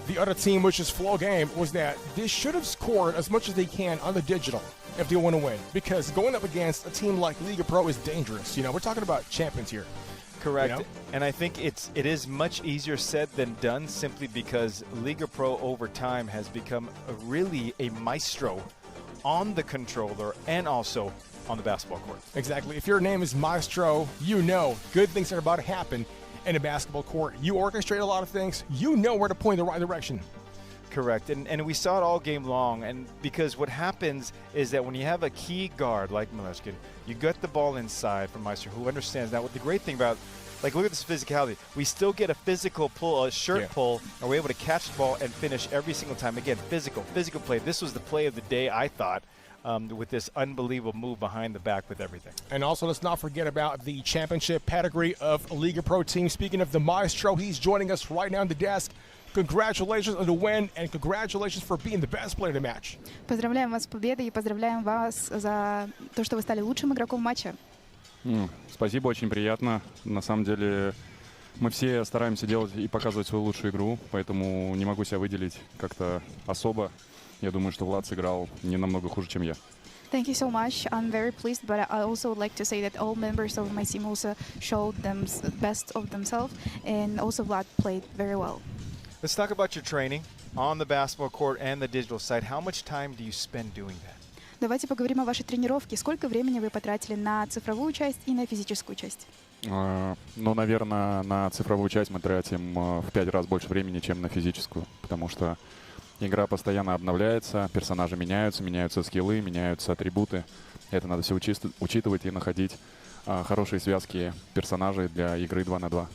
the other team, which is Flow Game, was that they should have scored as much as they can on the digital if they want to win. Because going up against a team like Liga Pro is dangerous. We're talking about champions here. Correct. And I think it is much easier said than done, simply because Liga Pro over time has become really a maestro on the controller and also on the basketball court. Exactly. If your name is Maestro, good things are about to happen in a basketball court. You orchestrate a lot of things. You know where to point in the right direction. Correct. And we saw it all game long. And because what happens is that when you have a key guard like Maleshkin, you get the ball inside from Maestro, who understands that. What the great thing about, look at this physicality. We still get a physical pull, a shirt pull, and we're able to catch the ball and finish every single time. Again, physical play. This was the play of the day, I thought, with this unbelievable move behind the back with everything. And also, let's not forget about the championship pedigree of Liga Pro team. Speaking of the Maestro, he's joining us right now on the desk. congratulations on the win and congratulations for being the best player in the match. Поздравляем вас с победой и поздравляем вас за то, что вы стали лучшим игроком матча. Спасибо, очень приятно. На самом деле мы все стараемся делать и показывать свою лучшую игру, поэтому не могу себя выделить как-то особо. Я думаю, что Влад сыграл не намного хуже, чем я. Thank you so much. I'm very pleased, but I also would like to say that all members of my team also showed them best of themselves, and also Vlad played very well. Let's talk about your training on the basketball court and the digital side. How much time do you spend doing that? Давайте поговорим о вашей тренировке. Сколько времени вы потратили на цифровую часть и на физическую часть? Ну, наверное, на цифровую часть мы тратим в 5 раз больше времени, чем на физическую, потому что игра постоянно обновляется, персонажи меняются, меняются скиллы, меняются атрибуты. Это надо все учитывать и находить хорошие связки персонажей для игры 2 на 2.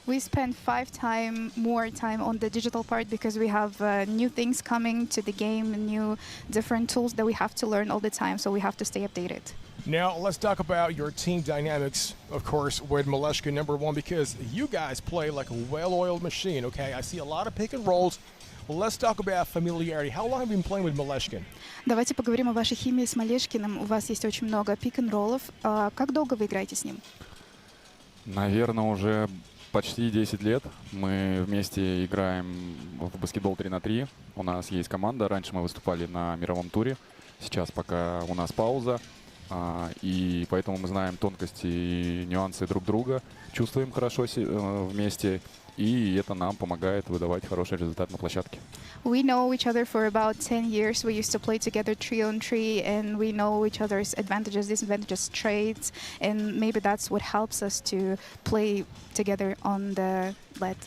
We spend 5 times more time on the digital part because we have new things coming to the game, new different tools that we have to learn all the time, so we have to stay updated. Now, let's talk about your team dynamics, of course, with Maleshka #1, because you guys play like a well-oiled machine, okay? I see a lot of pick and rolls. Let's talk about familiarity. How long have you been playing with Maleshkin? Давайте поговорим о вашей химии с Малешкиным. У вас есть очень много пик-н-роллов. Как долго вы играете с ним? Наверное, уже почти 10 лет. Мы вместе играем в баскетбол 3 на 3. У нас есть команда. Раньше мы выступали на мировом туре. Сейчас пока у нас пауза. И поэтому мы знаем тонкости и нюансы друг друга. Чувствуем хорошо вместе. И это нам помогает выдавать хороший результат на площадке. We know each other for about 10 years. We used to play together 3-on-3, and we know each other's advantages, disadvantages, traits, and maybe that's what helps us to play together on the LED.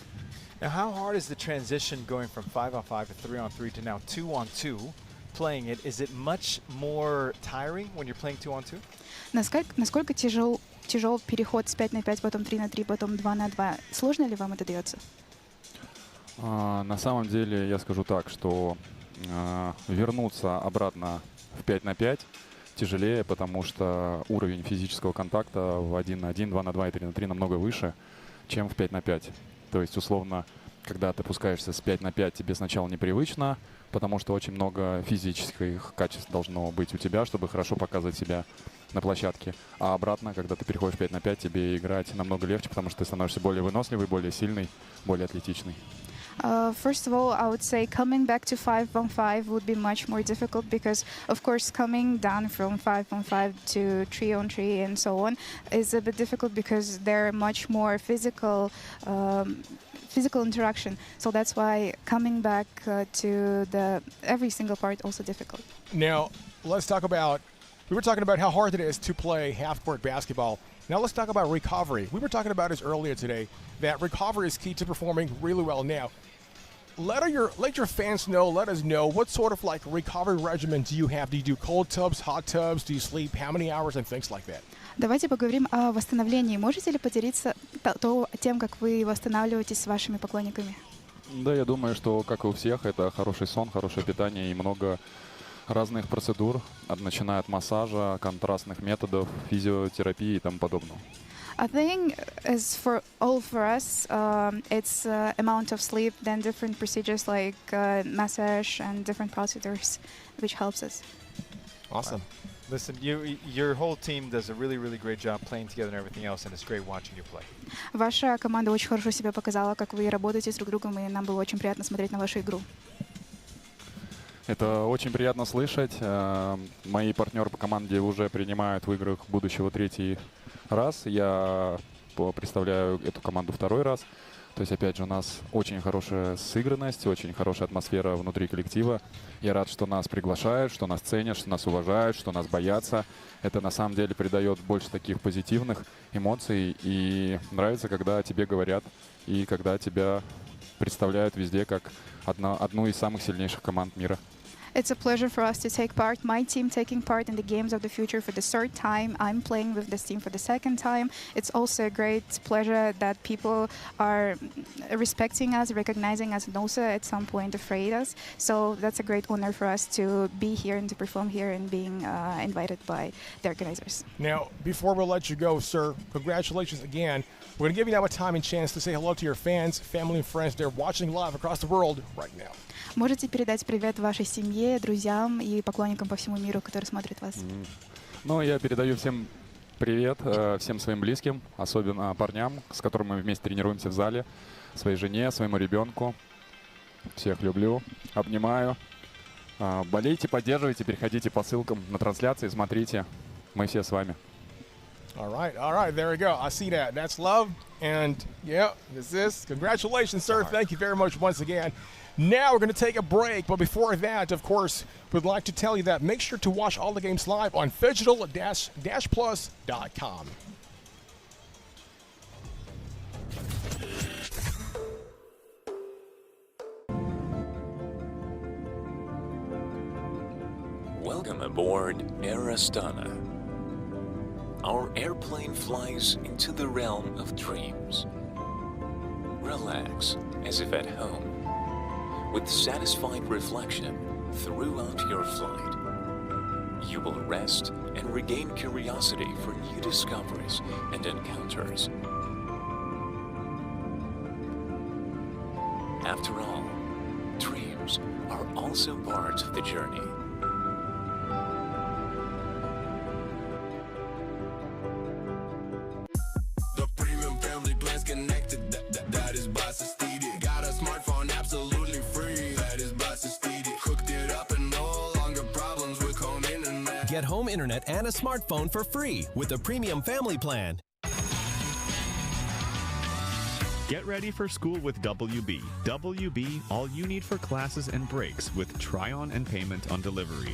Now, how hard is the transition going from 5-on-5 to 3-on-3 to now 2-on-2? Playing it, is it much more tiring when you're playing 2-on-2? Насколько тяжел переход с 5 на 5, потом 3 на 3, потом 2 на 2? Сложно ли вам это дается? На самом деле я скажу так, что вернуться обратно в 5 на 5 тяжелее, потому что уровень физического контакта в 1 на 1, 2 на 2 и 3 на 3 намного выше, чем в 5 на 5. То есть, условно, когда ты пускаешься с 5 на 5, тебе сначала непривычно, потому что очень много физических качеств должно быть у тебя, чтобы хорошо показывать себя на площадке. А обратно, когда ты переходишь в 5 на 5, тебе играть намного легче, потому что ты становишься более выносливый, более сильный, более атлетичный. First of all, I would say coming back to 5-on-5 would be much more difficult because, of course, coming down from 5-on-5 to 3-on-3 and so on is a bit difficult because there are much more physical interaction. So that's why coming back to every single part also difficult. Now, let's talk about, we were talking about how hard it is to play half-court basketball. Now let's talk about recovery. We were talking about this earlier today, that recovery is key to performing really well. Now, let your fans know, let us know, what sort of like recovery regimen do you have? Do you do cold tubs, hot tubs? Do you sleep? How many hours and things like that? Давайте поговорим о восстановлении. Можете ли поделиться тем, как вы восстанавливаетесь с вашими поклонниками? Да, я думаю, что, как и у всех, это хороший сон, хорошее питание и много разных процедур, начиная от массажа, контрастных методов, физиотерапии и тому подобного. I think as for us, it's amount of sleep, then different procedures like massage and different procedures, which helps us. Awesome. Listen, your whole team does a really, really great job playing together and everything else, and it's great watching you play. Ваша команда очень хорошо себя показала, как вы работаете друг с другом, и нам было очень приятно смотреть на вашу игру. Это очень приятно слышать. Мои партнеры по команде уже принимают в играх будущего 3-й раз. Я представляю эту команду 2-й раз. То есть, опять же, у нас очень хорошая сыгранность, очень хорошая атмосфера внутри коллектива. Я рад, что нас приглашают, что нас ценят, что нас уважают, что нас боятся. Это на самом деле придает больше таких позитивных эмоций. И нравится, когда о тебе говорят и когда тебя представляют везде как одну из самых сильнейших команд мира. It's a pleasure for us to take part. My team taking part in the Games of the Future for the third time. I'm playing with this team for the second time. It's also a great pleasure that people are respecting us, recognizing us, and also at some point afraid us. So that's a great honor for us to be here and to perform here and being invited by the organizers. Now, before we let you go, sir, congratulations again. We're going to give you now a time and chance to say hello to your fans, family, and friends. They're watching live across the world right now. Можете передать привет вашей семье, друзьям и поклонникам по всему миру, которые смотрят вас. Ну, я передаю всем привет, всем своим близким, особенно парням, с которыми мы вместе тренируемся в зале, своей жене, своему ребенку. Всех люблю, обнимаю. Болейте, поддерживайте, переходите по ссылкам на трансляции, смотрите. Мы все с вами. All right, there we go. I see that. That's love. And yeah, this is. Congratulations, sir. Thank you very much once again. Now we're going to take a break, but before that, of course, we'd like to tell you that make sure to watch all the games live on Phygital-plus.com. Welcome aboard Air Astana. Our airplane flies into the realm of dreams. Relax as if at home, with satisfied reflection throughout your flight. You will rest and regain curiosity for new discoveries and encounters. After all, dreams are also part of the journey. The premium family plan's connected. That is Basistidi. Got a smartphone absolutely free. That is Basistidi. Hooked it up and no longer problems with home internet. Get home internet and a smartphone for free with the premium family plan. Get ready for school with WB. WB, all you need for classes and breaks with try-on and payment on delivery.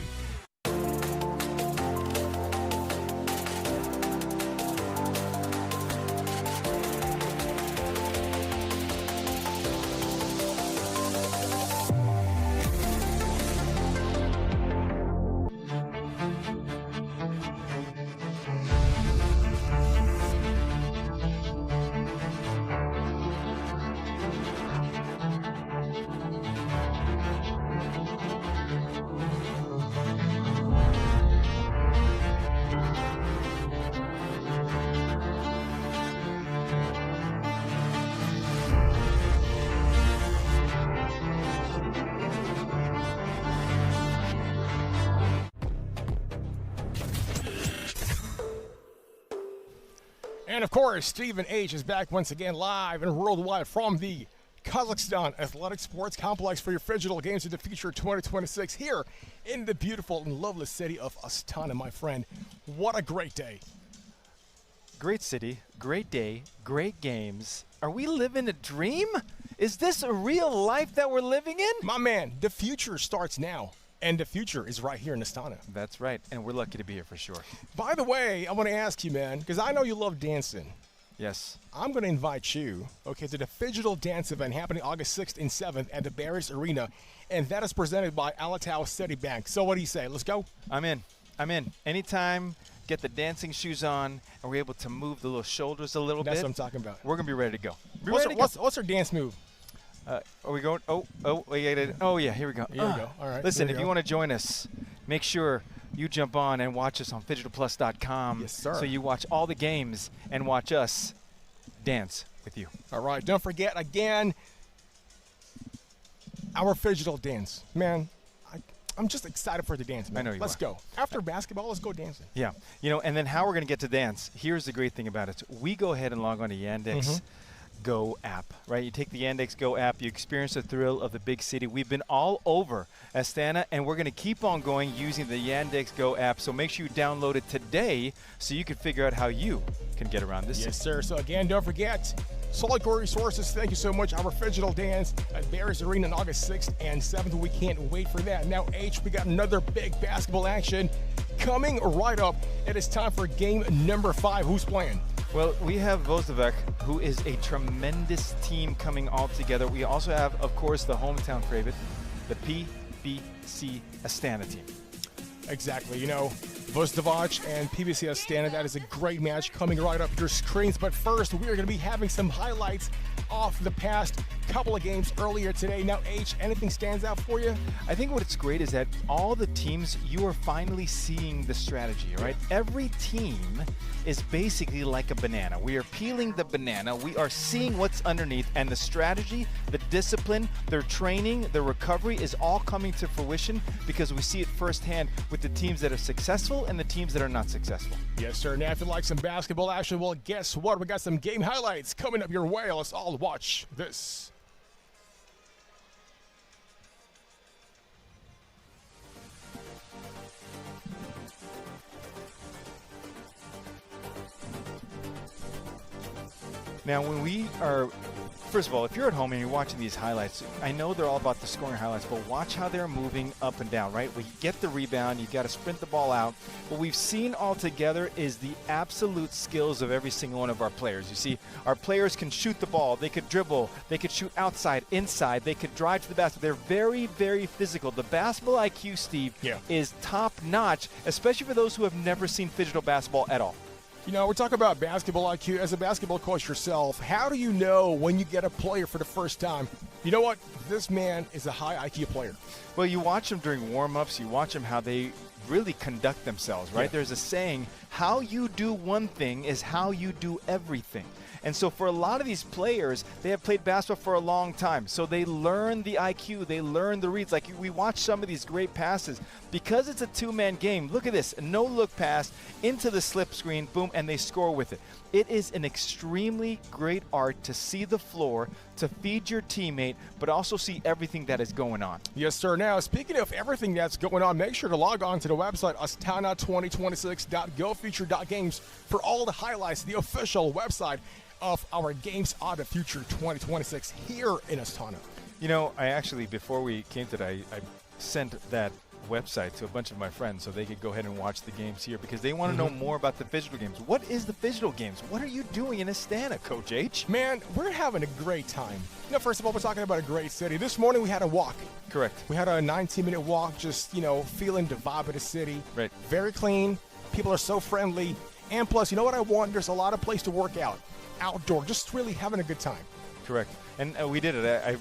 And of course, Stephen H. is back once again live and worldwide from the Kazakhstan Athletic Sports Complex for your Phygital Games of the Future 2026 here in the beautiful and lovely city of Astana, my friend. What a great day. Great city, great day, great games. Are we living a dream? Is this a real life that we're living in? My man, the future starts now. And the future is right here in Astana. That's right, and we're lucky to be here for sure. By the way, I want to ask you, man, because I know you love dancing. Yes. I'm going to invite you, okay, to the Phygital Dance event happening August 6th and 7th at the Barriers Arena, and that is presented by Alatow Citibank. So what do you say? Let's go? I'm in. Anytime, get the dancing shoes on, and we're able to move the little shoulders a little bit. That's what I'm talking about. We're going to be ready to go. What's our dance move? Are we going? Oh, yeah, here we go. Here we go. All right. Listen, if you want to join us, make sure you jump on and watch us on Phygital-plus.com. Yes, sir. So you watch all the games and watch us dance with you. All right. Don't forget, again, our Phygital dance. Man, I'm just excited for the dance, man. I know you Let's are. go. After basketball, let's go dancing. Yeah. And then how we're going to get to dance, here's the great thing about it. We go ahead and log on to Yandex Go app, right? You take the Yandex Go app, you experience the thrill of the big city. We've been all over Astana, and we're going to keep on going using the Yandex Go app. So make sure you download it today so you can figure out how you can get around this city. Yes, sir. So again, don't forget, Solid Core Resources, thank you so much. Our Phygital Dance at Barriers Arena on August 6th and 7th. We can't wait for that. Now, H, we got another big basketball action coming right up. It is time for game number 5. Who's playing? Well, we have Vozovec, who is a tremendous team coming all together. We also have, of course, the hometown favorite, the PBC Astana team. Exactly. You know, Vustovac and PBC Astana, that is a great match coming right up your screens. But first, we are going to be having some highlights off the past couple of games earlier today. Now, H, anything stands out for you? I think what's great is that all the teams, you are finally seeing the strategy, right? Every team is basically like a banana. We are peeling the banana. We are seeing what's underneath, and the strategy, the discipline, their training, their recovery is all coming to fruition because we see it firsthand with the teams that are successful and the teams that are not successful. Yes, sir. Now, if you like some basketball action, well, guess what? We got some game highlights coming up your way. Let's all watch this. Now, when we are, first of all, if you're at home and you're watching these highlights, I know they're all about the scoring highlights, but watch how they're moving up and down, right? We get the rebound, you got to sprint the ball out. What we've seen all together is the absolute skills of every single one of our players. You see, our players can shoot the ball, they could dribble, they could shoot outside, inside, they could drive to the basket. They're very, very physical. The basketball IQ, Steve, is top notch, especially for those who have never seen Phygital basketball at all. You know, we're talking about basketball IQ. As a basketball coach yourself, how do you know when you get a player for the first time, you know what, this man is a high IQ player? Well, you watch them during warm-ups, you watch them how they really conduct themselves, right? There's a saying, how you do one thing is how you do everything. And so for a lot of these players, they have played basketball for a long time. So they learn the IQ, they learn the reads. Like we watch some of these great passes. Because it's a two-man game, look at this, a no-look pass into the slip screen, boom, and they score with it. It is an extremely great art to see the floor, to feed your teammate, but also see everything that is going on. Yes, sir. Now, speaking of everything that's going on, make sure to log on to the website, astana2026.gofuture.games, for all the highlights, the official website of our Games of the Future 2026 here in Astana. You know, I actually, before we came today, I sent that website to a bunch of my friends so they could go ahead and watch the games here because they want to know more about the Phygital games. What is the Phygital games? What are you doing in Astana, Coach H? Man, we're having a great time. You know, first of all, we're talking about a great city. This morning we had a walk. Correct. We had a 19-minute walk, just, you know, feeling the vibe of the city. Right. Very clean. People are so friendly. And plus, you know what I want? There's a lot of place to work out. Outdoor, just really having a good time. Correct. And we did it. I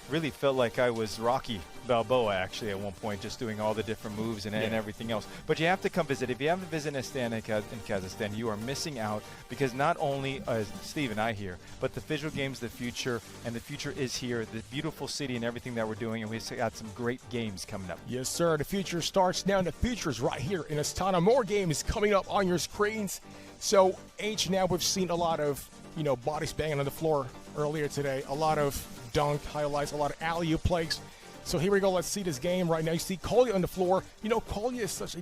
really felt like I was Rocky Balboa actually at one point, just doing all the different moves and everything else. But you have to come visit. If you haven't visited Astana in Kazakhstan, you are missing out because not only Steve and I here, but the Phygital games, the future, and the future is here, the beautiful city and everything that we're doing, and we've got some great games coming up. Yes, sir. The future starts now, and the future is right here in Astana. More games coming up on your screens. So, H, now we've seen a lot of, you know, bodies banging on the floor earlier today, a lot of dunk highlights, a lot of alley-oop plays. So here we go. Let's see this game right now. You see Kolya on the floor. You know, Kolya is such a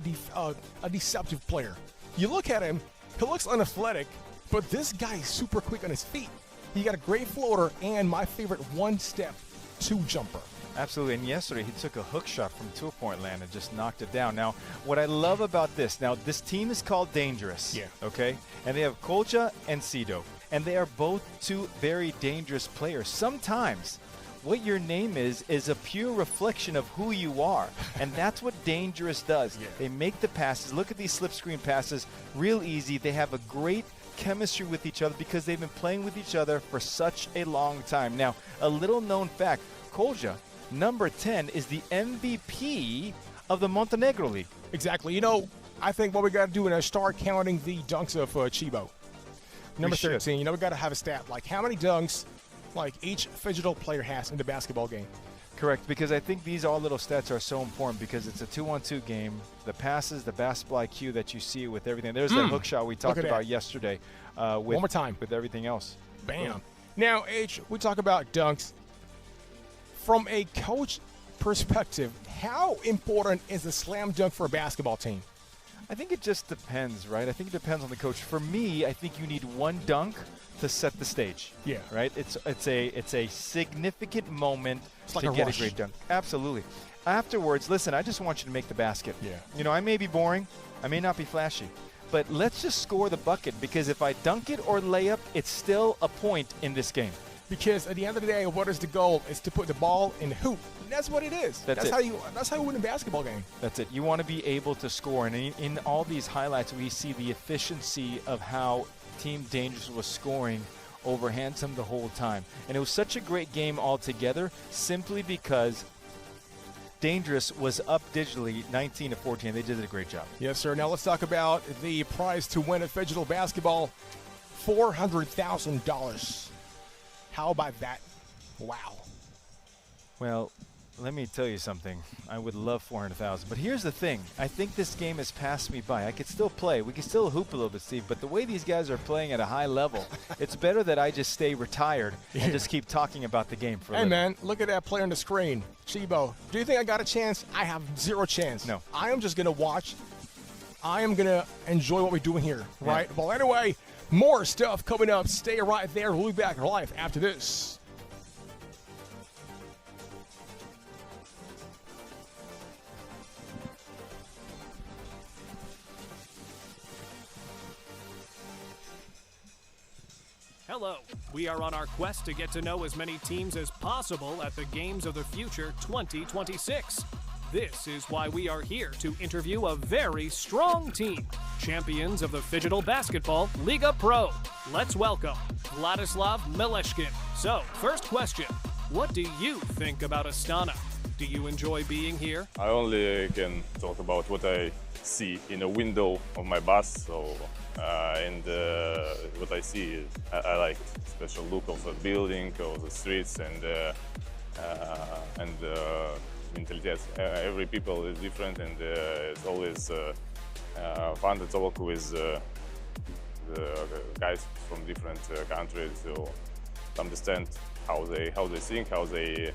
deceptive player. You look at him, he looks unathletic, but this guy is super quick on his feet. He got a great floater and my favorite one-step two-jumper. Absolutely, and yesterday he took a hook shot from two-point land and just knocked it down. Now, what I love about this, now this team is called Dangerous, okay? And they have Kolja and Sido, and they are both two very dangerous players. Sometimes what your name is a pure reflection of who you are, and that's what Dangerous does. They make the passes. Look at these slip screen passes, real easy. They have a great chemistry with each other because they've been playing with each other for such a long time. Now, a little known fact, Kolja, number 10, is the MVP of the Montenegro League. Exactly. You know, I think what we got to do is start counting the dunks of Chibo. Number 13, you know, we got to have a stat, like how many dunks like each Phygital player has in the basketball game. Correct, because I think these all little stats are so important because it's a 2-on-2 game. The passes, the basketball IQ that you see with everything. There's that hook shot we talked about yesterday. One more time. With everything else. Bam. Now, H, we talk about dunks. From a coach perspective, how important is a slam dunk for a basketball team? I think it just depends, right? I think it depends on the coach. For me, I think you need one dunk to set the stage. Yeah. Right? It's a significant moment like to a get rush. a great dunk. Absolutely. Afterwards, listen, I just want you to make the basket. Yeah. You know, I may be boring, I may not be flashy, but let's just score the bucket because if I dunk it or lay up, it's still a point in this game. Because at the end of the day, what is the goal? Is to put the ball in the hoop. That's what it is. That's it. That's how you win a basketball game. That's it. You want to be able to score. And in all these highlights, we see the efficiency of how Team Dangerous was scoring over Handsome the whole time. And it was such a great game altogether simply because Dangerous was up digitally 19-14. They did a great job. Yes, sir. Now let's talk about the prize to win at Phygital Basketball, $400,000. How about that? Wow. Well, let me tell you something. I would love 400,000. But here's the thing. I think this game has passed me by. I could still play. We can still hoop a little bit, Steve. But the way these guys are playing at a high level, it's better that I just stay retired and just keep talking about the game for a Hey, living. man, look at that player on the screen. Chibo, do you think I got a chance? I have zero chance. No. I am just going to watch. I am going to enjoy what we're doing here, right? Yeah. Well, anyway, more stuff coming up. Stay right there. We'll be back live after this. Hello. We are on our quest to get to know as many teams as possible at the Games of the Future 2026. This is why we are here to interview a very strong team, champions of the Phygital Basketball Liga Pro. Let's welcome Vladislav Mileshkin. So, first question, what do you think about Astana? Do you enjoy being here? I only can talk about what I see in a window of my bus, so and what I see is I like it. Special look of the building, of the streets, and mentality. Every people is different, and it's always fun to talk with the guys from different countries to understand how they think, how they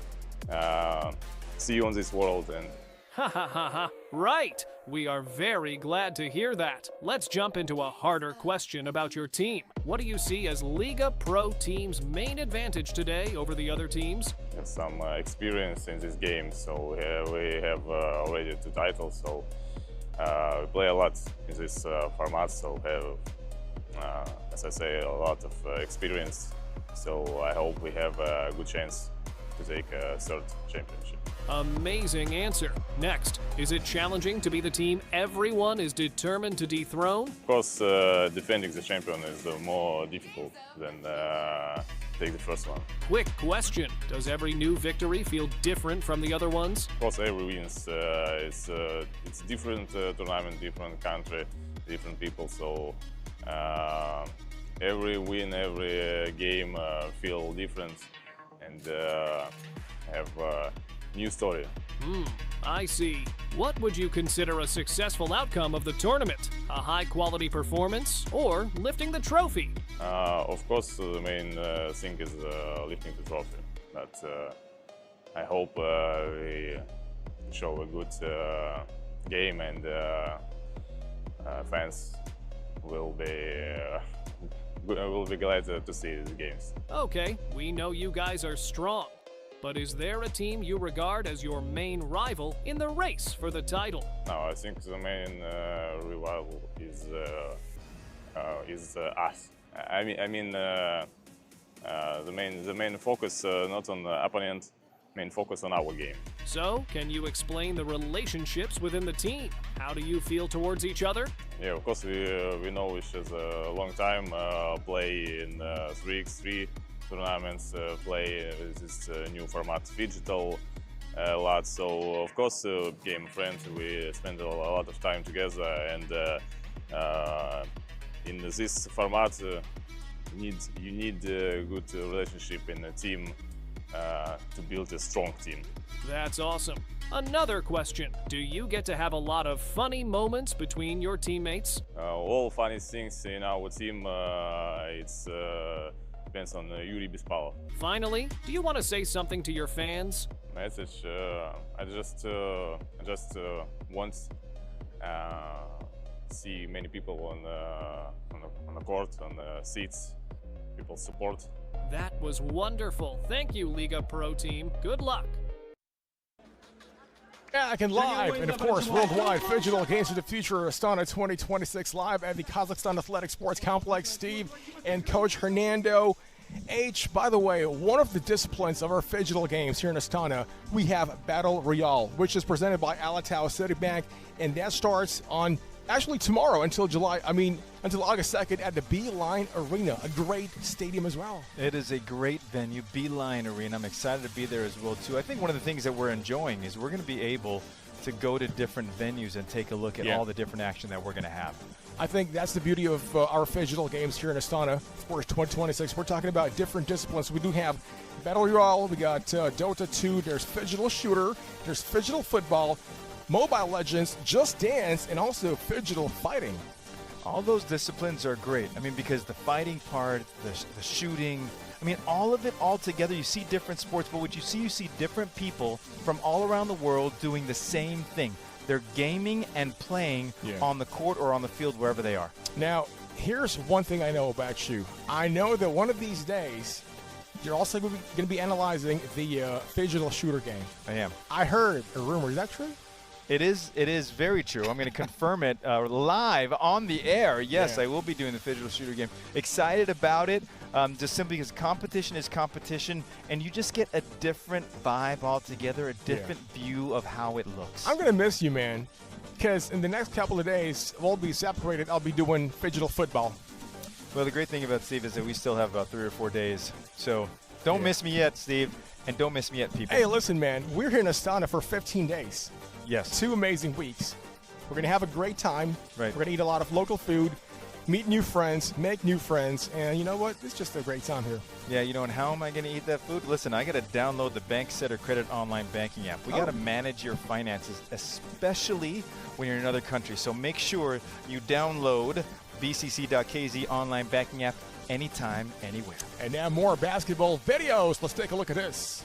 see on this world. And Ha ha ha ha. Right. We are very glad to hear that. Let's jump into a harder question about your team. What do you see as Liga Pro team's main advantage today over the other teams? have some experience in this game, so we have already 2 titles, so we play a lot in this format, so have, as I say, a lot of experience. So I hope we have a good chance to take a 3rd championship. Amazing answer. Next, is it challenging to be the team everyone is determined to dethrone? Of course, defending the champion is more difficult than take the first one. Quick question. Does every new victory feel different from the other ones? Of course, every wins. It's different tournament, different country, different people. So every win, every game feel different and have a new story. I see. What would you consider a successful outcome of the tournament? A high-quality performance or lifting the trophy? Of course, the main thing is lifting the trophy. But I hope we show a good game and fans will be glad to see these games. Okay, we know you guys are strong. But is there a team you regard as your main rival in the race for the title? No, I think the main rival is us. I mean the main focus not on the opponent, main focus on our game. So, can you explain the relationships within the team? How do you feel towards each other? Yeah, of course we know each other a long time. Play in 3x3 tournaments, play with this new format Phygital a lot. So of course became friends. We spent a lot of time together, and in this format you need a good relationship in a team to build a strong team. That's awesome. Another question. Do you get to have a lot of funny moments between your teammates? All funny things in our team, it's depends on Yuri Bespalov. Finally, do you want to say something to your fans? Message, I just want see many people on the court, on the seats, people support. That was wonderful. Thank you, Liga Pro team. Good luck. Back and live, and of course, worldwide, Phygital Games of the Future Astana 2026 live at the Kazakhstan Athletic Sports Complex. Steve and Coach Hernando H, by the way, one of the disciplines of our Phygital games here in Astana, we have Battle Royale, which is presented by Alatow Citibank, and that starts on actually tomorrow until August 2nd at the Beeline Arena, a great stadium as well. It is a great venue, Beeline Arena. I'm excited to be there as well, too. I think one of the things that we're enjoying is we're going to be able to go to different venues and take a look at all the different action that we're going to have. I think that's the beauty of our Phygital games here in Astana. Of course, 2026, we're talking about different disciplines. We do have Battle Royale, we got Dota 2, there's Phygital Shooter, there's Phygital Football, Mobile Legends, Just Dance, and also Phygital Fighting. All those disciplines are great. I mean, because the fighting part, the shooting, I mean, all of it all together, you see different sports, but what you see different people from all around the world doing the same thing. They're gaming and playing on the court or on the field, wherever they are. Now, here's one thing I know about you. I know that one of these days, you're also going to be analyzing the Phygital Shooter game. I am. I heard a rumor. Is that true? It is very true. I'm going to confirm it live on the air. Yes, I will be doing the Phygital Shooter game. Excited about it, just simply because competition is competition, and you just get a different vibe altogether, a different view of how it looks. I'm going to miss you, man, because in the next couple of days, we'll be separated. I'll be doing Phygital Football. Well, the great thing about Steve is that we still have about 3 or 4 days. So don't miss me yet, Steve, and don't miss me yet, people. Hey, listen, man, we're here in Astana for 15 days. Yes. 2 amazing weeks. We're going to have a great time. Right. We're going to eat a lot of local food, meet new friends, make new friends, and you know what? It's just a great time here. Yeah, you know, and how am I going to eat that food? Listen, I got to download the Bank Setter Credit online banking app. We got to manage your finances, especially when you're in another country. So make sure you download bcc.kz online banking app anytime, anywhere. And now more basketball videos. Let's take a look at this.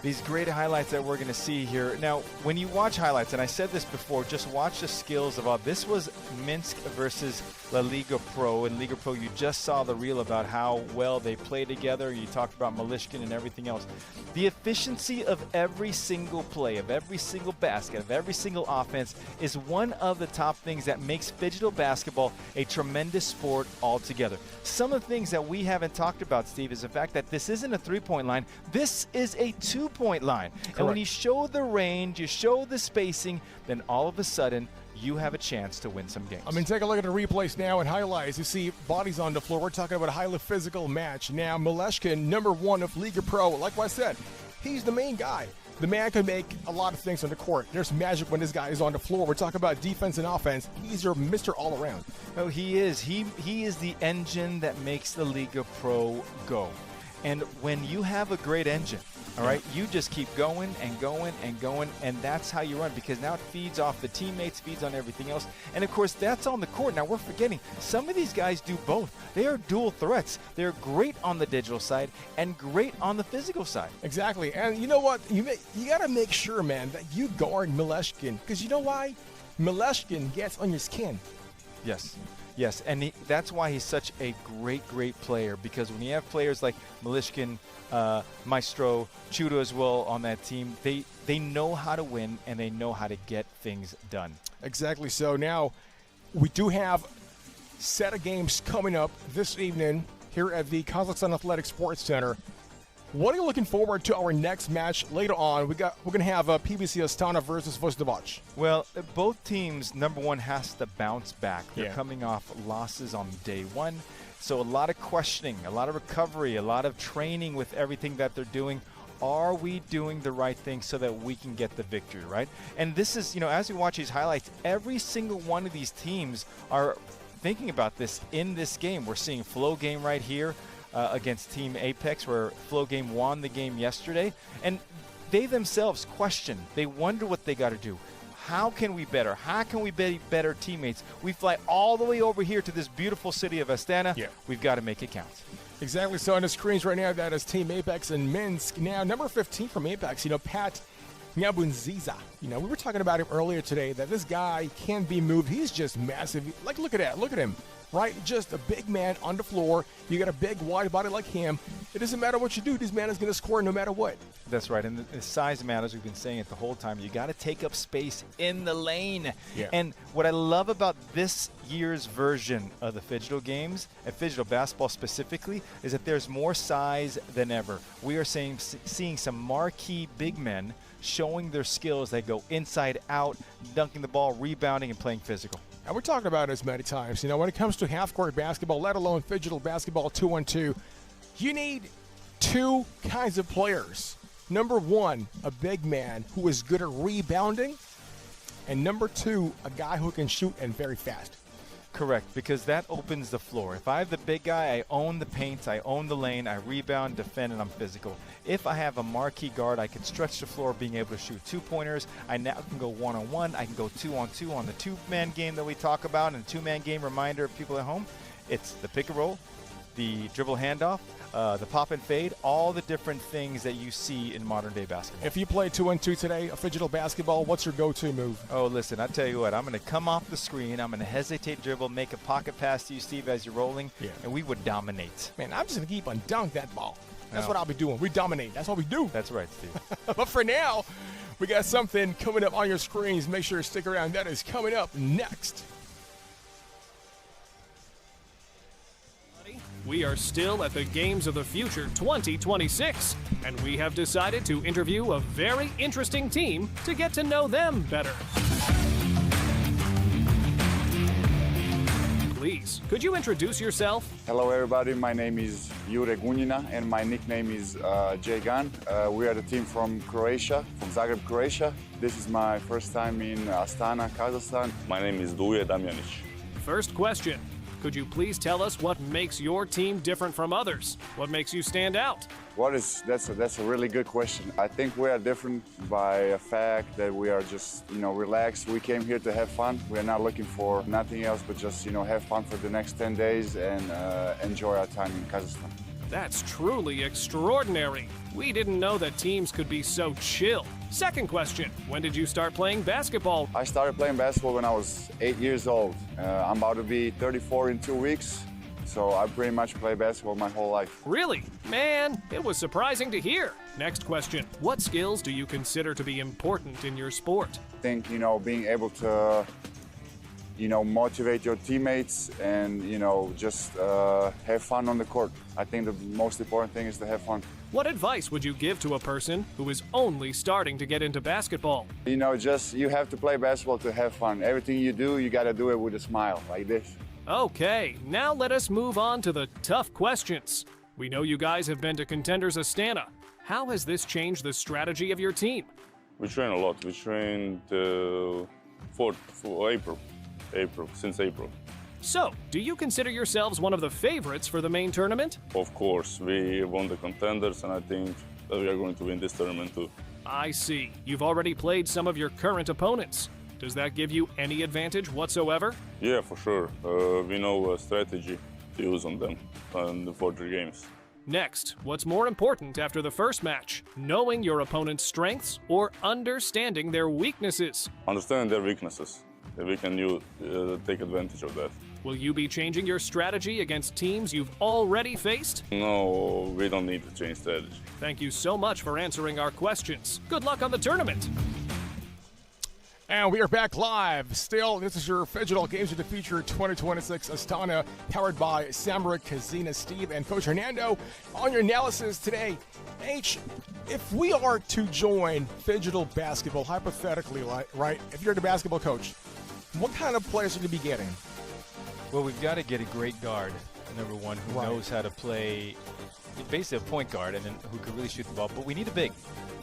These great highlights that we're going to see here. Now, when you watch highlights, and I said this before, just watch the skills of all. This was Minsk versus La Liga Pro. In Liga Pro, you just saw the reel about how well they play together. You talked about Malishkin and everything else. The efficiency of every single play, of every single basket, of every single offense is one of the top things that makes Phygital basketball a tremendous sport altogether. Some of the things that we haven't talked about, Steve, is the fact that this isn't a three-point line. This is a two-point line. Correct. And when you show the range, you show the spacing, then all of a sudden you have a chance to win some games. I mean, take a look at the replays now and highlights. You see bodies on the floor. We're talking about a highly physical match. Now, Maleshkin, #1 of Liga Pro. Like I said, he's the main guy. The man can make a lot of things on the court. There's magic when this guy is on the floor. We're talking about defense and offense. He's your Mr. All-Around. Oh, he is. He is the engine that makes the Liga Pro go. And when you have a great engine, all right, you just keep going and going and going, and that's how you run, because now it feeds off the teammates, feeds on everything else. And, of course, that's on the court. Now, we're forgetting some of these guys do both. They are dual threats. They're great on the digital side and great on the physical side. Exactly. And you know what? You got to make sure, man, that you guard Maleshkin, because you know why? Maleshkin gets on your skin. Yes. Yes, and that's why he's such a great, great player, because when you have players like Malishkin, Maestro, Chudo as well on that team, they know how to win and they know how to get things done. Exactly. So now we do have set of games coming up this evening here at the Kazakhstan Athletic Sports Center. What are you looking forward to our next match later on? We're going to have PBC Astana versus Vozdavac. Well, both teams, #1, has to bounce back. They're coming off losses on day one. So a lot of questioning, a lot of recovery, a lot of training with everything that they're doing. Are we doing the right thing so that we can get the victory, right? And this is, you know, as we watch these highlights, every single one of these teams are thinking about this in this game. We're seeing Flow Game right here. Against Team Apex, where Flow Game won the game yesterday. And they themselves question. They wonder what they got to do. How can we better? How can we be better teammates? We fly all the way over here to this beautiful city of Astana. We've got to make it count. Exactly. So on the screens right now, that is Team Apex and Minsk. Now, number 15 from Apex, you know, Pat Nyabunziza. You know, we were talking about him earlier today, that this guy can be moved. He's just massive. Like, look at that. Look at him. right? Just a big man on the floor. You got a big, wide body like him. It doesn't matter what you do. This man is going to score no matter what. That's right. And the size matters. We've been saying it the whole time. You got to take up space in the lane. Yeah. And what I love about this year's version of the Phygital games, and Phygital basketball specifically, is that there's more size than ever. We are seeing some marquee big men showing their skills. They go inside out, dunking the ball, rebounding, and playing physical. And we're talking about it as many times. You know, when it comes to half-court basketball, let alone Phygital basketball 2-on-2, you need two kinds of players. Number one, a big man who is good at rebounding. And number two, a guy who can shoot and very fast. Correct, because that opens the floor. If I have the big guy, I own the paint, I own the lane, I rebound, defend, and I'm physical. If I have a marquee guard, I can stretch the floor, being able to shoot two-pointers. I now can go one-on-one. I can go two-on-two on the two-man game that we talk about, and two-man game reminder of people at home. It's the pick and roll, the dribble handoff, the pop and fade, all the different things that you see in modern-day basketball. If you play 2-on-2 today, a Phygital basketball, what's your go-to move? Oh, listen, I tell you what, I'm going to come off the screen, I'm going to hesitate dribble, make a pocket pass to you, Steve, as you're rolling, and we would dominate. Man, I'm just going to keep on dunk that ball. That's what I'll be doing. We dominate. That's what we do. That's right, Steve. But for now, we got something coming up on your screens. Make sure to stick around. That is coming up next. We are still at the Games of the Future 2026, and we have decided to interview a very interesting team to get to know them better. Please, could you introduce yourself? Hello everybody, my name is Jure Gunjina and my nickname is J-Gun. We are the team from Croatia, from Zagreb, Croatia. This is my first time in Astana, Kazakhstan. My name is Duje Damjanic. First question, could you please tell us what makes your team different from others? What makes you stand out? That's a really good question. I think we are different by a fact that we are just, relaxed. We came here to have fun. We are not looking for nothing else but just, have fun for the next 10 days and enjoy our time in Kazakhstan. That's truly extraordinary. We didn't know that teams could be so chill. Second question, when did you start playing basketball? I started playing basketball when I was 8 years old. I'm about to be 34 in 2 weeks. So I pretty much play basketball my whole life. Really? Man, it was surprising to hear. Next question, what skills do you consider to be important in your sport? I think, being able to, motivate your teammates and, just have fun on the court. I think the most important thing is to have fun. What advice would you give to a person who is only starting to get into basketball? You have to play basketball to have fun. Everything you do, you got to do it with a smile, like this. Okay, now let us move on to the tough questions. We know you guys have been to Contenders Astana. How has this changed the strategy of your team? We train a lot. We trained for since April. So, do you consider yourselves one of the favorites for the main tournament? Of course, we won the Contenders, and I think that we are going to win this tournament too. I see. You've already played some of your current opponents. Does that give you any advantage whatsoever? Yeah, for sure. We know a strategy to use on them and for the games. Next, what's more important after the first match? Knowing your opponent's strengths or understanding their weaknesses? Understanding their weaknesses. We can take advantage of that. Will you be changing your strategy against teams you've already faced? No, we don't need to change strategy. Thank you so much for answering our questions. Good luck on the tournament. And we are back live. Still, this is your Phygital Games of the Future 2026 Astana, powered by Samra, Kazina, Steve, and Coach Hernando. On your analysis today, H, if we are to join Phygital basketball, hypothetically, right, if you're the basketball coach, what kind of players are you going to be getting? Well, we've got to get a great guard, number one, who knows how to play, basically a point guard, and then who can really shoot the ball. But we need a big.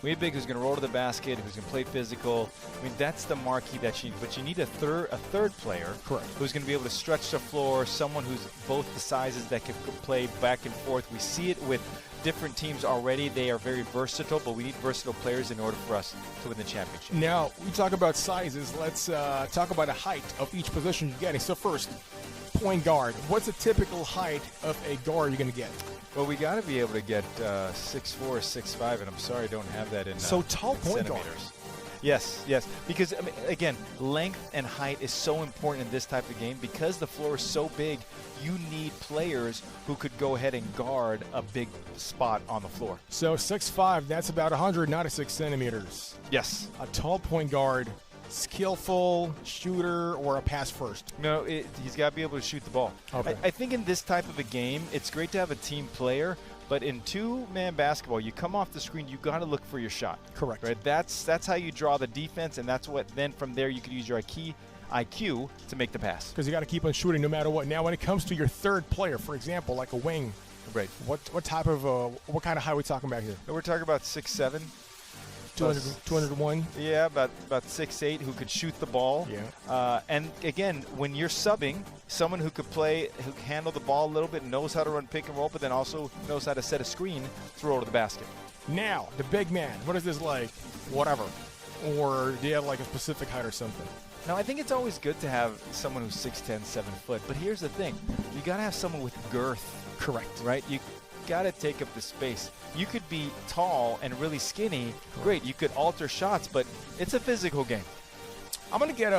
We need a big who's going to roll to the basket, who's going to play physical. I mean, that's the marquee that you need. But you need a third player who's going to be able to stretch the floor, someone who's both the sizes that can play back and forth. We see it with different teams already. They are very versatile, but we need versatile players in order for us to win the championship. Now, we talk about sizes. Let's talk about the height of each position you're getting. So first, point guard. What's a typical height of a guard you're going to get? Well, we got to be able to get 6'4", 6'5", and I'm sorry I don't have that in so tall point centimeters. Yes, yes. Because, I mean, again, length and height is so important in this type of game. Because the floor is so big, you need players who could go ahead and guard a big spot on the floor. So 6'5", that's about 196 centimeters. Yes. A tall point guard, skillful shooter, or a pass first? No, he's got to be able to shoot the ball. Okay. I think in this type of a game, it's great to have a team player. But in two-man basketball, you come off the screen, you got to look for your shot. Correct. Right? That's how you draw the defense, and that's what then from there you can use your IQ to make the pass. Because you got to keep on shooting no matter what. Now, when it comes to your third player, for example, like a wing, right? What type of what kind of height are we talking about here? We're talking about 6'7". 201. Yeah, about 6'8", who could shoot the ball. Yeah. And again, when you're subbing, someone who could play, who can handle the ball a little bit, knows how to run pick and roll, but then also knows how to set a screen, throw it to the basket. Now, the big man. What is this like? Whatever. Or do you have like a specific height or something? No, I think it's always good to have someone who's 6'10", 7 foot. But here's the thing: you got to have someone with girth. Correct. Right? You got to take up the space. You could be tall and really skinny. Great. You could alter shots, but it's a physical game. I'm going to get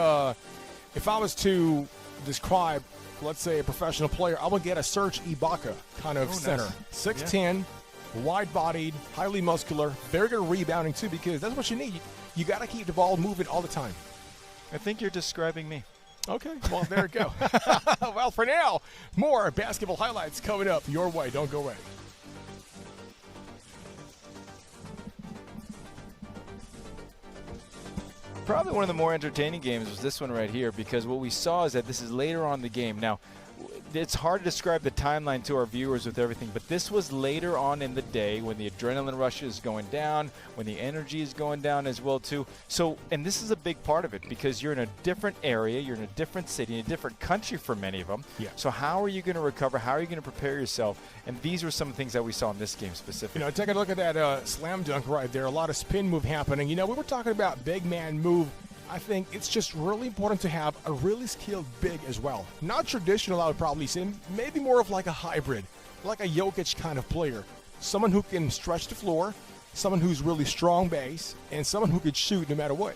if I was to describe, let's say, a professional player, I would get a Serge Ibaka kind of center. Nice. 6'10", wide-bodied, highly muscular, very good rebounding too, because that's what you need. You got to keep the ball moving all the time. I think you're describing me. Okay, well, there you go. Well, for now, more basketball highlights coming up your way. Don't go away. Probably one of the more entertaining games was this one right here, because what we saw is that this is later on in the game. Now, it's hard to describe the timeline to our viewers with everything, but this was later on in the day when the adrenaline rush is going down, when the energy is going down as well too. So, and this is a big part of it, because you're in a different area, you're in a different city, in a different country for many of them. Yeah. So how are you going to recover? How are you going to prepare yourself? And these were some of the things that we saw in this game specifically. You know, take a look at that slam dunk right there. A lot of spin move happening. You know, we were talking about big man move. I think it's just really important to have a really skilled big as well. Not traditional, I would probably say. Maybe more of like a hybrid, like a Jokic kind of player. Someone who can stretch the floor, someone who's really strong base, and someone who could shoot no matter what.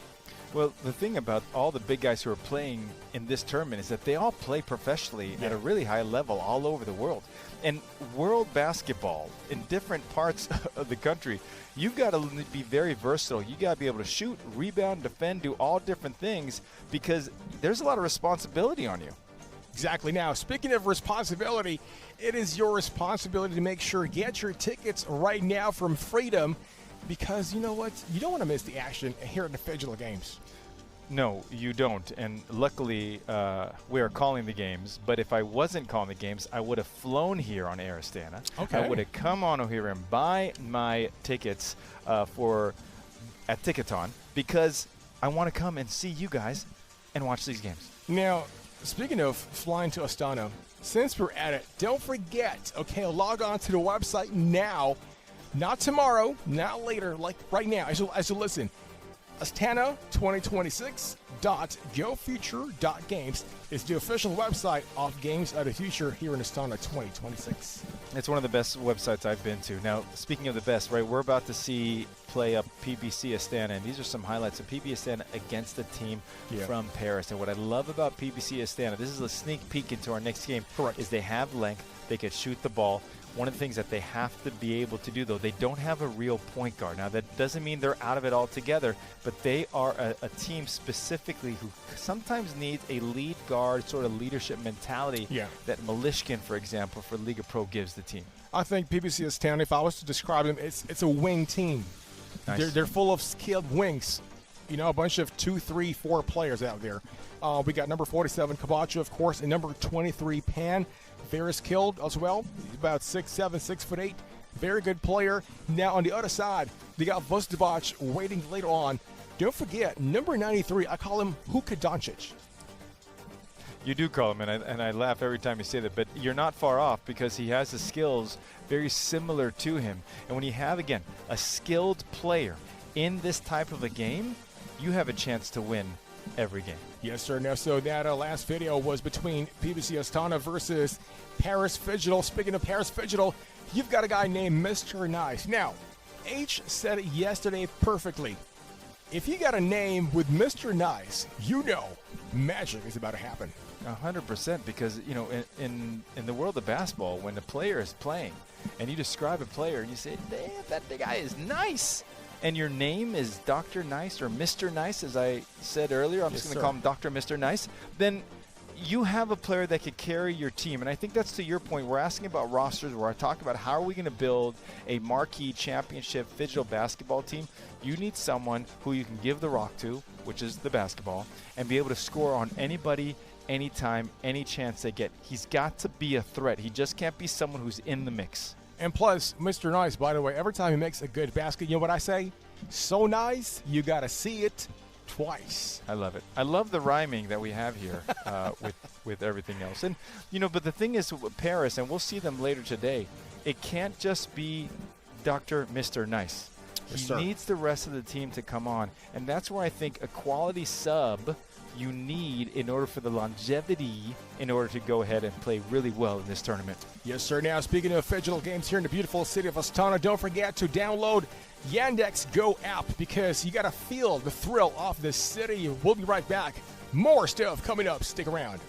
Well, the thing about all the big guys who are playing in this tournament is that they all play professionally at a really high level all over the world. And world basketball in different parts of the country, you've got to be very versatile. You got to be able to shoot, rebound, defend, do all different things, because there's a lot of responsibility on you. Exactly. Now, speaking of responsibility, it is your responsibility to make sure get your tickets right now from Freedom, because you know what? You don't want to miss the action here at the Phygital Games. No, you don't. And luckily, we are calling the games. But if I wasn't calling the games, I would have flown here on Air Astana. Okay. I would have come on here and buy my tickets at Ticketon, because I want to come and see you guys and watch these games. Now, speaking of flying to Astana, since we're at it, don't forget, okay, log on to the website now. Not tomorrow, not later, like right now. As you listen, Astana2026.gofuture.games is the official website of Games of the Future here in Astana 2026. It's one of the best websites I've been to. Now, speaking of the best, right, we're about to see play up PBC Astana, and these are some highlights of PBC Astana against a team from Paris. And what I love about PBC Astana, this is a sneak peek into our next game, is they have length, they can shoot the ball. One of the things that they have to be able to do, though, they don't have a real point guard. Now, that doesn't mean they're out of it altogether, but they are a team specifically who sometimes needs a lead guard sort of leadership mentality that Malishkin, for example, for Liga Pro gives the team. I think PBC Astana, if I was to describe them, it's a wing team. Nice. They're full of skilled wings. You know, a bunch of 2, 3, 4 players out there. We got number 47, Kabacha, of course, and number 23, Pan. Very skilled as well. He's about 6'7", 6'8". Very good player. Now, on the other side, they got Vustovac waiting later on. Don't forget, number 93, I call him Luka Doncic. You do call him, and I laugh every time you say that, but you're not far off, because he has the skills very similar to him. And when you have, again, a skilled player in this type of a game, you have a chance to win every game. Yes, sir. Now, so that last video was between PBC Astana versus Paris Phygital. Speaking of Paris Phygital, you've got a guy named Mr. Nice. Now, H said it yesterday perfectly. if you got a name with Mr. Nice, you know magic is about to happen. 100%, because in the world of basketball, when the player is playing and you describe a player and you say, "Damn, that guy is nice," and your name is Dr. Nice or Mr. Nice, as I said earlier, I'm just going to call him Dr. Mr. Nice, then you have a player that could carry your team. And I think that's to your point. We're asking about rosters. We're talking about how are we going to build a marquee championship Phygital basketball team. You need someone who you can give the rock to, which is the basketball, and be able to score on anybody, anytime, any chance they get. He's got to be a threat. He just can't be someone who's in the mix. And plus, Mr. Nice, by the way, every time he makes a good basket, you know what I say? So nice, you got to see it twice. I love it. I love the rhyming that we have here with everything else. And, but the thing is with Paris, and we'll see them later today, it can't just be Dr. Mr. Nice. He needs the rest of the team to come on. And that's where I think a quality sub you need in order for the longevity in order to go ahead and play really well in this tournament. Yes, sir. Now, speaking of Phygital games here in the beautiful city of Astana, don't forget to download Yandex Go app because you got to feel the thrill of the city. We'll be right back. More stuff coming up. Stick around.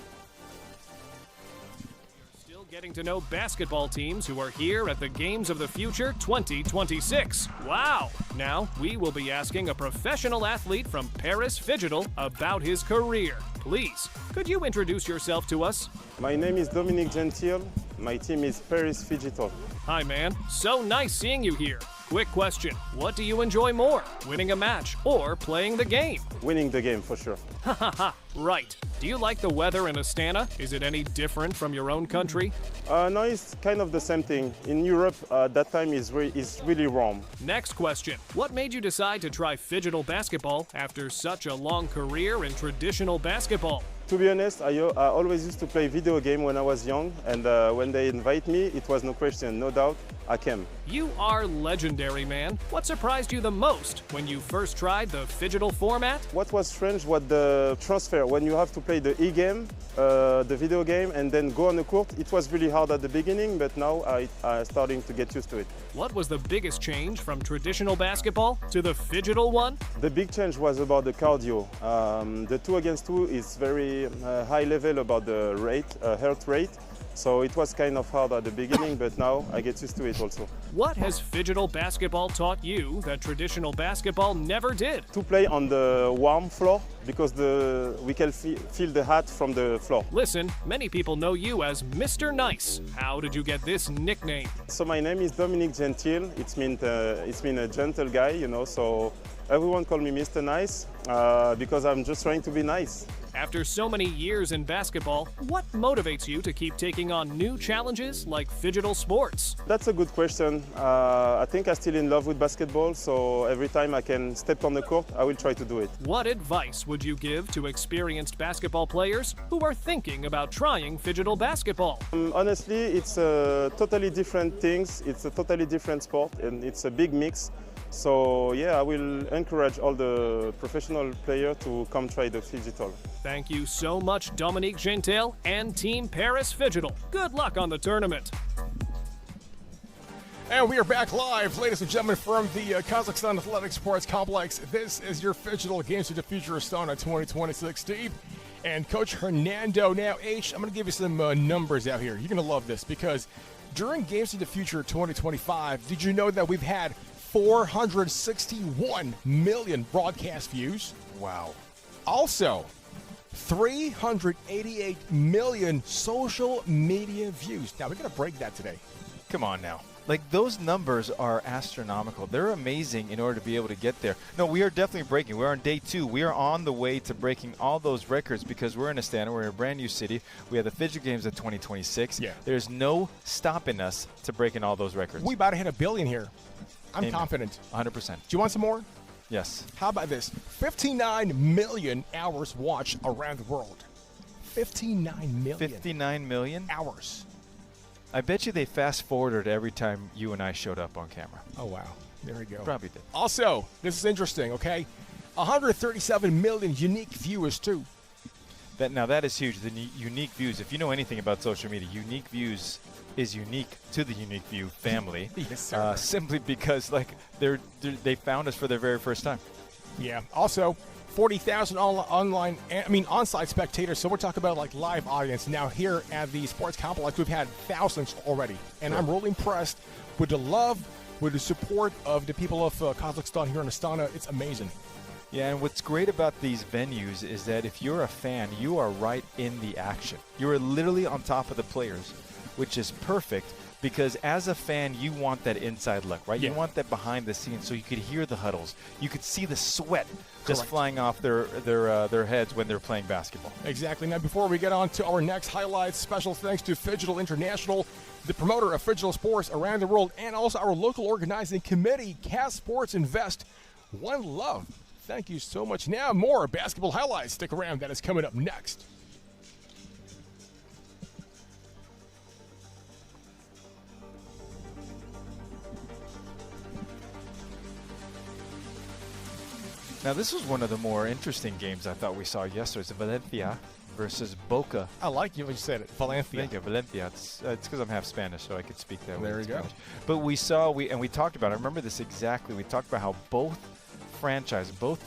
Still getting to know basketball teams who are here at the Games of the Future 2026. Wow! Now, we will be asking a professional athlete from Paris Phygital about his career. Please, could you introduce yourself to us? My name is Dominique Gentil. My team is Paris Phygital. Hi, man. So nice seeing you here. Quick question. What do you enjoy more, winning a match or playing the game? Winning the game, for sure. Ha ha ha. Right. Do you like the weather in Astana? Is it any different from your own country? No, it's kind of the same thing. In Europe, that time is really warm. Next question. What made you decide to try Phygital basketball after such a long career in traditional basketball? To be honest, I always used to play video game when I was young, and when they invite me, it was no question, no doubt, I came. You are legendary, man. What surprised you the most when you first tried the Phygital format? What was strange was the transfer. When you have to play the e-game, the video game, and then go on the court, it was really hard at the beginning, but now I'm starting to get used to it. What was the biggest change from traditional basketball to the Phygital one? The big change was about the cardio. The 2 against 2 is very high level about the heart rate. So it was kind of hard at the beginning, but now I get used to it also. What has Phygital basketball taught you that traditional basketball never did? To play on the warm floor, because we can feel the heat from the floor. Listen, many people know you as Mr. Nice. How did you get this nickname? So my name is Dominique Gentil. It means a gentle guy, so everyone call me Mr. Nice because I'm just trying to be nice. After so many years in basketball, what motivates you to keep taking on new challenges like Phygital sports? That's a good question. I think I'm still in love with basketball, so every time I can step on the court, I will try to do it. What advice would you give to experienced basketball players who are thinking about trying Phygital basketball? Honestly, it's totally different things. It's a totally different sport, and it's a big mix. So yeah, I will encourage all the professional players to come try the Phygital. Thank you so much, Dominique Gentil and Team Paris Phygital. Good luck on the tournament. And we are back live, ladies and gentlemen, from the Kazakhstan Athletic Sports Complex. This is your Phygital Games of the Future Astana 2026, Steve. And Coach Hernando. Now, H, I'm going to give you some numbers out here. You're going to love this because during Games of the Future 2025, did you know that we've had 461 million broadcast views? Wow. Also, 388 million social media views. Now, we're going to break that today. Come on now. Like, those numbers are astronomical. They're amazing in order to be able to get there. No, we are definitely breaking. We're on day 2. We are on the way to breaking all those records because we're in Astana. We're in a brand new city. We have the Phygital Games of 2026. Yeah. There's no stopping us to breaking all those records. We about to hit 1 billion here. I'm Amen. confident. 100%. Do you want some more? Yes. How about this? 59 million hours watched around the world. 59 million. 59 million? Hours. I bet you they fast-forwarded every time you and I showed up on camera. Oh, wow. There we go. Probably did. Also, this is interesting, okay? 137 million unique viewers, too. That is huge. The unique views. If you know anything about social media, unique views is unique to the Unique View family. Yes, sir. Simply because, like, they found us for their very first time. Yeah. Also, 40,000 on-site spectators. So we're talking about like live audience. Now here at the sports complex, we've had thousands already, and I'm really impressed with the love, with the support of the people of Kazakhstan here in Astana. It's amazing. Yeah, and what's great about these venues is that if you're a fan, you are right in the action. You are literally on top of the players, which is perfect. Because as a fan, you want that inside look, right? Yeah. You want that behind the scenes so you could hear the huddles. You could see the sweat just flying off their heads when they're playing basketball. Exactly. Now, before we get on to our next highlights, special thanks to Phygital International, the promoter of Phygital sports around the world, and also our local organizing committee, CAS Sports Invest. One love. Thank you so much. Now, more basketball highlights. Stick around. That is coming up next. Now, this was one of the more interesting games I thought we saw yesterday. It's Valencia versus Boca. I like you when you said it. Valencia. Thank you, Valencia. It's because I'm half Spanish, so I could speak that way. There you go. But we talked about it. I remember this exactly. We talked about how both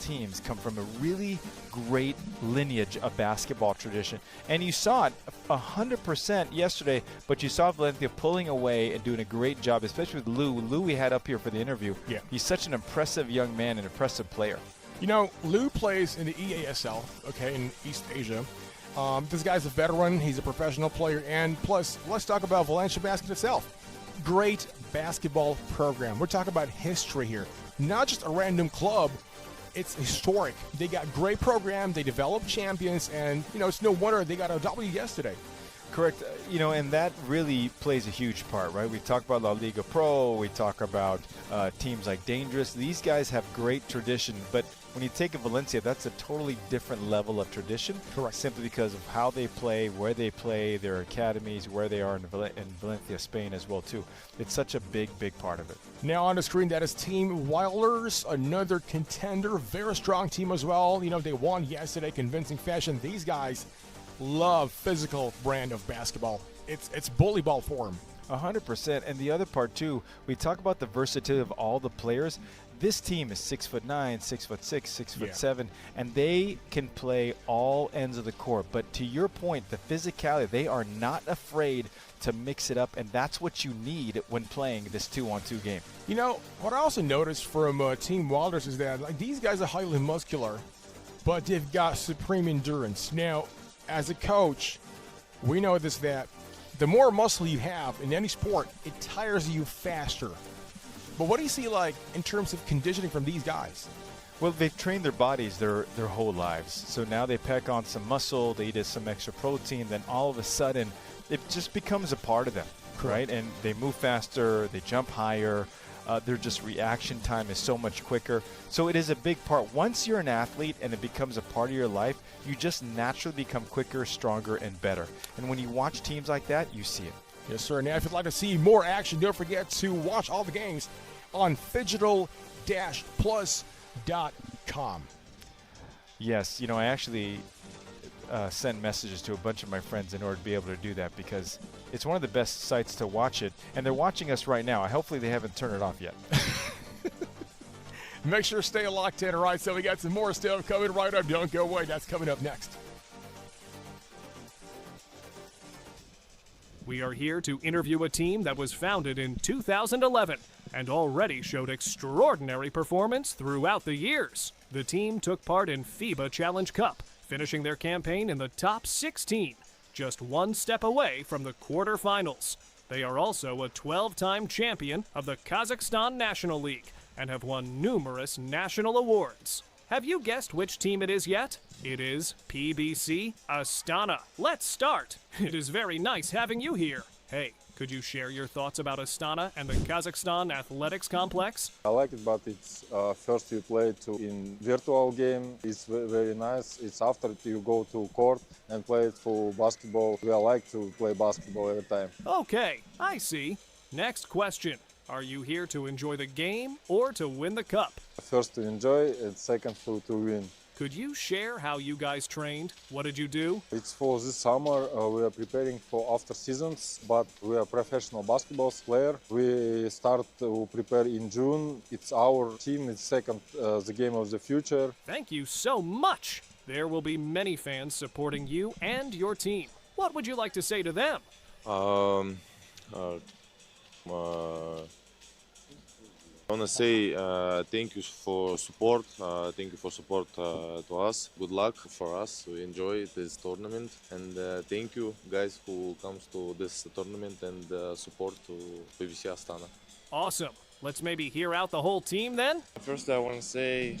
teams come from a really great lineage of basketball tradition. And you saw it 100% yesterday, but you saw Valencia pulling away and doing a great job, especially with Lou. Lou we had up here for the interview. Yeah. He's such an impressive young man, an impressive player. You know, Lou plays in the EASL, okay, in East Asia. This guy's a veteran. He's a professional player. And plus, let's talk about Valencia Basket itself. Great basketball program. We're talking about history here. Not just a random club. It's historic. They got great program. They develop champions. And, you know, it's no wonder they got a W yesterday. Correct. You know, and that really plays a huge part, right? We talk about La Liga Pro. We talk about teams like Dangerous. These guys have great tradition. But when you take a Valencia, that's a totally different level of tradition. Correct. Simply because of how they play, where they play, their academies, where they are in Valencia, Spain as well, too. It's such a big, big part of it. Now on the screen, that is Team Wilders, another contender. Very strong team as well. You know, they won yesterday, convincing fashion. These guys love physical brand of basketball. It's bully ball for them. 100%. And the other part, too, we talk about the versatility of all the players. This team is 6'9", 6'6", 6'7", and they can play all ends of the court. But to your point, the physicality, they are not afraid to mix it up, and that's what you need when playing this 2-on-2 game. You know, what I also noticed from Team Wilders is that like these guys are highly muscular, but they've got supreme endurance. Now, as a coach, we know this, that the more muscle you have in any sport, it tires you faster. But what do you see like in terms of conditioning from these guys? Well, they've trained their bodies their whole lives. So now they pack on some muscle, they eat some extra protein, then all of a sudden it just becomes a part of them, right? And they move faster, they jump higher, their just reaction time is so much quicker. So it is a big part. Once you're an athlete and it becomes a part of your life, you just naturally become quicker, stronger, and better. And when you watch teams like that, you see it. Yes, sir. Now, if you'd like to see more action, don't forget to watch all the games on Phygital-plus.com. Yes, you know, I actually sent messages to a bunch of my friends in order to be able to do that because it's one of the best sites to watch it, and they're watching us right now. Hopefully they haven't turned it off yet. Make sure to stay locked in, all right? So we got some more stuff coming right up. Don't go away. That's coming up next. We are here to interview a team that was founded in 2011 and already showed extraordinary performance throughout the years. The team took part in FIBA Challenge Cup, finishing their campaign in the top 16, just one step away from the quarterfinals. They are also a 12-time champion of the Kazakhstan National League and have won numerous national awards. Have you guessed which team it is yet? It is PBC Astana. Let's start. It is very nice having you here. Hey, could you share your thoughts about Astana and the Kazakhstan Athletics Complex? I like it, but it's first you play in virtual game. It's very nice. It's after you go to court and play it for basketball. We like to play basketball every time. Okay, I see. Next question. Are you here to enjoy the game or to win the cup? First to enjoy and second to win. Could you share how you guys trained? What did you do? It's for this summer. We are preparing for after seasons, but we are professional basketball player. We start to prepare in June. It's our team. It's second, the game of the future. Thank you so much. There will be many fans supporting you and your team. What would you like to say to them? I want to say thank you for support. Thank you for support to us. Good luck for us. We enjoy this tournament, and thank you guys who comes to this tournament and support to PVC Astana. Awesome. Let's maybe hear out the whole team then. First, I want to say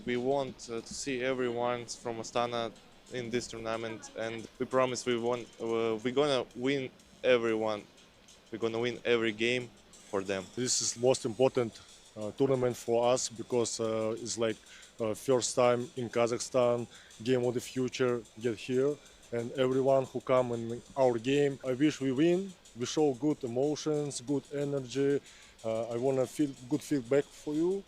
we want to see everyone from Astana in this tournament, and we promise we're gonna win everyone. We're gonna win every game for them. This is most important tournament for us because it's like first time in Kazakhstan, game of the future get here, and everyone who come in our game, I wish we win. We show good emotions, good energy. I want to feel good feedback for you.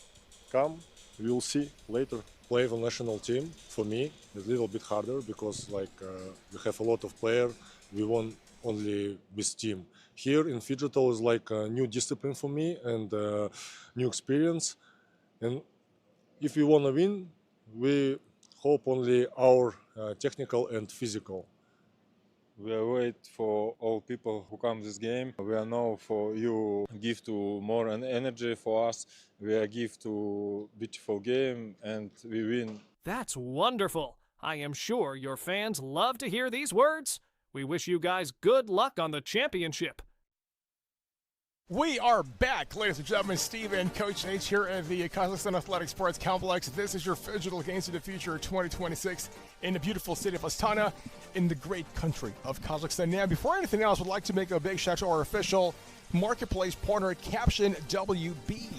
Come, we'll see later. Play the national team for me is a little bit harder because we have a lot of players. We want only with team. Here in Phygital is like a new discipline for me and new experience. And if we want to win, we hope only our technical and physical. We are wait for all people who come this game. We are know for you give to more energy for us. We are give to beautiful game and we win. That's wonderful. I am sure your fans love to hear these words. We wish you guys good luck on the championship. We are back, ladies and gentlemen. Steve and Coach H here at the Kazakhstan Athletic Sports Complex. This is your Phygital Games of the Future 2026 in the beautiful city of Astana in the great country of Kazakhstan. Now, before anything else, we'd like to make a big shout out to our official marketplace partner, Caption WB.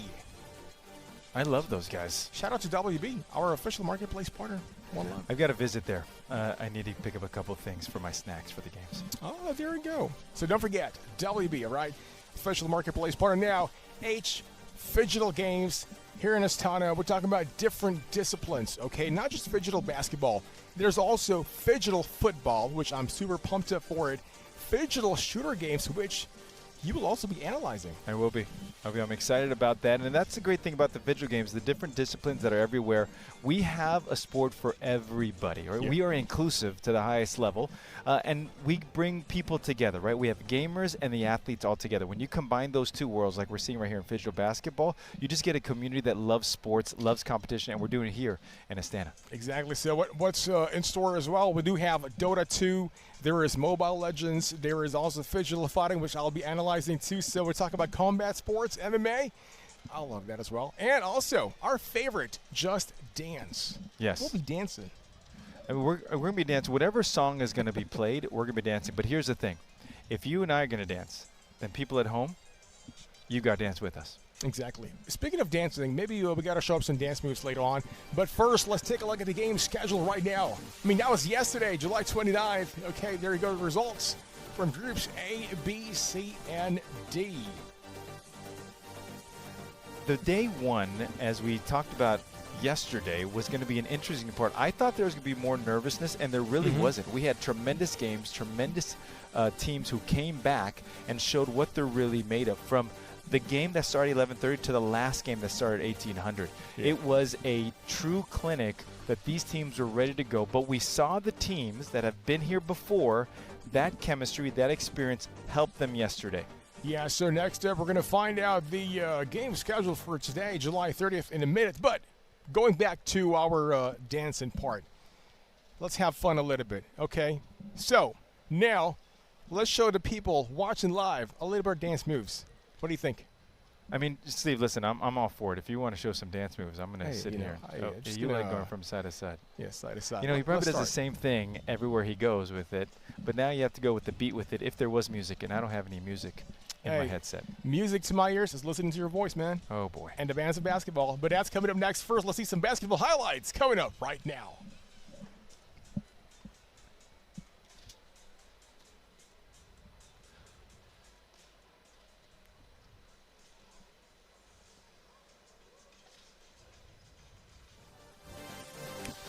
I love those guys. Shout out to WB, our official marketplace partner. One love. I've got to visit there. I need to pick up a couple of things for my snacks for the games. Oh, there we go. So don't forget, WB, all right? Official marketplace partner now, Phygital Games here in Astana. We're talking about different disciplines, okay? Not just Phygital basketball. There's also Phygital football, which I'm super pumped up for it. Phygital shooter games, which you will also be analyzing. I will be. I'm excited about that. And that's the great thing about the Phygital games, the different disciplines that are everywhere. We have a sport for everybody, right? Yeah. We are inclusive to the highest level, and we bring people together, right? We have gamers and the athletes all together. When you combine those two worlds, like we're seeing right here in Phygital basketball, you just get a community that loves sports, loves competition, and we're doing it here in Astana. Exactly. So what's in store as well? We do have Dota 2. There is Mobile Legends. There is also Phygital Fighting, which I'll be analyzing too. So we're talking about combat sports, MMA. I love that as well. And also our favorite, Just Dance. Yes. We'll be dancing. I mean, we're going to be dancing. Whatever song is going to be played, we're going to be dancing. But here's the thing. If you and I are going to dance, then people at home, you got to dance with us. Exactly. Speaking of dancing, maybe we got to show up some dance moves later on. But first, let's take a look at the game schedule right now. I mean, that was yesterday, July 29th. Okay, there you go, the results from groups A, B, C, and D. The day one, as we talked about yesterday, was going to be an interesting part. I thought there was going to be more nervousness, and there really wasn't. We had tremendous games, tremendous teams who came back and showed what they're really made of. From the game that started 11:30 to the last game that started 1800. Yeah. It was a true clinic that these teams were ready to go, but we saw the teams that have been here before, that chemistry, that experience helped them yesterday. Yeah, so next up, we're going to find out the game schedule for today, July 30th, in a minute. But going back to our dancing part, let's have fun a little bit, okay? So now, let's show the people watching live a little bit of dance moves. What do you think? I mean, Steve, listen, I'm all for it. If you want to show some dance moves, I'm going to sit here. You like going from side to side. Yeah, side to side. You know, he probably does the same thing everywhere he goes with it, but now you have to go with the beat with it if there was music, and I don't have any music in my headset. Music to my ears is listening to your voice, man. Oh, boy. And the bands of basketball. But that's coming up next. First, let's see some basketball highlights coming up right now.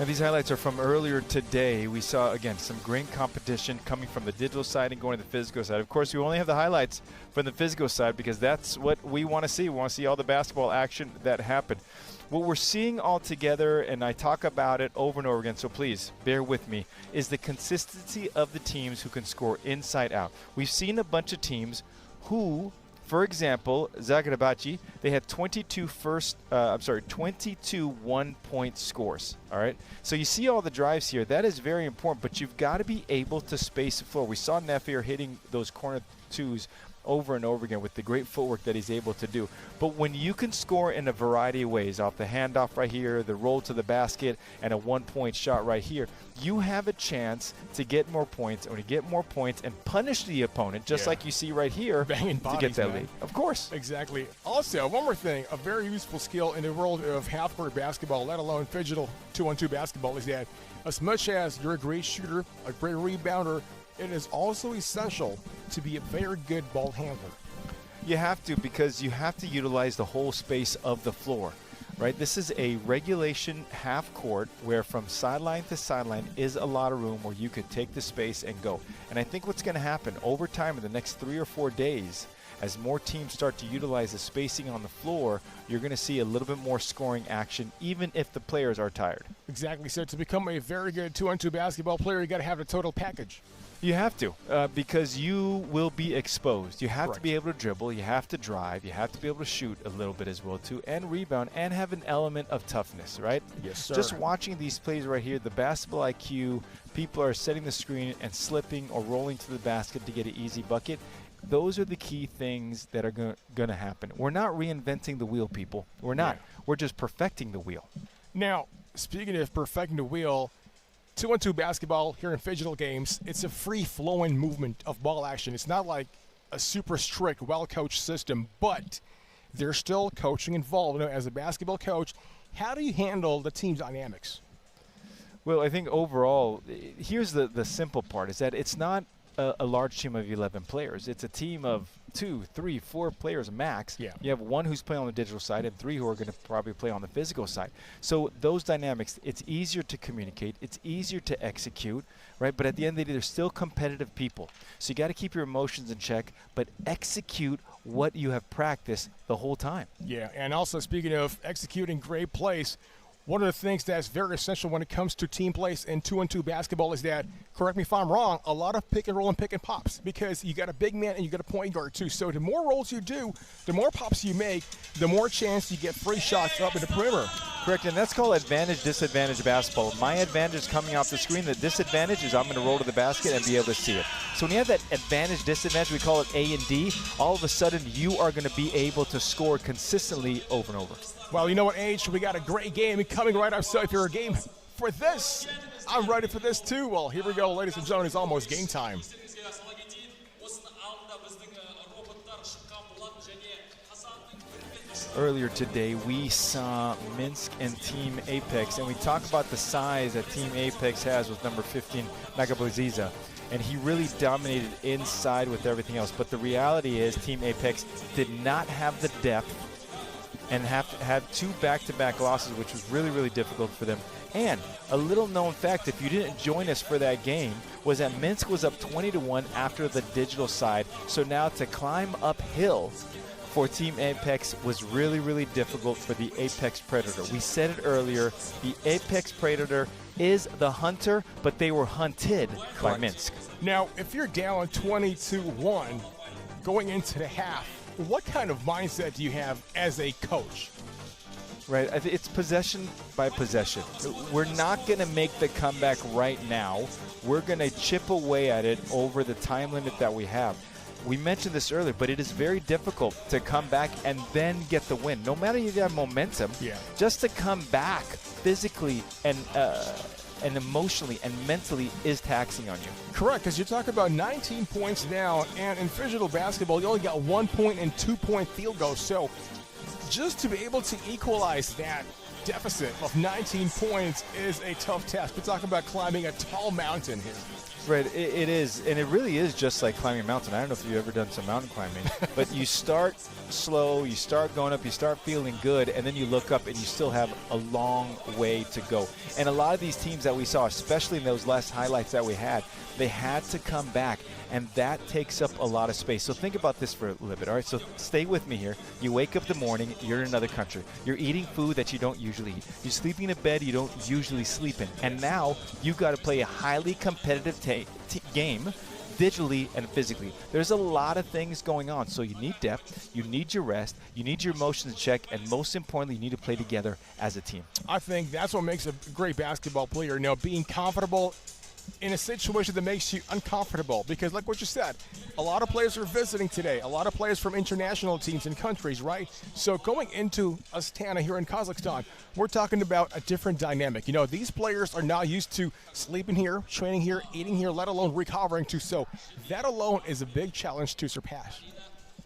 Now these highlights are from earlier today. We saw, again, some great competition coming from the digital side and going to the physical side. Of course, we only have the highlights from the physical side because that's what we want to see. We want to see all the basketball action that happened. What we're seeing all together, and I talk about it over and over again, so please bear with me, is the consistency of the teams who can score inside out. We've seen a bunch of teams who, for example, Zagreb, they had 22 one-point scores, all right? So you see all the drives here. That is very important, but you've got to be able to space the floor. We saw Nefir hitting those corner twos over and over again with the great footwork that he's able to do. But when you can score in a variety of ways, off the handoff right here, the roll to the basket, and a one-point shot right here, you have a chance to get more points, and when you get more points and punish the opponent, just like you see right here, banging bodies, to get that man. lead. Of course. Exactly. Also, one more thing, a very useful skill in the world of half-court basketball, let alone Phygital 2-on-2 basketball, is that as much as you're a great shooter, a great rebounder, it is also essential to be a very good ball handler. You have to, because you have to utilize the whole space of the floor, right? This is a regulation half court where from sideline to sideline is a lot of room where you could take the space and go. And I think what's going to happen over time in the next 3 or 4 days, as more teams start to utilize the spacing on the floor, you're going to see a little bit more scoring action, even if the players are tired. Exactly. So to become a very good 2-on-2 basketball player, you got to have the total package. You have to, because you will be exposed. You have to be able to dribble, you have to drive, you have to be able to shoot a little bit as well too, and rebound, and have an element of toughness, right? Yes, sir. Just watching these plays right here, the basketball IQ, people are setting the screen and slipping or rolling to the basket to get an easy bucket. Those are the key things that are going to happen. We're not reinventing the wheel, people. We're not. Yeah. We're just perfecting the wheel. Now, speaking of perfecting the wheel, 2-on-2 basketball here in Phygital games, it's a free-flowing movement of ball action. It's not like a super strict, well-coached system, but there's still coaching involved. You know, as a basketball coach, how do you handle the team dynamics? Well, I think overall, here's the simple part, is that it's not a large team of 11 players. It's a team of 2, 3, 4 players max. Yeah. You have 1 who's playing on the digital side and 3 who are going to probably play on the physical side. So those dynamics, it's easier to communicate. It's easier to execute, right? But at the end of the day, they're still competitive people. So you got to keep your emotions in check, but execute what you have practiced the whole time. Yeah, and also speaking of executing great plays, one of the things that's very essential when it comes to team plays in 2-on-2 basketball is that, correct me if I'm wrong, a lot of pick and roll and pick and pops, because you got a big man and you got a point guard too. So the more rolls you do, the more pops you make, the more chance you get free shots up in the perimeter. Correct, and that's called advantage-disadvantage basketball. My advantage is coming off the screen. The disadvantage is I'm going to roll to the basket and be able to see it. So when you have that advantage-disadvantage, we call it A and D, all of a sudden you are going to be able to score consistently over and over. Well, you know what, Age? We got a great game coming right up. So if you're a game for this, I'm ready for this too. Well, here we go, ladies and gentlemen. It's almost game time. Earlier today, we saw Minsk and Team Apex, and we talk about the size that Team Apex has with number 15, Nagaboziza. And he really dominated inside with everything else. But the reality is Team Apex did not have the depth and had 2 back-to-back losses, which was really, really difficult for them. And a little known fact, if you didn't join us for that game, was that Minsk was up 20-1 after the digital side. So now to climb uphill for Team Apex was really, really difficult for the Apex Predator. We said it earlier, the Apex Predator is the hunter, but they were hunted by Minsk. Now, if you're down 22-1 going into the half, what kind of mindset do you have as a coach? Right, it's possession by possession. We're not going to make the comeback right now. We're going to chip away at it over the time limit that we have. We mentioned this earlier, but it is very difficult to come back and then get the win. No matter you have momentum, just to come back physically and emotionally and mentally is taxing on you. Correct, because you talk about 19 points now, and in Phygital basketball, you only got 1 point and 2-point field goals. So just to be able to equalize that deficit of 19 points is a tough task. We're talking about climbing a tall mountain here. Right, it is, and it really is just like climbing a mountain. I don't know if you've ever done some mountain climbing, but you start slow, you start going up, you start feeling good, and then you look up and you still have a long way to go. And a lot of these teams that we saw, especially in those last highlights that we had, they had to come back, and that takes up a lot of space. So think about this for a little bit, all right? So stay with me here. You wake up in the morning, you're in another country. You're eating food that you don't usually eat. You're sleeping in a bed you don't usually sleep in. And now you've got to play a highly competitive game, digitally and physically. There's a lot of things going on, so you need depth, you need your rest, you need your emotions in check, and most importantly, you need to play together as a team. I think that's what makes a great basketball player. Now, being comfortable in a situation that makes you uncomfortable, because like what you said, a lot of players are visiting today, a lot of players from international teams and countries, right? So going into Astana here in Kazakhstan, we're talking about a different dynamic. You know, these players are now used to sleeping here, training here, eating here, let alone recovering too. So that alone is a big challenge to surpass.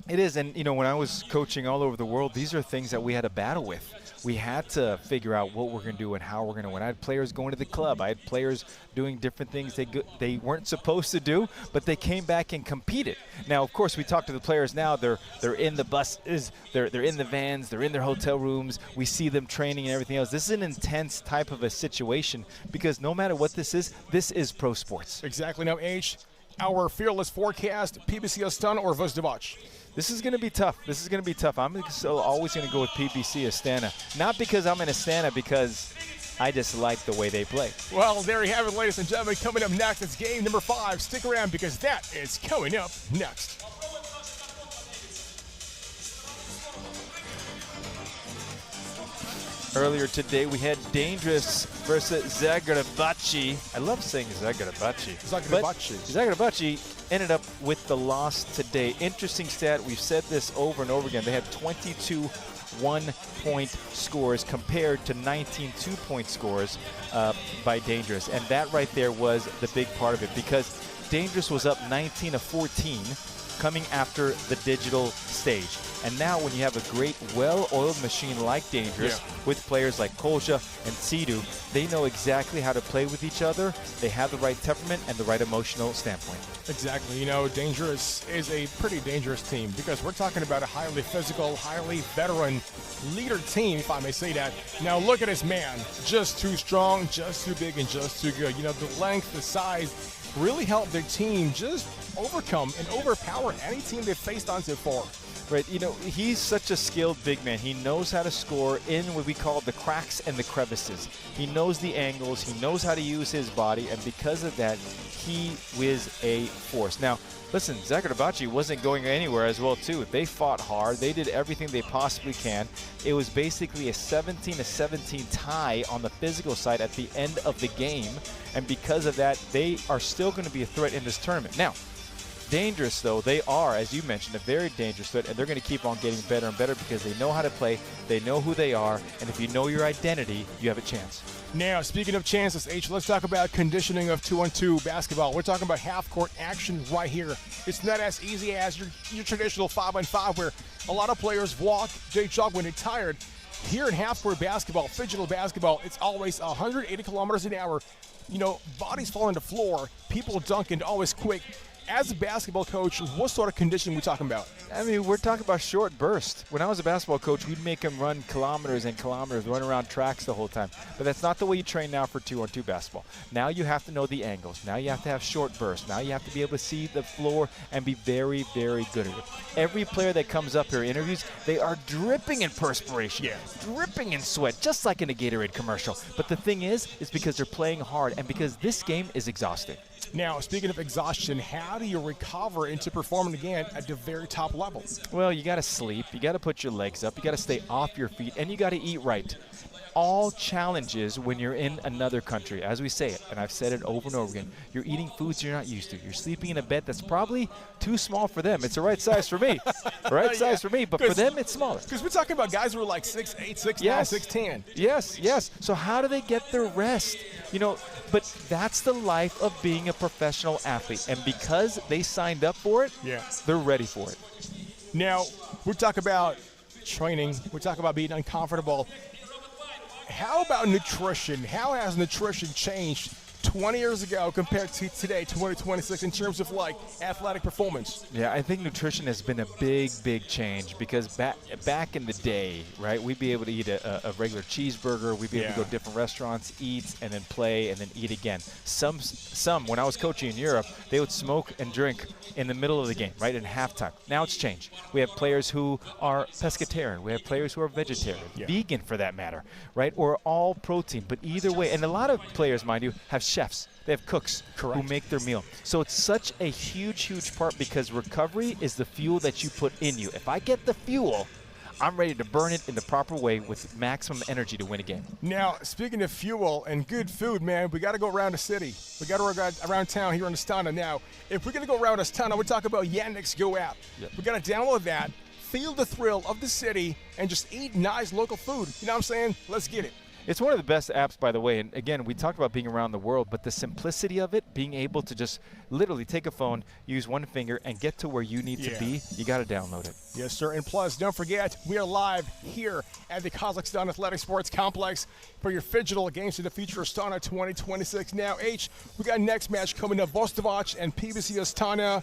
It is, and you know, when I was coaching all over the world, these are things that we had to battle with. We had to figure out what we're going to do and how we're going to win. I had players going to the club. I had players doing different things they weren't supposed to do, but they came back and competed. Now, of course, we talk to the players now. They're in the buses, they're in the vans, they're in their hotel rooms. We see them training and everything else. This is an intense type of a situation because no matter what this is pro sports. Exactly. Now, H, our fearless forecast, PBC Astana or Vozdovac? This is going to be tough. This is going to be tough. I'm still always going to go with PBC Astana. Not because I'm in Astana, because I just like the way they play. Well, there you have it, ladies and gentlemen. Coming up next, it's game number 5. Stick around because that is coming up next. Earlier today, we had Dangerous versus Zagrabachi. I love saying Zagrabachi. Zagrabachi ended up with the loss today. Interesting stat. We've said this over and over again. They had 22 one-point scores compared to 19 two-point scores by Dangerous. And that right there was the big part of it because Dangerous was up 19 of 14 coming after the digital stage. And now when you have a great, well-oiled machine like Dangerous with players like Kolja and Sidu, they know exactly how to play with each other. They have the right temperament and the right emotional standpoint. Exactly. You know, Dangerous is a pretty dangerous team because we're talking about a highly physical, highly veteran leader team, if I may say that. Now look at this man. Just too strong, just too big, and just too good. You know, the length, the size really helped their team just overcome and overpower any team they've faced on so far. Right, you know, he's such a skilled big man. He knows how to score in what we call the cracks and the crevices. He knows the angles. He knows how to use his body, and because of that, he is a force. Now, listen, Zagrabachi wasn't going anywhere as well, too. They fought hard. They did everything they possibly can. It was basically a 17-17 tie on the physical side at the end of the game, and because of that, they are still going to be a threat in this tournament. Now, Dangerous, though, they are, as you mentioned, a very dangerous threat, and they're going to keep on getting better and better because they know how to play, they know who they are, and if you know your identity, you have a chance. Now, speaking of chances, H, let's talk about conditioning of 2-on-2 basketball. We're talking about half-court action right here. It's not as easy as your traditional 5-on-5 where a lot of players walk, they jog when they're tired. Here in half-court basketball, Phygital basketball, it's always 180 kilometers an hour. You know, bodies fall on the floor, people dunking, always quick. As a basketball coach, what sort of conditioning are we talking about? I mean, we're talking about short bursts. When I was a basketball coach, we'd make them run kilometers and kilometers, run around tracks the whole time. But that's not the way you train now for 2-on-2 basketball. Now you have to know the angles. Now you have to have short bursts. Now you have to be able to see the floor and be very, very good at it. Every player that comes up here interviews, they are dripping in perspiration, dripping in sweat, just like in a Gatorade commercial. But the thing is because they're playing hard and because this game is exhausting. Now, speaking of exhaustion, how do you recover into performing again at the very top level? Well, you got to sleep, you got to put your legs up, you got to stay off your feet, and you got to eat right. All challenges when you're in another country, as we say it, and I've said it over and over again, you're eating foods you're not used to. You're sleeping in a bed that's probably too small for them. It's the right size for me, size for me, but for them it's smaller. Because we're talking about guys who are like 6'8", 6'9", 6'10". Yes. So how do they get their rest? You know, but that's the life of being a professional athlete, and because they signed up for it, they're ready for it. Now, we talk about training, we talk about being uncomfortable. How about nutrition? How has nutrition changed 20 years ago compared to today, 2026, in terms of like athletic performance? Yeah, I think nutrition has been a big change because back in the day, right, we'd be able to eat a regular cheeseburger, we'd be able to go to different restaurants, eat, and then play, and then eat again. Some, when I was coaching in Europe, they would smoke and drink in the middle of the game, right, in halftime. Now it's changed. We have players who are pescatarian. We have players who are vegetarian, vegan for that matter, right, or all protein. But either way, and a lot of players, mind you, have chefs. They have cooks who make their meal. So it's such a huge part because recovery is the fuel that you put in you. If I get the fuel, I'm ready to burn it in the proper way with maximum energy to win a game. Now, speaking of fuel and good food, man, we got to go around the city. We got to go around town here in Astana. Now, if we're going to go around Astana, we're talking about Yandex Go app. We got to download that, feel the thrill of the city, and just eat nice local food. You know what I'm saying? Let's get it. It's one of the best apps, by the way. And again, we talked about being around the world, but the simplicity of it, being able to just literally take a phone, use one finger, and get to where you need to be, you got to download it. Yes, sir. And plus, don't forget, we are live here at the Kazakhstan Athletic Sports Complex for your Phygital Games of the Future Astana 2026. Now, H, we got next match coming up, Vostavac and PBC Astana.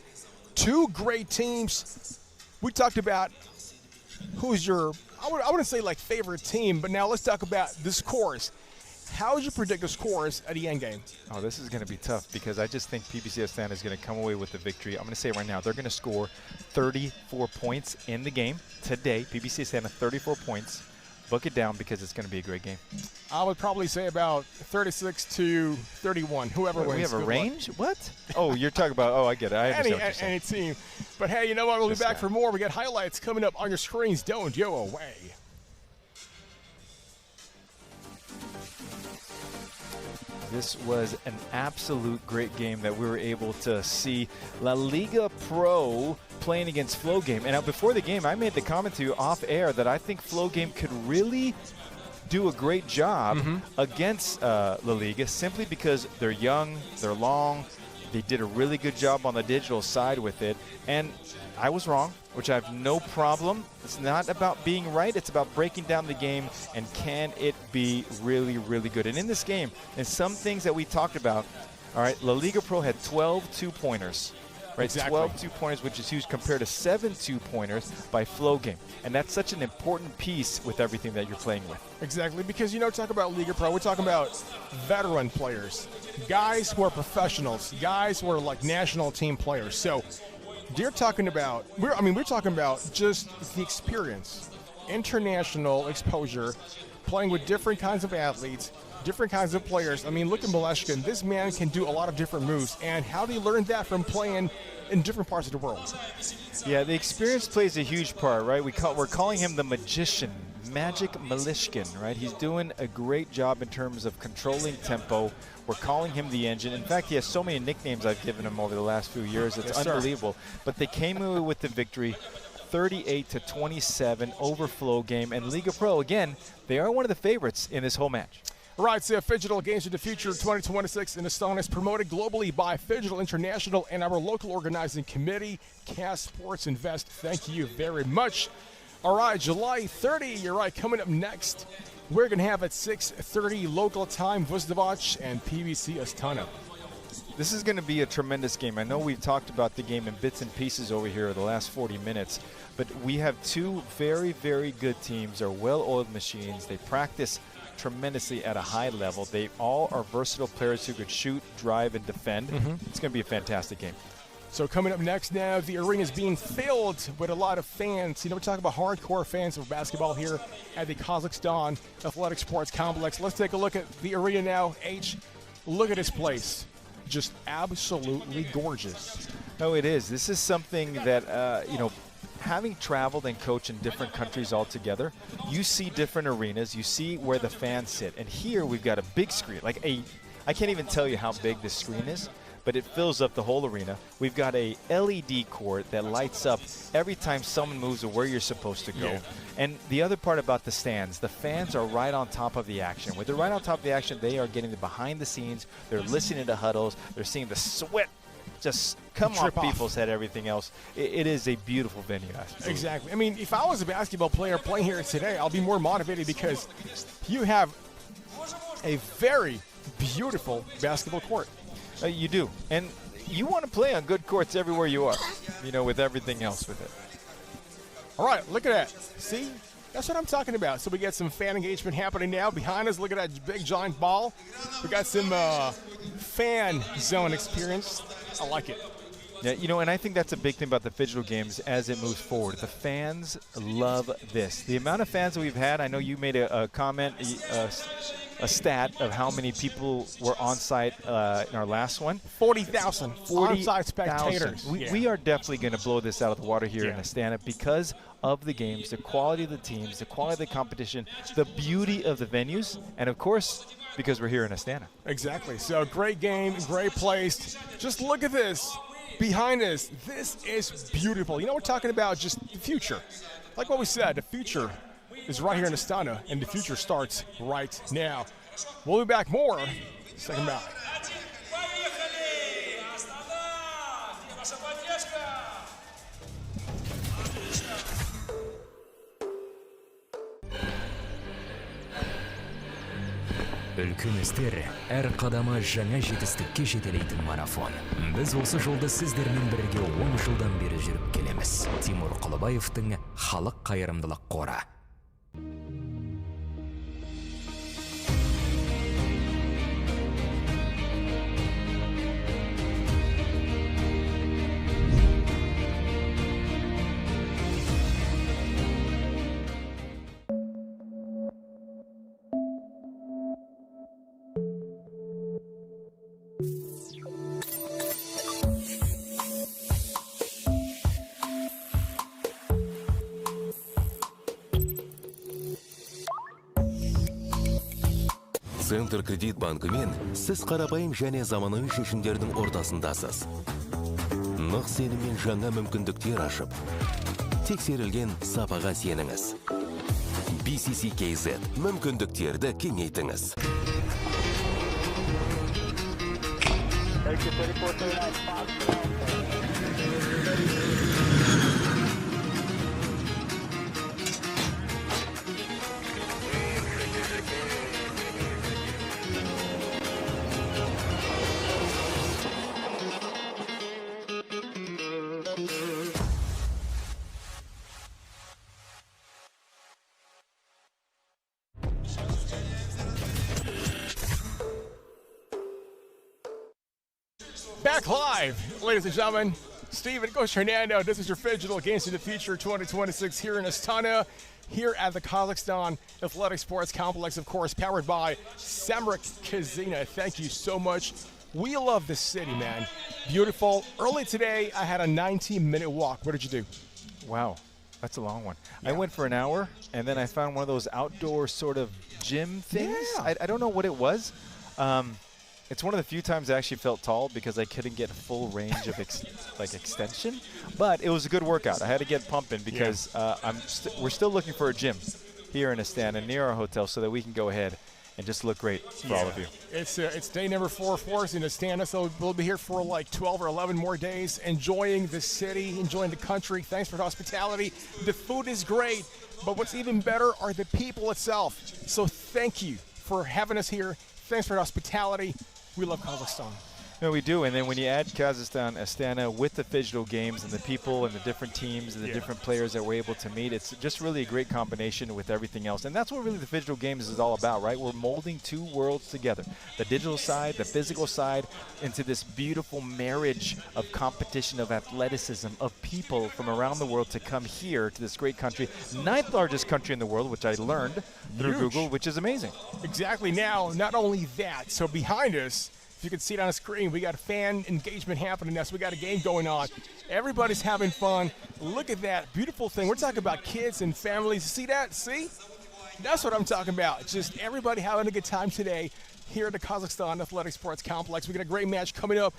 Two great teams. We talked about who's your, I wouldn't say like favorite team, but now let's talk about the scores. How would you predict the scores at the end game? Oh, this is going to be tough because I just think PBC Astana is going to come away with the victory. I'm going to say right now, they're going to score 34 points in the game today. PBC Astana, 34 points. Book it down because it's going to be a great game. I would probably say about 36-31, whoever wins. We have a range? What? Oh, you're talking about, I get it. I understand what you're saying. Any team. But hey, you know what? We'll be back for more. We got highlights coming up on your screens. Don't go away. This was an absolute great game that we were able to see La Liga Pro playing against Flow Game. And now before the game, I made the comment to you off air that I think Flow Game could really do a great job against La Liga simply because they're young, they're long, they did a really good job on the digital side with it. And I was wrong, which I have no problem. It's not about being right. It's about breaking down the game and can it be really, really good. And in this game, and some things that we talked about, all right, La Liga Pro had 12 two-pointers. Right, exactly. 12 two-pointers, which is huge compared to 7 two-pointers by Flow Game. And that's such an important piece with everything that you're playing with. Exactly, because, talk about Liga Pro, we're talking about veteran players, guys who are professionals, guys who are like national team players. So we're talking about just the experience, international exposure, playing with different kinds of athletes, different kinds of players. I mean, look at Maleshkin. This man can do a lot of different moves. And how do you learn that from playing in different parts of the world? Yeah, the experience plays a huge part, right? We're calling him the magician, Magic Maleshkin, right? He's doing a great job in terms of controlling tempo. We're calling him the engine. In fact, he has so many nicknames I've given him over the last few years. It's unbelievable. But they came away with the victory, 38-27 over Flow Game. And Liga Pro, again, they are one of the favorites in this whole match. Right, so Phygital Games of the Future 2026 in Astana is promoted globally by Phygital International and our local organizing committee, Cast Sports Invest. Thank you very much. All right, July 30, you're right, coming up next, we're going to have at 6:30 local time, Vostavac and PBC Astana. This is going to be a tremendous game. I know we've talked about the game in bits and pieces over here the last 40 minutes, but we have two very, very good teams. They're well-oiled machines. They practice tremendously at a high level. They all are versatile players who could shoot, drive, and defend. It's going to be a fantastic game. So coming up next now, the arena is being filled with a lot of fans. We're talking about hardcore fans of basketball here at the Kazakhstan Athletic Sports Complex. Let's take a look at the arena now. H, look at this place. Just absolutely gorgeous. No, it is. This is something that, having traveled and coached in different countries altogether, you see different arenas, you see where the fans sit. And here we've got a big screen, I can't even tell you how big this screen is, but it fills up the whole arena. We've got a LED court that lights up every time someone moves to where you're supposed to go. Yeah. And the other part about the stands, the fans are right on top of the action. When they're right on top of the action, they are getting the behind the scenes, they're listening to huddles, they're seeing the sweat just come off people's head, everything else. It is a beautiful venue. Exactly. I mean, if I was a basketball player playing here today, I'll be more motivated because you have a very beautiful basketball court. You do. And you want to play on good courts everywhere you are, you know, with everything else with it. All right, look at that. See? That's what I'm talking about. So we got some fan engagement happening now. Behind us, look at that big giant ball. We got some fan zone experience. I like it. Yeah, you know, and I think that's a big thing about the Phygital games as it moves forward. The fans love this. The amount of fans that we've had, I know you made a comment, a stat of how many people were on site in our last one. 40,000 on-site spectators. We are definitely going to blow this out of the water here in Astana because of the games, the quality of the teams, the quality of the competition, the beauty of the venues, and of course, because we're here in Astana. Exactly. So great game, great place. Just look at this. Behind us, this is beautiful. You know, we're talking about just the future. Like what we said, the future is right here in Astana, and the future starts right now. We'll be back more. Second back. Үлкен істер әр қадамы жаңа жетістікке жетелейтін марафон. Біз осы жолды сіздермен бірге 10 жылдан бері жүріп келеміз. Тимур Құлыбаевтың халық қайырымдылық қоры. Центр кредит банкымен сіз қарапайым және заманауи шешімдердің ортасындасыз. Нық сеніммен жаңа мүмкіндіктер ашып, тексерілген сапаға сеніңіз. BCCKZ мүмкіндіктерді кеңейтіңіз. Back live, ladies and gentlemen. Steven, Coach Hernando, this is your Phygital Games of the Future 2026 here in Astana, here at the Kazakhstan Athletic Sports Complex, of course, powered by Samrik Kazina. Thank you so much. We love this city, man. Beautiful. Early today, I had a 19-minute walk. What did you do? Wow, that's a long one. I went for an hour, and then I found one of those outdoor sort of gym things. Yeah. I don't know what it was. It's one of the few times I actually felt tall because I couldn't get a full range of extension, but it was a good workout. I had to get pumping because we're still looking for a gym here in Astana near our hotel so that we can go ahead and just look great for all of you. It's day number 4 for us in Astana, so we'll be here for like 12 or 11 more days, enjoying the city, enjoying the country. Thanks for the hospitality. The food is great, but what's even better are the people itself. So thank you for having us here. Thanks for the hospitality. We love Kazakhstan. No, we do. And then when you add Kazakhstan, Astana with the Phygital games and the people and the different teams and the different players that we're able to meet, it's just really a great combination with everything else. And that's what really the Phygital games is all about, right? We're molding two worlds together. The digital side, the physical side, into this beautiful marriage of competition, of athleticism, of people from around the world to come here to this great country. 9th largest country in the world, which I learned through Google, which is amazing. Exactly. Now, not only that, so behind us, if you can see it on the screen, we got fan engagement happening now, so we got a game going on. Everybody's having fun. Look at that beautiful thing. We're talking about kids and families. See that? See? That's what I'm talking about. Just everybody having a good time today here at the Kazakhstan Athletic Sports Complex. We got a great match coming up.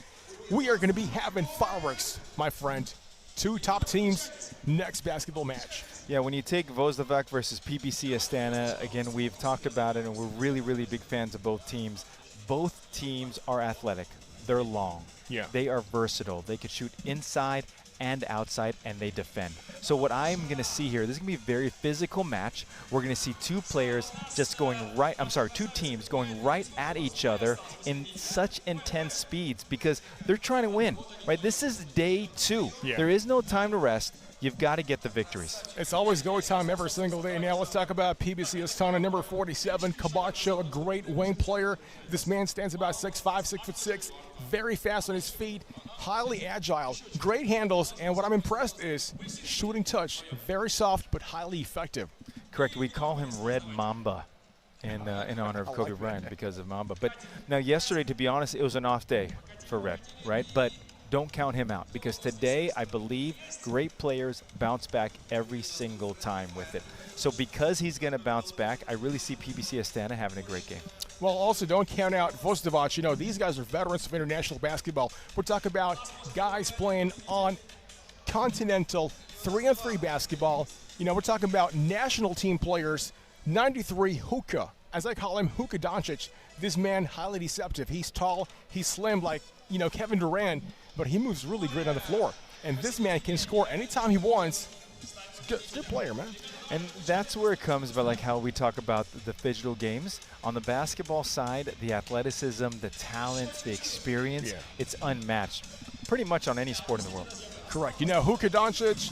We are going to be having fireworks, my friend. 2 top teams, next basketball match. Yeah, when you take Vozdovac versus PBC Astana, again, we've talked about it, and we're really, really big fans of both teams. Both teams are athletic. They're long. Yeah. They are versatile. They could shoot inside and outside, and they defend. So what I'm going to see here, this is going to be a very physical match. We're going to see two teams going right at each other in such intense speeds because they're trying to win, right? This is day 2. Yeah. There is no time to rest. You've got to get the victories. It's always go time every single day. Now let's talk about PBC Astana, number 47, Kabacho, a great wing player. This man stands about 6'5", 6'6", very fast on his feet, highly agile, great handles, and what I'm impressed is shooting touch, very soft but highly effective. Correct. We call him Red Mamba in honor of Kobe Bryant because of Mamba. But now yesterday, to be honest, it was an off day for Red, right? But don't count him out because today, I believe, great players bounce back every single time with it. So because he's going to bounce back, I really see PBC Astana having a great game. Well, also don't count out Vostovac. You know, these guys are veterans of international basketball. We're talking about guys playing on continental 3-on-3 basketball. You know, we're talking about national team players. 93 Hookah, as I call him, Hookah Doncic. This man, highly deceptive. He's tall, he's slim like, you know, Kevin Durant, but he moves really great on the floor. And this man can score anytime he wants. He's a good player, man. And that's where it comes about, like how we talk about the Phygital games. On the basketball side, the athleticism, the talent, the experience, it's unmatched pretty much on any sport in the world. Correct. You know, Hookah Doncic,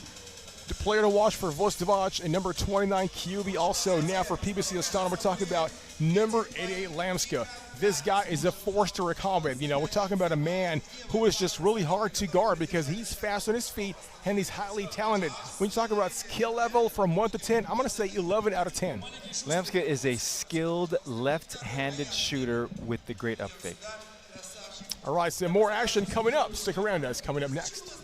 the player to watch for Vostovac, and number 29 QB. Also now for PBC Astana, we're talking about number 88 Lamska. This guy is a force to reckon with. You know, we're talking about a man who is just really hard to guard because he's fast on his feet and he's highly talented. When you talk about skill level from 1 to 10, I'm going to say 11 out of 10. Lamska is a skilled left-handed shooter with the great up fake. All right, so more action coming up. Stick around, guys. Coming up next.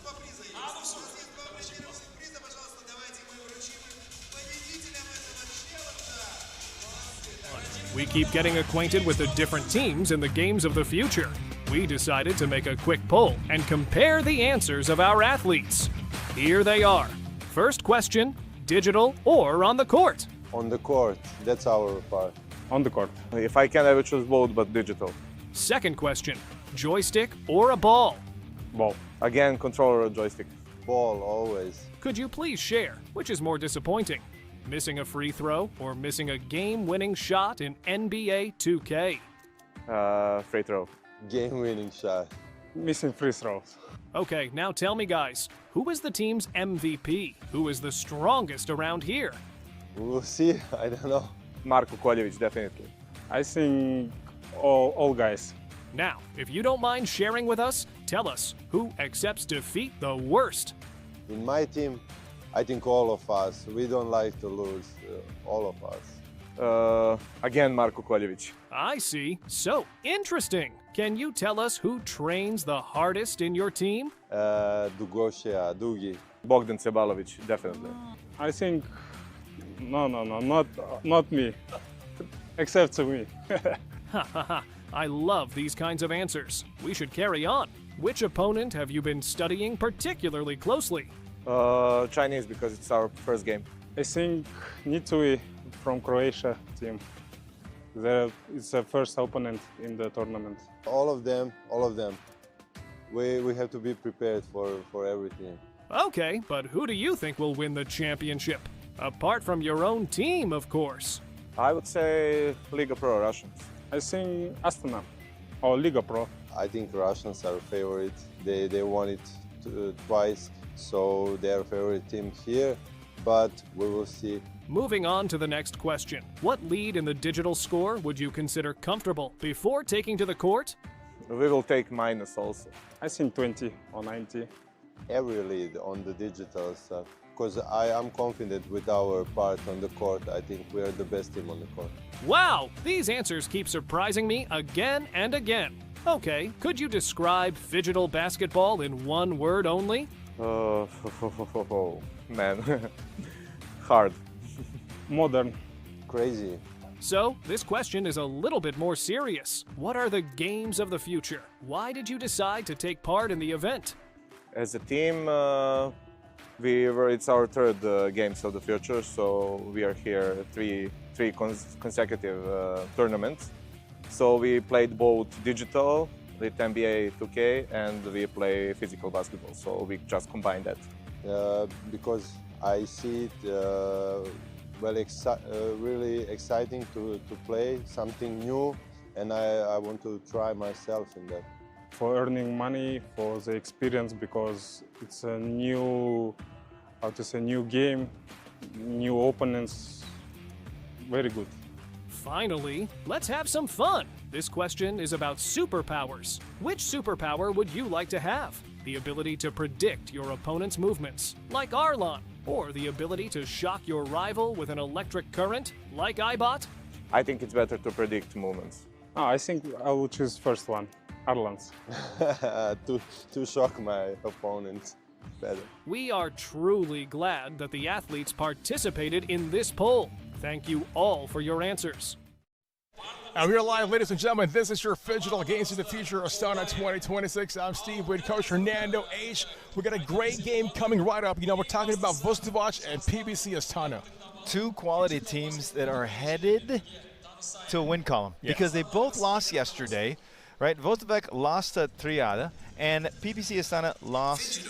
We keep getting acquainted with the different teams in the games of the future. We decided to make a quick poll and compare the answers of our athletes. Here they are. First question, digital or on the court? On the court, that's our part. On the court. If I can, I would choose both, but digital. Second question, joystick or a ball? Ball. Again, controller or joystick. Ball, always. Could you please share which is more disappointing? Missing a free throw or missing a game-winning shot in NBA 2K? Free throw. Game-winning shot. Missing free throws. Okay, now tell me, guys, who is the team's MVP? Who is the strongest around here? We'll see. I don't know. Marko Koljevic, definitely. I think all guys. Now, if you don't mind sharing with us, tell us who accepts defeat the worst. In my team, I think all of us. We don't like to lose, all of us. Again, Marko Koljevic. I see. So interesting. Can you tell us who trains the hardest in your team? Dugoshia, Dugi. Bogdan Sebalovic, definitely. I think, no, not me. Except to me. Ha ha ha. I love these kinds of answers. We should carry on. Which opponent have you been studying particularly closely? Chinese, because it's our first game. I think Nitui from Croatia team. It's the first opponent in the tournament. All of them. We have to be prepared for everything. Okay, but who do you think will win the championship? Apart from your own team, of course. I would say Liga Pro Russians. I think Astana or Liga Pro. I think Russians are favorite. They won it twice. So they're favorite team here, but we will see. Moving on to the next question. What lead in the digital score would you consider comfortable before taking to the court? We will take minus also. I think 20 or 90. Every lead on the digital stuff, because I am confident with our part on the court. I think we are the best team on the court. Wow, these answers keep surprising me again and again. Okay, could you describe Phygital basketball in one word only? Man, hard. Modern. Crazy. So, this question is a little bit more serious. What are the games of the future? Why did you decide to take part in the event? As a team, it's our third games of the future, so we are here three consecutive tournaments. So we played both digital with NBA 2K and we play physical basketball. So we just combine that. Because I see it really exciting to play something new, and I want to try myself in that. For earning money, for the experience, because it's a new, new game, new opponents, very good. Finally, let's have some fun. This question is about superpowers. Which superpower would you like to have? The ability to predict your opponent's movements, like Arlon, or the ability to shock your rival with an electric current, like iBot? I think it's better to predict movements. I think I will choose first one, Arlon's. to shock my opponent better. We are truly glad that the athletes participated in this poll. Thank you all for your answers. And we're live, ladies and gentlemen. This is your Phygital Games of the Future Astana 2026. I'm Steve with Coach Hernando H. We got a great game coming right up. We're talking about Vostavac and PBC Astana. Two quality teams that are headed to a win column because they both lost yesterday, right? Vostavac lost to Triada, and PBC Astana lost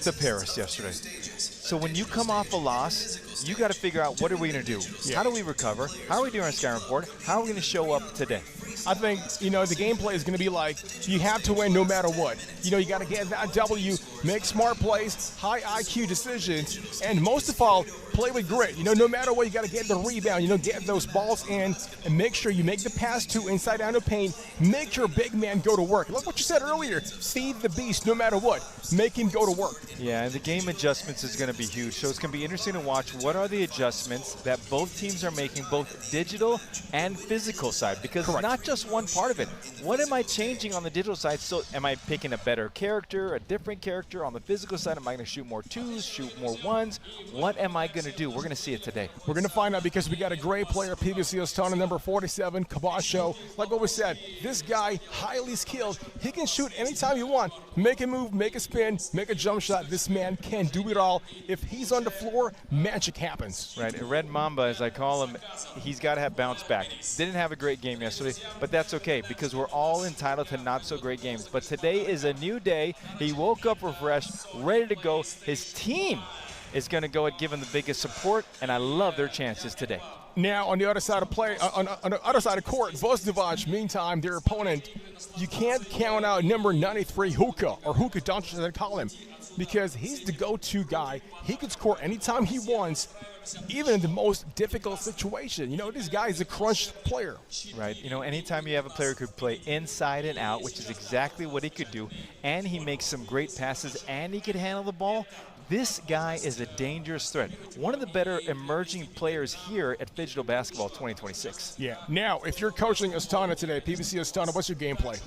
to Paris yesterday. So when you come off a loss, you got to figure out what are we going to do? How do we recover? How are we doing our scouting report? How are we going to show up today? I think, the gameplay is going to be like, you have to win no matter what. You got to get that W, make smart plays, high IQ decisions, and most of all, play with grit. No matter what, you got to get the rebound, get those balls in, and make sure you make the pass to inside out of paint. Make your big man go to work. Look what you said earlier, feed the beast no matter what. Make him go to work. Yeah, and the game adjustments is going to be huge, so it's going to be interesting to watch what are the adjustments that both teams are making, both digital and physical side, because it's not just one part of it. What am I changing on the digital side? So am I picking a better character, a different character? On the physical side, am I going to shoot more twos, shoot more ones? What am I going to do? We're going to see it today. We're going to find out because we got a great player, PBC Astana, number 47, Kabasho. Like what we said, this guy, highly skilled. He can shoot anytime you want. Make a move, make a spin, make a jump shot. This man can do it all. If he's on the floor, magic happens. Right, and Red Mamba, as I call him, he's got to have bounce back. Didn't have a great game yesterday, but that's okay because we're all entitled to not so great games. But today is a new day. He woke up refreshed, ready to go. His team is going to go and give him the biggest support, and I love their chances today. Now, on the other side of play, on the other side of court, Vostavac, meantime, their opponent, you can't count out number 93, Hookah, or Hookah Doncic, as they call him, because he's the go-to guy. He can score anytime he wants, even in the most difficult situation. This guy is a crunch player. Right. Anytime you have a player who could play inside and out, which is exactly what he could do, and he makes some great passes, and he could handle the ball, this guy is a dangerous threat. One of the better emerging players here at Phygital Basketball 2026. Yeah. Now, if you're coaching Astana today, PBC Astana, what's your gameplay?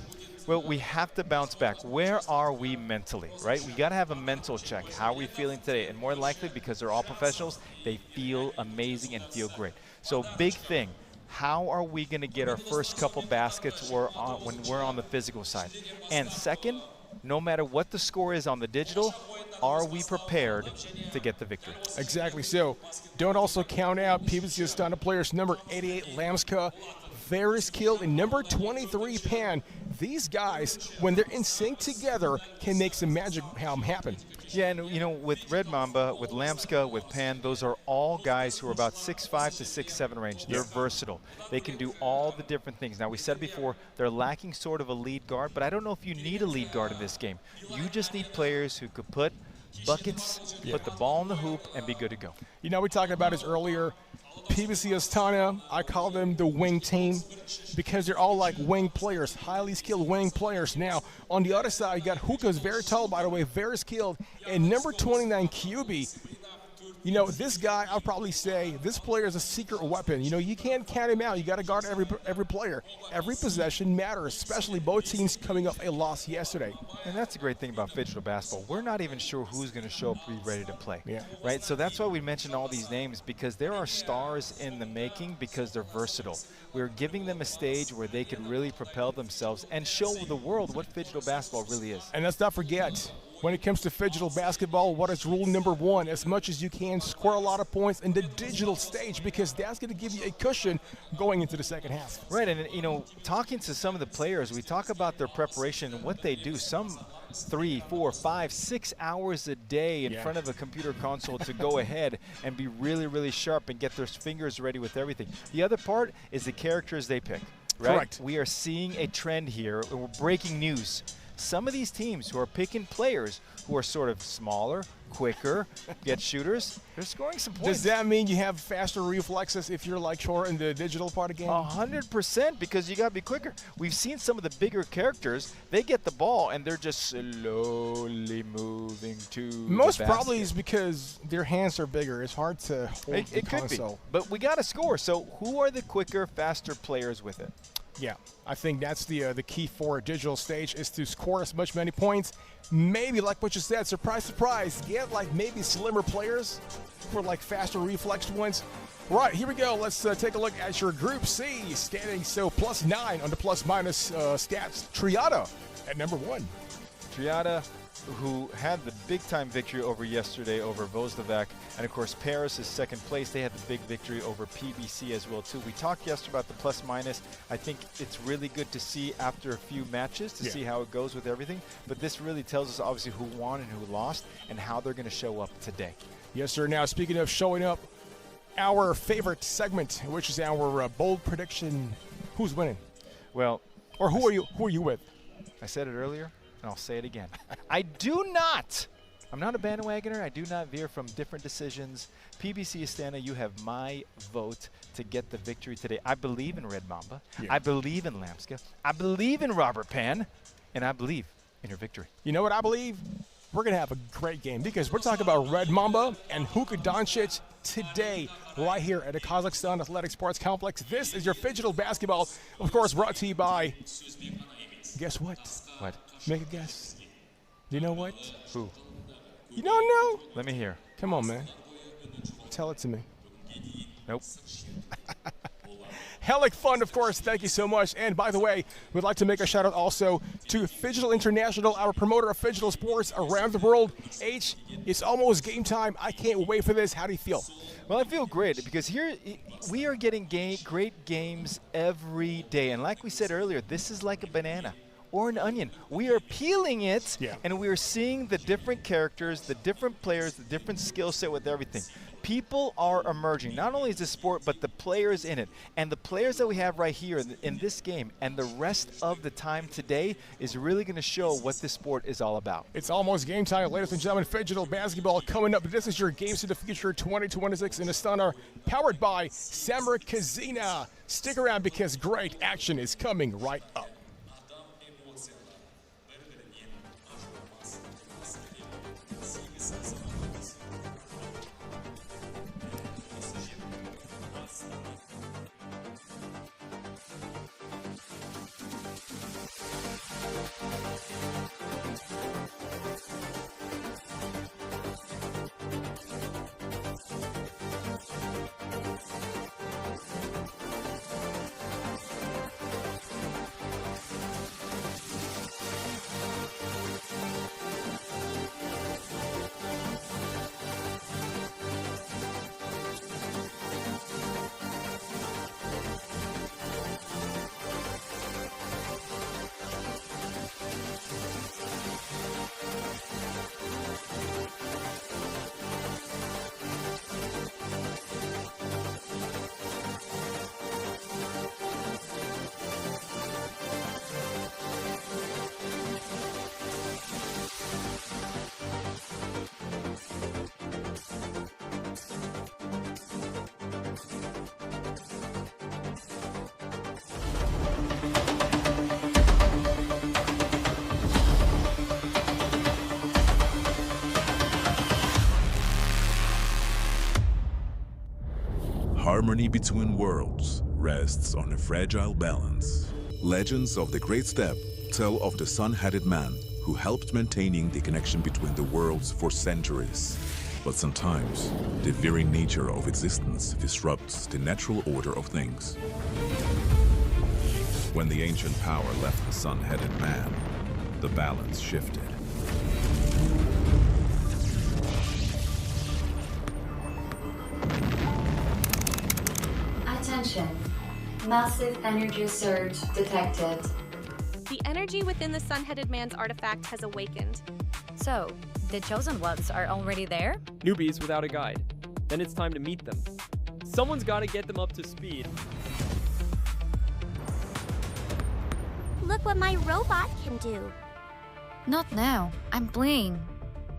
Well, we have to bounce back. Where are we mentally, right? We got to have a mental check. How are we feeling today? And more likely, because they're all professionals, they feel amazing and feel great. So big thing, how are we going to get our first couple baskets when we're on the physical side? And second, no matter what the score is on the digital, are we prepared to get the victory? Exactly so. Don't also count out PBC Astana players number 88, Lamska, very skilled, and number 23, Pan. These guys, when they're in sync together, can make some magic happen. Yeah, and with Red Mamba, with Lamska, with Pan, those are all guys who are about 6'5" to 6'7" range. They're versatile. They can do all the different things. Now, we said before, they're lacking sort of a lead guard, but I don't know if you need a lead guard in this game. You just need players who could put buckets, put the ball in the hoop, and be good to go. We talked about this earlier. PBC Astana, I call them the wing team because they're all like wing players, highly skilled wing players. Now, on the other side, you got Hookah's very tall, by the way, very skilled, and number 29, QB. This guy, I'll probably say, this player is a secret weapon. You can't count him out. You got to guard every player. Every possession matters, especially both teams coming off a loss yesterday. And that's the great thing about Phygital basketball. We're not even sure who's going to show up to be ready to play. Yeah. Right? So that's why we mentioned all these names, because there are stars in the making because they're versatile. We're giving them a stage where they can really propel themselves and show the world what Phygital basketball really is. And let's not forget, when it comes to Phygital basketball, what is rule number one? As much as you can, score a lot of points in the digital stage, because that's going to give you a cushion going into the second half. Right, and you know, talking to some of the players, we talk about their preparation and what they do. Some 3, 4, 5, 6 hours a day in front of a computer console to go ahead and be really, really sharp and get their fingers ready with everything. The other part is the characters they pick. Right? Correct. We are seeing a trend here. We're breaking news. Some of these teams who are picking players who are sort of smaller, quicker, get shooters, they're scoring some points. Does that mean you have faster reflexes if you're like sure in the digital part of the game? 100%, because you got to be quicker. We've seen some of the bigger characters, they get the ball and they're just slowly moving to Most the probably basket. is because their hands are bigger. It's hard to hold the It could be, console. but we got to score. So who are the quicker, faster players with it? Yeah, I think that's the key for a digital stage, is to score as many points. Maybe, like what you said, surprise, surprise, get like maybe slimmer players for like faster reflex ones. Right, here we go. Let's take a look at your Group C standing. So +9 on the plus-minus stats. Triada at number 1. Triada, who had the big-time victory over yesterday over Vozdovac, and of course Paris is second place. They had the big victory over PBC as well too. We talked yesterday about the plus-minus. I think it's really good to see after a few matches to see how it goes with everything, but this really tells us obviously who won and who lost and how they're going to show up today. Yes, sir. Now, speaking of showing up, our favorite segment, which is our bold prediction. Who's winning? Well, or who are you with? I said it earlier, and I'll say it again. I'm not a bandwagoner. I do not veer from different decisions. PBC Astana, you have my vote to get the victory today. I believe in Red Mamba. I believe in Lamska. I believe in Robert Pan. And I believe in your victory. You know what I believe? We're going to have a great game, because we're talking about Red Mamba and Huka Doncic today right here at the Kazakhstan Athletic Sports Complex. This is your Phygital basketball, of course, brought to you by, guess what? What? Make a guess. Do you know what? Who? You don't know? Let me hear. Come on, man. Tell it to me. Nope. Halyk Fund, of course, thank you so much. And by the way, we'd like to make a shout out also to Phygital International, our promoter of Phygital sports around the world. H, it's almost game time. I can't wait for this. How do you feel? Well, I feel great, because here we are getting great games every day. And like we said earlier, this is like a banana or an onion. We are peeling it, and we are seeing the different characters, the different players, the different skill set with everything. People are emerging. Not only is the sport, but the players in it. And the players that we have right here in this game and the rest of the time today is really going to show what this sport is all about. It's almost game time, ladies and gentlemen. Phygital basketball coming up. This is your Games to the Future 2026 in Astana, powered by Samar Kazina. Stick around, because great action is coming right up. Harmony between worlds rests on a fragile balance. Legends of the Great Step tell of the sun-headed man who helped maintaining the connection between the worlds for centuries. But sometimes, the very nature of existence disrupts the natural order of things. When the ancient power left the sun-headed man, the balance shifted. Massive energy surge detected. The energy within the Sun-Headed Man's artifact has awakened. So, the Chosen Ones are already there? Newbies without a guide. Then it's time to meet them. Someone's got to get them up to speed. Look what my robot can do. Not now. I'm playing.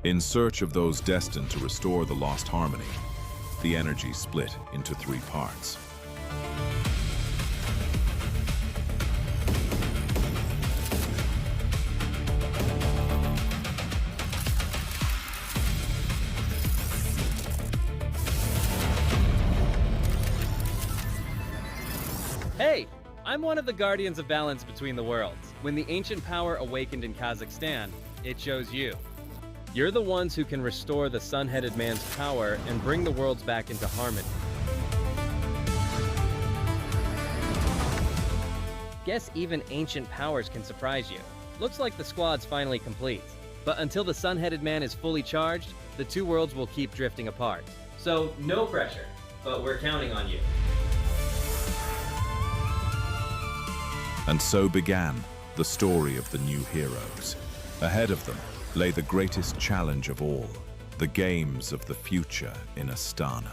In search of those destined to restore the lost harmony, the energy split into 3 parts. Hey, I'm one of the guardians of balance between the worlds. When the ancient power awakened in Kazakhstan, it chose you. You're the ones who can restore the Sun-Headed Man's power and bring the worlds back into harmony. Guess even ancient powers can surprise you. Looks like the squad's finally complete. But until the Sun-Headed Man is fully charged, the 2 worlds will keep drifting apart. So no pressure, but we're counting on you. And so began the story of the new heroes. Ahead of them lay the greatest challenge of all, the games of the future in Astana.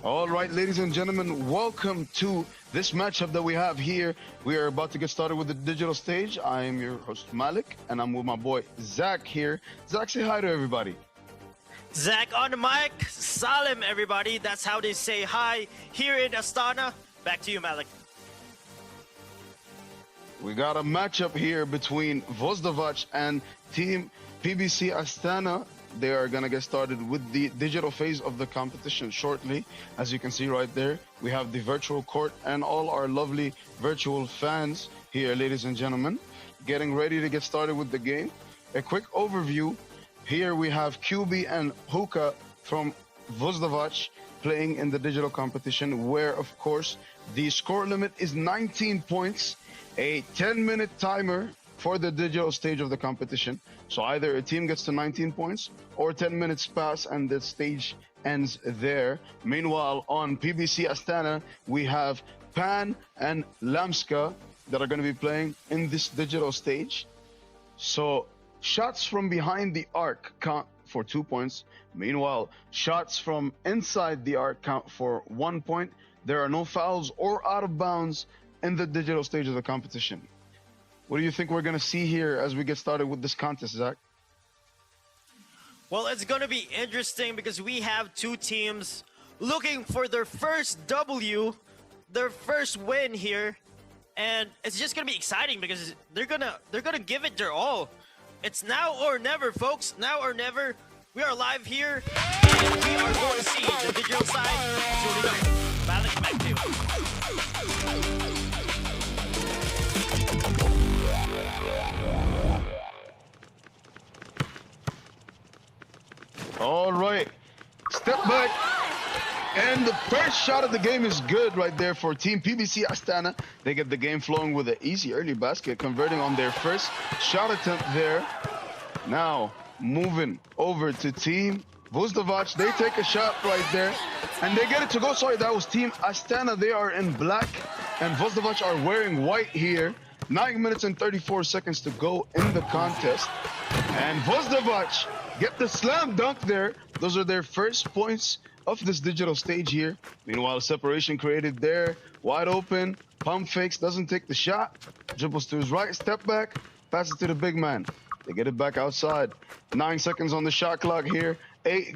All right, ladies and gentlemen, welcome to this matchup that we have here. We are about to get started with the digital stage. I am your host, Halyk, and I'm with my boy, Zach here. Zach, say hi to everybody. Zach on the mic. Salim, everybody. That's how they say hi here in Astana. Back to you, Halyk. We got a matchup here between Vozdavac and Team PBC Astana. They are going to get started with the digital phase of the competition shortly. As you can see right there, we have the virtual court and all our lovely virtual fans here, ladies and gentlemen, getting ready to get started with the game. A quick overview. Here we have QB and Hookah from Vozdavac playing in the digital competition, where, of course, the score limit is 19 points, a 10-minute timer for the digital stage of the competition. So either a team gets to 19 points or 10 minutes pass and the stage ends there. Meanwhile, on PBC Astana, we have Pan, and Lamska that are going to be playing in this digital stage. So shots from behind the arc count for 2 points. Meanwhile, shots from inside the arc count for 1 point. There are no fouls or out of bounds in the digital stage of the competition. What do you think we're going to see here as we get started with this contest, Zach? Well, it's going to be interesting because we have two teams looking for their first W, their first win here, and it's just going to be exciting because they're gonna give it their all. It's now or never, folks. Now or never. We are live here, and we are going to see the digital side. So we go. Halyk, back to you. All right, step back. And the first shot of the game is good right there for Team PBC Astana. They get the game flowing with an easy early basket, converting on their first shot attempt there. Now, moving over to Team Vuzdovac. They take a shot right there, and they get it to go. Sorry, that was Team Astana. They are in black, and Vuzdovac are wearing white here. 9 minutes and 34 seconds to go in the contest. And Vuzdovac get the slam dunk there. Those are their first points of this digital stage here. Meanwhile, separation created there. Wide open. Pump fakes. Doesn't take the shot. Dribbles to his right. Step back. Passes to the big man. They get it back outside. 9 seconds on the shot clock here.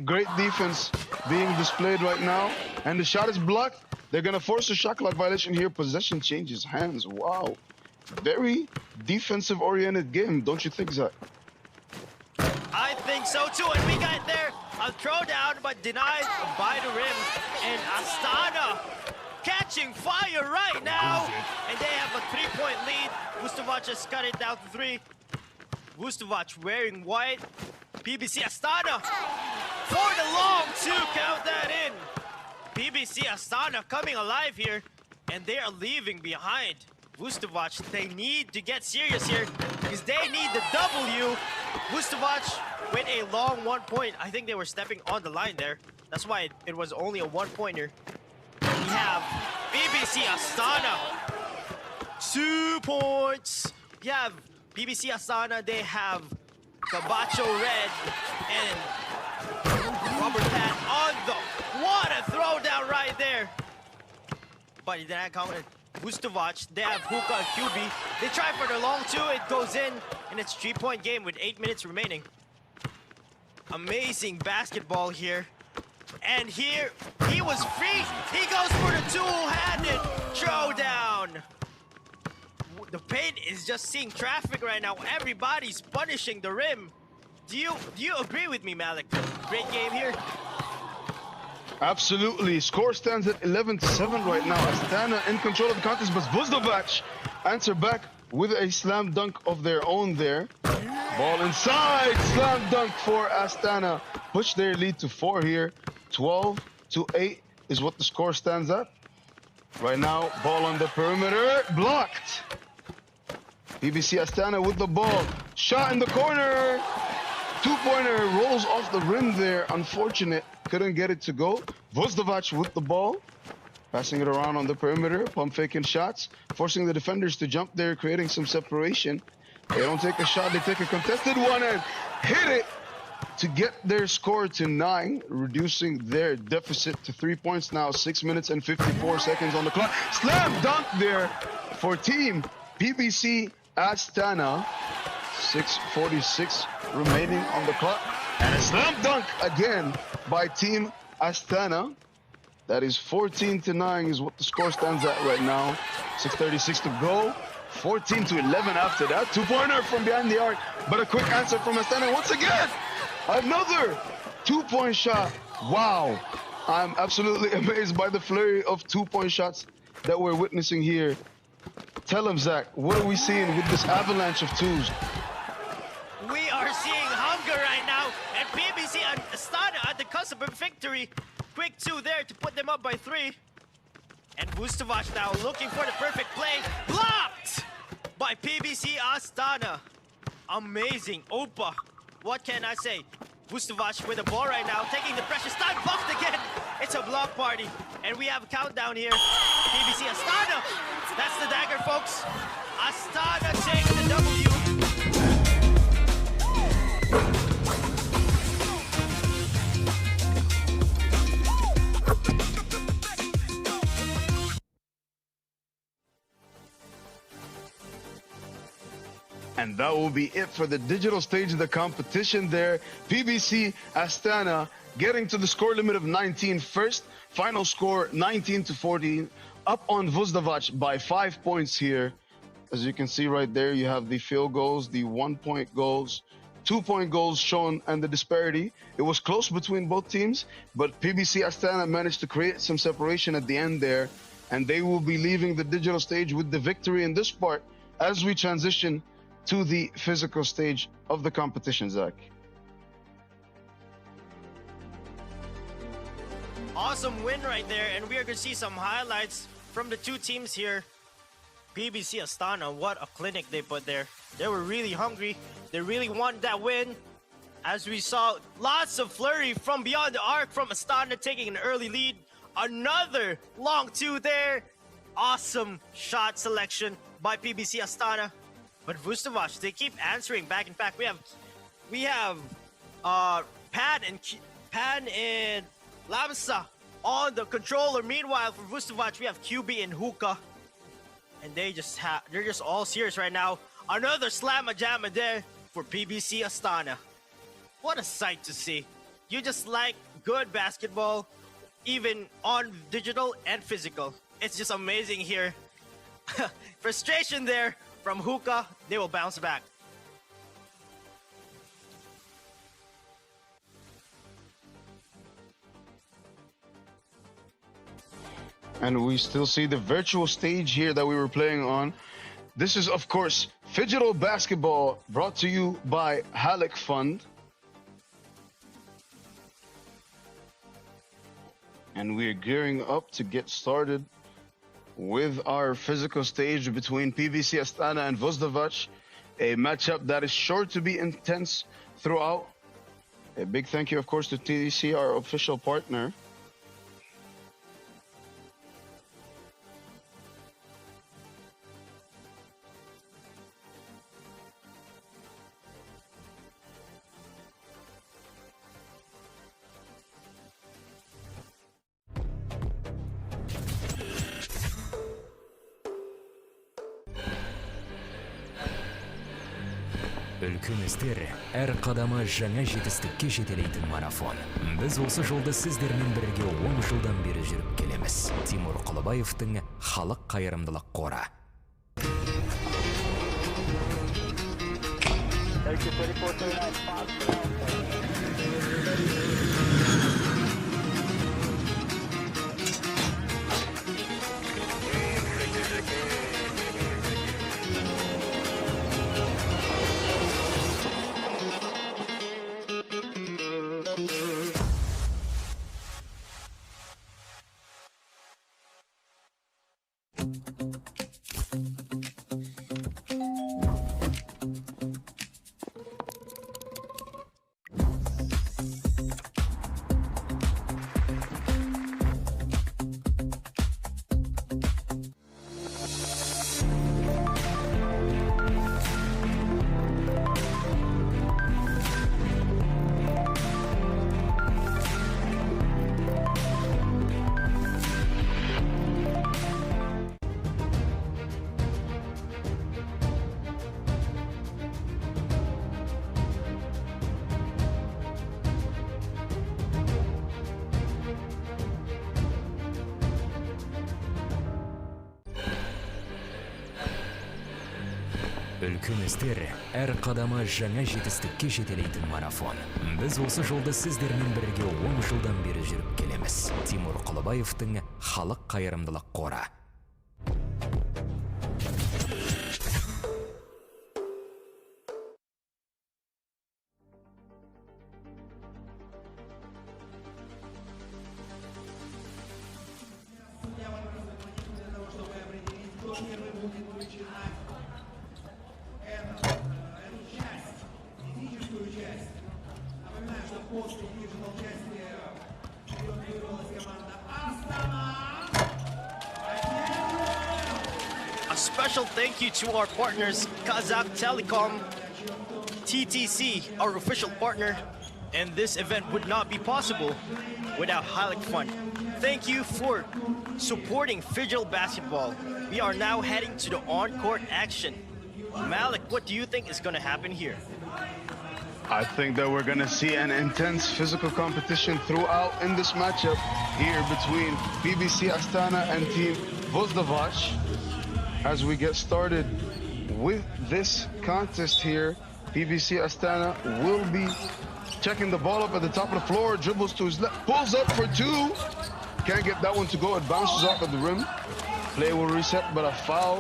Great defense being displayed right now. And the shot is blocked. They're going to force a shot clock violation here. Possession changes hands. Wow. Very defensive-oriented game, don't you think, Zach? I think so too, and we got there a throwdown, but denied by the rim. And Astana catching fire right now, and they have a 3-point lead. Vustovac has cut it down to 3. Vustovac wearing white. PBC Astana for the long 2, count that in. PBC Astana coming alive here, and they are leaving behind. Vustovac, they need to get serious here because they need the W. Vustovac with a long 1 point. I think they were stepping on the line there. That's why it was only a 1-pointer. We have PBC Astana. 2 points. We have PBC Astana. They have Cabacho Red and Robert Pat on the... What a throwdown right there. But he didn't come in. Vustovac, they have Hookah and QB. They try for the long 2, it goes in, and it's 3-point game with 8 minutes remaining. Amazing basketball here. And here, he was free. He goes for the two-handed throwdown. The paint is just seeing traffic right now. Everybody's punishing the rim. Do you agree with me, Halyk? Great game here. Absolutely. Score stands at 11-7 right now. Astana in control of the contest, but Vuzdovac answer back with a slam dunk of their own there. Ball inside. Slam dunk for Astana. Push their lead to 4 here. 12-8 is what the score stands at. Right now, ball on the perimeter. Blocked. PBC Astana with the ball. Shot in the corner. 2-pointer rolls off the rim there. Unfortunate. Couldn't get it to go. Vuzdovac with the ball. Passing it around on the perimeter. Pump faking shots. Forcing the defenders to jump there, creating some separation. They don't take a shot. They take a contested one and hit it to get their score to 9, reducing their deficit to 3 points now. 6 minutes and 54 seconds on the clock. Slam dunk there for Team PBC Astana. 6:46 remaining on the clock. And a slam dunk again by Team Astana. That is 14-9 is what the score stands at right now. 6:36 to go. 14-11 after that. 2-pointer from behind the arc, but a quick answer from Astana once again. Another 2-point shot. Wow. I'm absolutely amazed by the flurry of 2-point shots that we're witnessing here. Tell him, Zach, what are we seeing with this avalanche of 2s? We are seeing hunger right now, and PBC and Astana at the cusp of victory. Quick 2 there to put them up by 3. And Vustovac now looking for the perfect play. Blocked by PBC Astana. Amazing. Opa. What can I say? Vustovac with the ball right now, taking the pressure. Start blocked again. It's a block party. And we have a countdown here. PBC Astana. That's the dagger, folks. Astana take the W. And that will be it for the digital stage of the competition there. PBC Astana getting to the score limit of 19 first. Final score 19-14. Up on Vozdavac by 5 points here. As you can see right there, you have the field goals, the 1-point goals, 2-point goals shown, and the disparity. It was close between both teams, but PBC Astana managed to create some separation at the end there. And they will be leaving the digital stage with the victory in this part as we transition to the physical stage of the competition, Zach. Awesome win right there, and we are going to see some highlights from the two teams here. PBC Astana, what a clinic they put there. They were really hungry. They really wanted that win. As we saw, lots of flurry from beyond the arc from Astana taking an early lead. Another long two there. Awesome shot selection by PBC Astana. But Vustovac, they keep answering back. In fact, we have Pan and Lamsa on the controller. Meanwhile, for Vustovac, we have QB and Hookah, and they're just all serious right now. Another slamma jamma there for PBC Astana. What a sight to see! You just like good basketball, even on digital and physical. It's just amazing here. Frustration there from Hookah. They will bounce back. And we still see the virtual stage here that we were playing on. This is, of course, Phygital Basketball, brought to you by Halyk Fund. And we're gearing up to get started with our physical stage between PBC Astana and Vozdavac, a matchup that is sure to be intense throughout. A big thank you, of course, to TDC, our official partner. Үлкен істер әр қадамы жаңа жетістікке жетелейтін марафон. Біз осы жолды сіздермен бірге 10 жылдан бері жүріп келеміз. Тимур Құлыбаевтың Халық қайырымдылық қоры. Үлкен істер әр қадамы жаңа жетістікке жетелейтін марафон. Біз осы жолды сіздермен бірге 10 жылдан бері жүріп келеміз. Тимур Құлыбаевтың Халық қайырымдылық қоры. special thank you to our partners, Kazakh Telecom, TTC, our official partner, and this event would not be possible without Halyk Fund. Thank you for supporting Phygital basketball. We are now heading to the on-court action. Malik, what do you think is going to happen here? I think that we're going to see an intense physical competition throughout in this matchup here between PBC Astana and Team Vozdavac. As we get started with this contest here, PBC Astana will be checking the ball up at the top of the floor, dribbles to his left, pulls up for two. Can't get that one to go, it bounces off at the rim. Play will reset, but a foul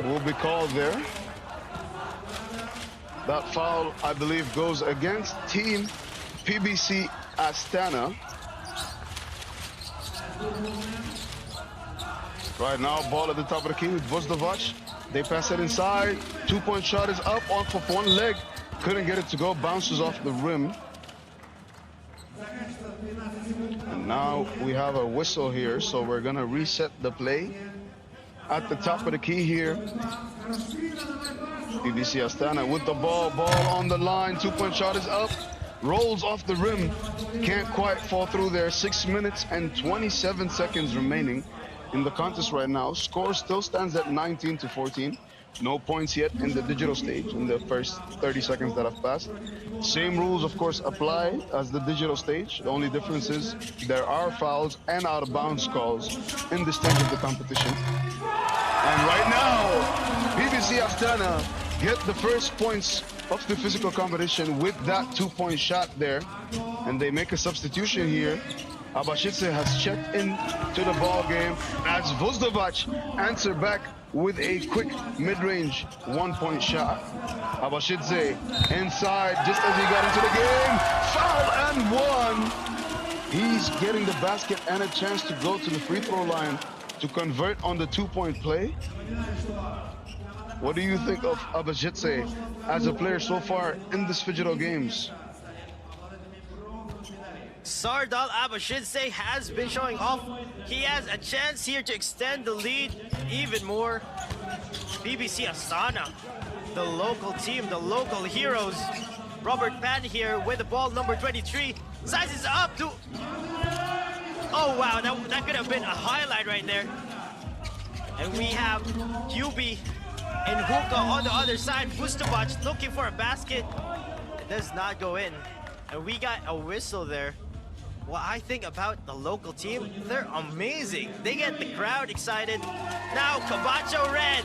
will be called there. That foul, I believe, goes against Team PBC Astana. Right now, ball at the top of the key with Vozdavac. They pass it inside. Two-point shot is up off of one leg. Couldn't get it to go, bounces off the rim. And now we have a whistle here, so we're gonna reset the play. At the top of the key here, PBC Astana with the ball on the line. Two-point shot is up, rolls off the rim. Can't quite fall through there. 6 minutes and 27 seconds remaining in the contest right now. Score still stands at 19-14. No points yet in the digital stage in the first 30 seconds that have passed. Same rules, of course, apply as the digital stage. The only difference is there are fouls and out-of-bounds calls in this stage of the competition. And right now, PBC Astana get the first points of the physical competition with that two-point shot there. And they make a substitution here. Abashidze has checked into the ball game as Vozdavac answer back with a quick mid-range one-point shot. Abashidze inside just as he got into the game. Foul and one. He's getting the basket and a chance to go to the free throw line to convert on the two-point play. What do you think of Abashidze as a player so far in this Phygital games? Sardal Abashidze has been showing off. He has a chance here to extend the lead even more. PBC Astana, the local team, the local heroes. Robert Pan here with the ball, number 23. Sizes up to... Oh wow, that could have been a highlight right there. And we have QB and Hookah on the other side. Vozdavac looking for a basket. It does not go in. And we got a whistle there. What I think about the local team, they're amazing. They get the crowd excited. Now Cabacho Red,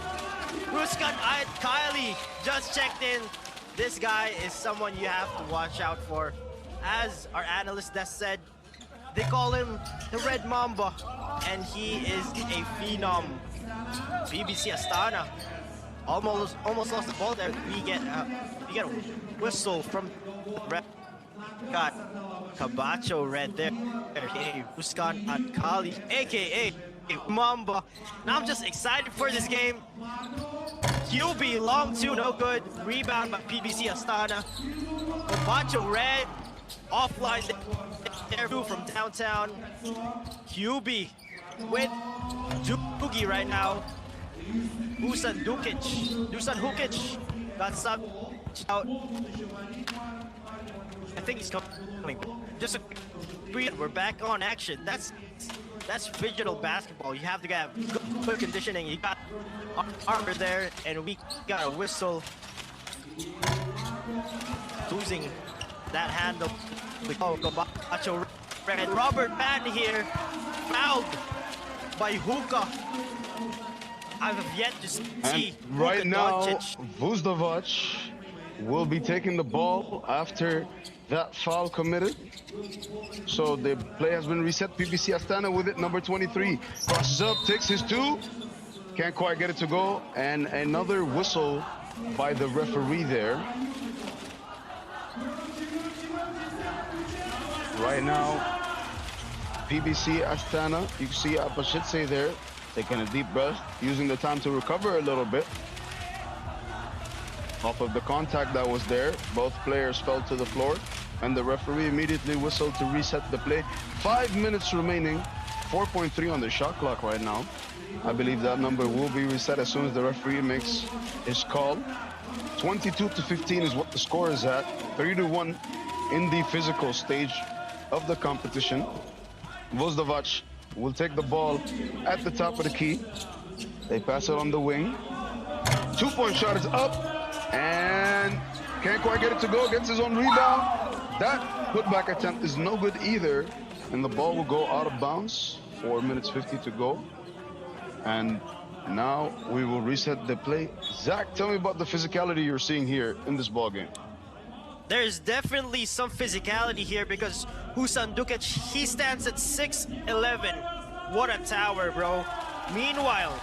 Ruskan Ait Kylie just checked in. This guy is someone you have to watch out for. As our analyst Des said, they call him the Red Mamba, and he is a phenom. PBC Astana almost lost the ball there. We get a whistle from Red. Got Cabacho Red there, aka Ruskan Atkali, aka Mamba. Now I'm just excited for this game. QB long two, no good. Rebound by PBC Astana. Cabacho Red offline there from downtown. QB with Dugi right now. Dusan Hukic got subbed out. I think he's coming. Just a quick, we're back on action. That's Phygital basketball. You have to get good conditioning. You got armor there, and we got a whistle. Losing that handle. Oh, Cabacho Red. Robert Pan here, fouled by Hookah. I have yet to see. And right Hookah now, Doncic. Vozdavac will be taking the ball after that foul committed. So the play has been reset. PBC Astana with it, number 23. Crosses up, takes his two. Can't quite get it to go. And another whistle by the referee there. Right now, PBC Astana, you can see Abashidze there, taking a deep breath, using the time to recover a little bit. Off of the contact that was there, both players fell to the floor, and the referee immediately whistled to reset the play. 5 minutes remaining 4.3 on the shot clock right now. I believe that number will be reset as soon as the referee makes his call. 22-15 is what the score is at. 3-1 in the physical stage of the competition. Vozdovac will take the ball at the top of the key. They pass it on the wing. 2-point shot is up and can't quite get it to go. Gets his own rebound. That putback attempt is no good either, and the ball will go out of bounds. 4 minutes 50 to go. And now we will reset the play. Zach, tell me about the physicality you're seeing here in this ball game. There's definitely some physicality here because Husan Dukic, he stands at 6'11". What a tower, bro. Meanwhile,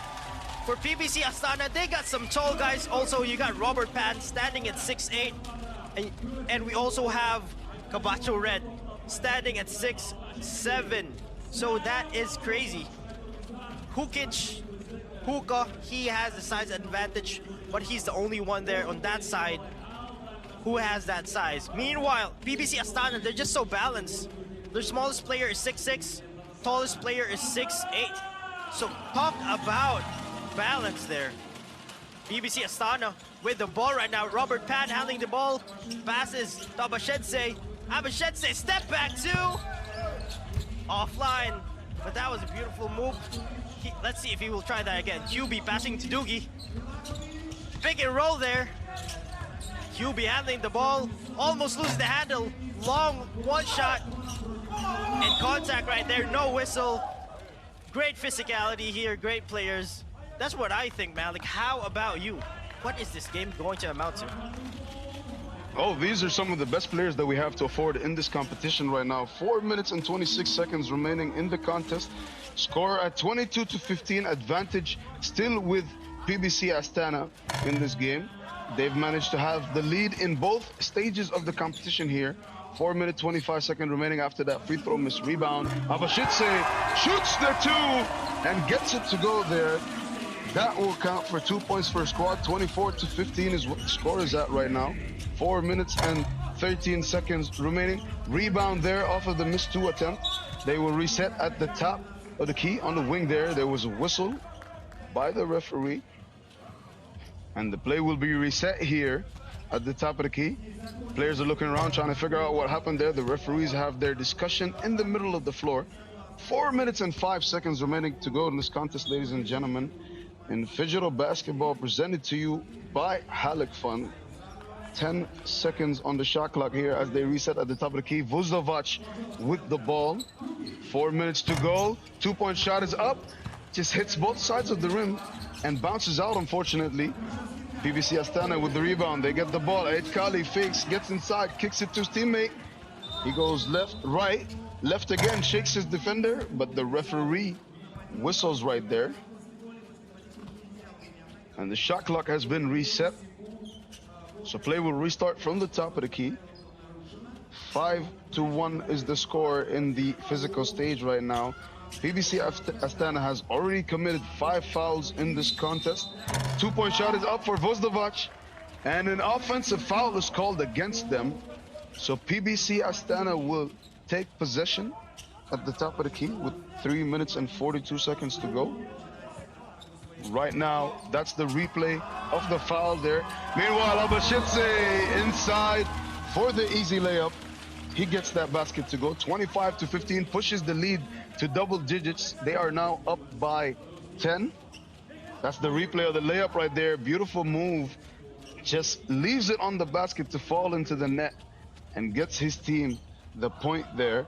for PBC Astana, they got some tall guys. Also, you got Robert Pan standing at 6'8". And we also have Cabacho Red standing at 6'7". So that is crazy. Hookah, he has the size advantage, but he's the only one there on that side who has that size. Meanwhile, PBC Astana, they're just so balanced. Their smallest player is 6'6", tallest player is 6'8". So talk about balance there. PBC Astana with the ball right now. Robert Pan handling the ball. Passes to Abashedse. Abashedse step back too. Offline, but that was a beautiful move. Let's see if he will try that again. QB passing to Doogie. Pick and roll there. QB handling the ball. Almost loses the handle. Long one shot. And contact right there. No whistle. Great physicality here. Great players. That's what I think, Malik. How about you? What is this game going to amount to? Oh, these are some of the best players that we have to afford in this competition right now. 4 minutes and 26 seconds remaining in the contest. Score at 22-15, advantage still with PBC Astana in this game. They've managed to have the lead in both stages of the competition here. 4 minute 25 second remaining after that free throw miss rebound. Abashidze shoots the two and gets it to go there. That will count for 2 points for squad. 24-15 is what the score is at right now. 4 minutes and 13 seconds remaining. Rebound there off of the missed two attempt. They will reset at the top of the key on the wing there. There was a whistle by the referee. And the play will be reset here at the top of the key. Players are looking around trying to figure out what happened there. The referees have their discussion in the middle of the floor. 4 minutes and 5 seconds remaining to go in this contest, ladies and gentlemen. In Phygital basketball presented to you by Halyk Fund. 10 seconds on the shot clock here as they reset at the top of the key. Vozdovac with the ball. 4 minutes to go. 2 point shot is up. Just hits both sides of the rim and bounces out, unfortunately. PBC Astana with the rebound. They get the ball. Ed Kali fakes, gets inside, kicks it to his teammate. He goes left, right, left again, shakes his defender, but the referee whistles right there. And the shot clock has been reset. So play will restart from the top of the key. 5-1 is the score in the physical stage right now. PBC Astana has already committed 5 fouls in this contest. 2 point shot is up for Vozdovac, and an offensive foul is called against them. So PBC Astana will take possession at the top of the key with 3 minutes and 42 seconds to go. Right now, that's the replay of the foul there. Meanwhile, Abashidze inside for the easy layup. He gets that basket to go. 25-15, pushes the lead to double digits. They are now up by 10. That's the replay of the layup right there. Beautiful move. Just leaves it on the basket to fall into the net and gets his team the point there.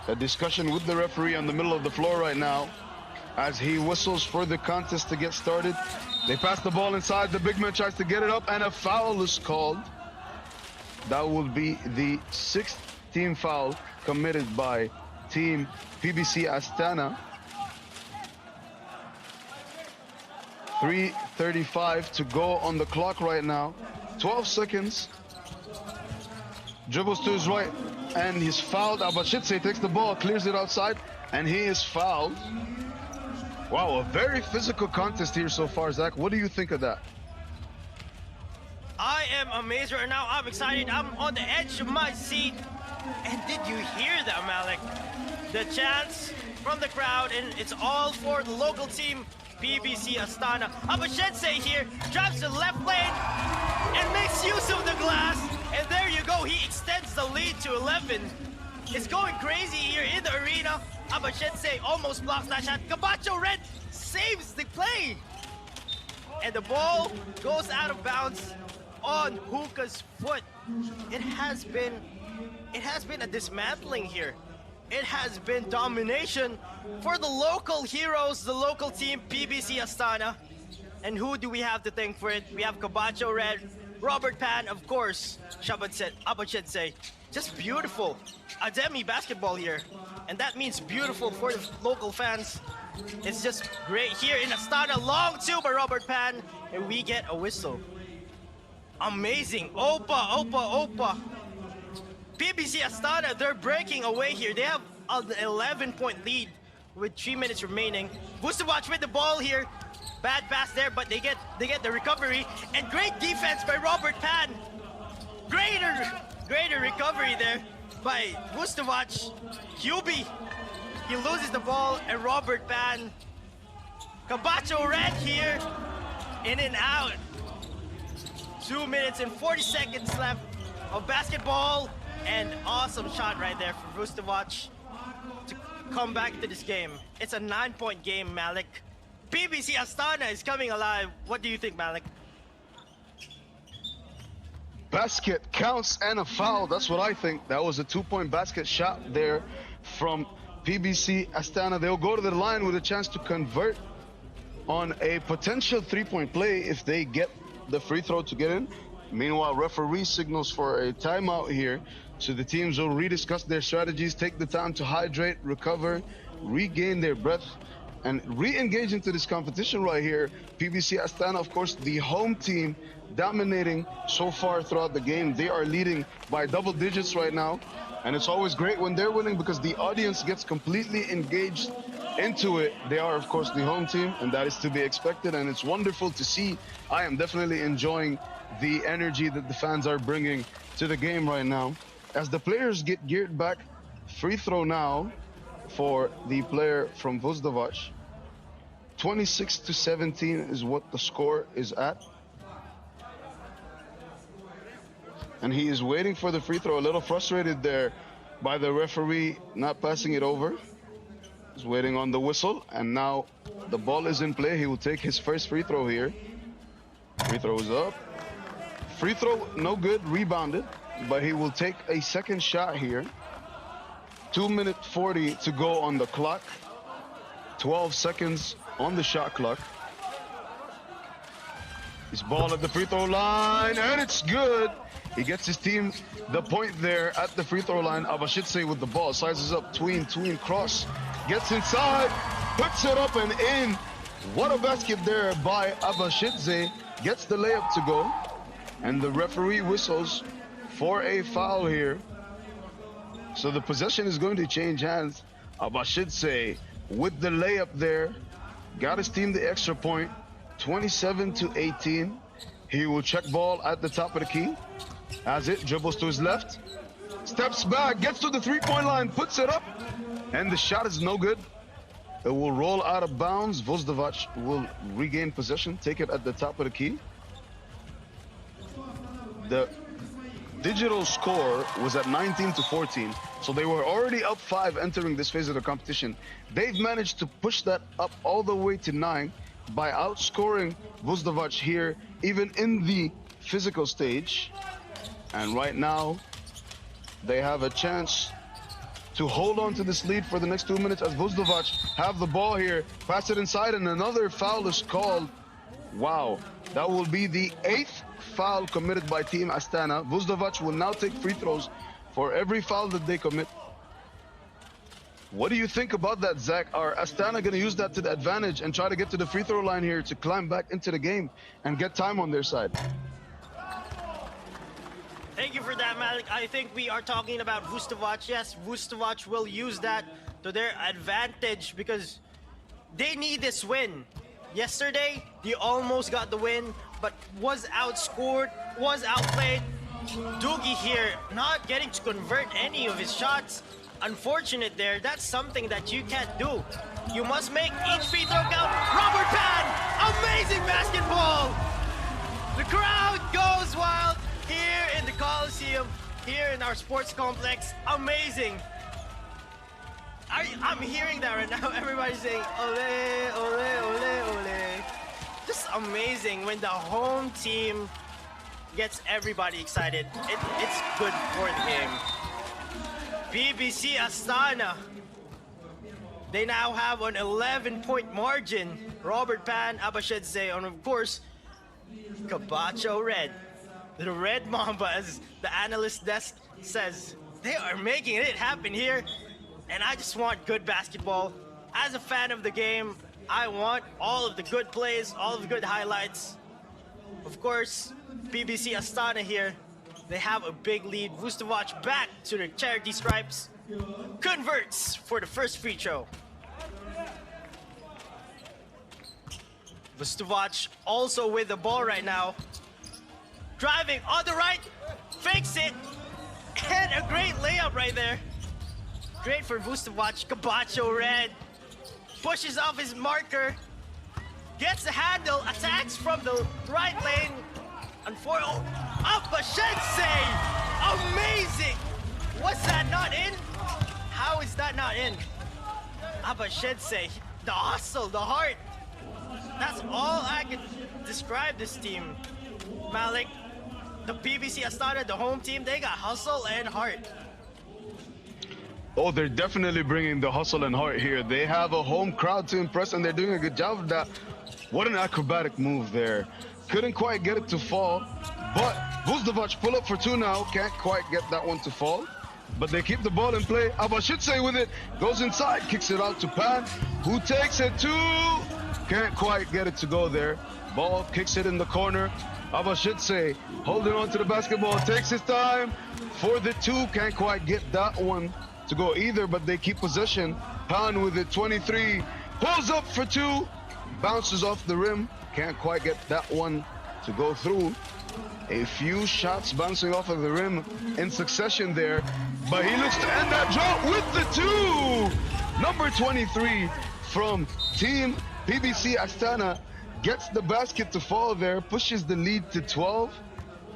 A discussion with the referee on the middle of the floor right now as he whistles for the contest to get started. They pass the ball inside. The big man tries to get it up, and a foul is called. That will be the 6th team foul committed by team PBC Astana. 3:35 to go on the clock right now. 12 seconds. Dribbles to his right, and he's fouled. Abashidze takes the ball, clears it outside, and he is fouled. Wow, a very physical contest here so far, Zach. What do you think of that? I am amazed right now. I'm excited. I'm on the edge of my seat. And did you hear that, Malik? The chants from the crowd, and it's all for the local team, PBC Astana. Abashidze here drives to the left lane and makes use of the glass, and there you go. He extends the lead to 11. It's going crazy here in the arena. Abashidze almost blocks that shot. Cabacho Red saves the play, and the ball goes out of bounds on Hookah's foot. It has been a dismantling here. It has been domination for the local heroes, the local team, PBC Astana. And who do we have to thank for it? We have Cabacho Red, Robert Pan, of course, Abashidze. Just beautiful. Ademi basketball here. And that means beautiful for the local fans. It's just great here in Astana. Long two by Robert Pan. And we get a whistle. Amazing. Opa. PBC Astana, they're breaking away here. They have an 11-point lead with 3 minutes remaining. Vucevic with the ball here. Bad pass there, but they get the recovery. And great defense by Robert Pan. Greater recovery there by Vucevic. QB, he loses the ball, and Robert Pan. Cabacho Red here, in and out. 2 minutes and 40 seconds left of basketball, and awesome shot right there for Vucevic to come back to this game. It's a 9-point game, Malik. PBC Astana is coming alive. What do you think, Malik? Basket counts and a foul. That's what I think. That was a 2-point basket shot there from PBC Astana. They'll go to the line with a chance to convert on a potential 3-point play if they get the free throw to get in. Meanwhile, referee signals for a timeout here. So the teams will rediscuss their strategies, take the time to hydrate, recover, regain their breath, and re-engage into this competition right here. PBC Astana, of course, the home team, dominating so far throughout the game. They are leading by double digits right now. And it's always great when they're winning because the audience gets completely engaged into it. They are, of course, the home team, and that is to be expected. And it's wonderful to see. I am definitely enjoying the energy that the fans are bringing to the game right now. As the players get geared back, free throw now for the player from Vucevic. 26-17 is what the score is at. And he is waiting for the free throw, a little frustrated there by the referee not passing it over. He's waiting on the whistle, and now the ball is in play. He will take his first free throw here. Free throw is up. Free throw, no good, rebounded, but he will take a second shot here. 2:40 to go on the clock. 12 seconds on the shot clock. His ball at the free throw line, and it's good. He gets his team the point there at the free throw line. Abashidze with the ball, sizes up, tween, cross, gets inside, puts it up and in. What a basket there by Abashidze. Gets the layup to go, and the referee whistles for a foul here. So the possession is going to change hands. Abashidze with the layup there, got his team the extra point, 27-18. He will check ball at the top of the key. Has it, dribbles to his left, steps back, gets to the three-point line, puts it up, and the shot is no good. It will roll out of bounds. Vucevic will regain possession, take it at the top of the key. The digital score was at 19-14, so they were already up 5 entering this phase of the competition. They've managed to push that up all the way to 9 by outscoring Vucevic here, even in the physical stage. And right now, they have a chance to hold on to this lead for the next 2 minutes as Vucevic have the ball here, pass it inside, and another foul is called. Wow, that will be the 8th foul committed by Team Astana. Vucevic will now take free throws for every foul that they commit. What do you think about that, Zach? Are Astana going to use that to the advantage and try to get to the free throw line here to climb back into the game and get time on their side? Thank you for that, Malik. I think we are talking about Vucevic. Yes, Vucevic will use that to their advantage because they need this win. Yesterday, they almost got the win, but was outscored, was outplayed. Doogie here not getting to convert any of his shots. unfortunate there. That's something that you can't do. You must make each free throw count. Robert Pan, amazing basketball. The crowd goes wild here in the Coliseum, here in our sports complex. Amazing. I'm hearing that right now. Everybody's saying, ole, ole, ole, ole. Just amazing when the home team gets everybody excited. It's good for the game. BBC Astana, they now have an 11-point margin. Robert Pan, Abashedze, and of course, Cabacho Red. The Red Mamba, as the analyst desk says. They are making it happen here. And I just want good basketball. As a fan of the game, I want all of the good plays, all of the good highlights. Of course, BBC Astana here, they have a big lead. Vustovac back to the charity stripes. Converts for the first free throw. Vustovac also with the ball right now. Driving on the right, fakes it, and a great layup right there. Great for Vustovac. Cabacho Red pushes off his marker, gets the handle, attacks from the right lane, and for Abashedze, amazing! Was that not in? How is that not in? Abashedze, the hustle, the heart. That's all I can describe this team. Malik, the BBC Astana, the home team, they got hustle and heart. Oh, they're definitely bringing the hustle and heart here. They have a home crowd to impress, and they're doing a good job of that. What an acrobatic move there. Couldn't quite get it to fall, but Vustovac pull up for two now. Can't quite get that one to fall, but they keep the ball in play. Abashedze with it, goes inside, kicks it out to Pan, who takes it too. Can't quite get it to go there. Ball kicks it in the corner. Abashedze holding on to the basketball, takes his time for the two. Can't quite get that one to go either, but they keep possession. Pan with it, 23, pulls up for two, bounces off the rim. Can't quite get that one to go through. A few shots bouncing off of the rim in succession there, but he looks to end that drought with the two. Number 23 from Team BBC Astana gets the basket to fall there, pushes the lead to 12.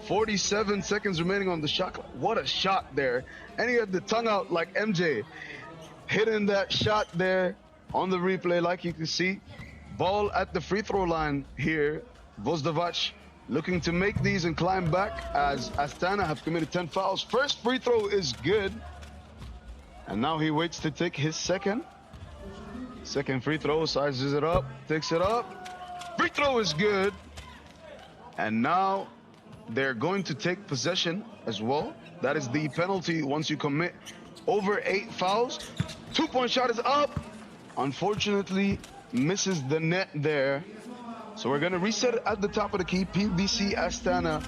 47 seconds remaining on the shot clock. What a shot there. And he had the tongue out like MJ. Hitting that shot there on the replay like you can see. Ball at the free throw line here. Vustovac looking to make these and climb back as Astana have committed 10 fouls. First free throw is good. And now he waits to take his second. Second free throw, sizes it up, takes it up. Free throw is good. And now they're going to take possession as well. That is the penalty once you commit over 8 fouls. 2-point shot is up. Unfortunately, misses the net there. So we're going to reset it at the top of the key. PBC Astana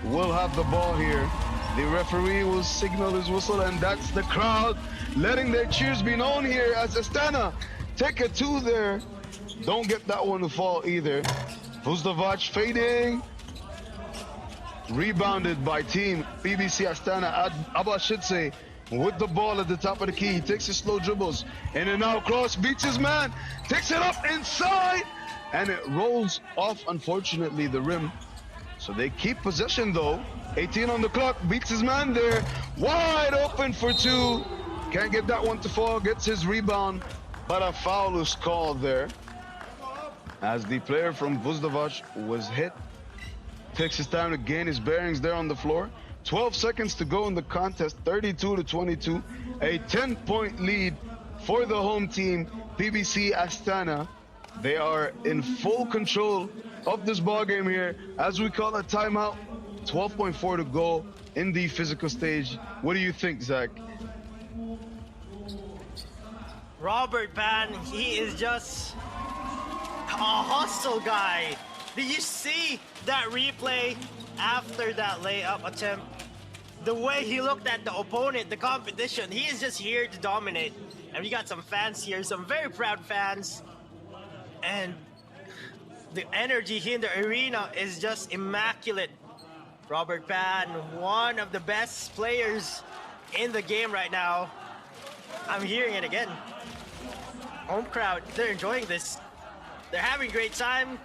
will have the ball here. The referee will signal his whistle, and that's the crowd letting their cheers be known here as Astana take a two there. Don't get that one to fall either. Vustovac fading. Rebounded by Team BBC Astana. Abashedze with the ball at the top of the key. He takes his slow dribbles. In and out cross, beats his man. Takes it up inside. And it rolls off, unfortunately, the rim. So they keep possession, though. 18 on the clock. Beats his man there. Wide open for two. Can't get that one to fall. Gets his rebound. But a foul is called there, as the player from Vustovac was hit. Takes his time to gain his bearings there on the floor. 12 seconds to go in the contest, 32-22. A 10-point lead for the home team, PBC Astana. They are in full control of this ball game here as we call a timeout. 12.4 to go in the physical stage. What do you think, Zach? Robert Pan, he is just a hostile guy. Did you see that replay after that layup attempt? The way he looked at the opponent, the competition, he is just here to dominate. And we got some fans here, some very proud fans. And the energy here in the arena is just immaculate. Robert Pan, one of the best players in the game right now. I'm hearing it again. Home crowd, they're enjoying this. They're having a great time,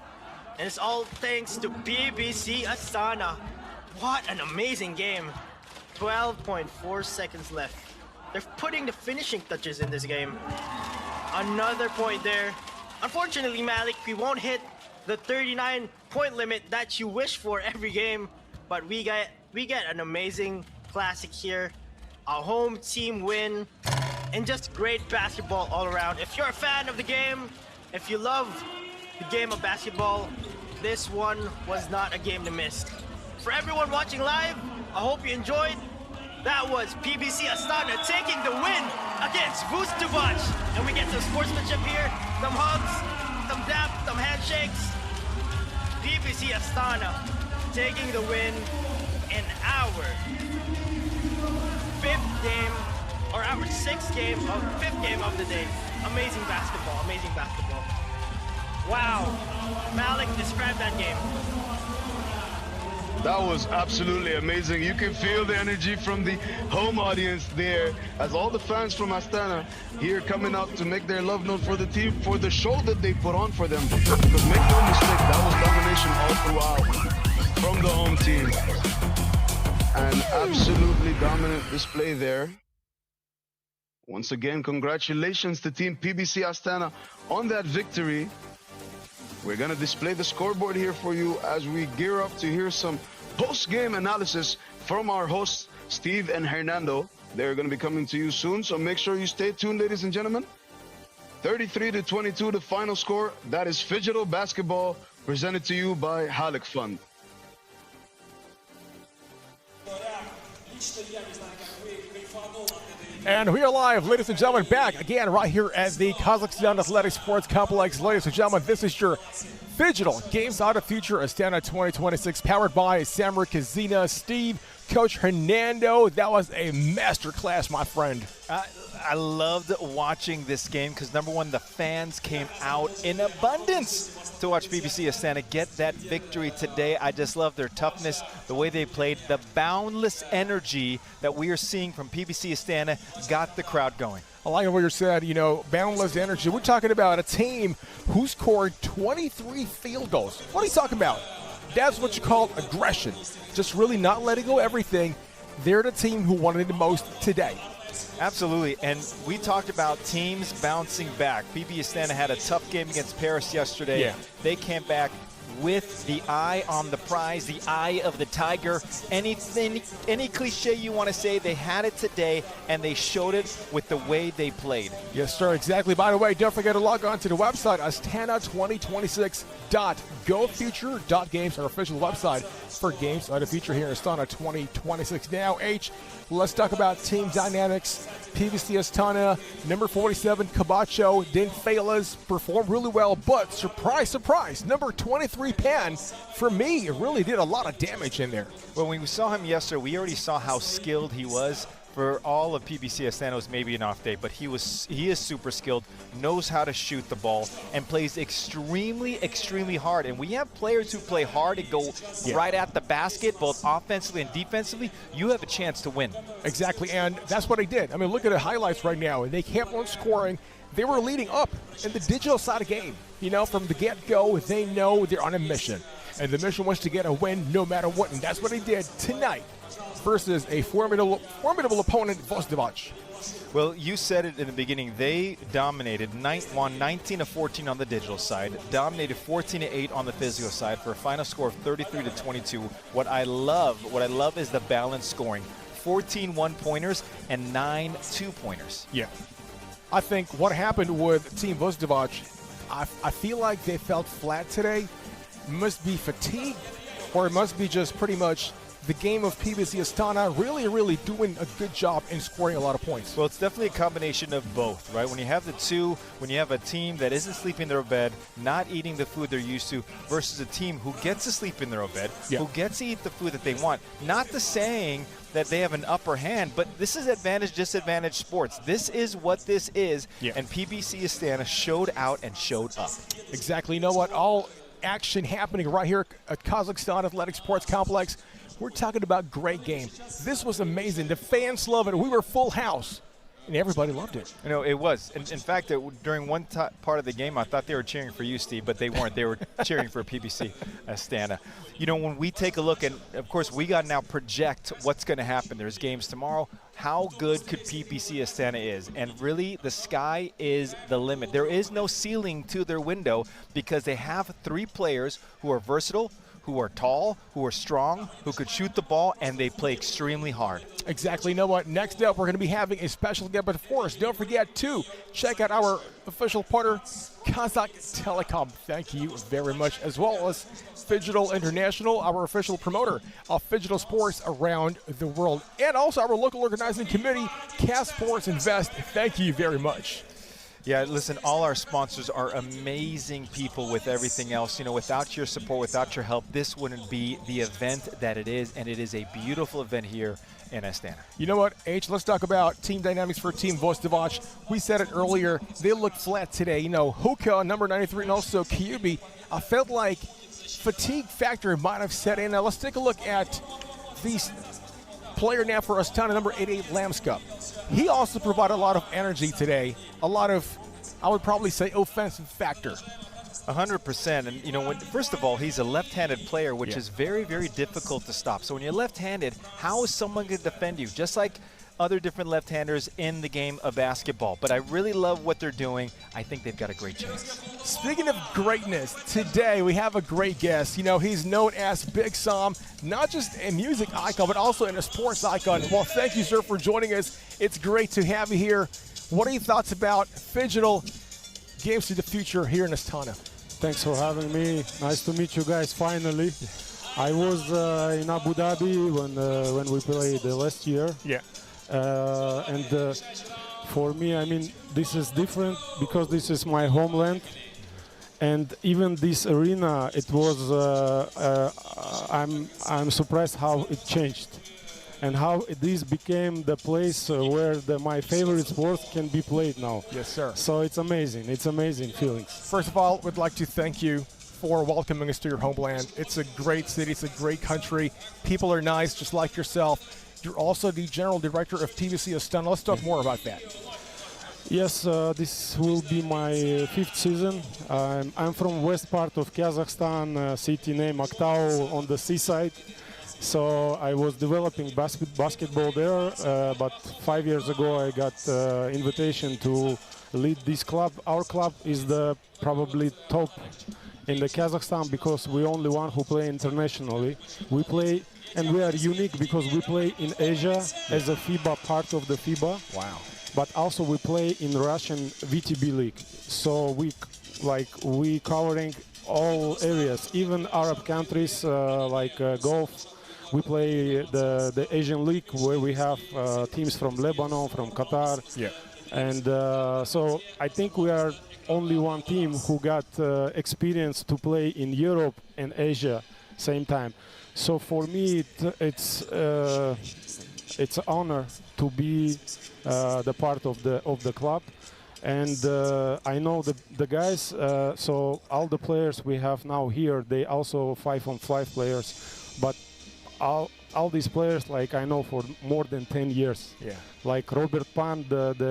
and it's all thanks to PBC Astana. What an amazing game. 12.4 seconds left. They're putting the finishing touches in this game. Another point there. Unfortunately, Malik, we won't hit the 39-point limit that you wish for every game, but we get an amazing classic here. A home team win, and just great basketball all around. If you're a fan of the game, if you love the game of basketball, this one was not a game to miss. For everyone watching live, I hope you enjoyed. That was PBC Astana taking the win against Vustovac. And we get some sportsmanship here, some hugs, some daps, some handshakes. PBC Astana taking the win in our fifth game of the day. Amazing basketball, amazing basketball. Wow, Malik, describe that game. That was absolutely amazing. You can feel the energy from the home audience there as all the fans from Astana here coming out to make their love known for the team, for the show that they put on for them. Because make no mistake, that was domination all throughout from the home team. An absolutely dominant display there. Once again, congratulations to Team PBC Astana on that victory. We're going to display the scoreboard here for you as we gear up to hear some post-game analysis from our hosts, Steve and Hernando. They're going to be coming to you soon, so make sure you stay tuned, ladies and gentlemen. 33-22, the final score. That is Phygital basketball presented to you by Halyk Fund. And we are live, ladies and gentlemen, back again right here at the Kazakhstan Athletic Sports Complex. Ladies and gentlemen, this is your Phygital Games Out of Future Astana 2026, powered by Samra Kazina, Steve, Coach Hernando. That was a masterclass, my friend. I loved watching this game because, number one, the fans came out in abundance to watch PBC Astana get that victory today. I just love their toughness, the way they played, the boundless energy that we are seeing from PBC Astana got the crowd going. I like what you said, boundless energy. We're talking about a team who scored 23 field goals. What are you talking about? That's what you call aggression. Just really not letting go of everything. They're the team who wanted it the most today. Absolutely, and we talked about teams bouncing back. PBC Astana had a tough game against Paris yesterday. Yeah. They came back with the eye on the prize, the eye of the tiger. Any cliche you want to say, they had it today, and they showed it with the way they played. Yes, sir, exactly. By the way, don't forget to log on to the website, Astana2026.GoFuture.Games, our official website for Games Out of Future here in Astana 2026. Now, let's talk about team dynamics. PBC Astana, number 47, Cabacho, didn't fail us, performed really well, but surprise, surprise, number 23, Pan, for me, it really did a lot of damage in there. Well, when we saw him yesterday, we already saw how skilled he was. For all of PBC Astana, it was maybe an off day, but he is super skilled, knows how to shoot the ball, and plays extremely, extremely hard. And we have players who play hard and go right at the basket, both offensively and defensively. You have a chance to win. Exactly, and that's what they did. I mean, look at the highlights right now, and they kept on scoring. They were leading up in the digital side of the game. From the get-go, they know they're on a mission. And the mission was to get a win no matter what, and that's what they did tonight versus a formidable opponent, Vustovac. Well, you said it in the beginning. They dominated, won 19 of 14 on the digital side, dominated 14 of 8 on the physical side for a final score of 33-22. What I love is the balanced scoring. 14 one-pointers and 9 two-pointers. Yeah. I think what happened with Team Vustovac, I feel like they felt flat today. It must be fatigue, or it must be just pretty much the game of PBC Astana really doing a good job in scoring a lot of points. Well, it's definitely a combination of both, right? When you have the two, when you have a team that isn't sleeping in their bed, not eating the food they're used to, versus a team who gets to sleep in their own bed, who gets to eat the food that they want. Not the saying that they have an upper hand, but this is advantage-disadvantage sports. This is what this is, and PBC Astana showed out and showed up. Exactly. You know what? All action happening right here at Kazakhstan Athletic Sports Complex. We're talking about great game. This was amazing. The fans love it. We were full house. and everybody loved it. You know, it was. In fact, during one part of the game, I thought they were cheering for you, Steve, but they weren't. They were cheering for PBC Astana. You know, when we take a look, and of course, we got to now project what's going to happen. There's games tomorrow. How good could PBC Astana is? And really, the sky is the limit. There is no ceiling to their window because they have 3 players who are versatile, who are tall, who are strong, who could shoot the ball, and they play extremely hard. Exactly. You know what? Next up, we're going to be having a special guest. But first, don't forget to check out our official partner, Kazakh Telecom. Thank you very much. As well as Phygital International, our official promoter of Phygital sports around the world. And also our local organizing committee, Cast Sports Invest. Thank you very much. Yeah, listen, all our sponsors are amazing people with everything else. You know, without your support, without your help, this wouldn't be the event that it is, and it is a beautiful event here in Astana. You know what, H, let's talk about team dynamics for Team Vostovac. We said it earlier, they looked flat today. You know, Hoka, number 93, and also Kyubi. I felt like fatigue factor might have set in. Now, let's take a look at these player now for Astana, number 88, Lamska. He also provided a lot of energy today, a lot of, I would probably say, offensive factor. 100%. And, you know, first of all, he's a left-handed player, which is very, very difficult to stop. So when you're left-handed, how is someone going to defend you? Just like other different left-handers in the game of basketball. But I really love what they're doing. I think they've got a great chance. Speaking of greatness, today we have a great guest. You know, he's known as Big Sam, not just a music icon, but also in a sports icon. Well, thank you, sir, for joining us. It's great to have you here. What are your thoughts about Phygital Games to the Future here in Astana? Thanks for having me. Nice to meet you guys finally. I was in Abu Dhabi when we played last year. Yeah. For me, I mean, this is different because this is my homeland. And even this arena, it was, I'm surprised how it changed and how this became the place where my favorite sport can be played now. Yes, sir. So it's amazing. It's amazing feelings. First of all, we'd like to thank you for welcoming us to your homeland. It's a great city. It's a great country. People are nice, just like yourself. You're also the general director of PBC Astana. Let's talk more about that. Yes, this will be my 5th season. I'm from west part of Kazakhstan, city named Aktau on the seaside. So I was developing basketball there, but 5 years ago I got invitation to lead this club. Our club is the probably top in the Kazakhstan because we only one who play internationally. We play, and we are unique because we play in Asia as a FIBA, part of the FIBA. Wow. But also we play in Russian VTB league. So we covering all areas, even Arab countries like Gulf. We play the Asian league where we have teams from Lebanon, from Qatar. Yeah. And so I think we are only one team who got experience to play in Europe and Asia same time. So for me, it's an honor to be the part of the club, and I know the guys. So all the players we have now here, they also 5-on-5 players, but all these players, like I know for more than 10 years. Yeah. Like Robert Pan,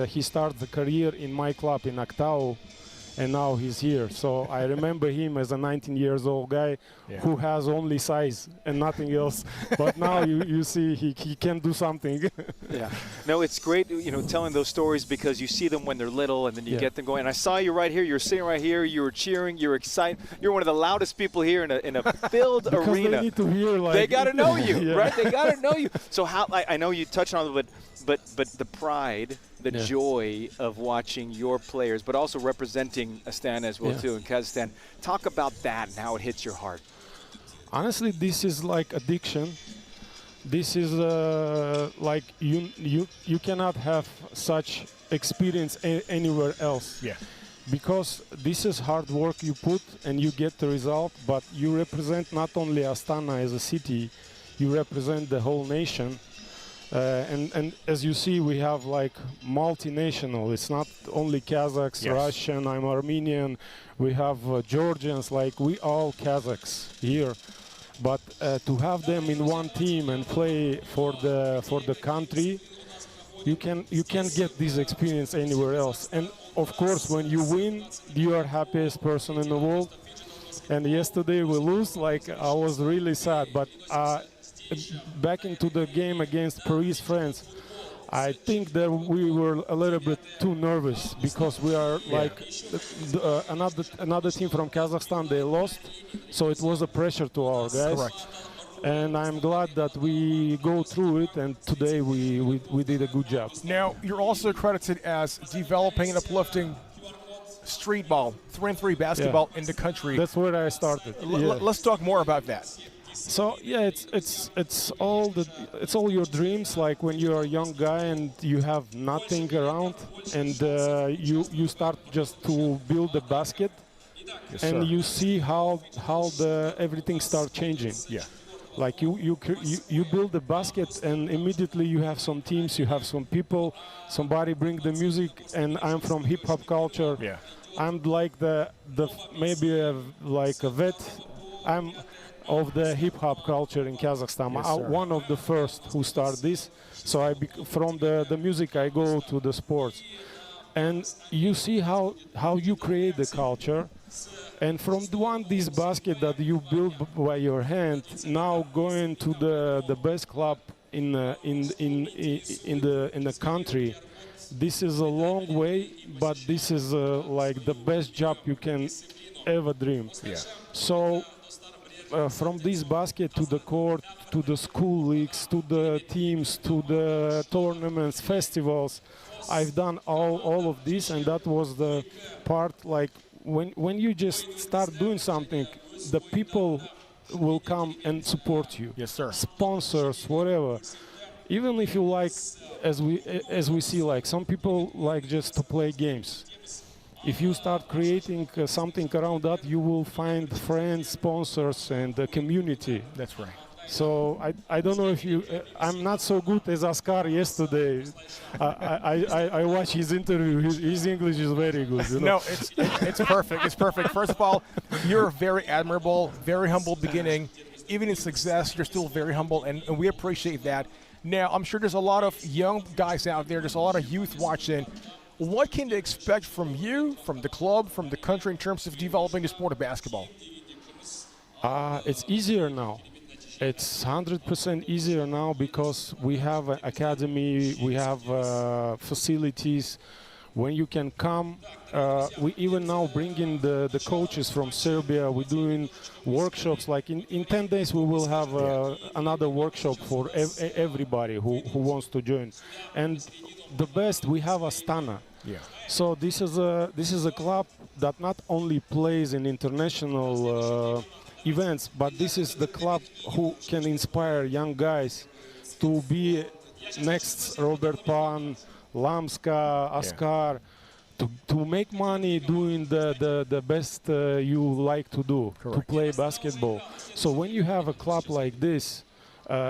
he started the career in my club in Aktau, and now he's here. So I remember him as a 19-year-old guy who has only size and nothing else. But now you see he can do something. Yeah. No, it's great, you know, telling those stories because you see them when they're little and then you get them going. And I saw you right here. You were sitting right here. You were cheering. You were excited. You're one of the loudest people here in a filled arena. They need to hear, like, they got to know you, right? They got to know you. So how? I know you touched on it, but the pride, the joy of watching your players, but also representing Astana as well too in Kazakhstan. Talk about that and how it hits your heart. Honestly, this is like addiction. This is like you cannot have such experience anywhere else. Yeah. Because this is hard work you put and you get the result, but you represent not only Astana as a city, you represent the whole nation. And as you see, we have like multinational. It's not only Kazakhs, Russian, I'm Armenian. We have Georgians, like we all Kazakhs here. But to have them in one team and play for the country, You can't get this experience anywhere else. And of course, when you win, you are happiest person in the world. And yesterday we lose, like I was really sad. But back into the game against Paris, France, I think that we were a little bit too nervous because we are like another team from Kazakhstan. They lost, so it was a pressure to our guys. Correct. And I'm glad that we go through it, and today we did a good job. Now, you're also credited as developing and uplifting street ball, 3-on-3 basketball in the country. That's where I started. Let's talk more about that. So yeah, it's all your dreams. Like when you're a young guy and you have nothing around, and you start just to build a basket, and you see how everything starts changing. Yeah. Like you build the basket, and immediately you have some teams, you have some people, somebody bring the music, and I'm from hip hop culture. Yeah. I'm like the maybe like a vet. I'm of the hip hop culture in Kazakhstan. Yes, I'm one of the first who started this. So from the music I go to the sports, and you see how you create the culture. And from this basket that you build by your hand, now going to the best club in the country, this is a long way, but this is like the best job you can ever dream. Yeah. So from this basket to the court, to the school leagues, to the teams, to the tournaments, festivals, I've done all of this, and that was the part like. When you just start doing something, the people will come and support you. Yes, sir. Sponsors, whatever. Even if you like, as we see, like some people like just to play games. If you start creating something around that, you will find friends, sponsors, and the community. That's right. So I don't know if you. I'm not so good as Askar yesterday. I watched his interview. His English is very good. You know? No, it's perfect. It's perfect. First of all, you're very admirable, very humble beginning. Even in success, you're still very humble, and we appreciate that. Now, I'm sure there's a lot of young guys out there. There's a lot of youth watching. What can they expect from you, from the club, from the country in terms of developing the sport of basketball? It's easier now. It's 100% easier now because we have an academy, we have facilities. When you can come, we even now bring in the coaches from Serbia. We're doing workshops. Like in 10 days, we will have another workshop for everybody who wants to join. And the best, we have Astana. Yeah. So this is a club that not only plays in international events, but this is the club who can inspire young guys to be next Robert Pan, Lamska, Askar, to make money doing the best you like to do, to play basketball. So when you have a club like this,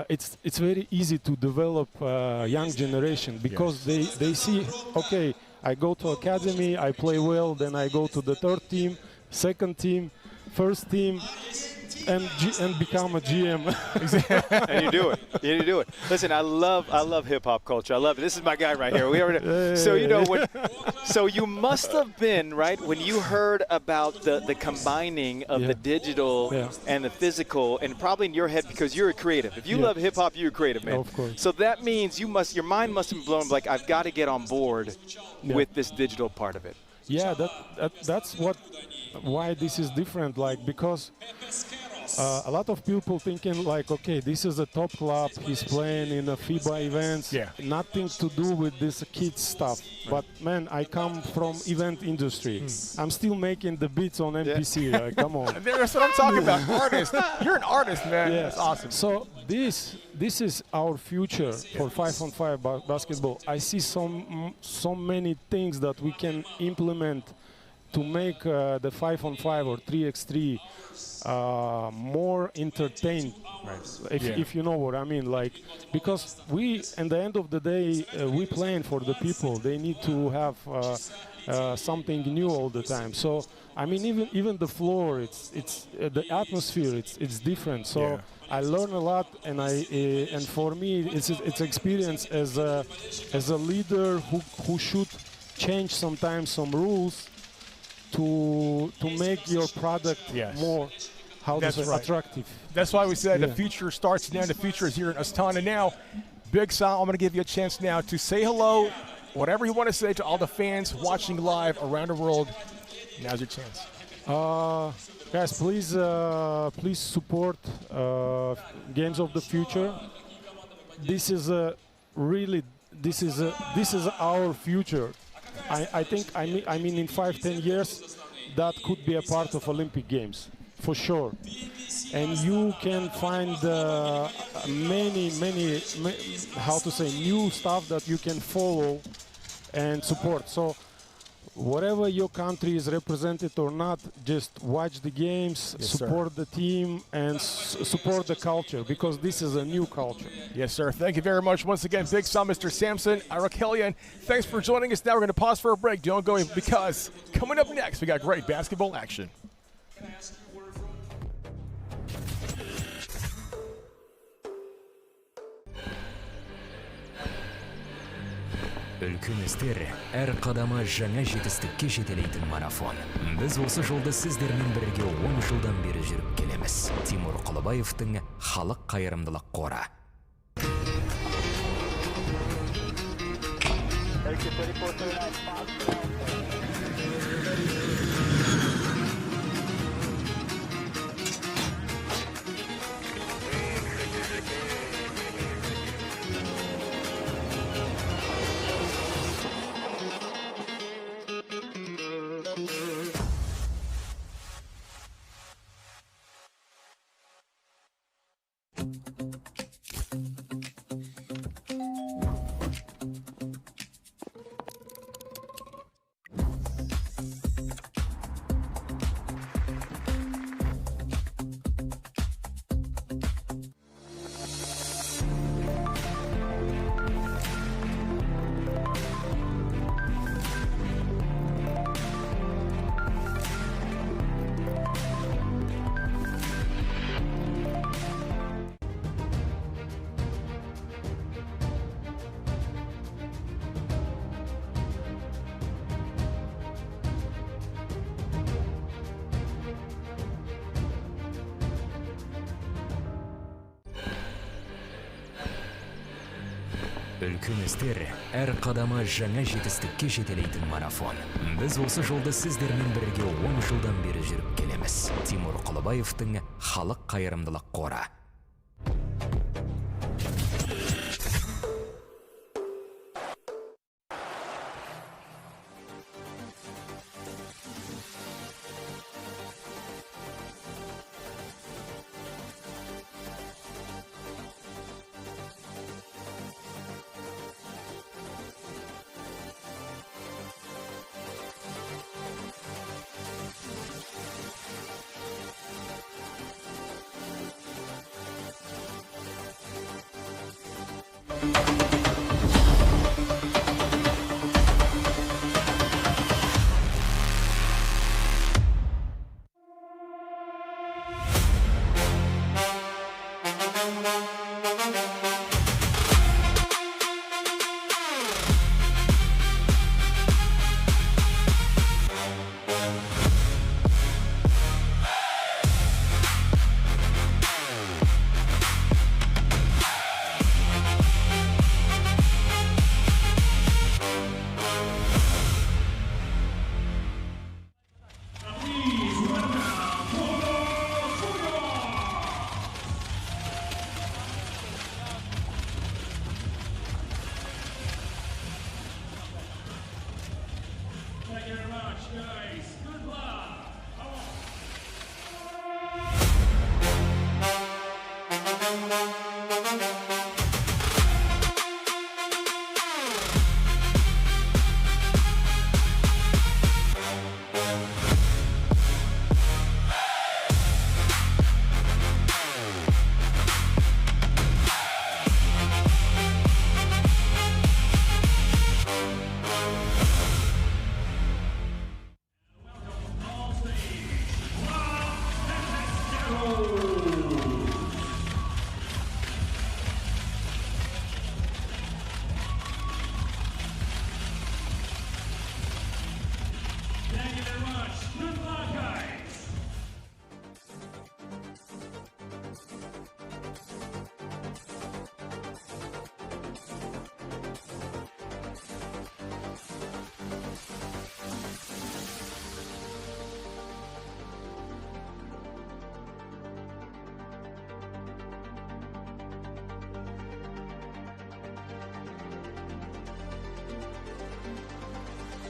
it's very easy to develop a young generation because they see, okay, I go to academy, I play well, then I go to the third team, second team, first team, and become a GM. And you do it. You do it. Listen, I love hip hop culture. I love it. This is my guy right here. So you know so you must have been right when you heard about the combining of the digital and the physical, and probably in your head because you're a creative. If you love hip hop, you're a creative, man. Of course. So that means your mind must have been blown. Like I've got to get on board with this digital part of it. Yeah, that's why this is different. Like because. A lot of people thinking like, okay, this is a top club. He's playing in a FIBA events. Yeah. Nothing to do with this kids stuff. But man, I come from event industry. I'm still making the beats on MPC. Like, come on. That's what I'm talking about. Artist. You're an artist, man. Yeah. That's awesome. So this is our future for 5-on-5 basketball. I see so many things that we can implement to make the 5-on-5 or 3x3 more entertained, if you know what I mean, like, because we, at the end of the day, we playing for the people. They need to have something new all the time. So I mean, even the floor, it's the atmosphere, it's different. So I learn a lot, and and for me, it's experience as a leader who should change sometimes some rules to make your product more attractive. That's why we said the future starts now. The future is here in Astana now. Big Sal, I'm going to give you a chance now to say hello, whatever you want to say to all the fans watching live around the world. Now's your chance. Guys, please support Games of the Future. This is our future. I think I mean in 5-10 years that could be a part of Olympic Games for sure, and you can find many how to say new stuff that you can follow and support. So whatever your country is represented or not, just watch the games, support the team, and support the culture, because this is a new culture. Yes, sir. Thank you very much once again, Big Sam, Mr. Samson Arakelian. Thanks for joining us. Now we're going to pause for a break. Don't go, because coming up next, we got great basketball action. Үлкен істер әр қадамы жаңа жетістікке жетелейтін марафон. Біз осы жолды сіздермен бірге 10 жылдан бері жүріп келеміз. Тимур Құлыбаевтың халық қайырымдылық қоры. Үлкен істер әр қадамы жаңа жетістікке жетелейтін марафон. Біз осы жолды сіздермен бірге 10 жылдан бері жүріп келеміз. Тимур Құлыбаевтың халық қайырымдылық қоры.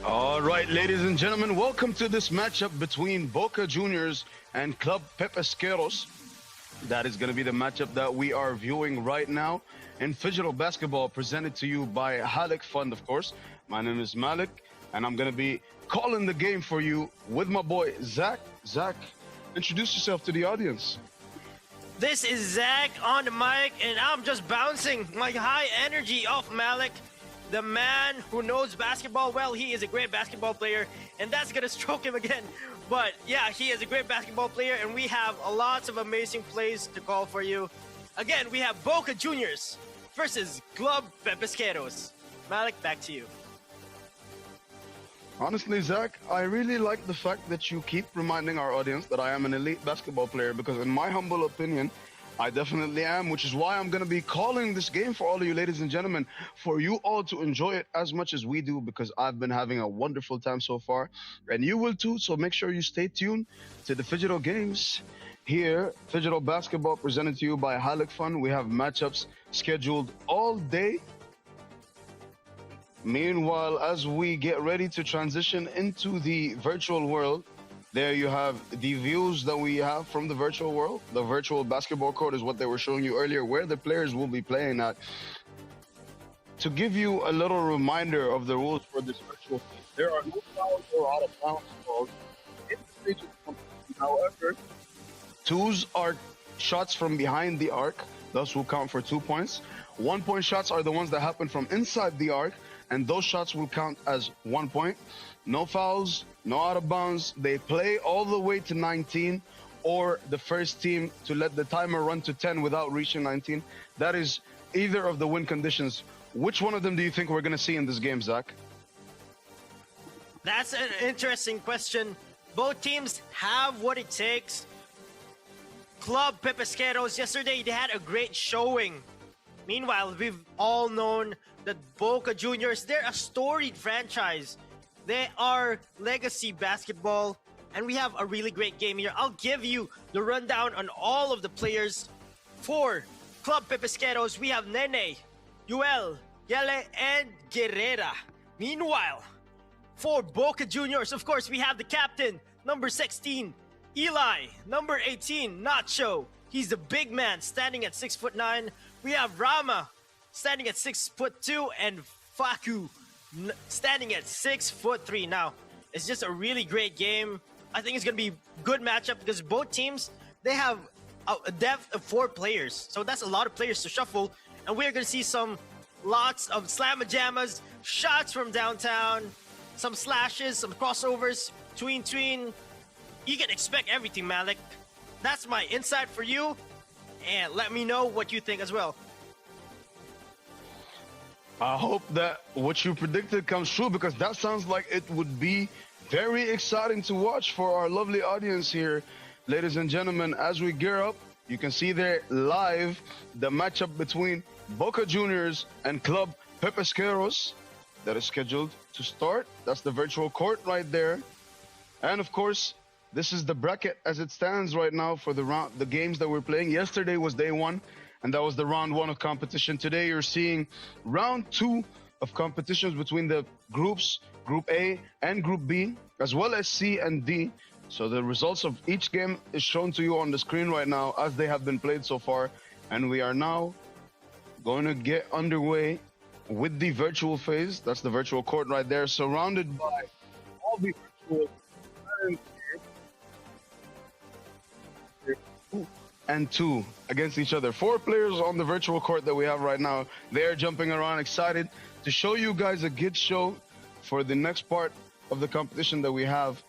All right, ladies and gentlemen, welcome to this matchup between Boca Juniors and Club Pepesqueros. That is going to be the matchup that we are viewing right now in Phygital Basketball, presented to you by Halyk Fund, of course. My name is Malik, and I'm going to be calling the game for you with my boy, Zach. Zach, introduce yourself to the audience. This is Zach on the mic, and I'm just bouncing my high energy off Malik, the man who knows basketball well. He is a great basketball player, and that's gonna stroke him again. But yeah, he is a great basketball player, and we have lots of amazing plays to call for you. Again, we have Boca Juniors versus Club Pepesqueros. Malik, back to you. Honestly, Zach, I really like the fact that you keep reminding our audience that I am an elite basketball player, because in my humble opinion, I definitely am, which is why I'm going to be calling this game for all of you, ladies and gentlemen, for you all to enjoy it as much as we do, because I've been having a wonderful time so far, and you will too, so make sure you stay tuned to the Phygital Games. Here, Phygital Basketball presented to you by Halyk Fund. We have matchups scheduled all day. Meanwhile, as we get ready to transition into the virtual world, there you have the views that we have from the virtual world. The virtual basketball court is what they were showing you earlier, where the players will be playing at. To give you a little reminder of the rules for this virtual game, there are no fouls or out of bounds calls in the stage of competition. However, twos are shots from behind the arc, thus will count for 2 points. 1 point shots are the ones that happen from inside the arc, and those shots will count as 1 point. No fouls, no out of bounds. They play all the way to 19, or the first team to let the timer run to 10 without reaching 19. That is either of the win conditions. Which one of them do you think we're going to see in this game, Zach? That's an interesting question. Both teams have what it takes. Club Pepesqueros, yesterday they had a great showing. Meanwhile, we've all known that Boca Juniors, they're a storied franchise. They are legacy basketball, and we have a really great game here. I'll give you the rundown on all of the players. For Club Pepesqueros, we have Nene, Duel, Yele, and Guerrera. Meanwhile, for Boca Juniors, of course, we have the captain, number 16, Eli, number 18, Nacho. He's the big man, standing at 6'9". We have Rama, standing at 6'2", and Faku, standing at 6'3". Now, it's just a really great game. I think it's going to be a good matchup because both teams, they have a depth of 4 players. So that's a lot of players to shuffle. And we're going to see lots of slamma-jammas, shots from downtown, some slashes, some crossovers, tween. You can expect everything, Malik. That's my insight for you. And let me know what you think as well. I hope that what you predicted comes true, because that sounds like it would be very exciting to watch for our lovely audience here. Ladies and gentlemen, as we gear up, you can see there live the matchup between Boca Juniors and Club Pepesqueros that is scheduled to start. That's the virtual court right there. And of course, this is the bracket as it stands right now for the games that we're playing. Yesterday was day 1, and that was the round 1 of competition. Today you're seeing round 2 of competitions between the groups, Group A and Group B, as well as C and D. So the results of each game is shown to you on the screen right now as they have been played so far. And we are now going to get underway with the virtual phase. That's the virtual court right there, surrounded by all the virtual and 2 against each other. 4 players on the virtual court that we have right now. They're jumping around, excited to show you guys a good show for the next part of the competition that we have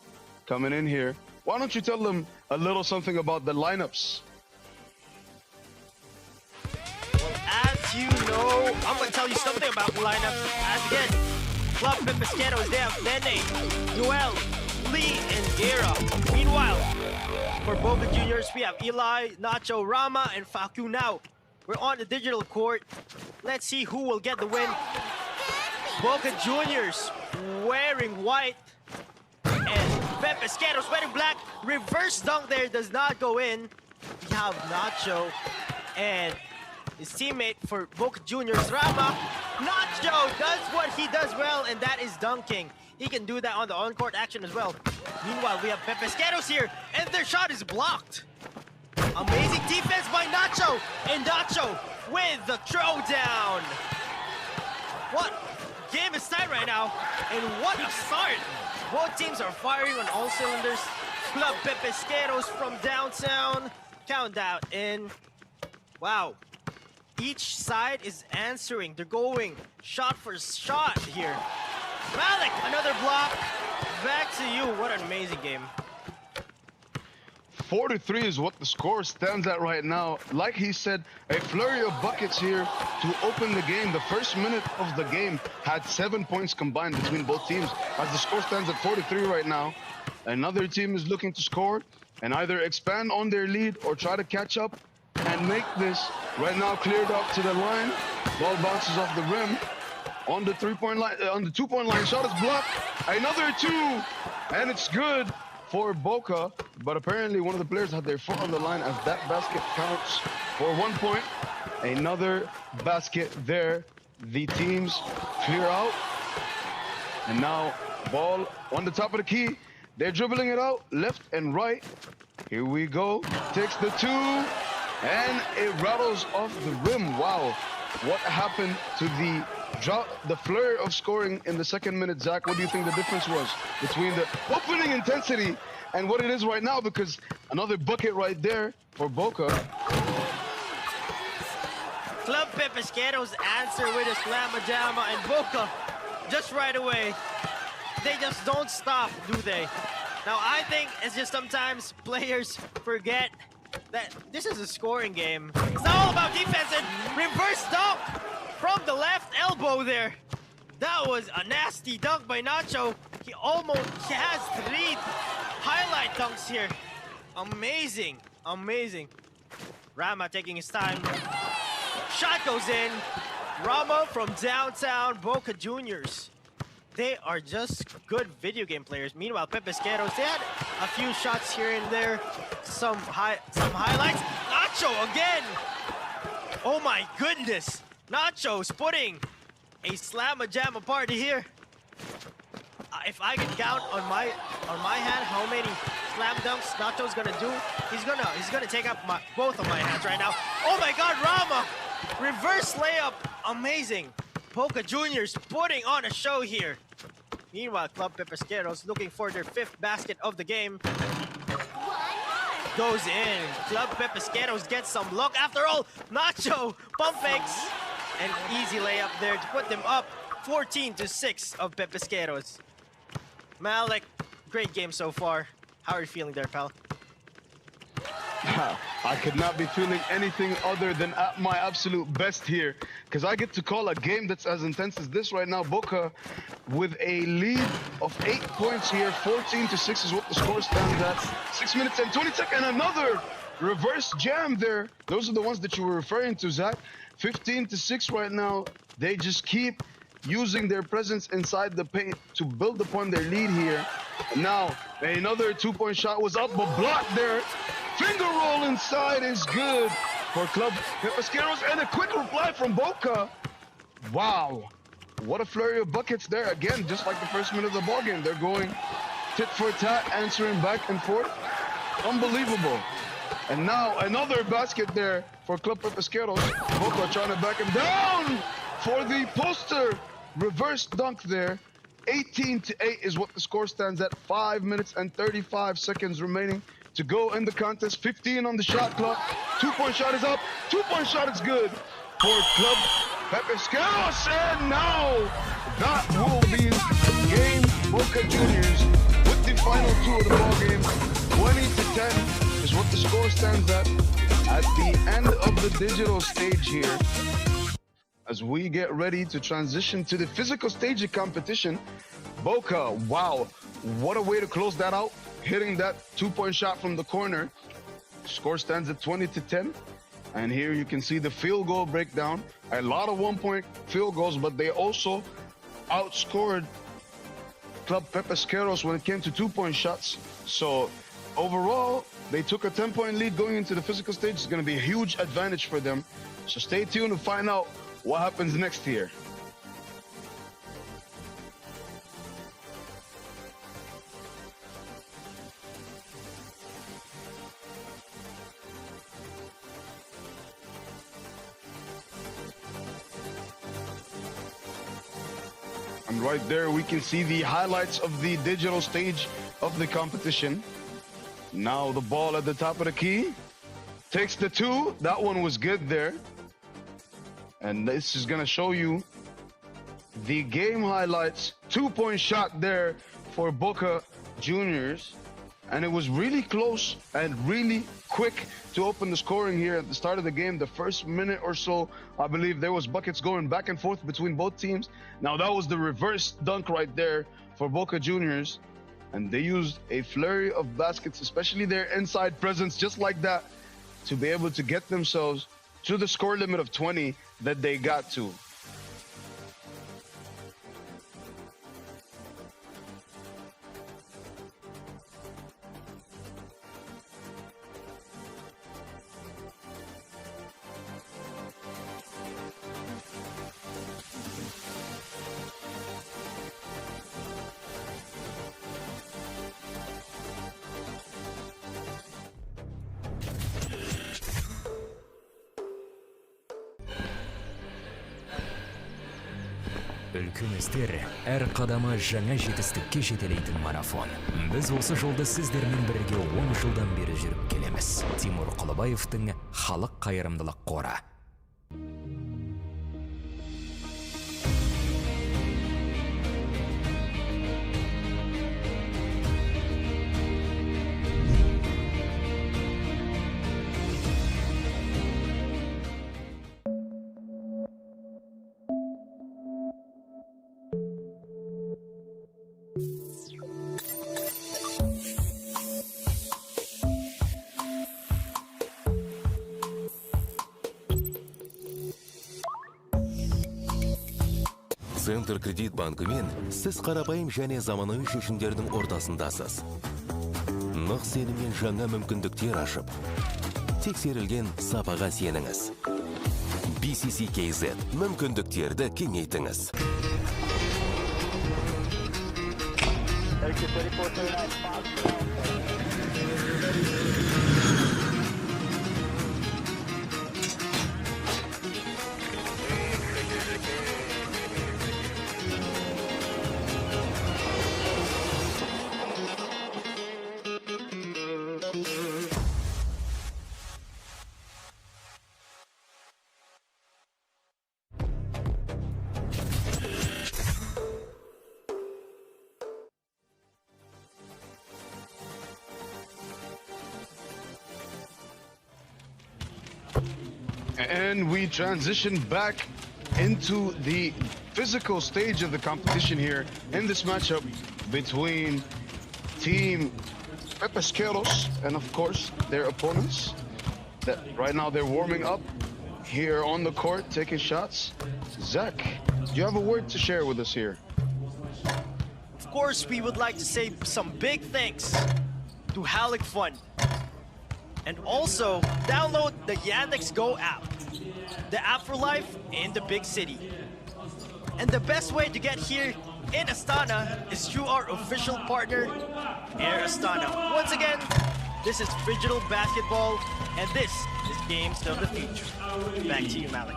coming in here. Why don't you tell them a little something about the lineups? Well, as you know, I'm going to tell you something about the lineups. As again, Club Pepesqueros, they have Nene, Duel, Lee, and Guerra. Meanwhile, for Boca Juniors, we have Eli, Nacho, Rama, and Faku. Now, we're on the digital court. Let's see who will get the win. Boca Juniors wearing white, and Pepesqueros wearing black. Reverse dunk there does not go in. We have Nacho and his teammate for Boca Juniors, Rama. Nacho does what he does well, and that is dunking. he can do that on the on-court action as well. Meanwhile, we have Pepesqueros here, and their shot is blocked. Amazing defense by Nacho, and Nacho with the throwdown. What game is tight right now, and what a start. Both teams are firing on all cylinders. Club Pepesqueros from downtown. Countdown in. Wow. Each side is answering. They're going shot for shot here. Halyk, another block. Back to you. What an amazing game. 4-3 is what the score stands at right now. Like he said, a flurry of buckets here to open the game. The first minute of the game had 7 points combined between both teams. As the score stands at 4-3 right now, another team is looking to score and either expand on their lead or try to catch up and make this. Right now cleared up to the line. Ball bounces off the rim. On the 3-point line, on the 2-point line, shot is blocked. Another two, and it's good for Boca, but apparently one of the players had their foot on the line as that basket counts for 1 point. Another basket there. The teams clear out. And now ball on the top of the key. They're dribbling it out left and right. Here we go. Takes the two, and it rattles off the rim. Wow. What happened to the flurry of scoring in the second minute, Zach? What do you think the difference was between the opening intensity and what it is right now? Because another bucket right there for Boca. Club Pepesqueros answer with a slamma jamma, and Boca just right away. They just don't stop, do they? Now I think it's just sometimes players forget that this is a scoring game. It's not all about defense, and reverse dunk from the left elbow there. That was a nasty dunk by Nacho. He has 3 highlight dunks here. Amazing, amazing. Rama taking his time. Shot goes in. Rama from downtown Boca Juniors. They are just good video game players. Meanwhile, Pepesqueros, they had a few shots here and there. Some highlights. Nacho again. Oh my goodness. Nacho's putting a slamma-jamma party here. If I can count on my hand how many slam dunks Nacho's gonna do, he's gonna take up both of my hands right now. Oh my God, Rama! Reverse layup, amazing. Boca Juniors putting on a show here. Meanwhile, Club Pepesqueros looking for their 5th basket of the game. Goes in. Club Pepesqueros gets some luck. After all, Nacho pump fakes. An easy layup there to put them up 14-6 of Pepesqueros. Halyk, great game so far. How are you feeling there, pal? I could not be feeling anything other than at my absolute best here, because I get to call a game that's as intense as this right now. Boca with a lead of 8 points here. 14-6 is what the score stands at. 6 minutes and 20 seconds. And another reverse jam there. Those are the ones that you were referring to, Zach. 15-6 right now. They just keep using their presence inside the paint to build upon their lead here. Now, another 2-point shot was up, but blocked there. Finger roll inside is good for Club Pepesqueros, and a quick reply from Boca. Wow, what a flurry of buckets there. Again, just like the first minute of the ballgame, they're going tit for tat, answering back and forth. Unbelievable. And now another basket there for Club Pepesqueros. Boca trying to back him down for the poster reverse dunk there. 18-8 is what the score stands at. 5 minutes and 35 seconds remaining to go in the contest. 15 on the shot clock. 2-point shot is up. 2-point shot is good for Club Pepesqueros. And now that will be game. Boca Juniors with the final 2 of the ball game. 20-10 is what the score stands at the end of the digital stage here. As we get ready to transition to the physical stage of competition. Boca, wow, what a way to close that out. Hitting that 2-point shot from the corner. Score stands at 20-10. And here you can see the field goal breakdown. A lot of 1-point field goals, but they also outscored Club Pepesqueros when it came to 2-point shots. So overall, they took a 10-point lead going into the physical stage. It's going to be a huge advantage for them. So stay tuned to find out what happens next here. And right there, we can see the highlights of the digital stage of the competition. Now the ball at the top of the key. Takes the 2. That one was good there. And this is going to show you the game highlights. 2-point shot there for Boca Juniors. And it was really close and really quick to open the scoring here at the start of the game. The first minute or so, I believe there was buckets going back and forth between both teams. Now that was the reverse dunk right there for Boca Juniors. And they used a flurry of baskets, especially their inside presence, just like that, to be able to get themselves to the score limit of 20 that they got to. Үлкен істер әр қадамы жаңа жетістікке жетелейтін марафон. Біз осы жолды сіздермен бірге 10 жылдан бері жүріп келеміз. Тимур Құлыбаевтың Халық қайырымдылық қоры. Центр кредит банкымен сіз қарапайым және заманауи шешімдердің ортасындасыз. Нық сеніммен жаңа мүмкіндіктер ашып, тексерілген сапаға сеніңіз. BCC-KZ мүмкіндіктерді кеңейтіңіз. And we transition back into the physical stage of the competition here in this matchup between Team Pepesqueros and, of course, their opponents. That right now they're warming up here on the court, taking shots. Zach, do you have a word to share with us here? Of course, we would like to say some big thanks to Halyk Fun. And also, download the Yandex Go app, the app for life in the big city. And the best way to get here in Astana is through our official partner, Air Astana. Once again, this is Phygital basketball, and this is Games of the Future. Back to you, Malik.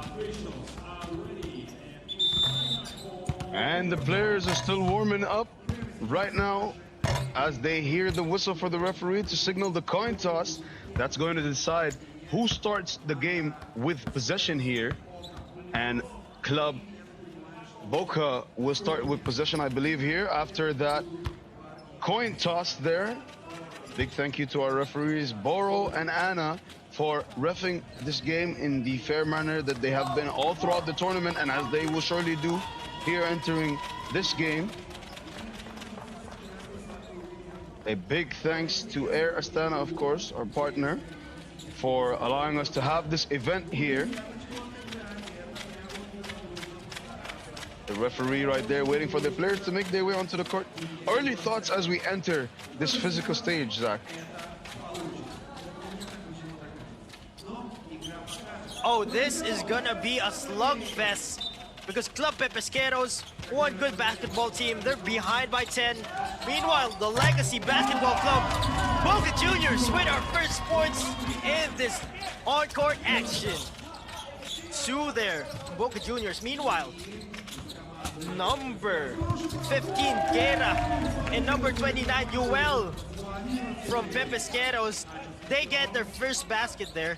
And the players are still warming up right now as they hear the whistle for the referee to signal the coin toss. That's going to decide who starts the game with possession here. And Club Boca will start with possession, I believe, here after that coin toss there. Big thank you to our referees, Boro and Anna, for reffing this game in the fair manner that they have been all throughout the tournament, and as they will surely do here entering this game. A big thanks to Air Astana, of course, our partner, for allowing us to have this event here. The referee right there waiting for the players to make their way onto the court. Early thoughts as we enter this physical stage, Zach? Oh, this is gonna be a slugfest because Club Pepesqueros, one good basketball team, they're behind by 10. Meanwhile, the Legacy Basketball Club, Boca Juniors win our first points in this on-court action. 2 there, Boca Juniors. Meanwhile, number 15, Guerra, and number 29, Duel from Pepesqueros. They get their first basket there.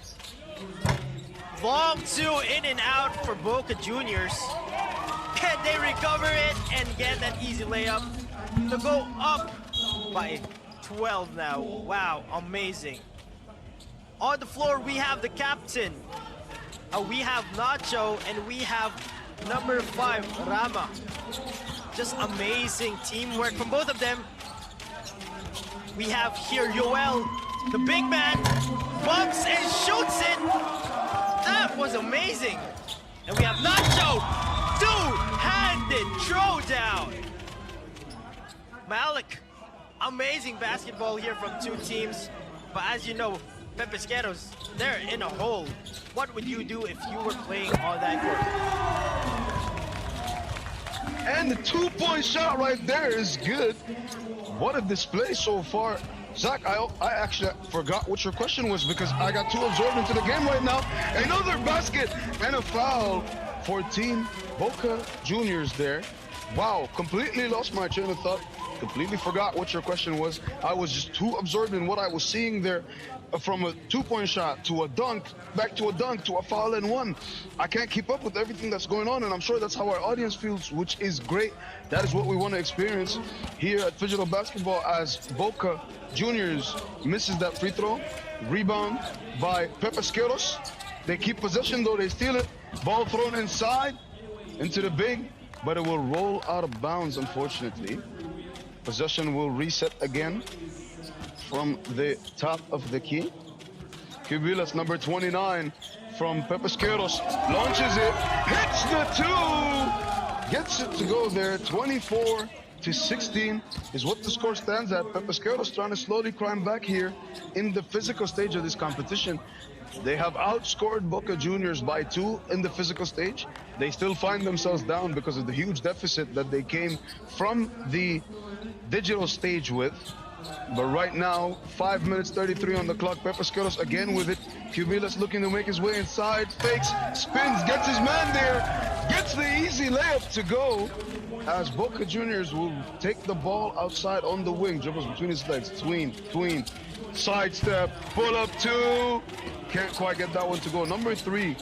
Long two in and out for Boca Juniors. Can they recover it and get that easy layup to go up by 12 now? Wow, amazing. On the floor, we have the captain. We have Nacho, and we have number 5, Rama. Just amazing teamwork from both of them. We have here Yoel, the big man, bumps and shoots it. That was amazing. And we have Nacho, two-handed throwdown. Halyk, amazing basketball here from two teams. But as you know, Pepesqueros, they're in a hole. What would you do if you were playing on that court? And the two-point shot right there is good. What a display so far. Zach, I actually forgot what your question was because I got too absorbed into the game right now. Another basket and a foul for Team Boca Juniors there. Wow, completely lost my train of thought. Completely forgot what your question was. I was just too absorbed in what I was seeing there. From a two-point shot to a dunk, back to a dunk, to a foul and one. I can't keep up with everything that's going on, and I'm sure that's how our audience feels, which is great. That is what we want to experience here at Phygital Basketball as Boca Juniors misses that free throw. Rebound by Pepesqueros. They keep possession, though they steal it. Ball thrown inside into the big, but it will roll out of bounds, unfortunately. Possession will reset again from the top of the key. Cubilas, number 29, from Pepesqueros, launches it, hits the two, gets it to go there. 24-16 is what the score stands at. Pepesqueros trying to slowly climb back here in the physical stage of this competition. They have outscored Boca Juniors by 2 in the physical stage. They still find themselves down because of the huge deficit that they came from the digital stage with. But right now, 5 minutes 33 on the clock. Pepesqueros again with it. Cubilas looking to make his way inside. Fakes, spins, gets his man there. Gets the easy layup to go. As Boca Juniors will take the ball outside on the wing. Dribbles between his legs. Tween. Sidestep. Pull up two. Can't quite get that one to go. Number 3.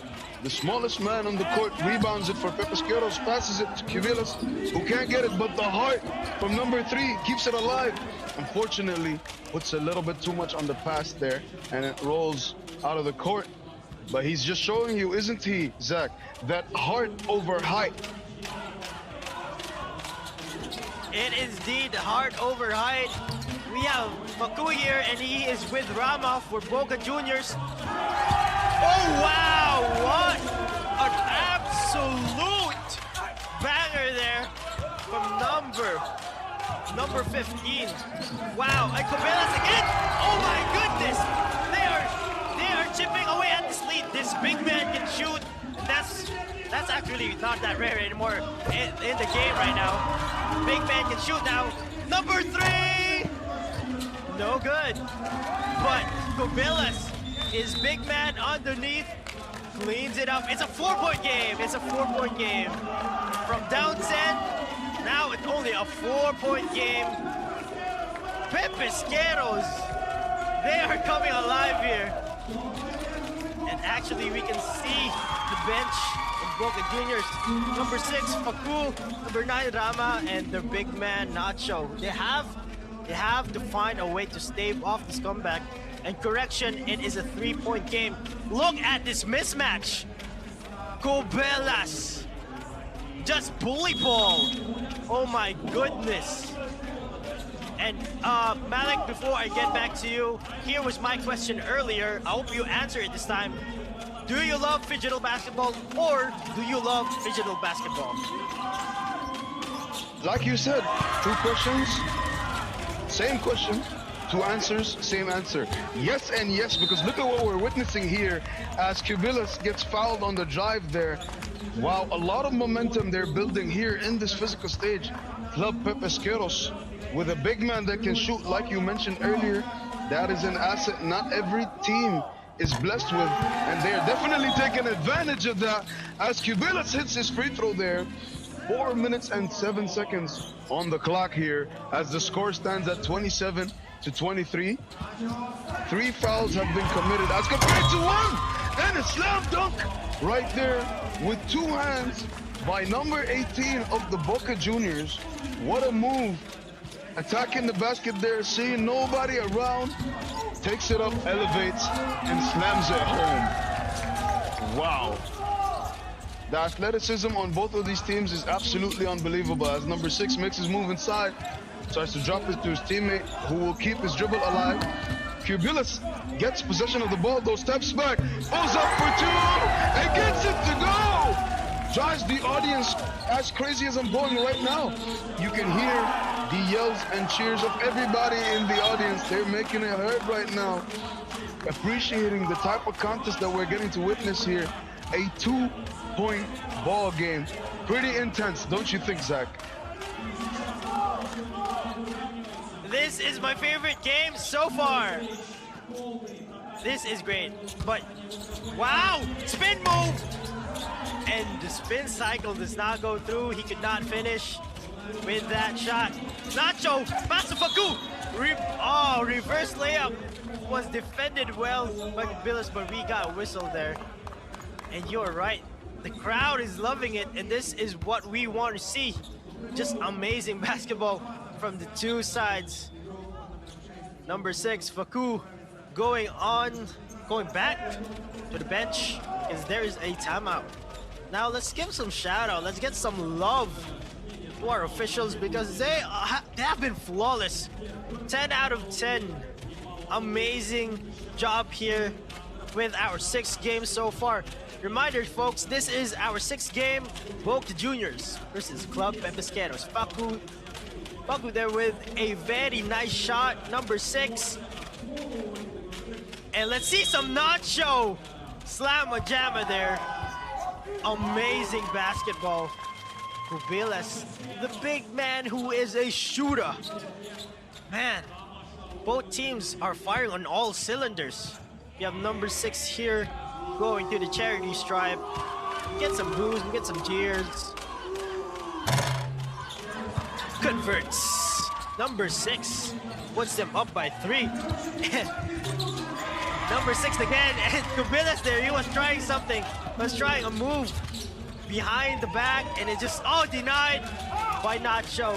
The smallest man on the court rebounds it for Pepesqueros, passes it to Cubilas, who can't get it, but the heart from number 3 keeps it alive. Unfortunately, puts a little bit too much on the pass there, and it rolls out of the court. But he's just showing you, isn't he, Zach, that heart over height. It is indeed heart over height. We have Faku here, and he is with Rama for Boca Juniors. Oh, wow, what an absolute banger there from number 15. Wow, and Cubilas again. Oh my goodness, they are chipping away at this lead. This big man can shoot. And that's actually not that rare anymore in the game right now. Big man can shoot now. Number 3, no good. But Cubilas, his big man underneath, cleans it up. It's a 4-point game. It's a 4-point game. From down 10, now it's only a 4-point game. Pepesqueros, they are coming alive here. And actually, we can see the bench in Boca Juniors. Number 6, Faku. Number 9, Rama. And their big man, Nacho. They have to find a way to stave off this comeback. And correction, it is a 3-point game. Look at this mismatch. Cubilas. Just bully ball. Oh my goodness. And Halyk, before I get back to you, here was my question earlier. I hope you answer it this time. Do you love Phygital basketball, or do you love Phygital basketball? Like you said, 2 questions, same question. 2 answers, same answer. Yes and yes, because look at what we're witnessing here as Cubilas gets fouled on the drive there. Wow, a lot of momentum they're building here in this physical stage. Club Pepesqueros with a big man that can shoot, like you mentioned earlier. That is an asset not every team is blessed with, and they're definitely taking advantage of that as Cubilas hits his free throw there. 4 minutes and 7 seconds on the clock here as the score stands at 27 to 23. 3 fouls have been committed as compared to 1, and a slam dunk right there with 2 hands by number 18 of the Boca Juniors. What a move. Attacking the basket there, seeing nobody around, takes it up, elevates, and slams it home. Wow. The athleticism on both of these teams is absolutely unbelievable as number 6 makes his move inside, tries to drop it to his teammate who will keep his dribble alive. Cubillas gets possession of the ball, though steps back, pulls up for 2, and gets it to go! Drives the audience as crazy as I'm going right now. You can hear the yells and cheers of everybody in the audience. They're making it hurt right now. Appreciating the type of contest that we're getting to witness here. A 2-point ball game. Pretty intense, don't you think, Zach? This is my favorite game so far. This is great, but wow, spin move! And the spin cycle does not go through. He could not finish with that shot. Nacho, pass to Facu. Reverse layup was defended well by Cubillas, but we got a whistle there. And you're right, the crowd is loving it, and this is what we want to see. Just amazing basketball from the 2 sides. Number 6, Facu, going back to the bench because there is a timeout. Now let's give some shout out. Let's get some love to our officials because they have been flawless. 10 out of 10. Amazing job here with our 6th game so far. Reminder, folks, this is our 6th game. Boca Juniors versus Club Pesqueros. Facu there with a very nice shot, number 6. And let's see some Nacho. Slamma jamma there. Amazing basketball. Cubillas, the big man who is a shooter. Man, both teams are firing on all cylinders. We have number 6 here going through the charity stripe. Get some boos, get some cheers. Converts. Number 6 puts them up by 3. Number 6 again, and Cubillas there, he was trying something. Was trying a move behind the back, and it just denied by Nacho.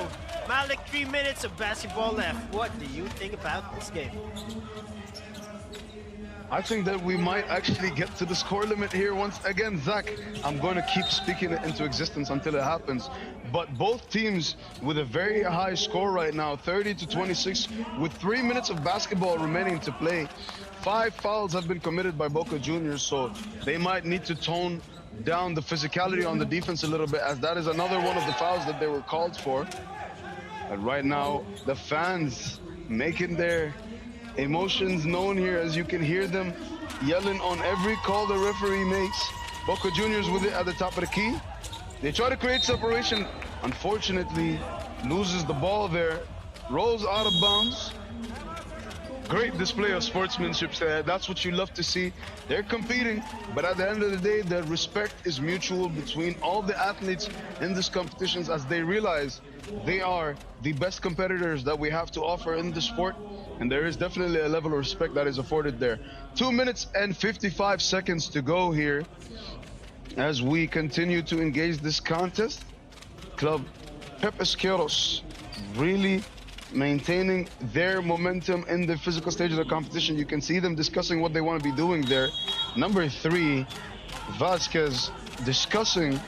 Malik, 3 minutes of basketball left. What do you think about this game? I think that we might actually get to the score limit here once again. Zach, I'm going to keep speaking it into existence until it happens. But both teams with a very high score right now, 30 to 26, with 3 minutes of basketball remaining to play. 5 fouls have been committed by Boca Juniors, so they might need to tone down the physicality on the defense a little bit, as that is another one of the fouls that they were called for. And right now, the fans making their emotions known here, as you can hear them yelling on every call the referee makes. Boca Juniors with it at the top of the key. They try to create separation. Unfortunately, loses the ball there, rolls out of bounds. Great display of sportsmanship there. That's what you love to see. They're competing, but at the end of the day, the respect is mutual between all the athletes in these competitions, as they realize they are the best competitors that we have to offer in the sport. And there is definitely a level of respect that is afforded there. 2 minutes and 55 seconds to go here as we continue to engage this contest. Club Pesqueros really maintaining their momentum in the physical stage of the competition. You can see them discussing what they want to be doing there. Number 3, Vasquez, discussing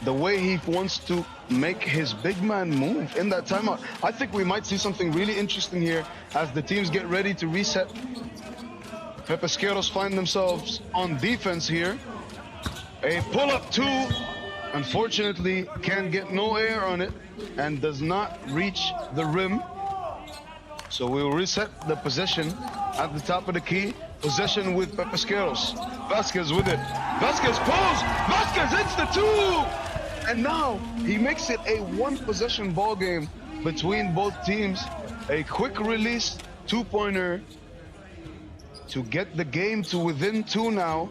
the way he wants to make his big man move in that timeout. I think we might see something really interesting here as the teams get ready to reset. Pesqueros find themselves on defense here. A pull-up 2, unfortunately, can get no air on it and does not reach the rim. So we will reset the possession at the top of the key. Possession with Pesqueros. Vasquez with it. Vasquez pulls. Vasquez hits the 2. And now he makes it a 1-possession ball game between both teams. A quick release 2-pointer to get the game to within 2 now.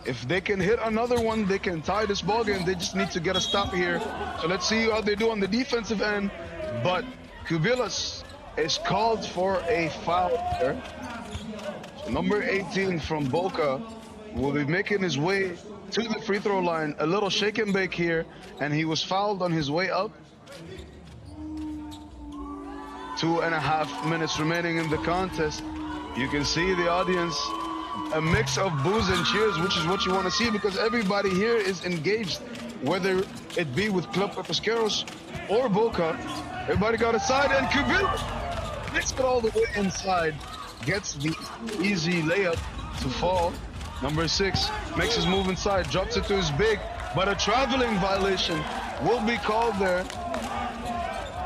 If they can hit another one, they can tie this ball game. They just need to get a stop here. So let's see how they do on the defensive end. But Kubilas is called for a foul there. So number 18 from Boca will be making his way to the free throw line. A little shake and bake here, and he was fouled on his way up. 2.5 minutes remaining in the contest. You can see the audience, a mix of boos and cheers, which is what you want to see because everybody here is engaged, whether it be with Club Pesqueros or Boca. Everybody got a side, and Kubil makes it all the way inside, gets the easy layup to fall. Number 6 makes his move inside, drops it to his big, but a traveling violation will be called there.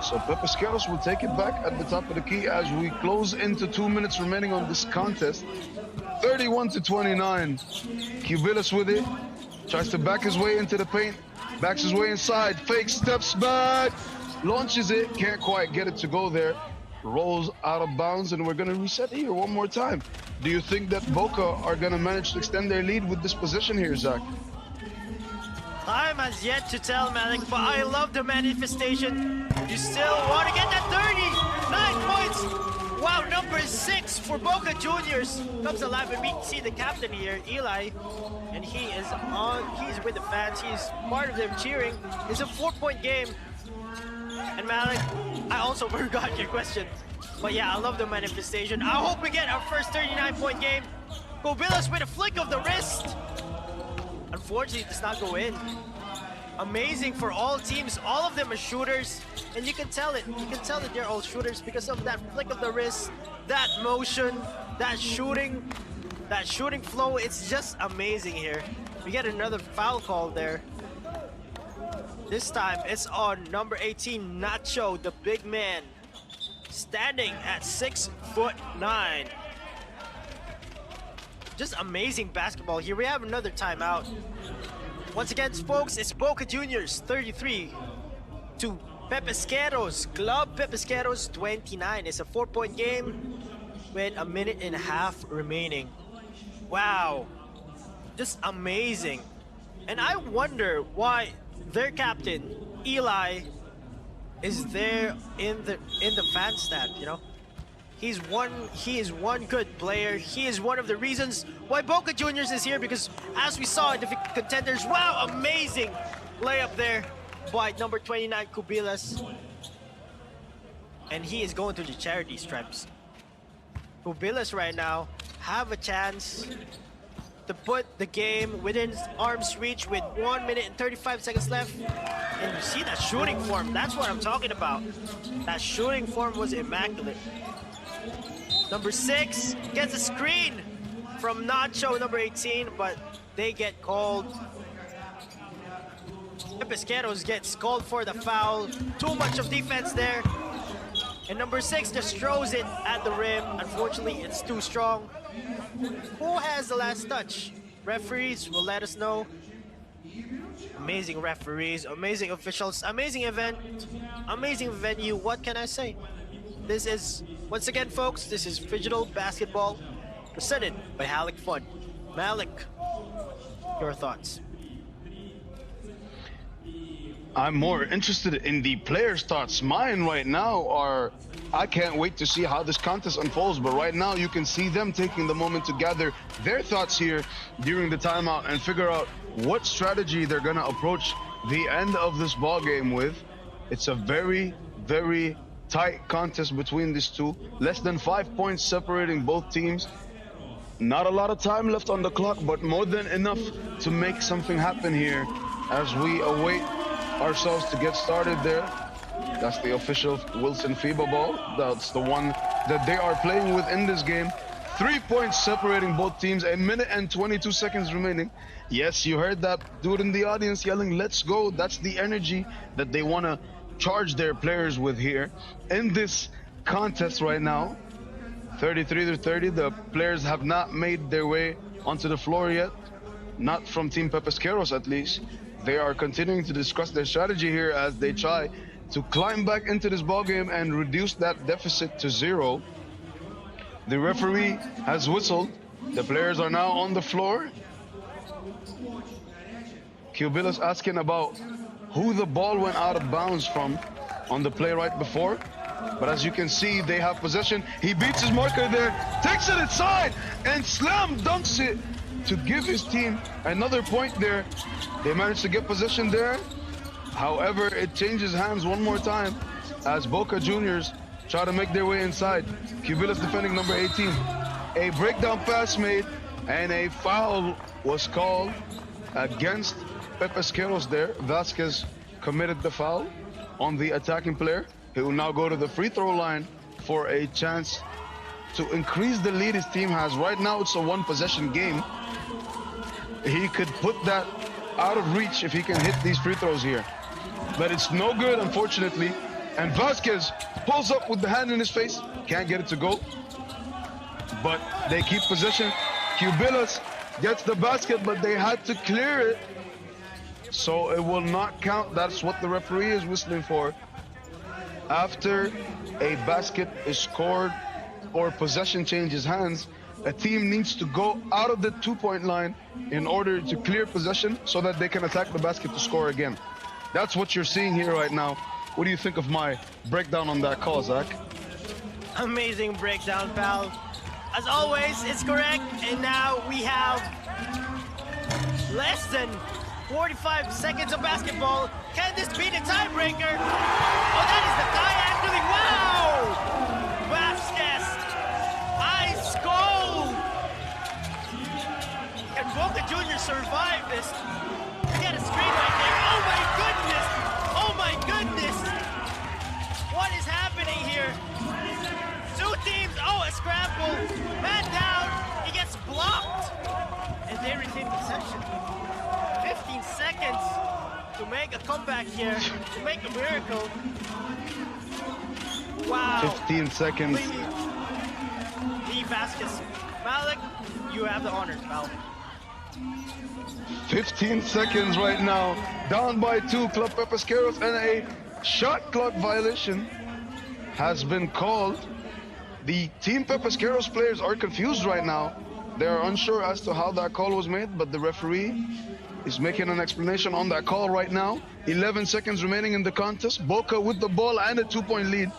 So Pesqueros will take it back at the top of the key as we close into 2 minutes remaining on this contest. 31-29. Kubilas with it, tries to back his way into the paint, backs his way inside, fake steps back, launches it, can't quite get it to go there, rolls out of bounds, and we're gonna reset here one more time. Do you think that Boca are gonna manage to extend their lead with this position here, Zach? Time has yet to tell, Malik, but I love the manifestation. You still want to get that 39 points. Wow, number 6 for Boca Juniors comes alive, and we see the captain here, Eli, and he's with the fans. He's part of them cheering. It's a 4-point game. And Malik, I also forgot your question, but yeah, I love the manifestation. I hope we get our first 39-point game. Kubilas with a flick of the wrist. Unfortunately, it does not go in. Amazing for all teams. All of them are shooters, and you can tell it. You can tell that they're all shooters because of that flick of the wrist, that motion, that shooting flow. It's just amazing here. We get another foul call there. This time, it's on number 18, Nacho, the big man, standing at 6'9". Just amazing basketball here. We have another timeout. Once again, folks, it's Boca Juniors 33 to Pesqueros, Club Pesqueros 29. It's a 4-point game with 1.5 minutes remaining. Wow, just amazing. And I wonder why their captain, Eli, is there in the fan stand, you know? He is one good player. He is one of the reasons why Boca Juniors is here, because as we saw in the contenders, wow, amazing layup there by number 29, Kubilas. And he is going to the charity stripes. Kubilas right now have a chance to put the game within arm's reach with 1 minute and 35 seconds left. And you see that shooting form, that's what I'm talking about. That shooting form was immaculate. Number 6 gets a screen from Nacho, number 18, but they get called. Pesqueros gets called for the foul. Too much of defense there. And number 6 just throws it at the rim. Unfortunately, it's too strong. Who has the last touch? Referees will let us know. Amazing referees, amazing officials, amazing event, amazing venue. What can I say? This is, once again, folks, this is Phygital Basketball, presented by Halyk Fund. Malik, your thoughts? I'm more interested in the players' thoughts. Mine right now are, I can't wait to see how this contest unfolds, but right now you can see them taking the moment to gather their thoughts here during the timeout and figure out what strategy they're gonna approach the end of this ball game with. It's a very, very tight contest between these two. Less than 5 points separating both teams. Not a lot of time left on the clock, but more than enough to make something happen here as we await ourselves to get started there. That's the official Wilson FIBA ball. That's the one that they are playing with in this game. 3 points separating both teams, 1 minute and 22 seconds remaining. Yes, you heard that dude in the audience yelling, "Let's go." That's the energy that they want to charge their players with here in this contest right now. 33-30, the players have not made their way onto the floor yet, not from Team Pesqueros at least. They are continuing to discuss their strategy here as they try to climb back into this ball game and reduce that deficit to 0. The referee has whistled. The players are now on the floor. Cubilla's asking about who the ball went out of bounds from on the play right before. But as you can see, they have possession. He beats his marker there, takes it inside, and slam dunks it to give his team another point there. They managed to get possession there. However, it changes hands one more time as Boca Juniors try to make their way inside. Cubilla's defending number 18. A breakdown pass made, and a foul was called against Pepesqueros there. Vasquez committed the foul on the attacking player. He will now go to the free throw line for a chance to increase the lead his team has. Right now, it's a one-possession game. He could put that out of reach if he can hit these free throws here. But it's no good, unfortunately. And Vasquez pulls up with the hand in his face. Can't get it to go. But they keep possession. Cubillas gets the basket, but they had to clear it. So it will not count. That's what the referee is whistling for. After a basket is scored or possession changes hands, a team needs to go out of the two-point line in order to clear possession so that they can attack the basket to score again. That's what you're seeing here right now. What do you think of my breakdown on that call, Zach? Amazing breakdown, pal. As always, it's correct. And now we have less than 45 seconds of basketball. Can this be the tiebreaker? Oh, that is the tie, actually. Wow! Vasquez, ice cold. Can Boca Juniors survive this? Get a screen right there. Oh my goodness! Oh my goodness! What is happening here? Two teams. Oh, a scramble. Man down. He gets blocked. And they retain possession. 15 seconds to make a comeback here, to make a miracle. Wow. 15 seconds. Lee Vasquez. Malik, you have the honors, pal. 15 seconds right now. Down by 2, Club Pepesqueros, and a shot clock violation has been called. The Team Pepesqueros players are confused right now. They are unsure as to how that call was made, but the referee is making an explanation on that call right now. 11 seconds remaining in the contest. Boca with the ball and a 2-point lead.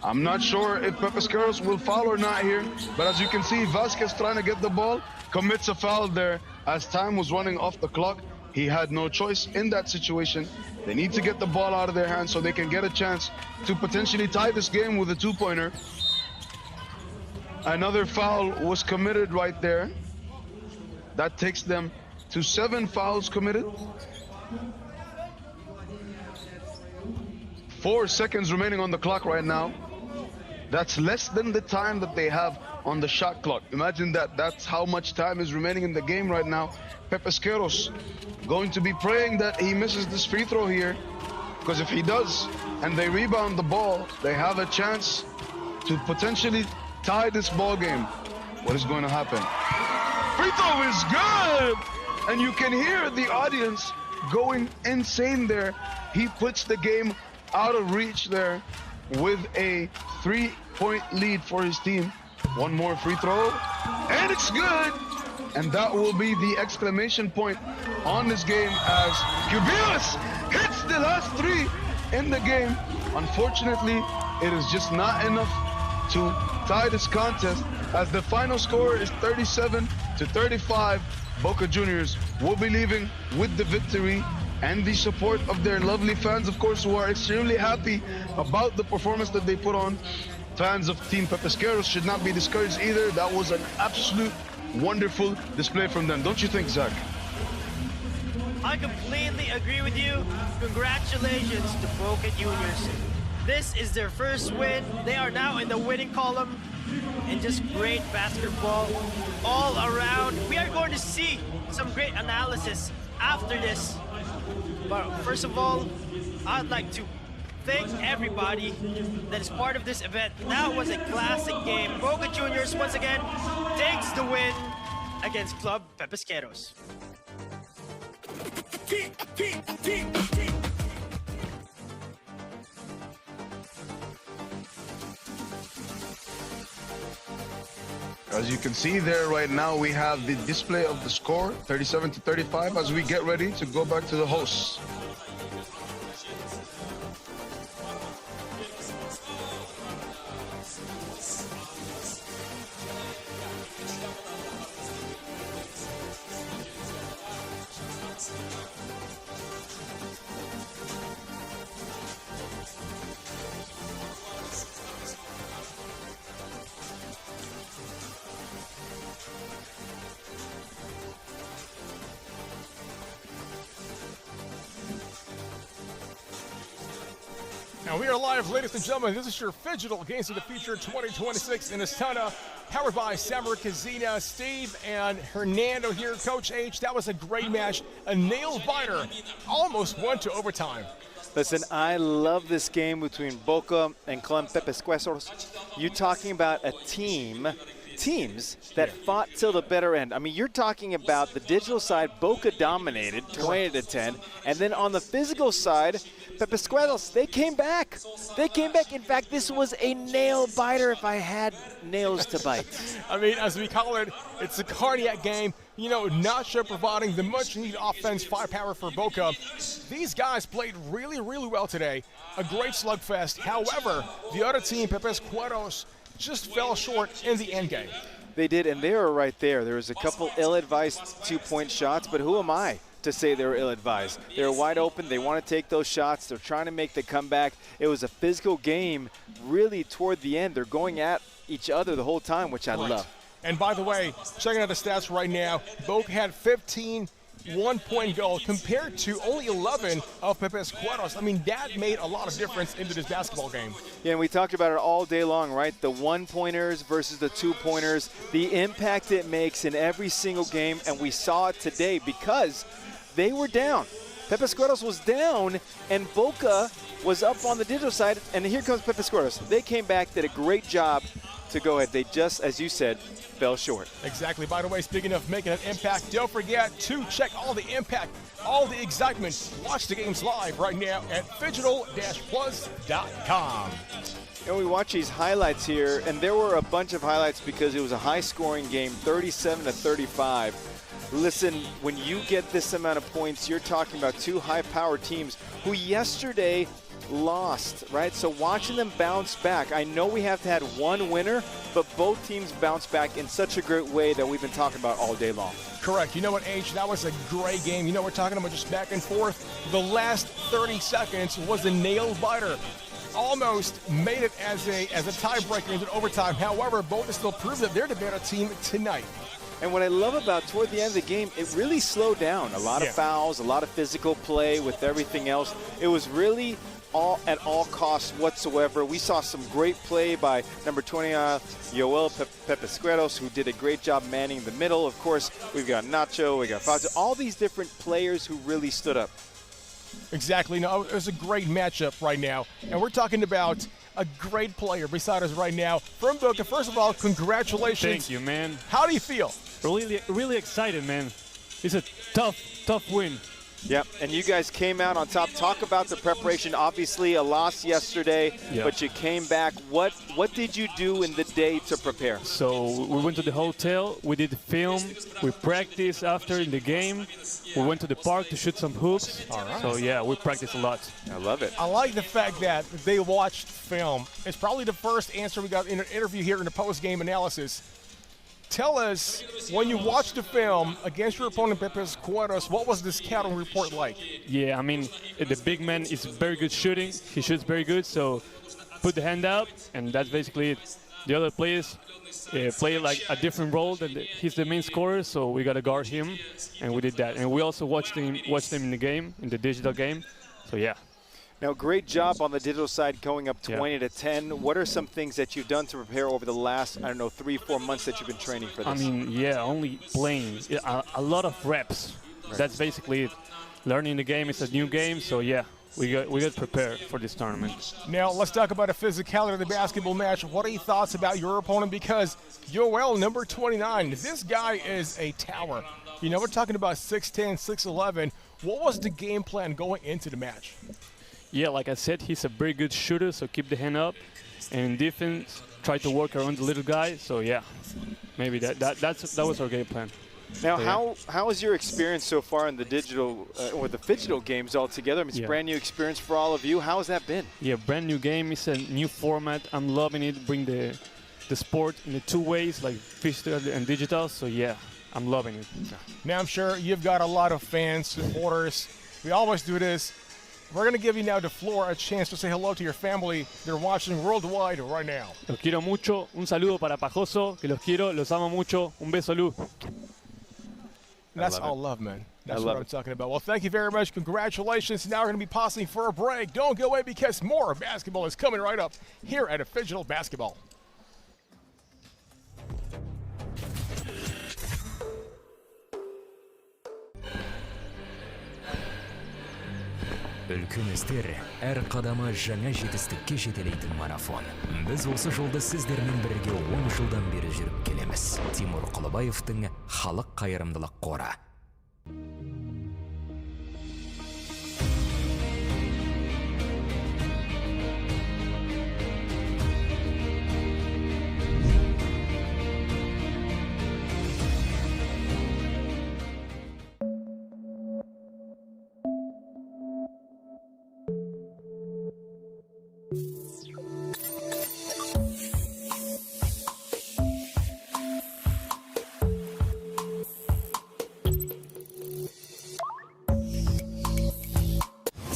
I'm not sure if Pepesqueros will foul or not here, but as you can see, Vasquez trying to get the ball, commits a foul there as time was running off the clock. He had no choice in that situation. They need to get the ball out of their hands so they can get a chance to potentially tie this game with a 2-pointer. Another foul was committed right there. That takes them to 7 fouls committed. 4 seconds remaining on the clock right now. That's less than the time that they have on the shot clock. Imagine that. That's how much time is remaining in the game right now. Pepesqueros going to be praying that he misses this free throw here, because if he does and they rebound the ball, they have a chance to potentially tie this ball game. What is going to happen? Free throw is good! And you can hear the audience going insane there. He puts the game out of reach there with a 3-point lead for his team. One more free throw, and it's good! And that will be the exclamation point on this game as Cubillas hits the last 3 in the game. Unfortunately, it is just not enough to tie this contest as the final score is 37-35. Boca Juniors will be leaving with the victory and the support of their lovely fans, of course, who are extremely happy about the performance that they put on. Fans of Team Pepesqueros should not be discouraged either. That was an absolute wonderful display from them. Don't you think, Zach? I completely agree with you. Congratulations to Boca Juniors. This is their first win. They are now in the winning column. And just great basketball all around. We are going to see some great analysis after this. But first of all, I'd like to thank everybody that is part of this event. That was a classic game. Boca Juniors, once again, takes the win against Club Pepesqueros. As you can see there right now, we have the display of the score, 37-35, as we get ready to go back to the hosts. Now we are live, ladies and gentlemen. This is your Phygital Games of the Future 2026 in Astana, powered by Samara Kazina, Steve, and Hernando here. Coach H, that was a great match, a nail-biter, almost went to overtime. Listen, I love this game between Boca and Clem Pepescueros. You're talking about a teams that fought till the better end. I mean, you're talking about the digital side, Boca dominated 20-10, and then on the physical side, Pepescueros, they came back. They came back. In fact, this was a nail biter if I had nails to bite. I mean, as we call it, it's a cardiac game. You know, Nacho providing the much-needed offense firepower for Boca. These guys played really, really well today. A great slugfest. However, the other team, Pepescueros, just fell short in the end game. They did, and they were right there. There was a couple ill-advised two-point shots, but who am I to say they were ill-advised? They were wide open. They want to take those shots. They're trying to make the comeback. It was a physical game really toward the end. They're going at each other the whole time, which I love. And by the way, checking out the stats right now, Boca had 15 one-point goal compared to only 11 of Pepescueros. I mean, that made a lot of difference into this basketball game. Yeah, and we talked about it all day long, right? The one-pointers versus the two-pointers, the impact it makes in every single game, and we saw it today because they were down. Pepescueros was down, and Boca was up on the digital side, and here comes Pepescueros. They came back, did a great job to go ahead. They just, as you said, fell short. Exactly. By the way, speaking of making an impact, don't forget to check all the impact, all the excitement. Watch the games live right now at Phygital-plus.com. And we watch these highlights here, and there were a bunch of highlights because it was a high-scoring game, 37-35. Listen, when you get this amount of points, you're talking about two high-powered teams who yesterday lost, right? So watching them bounce back, I know we have to have one winner, but both teams bounce back in such a great way that we've been talking about all day long. Correct. You know what, H? That was a great game. You know, we're talking about just back and forth. The last 30 seconds was a nail-biter. Almost made it as a tiebreaker into overtime. However, both still proved that they're the better team tonight. And what I love about toward the end of the game, it really slowed down. A lot of fouls, a lot of physical play with everything else. It was really at all costs whatsoever. We saw some great play by number 20, Yoel Pepescueros, who did a great job manning the middle. Of course, we've got Nacho, we got Fausto, all these different players who really stood up. Exactly. No, it was a great matchup right now. And we're talking about a great player beside us right now from Boca. First of all, congratulations. Thank you, man. How do you feel? Really excited, man. It's a tough win. Yep, and you guys came out on top. Talk about the preparation. Obviously, a loss yesterday, but you came back. What did you do in the day to prepare? So we went to the hotel. We did film. We practiced after in the game. We went to the park to shoot some hoops. All right. So, yeah, we practiced a lot. I love it. I like the fact that they watched film. It's probably the first answer we got in an interview here in the post-game analysis. Tell us, when you watched the film against your opponent, Pepescueros, what was the scouting report like? Yeah, I mean, the big man is very good shooting. He shoots very good, so put the hand out, and that's basically it. The other players play like a different role. He's the main scorer, so we got to guard him, and we did that. And we also watched him in the game, in the digital game, so yeah. Now, great job on the digital side going up 20-10. What are some things that you've done to prepare over the last, 3-4 months that you've been training for this? I mean, yeah, only playing. A lot of reps. Right. That's basically it. Learning the game. It's a new game, so yeah, we got prepared for this tournament. Now, let's talk about the physicality of the basketball match. What are your thoughts about your opponent? Because Yoel, number 29, this guy is a tower. You know, we're talking about 6'10", 6'11". What was the game plan going into the match? Yeah, like I said, he's a very good shooter, so keep the hand up. And in defense, try to work around the little guy, so yeah. maybe that was our game plan. Now, Yeah. how is your experience so far in the digital or the Phygital games altogether? I mean, it's a brand new experience for all of you. How has that been? Yeah, brand new game. It's a new format. I'm loving it. Bring the sport in the two ways, like physical and digital. So yeah, I'm loving it. Now I'm sure you've got a lot of fans, supporters. We always do this. We're going to give you now the floor a chance to say hello to your family. They're watching worldwide right now. Los quiero mucho. Un saludo para Pajoso, que los quiero, los amo mucho. Un beso, Lu. That's all love, man. That's what I'm talking about. Well, thank you very much. Congratulations. Now we're going to be pausing for a break. Don't go away because more basketball is coming right up here at Phygital Basketball. Үлкен істер әр қадамы жаңа жетістікке жетелейтін марафон. Біз осы жолды сіздермен бірге 10 жылдан бері жүріп келеміз. Тимур Құлыбаевтың Халық қайырымдылық қоры.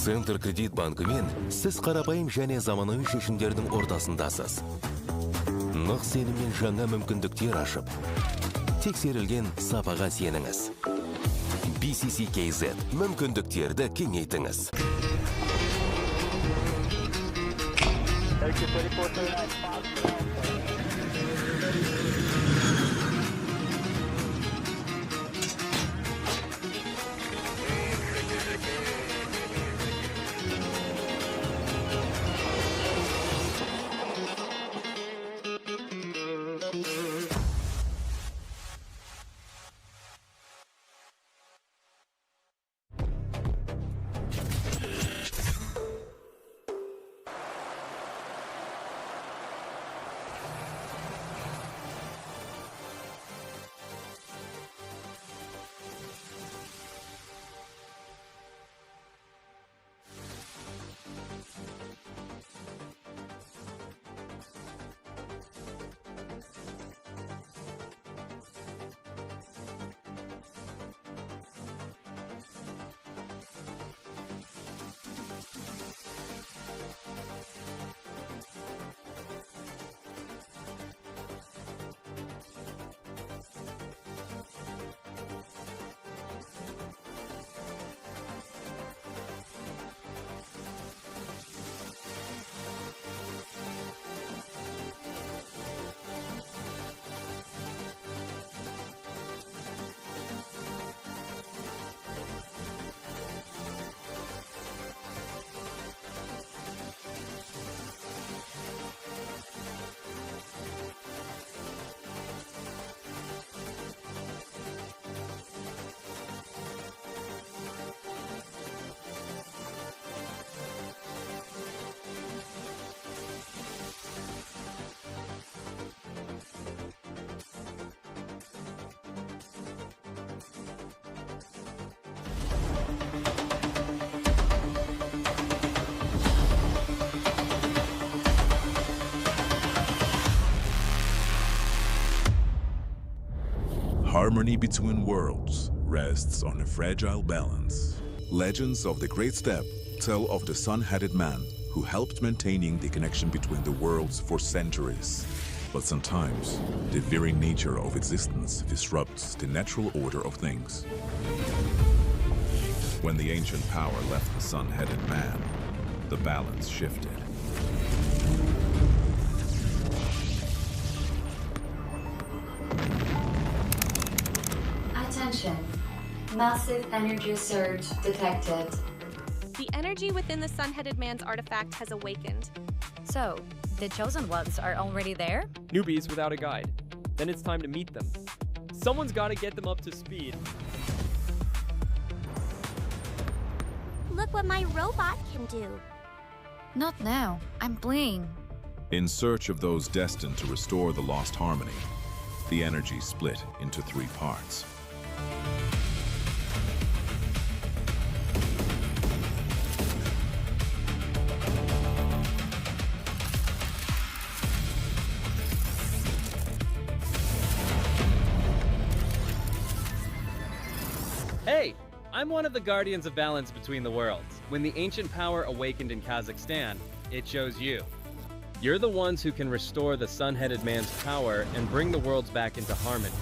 Центр кредит банкымен сіз қарапайым және заманауи шешімдердің ортасындасыз. Нық сеніммен жаңа мүмкіндіктер ашып, тексерілген сапаға сеніңіз. BCC-KZ мүмкіндіктерді кеңейтіңіз. Harmony between worlds rests on a fragile balance. Legends of the Great Step tell of the sun-headed man who helped maintaining the connection between the worlds for centuries. But sometimes, the very nature of existence disrupts the natural order of things. When the ancient power left the sun-headed man, the balance shifted. Attention. Massive energy surge detected. The energy within the sun-headed man's artifact has awakened. So, the Chosen Ones are already there? Newbies without a guide. Then it's time to meet them. Someone's got to get them up to speed. Look what my robot can do. Not now. I'm playing. In search of those destined to restore the lost harmony, the energy split into 3 parts. Hey, I'm one of the guardians of balance between the worlds. When the ancient power awakened in Kazakhstan, it chose you. You're the ones who can restore the sun-headed man's power and bring the worlds back into harmony.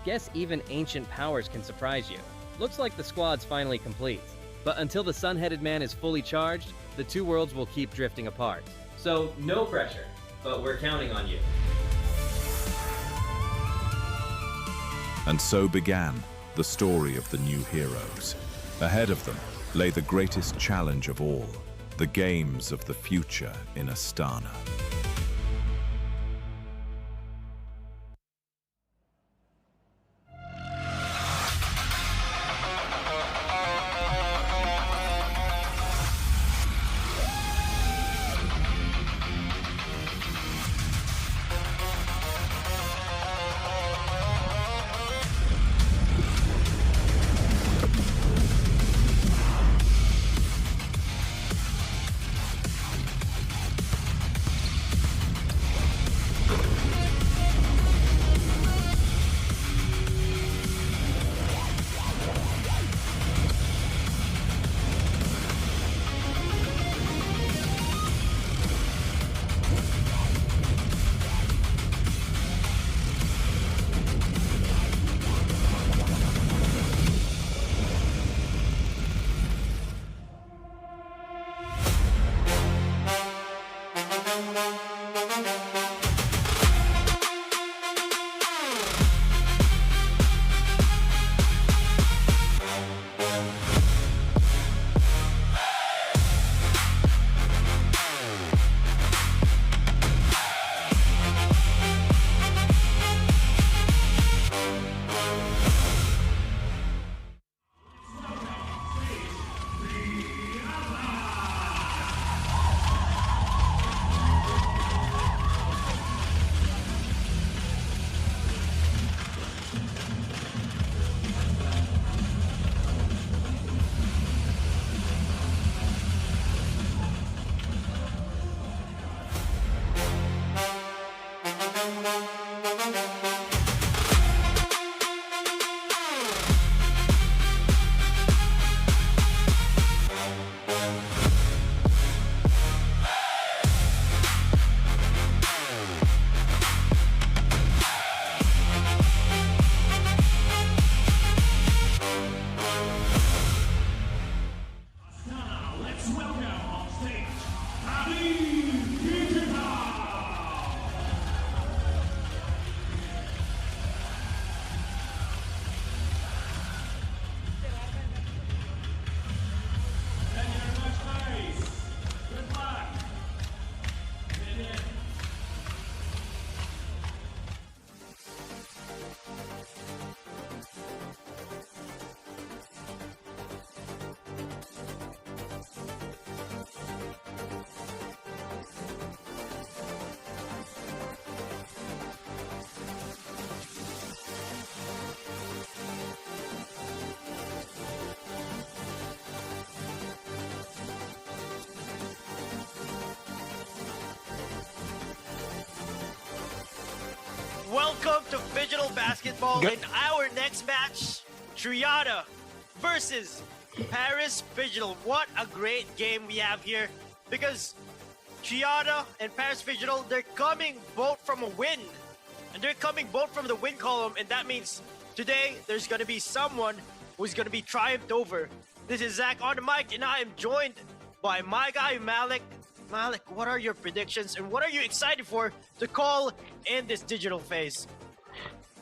Guess even ancient powers can surprise you. Looks like the squad's finally complete. But until the sun-headed man is fully charged, the 2 worlds will keep drifting apart. So no pressure, but we're counting on you. And so began the story of the new heroes. Ahead of them lay the greatest challenge of all, the games of the future in Astana. Welcome to Phygital Basketball. In our next match, Triada versus Paris Phygital. What a great game we have here, because Triada and Paris Phygital, they're coming both from a win. And they're coming both from the win column, and that means today there's going to be someone who's going to be triumphed over. This is Zach on the mic, and I am joined by my guy, Malik. Malik, what are your predictions, and what are you excited for to call in this digital phase?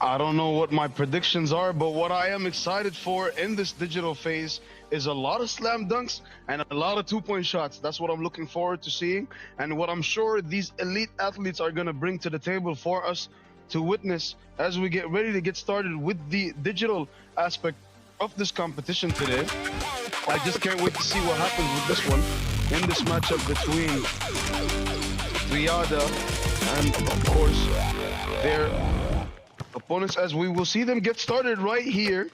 I don't know what my predictions are, but what I am excited for in this digital phase is a lot of slam dunks and a lot of two-point shots. That's what I'm looking forward to seeing, and what I'm sure these elite athletes are going to bring to the table for us to witness as we get ready to get started with the digital aspect of this competition today. I just can't wait to see what happens with this one in this matchup between Triada, and of course their opponents, as we will see them get started right here.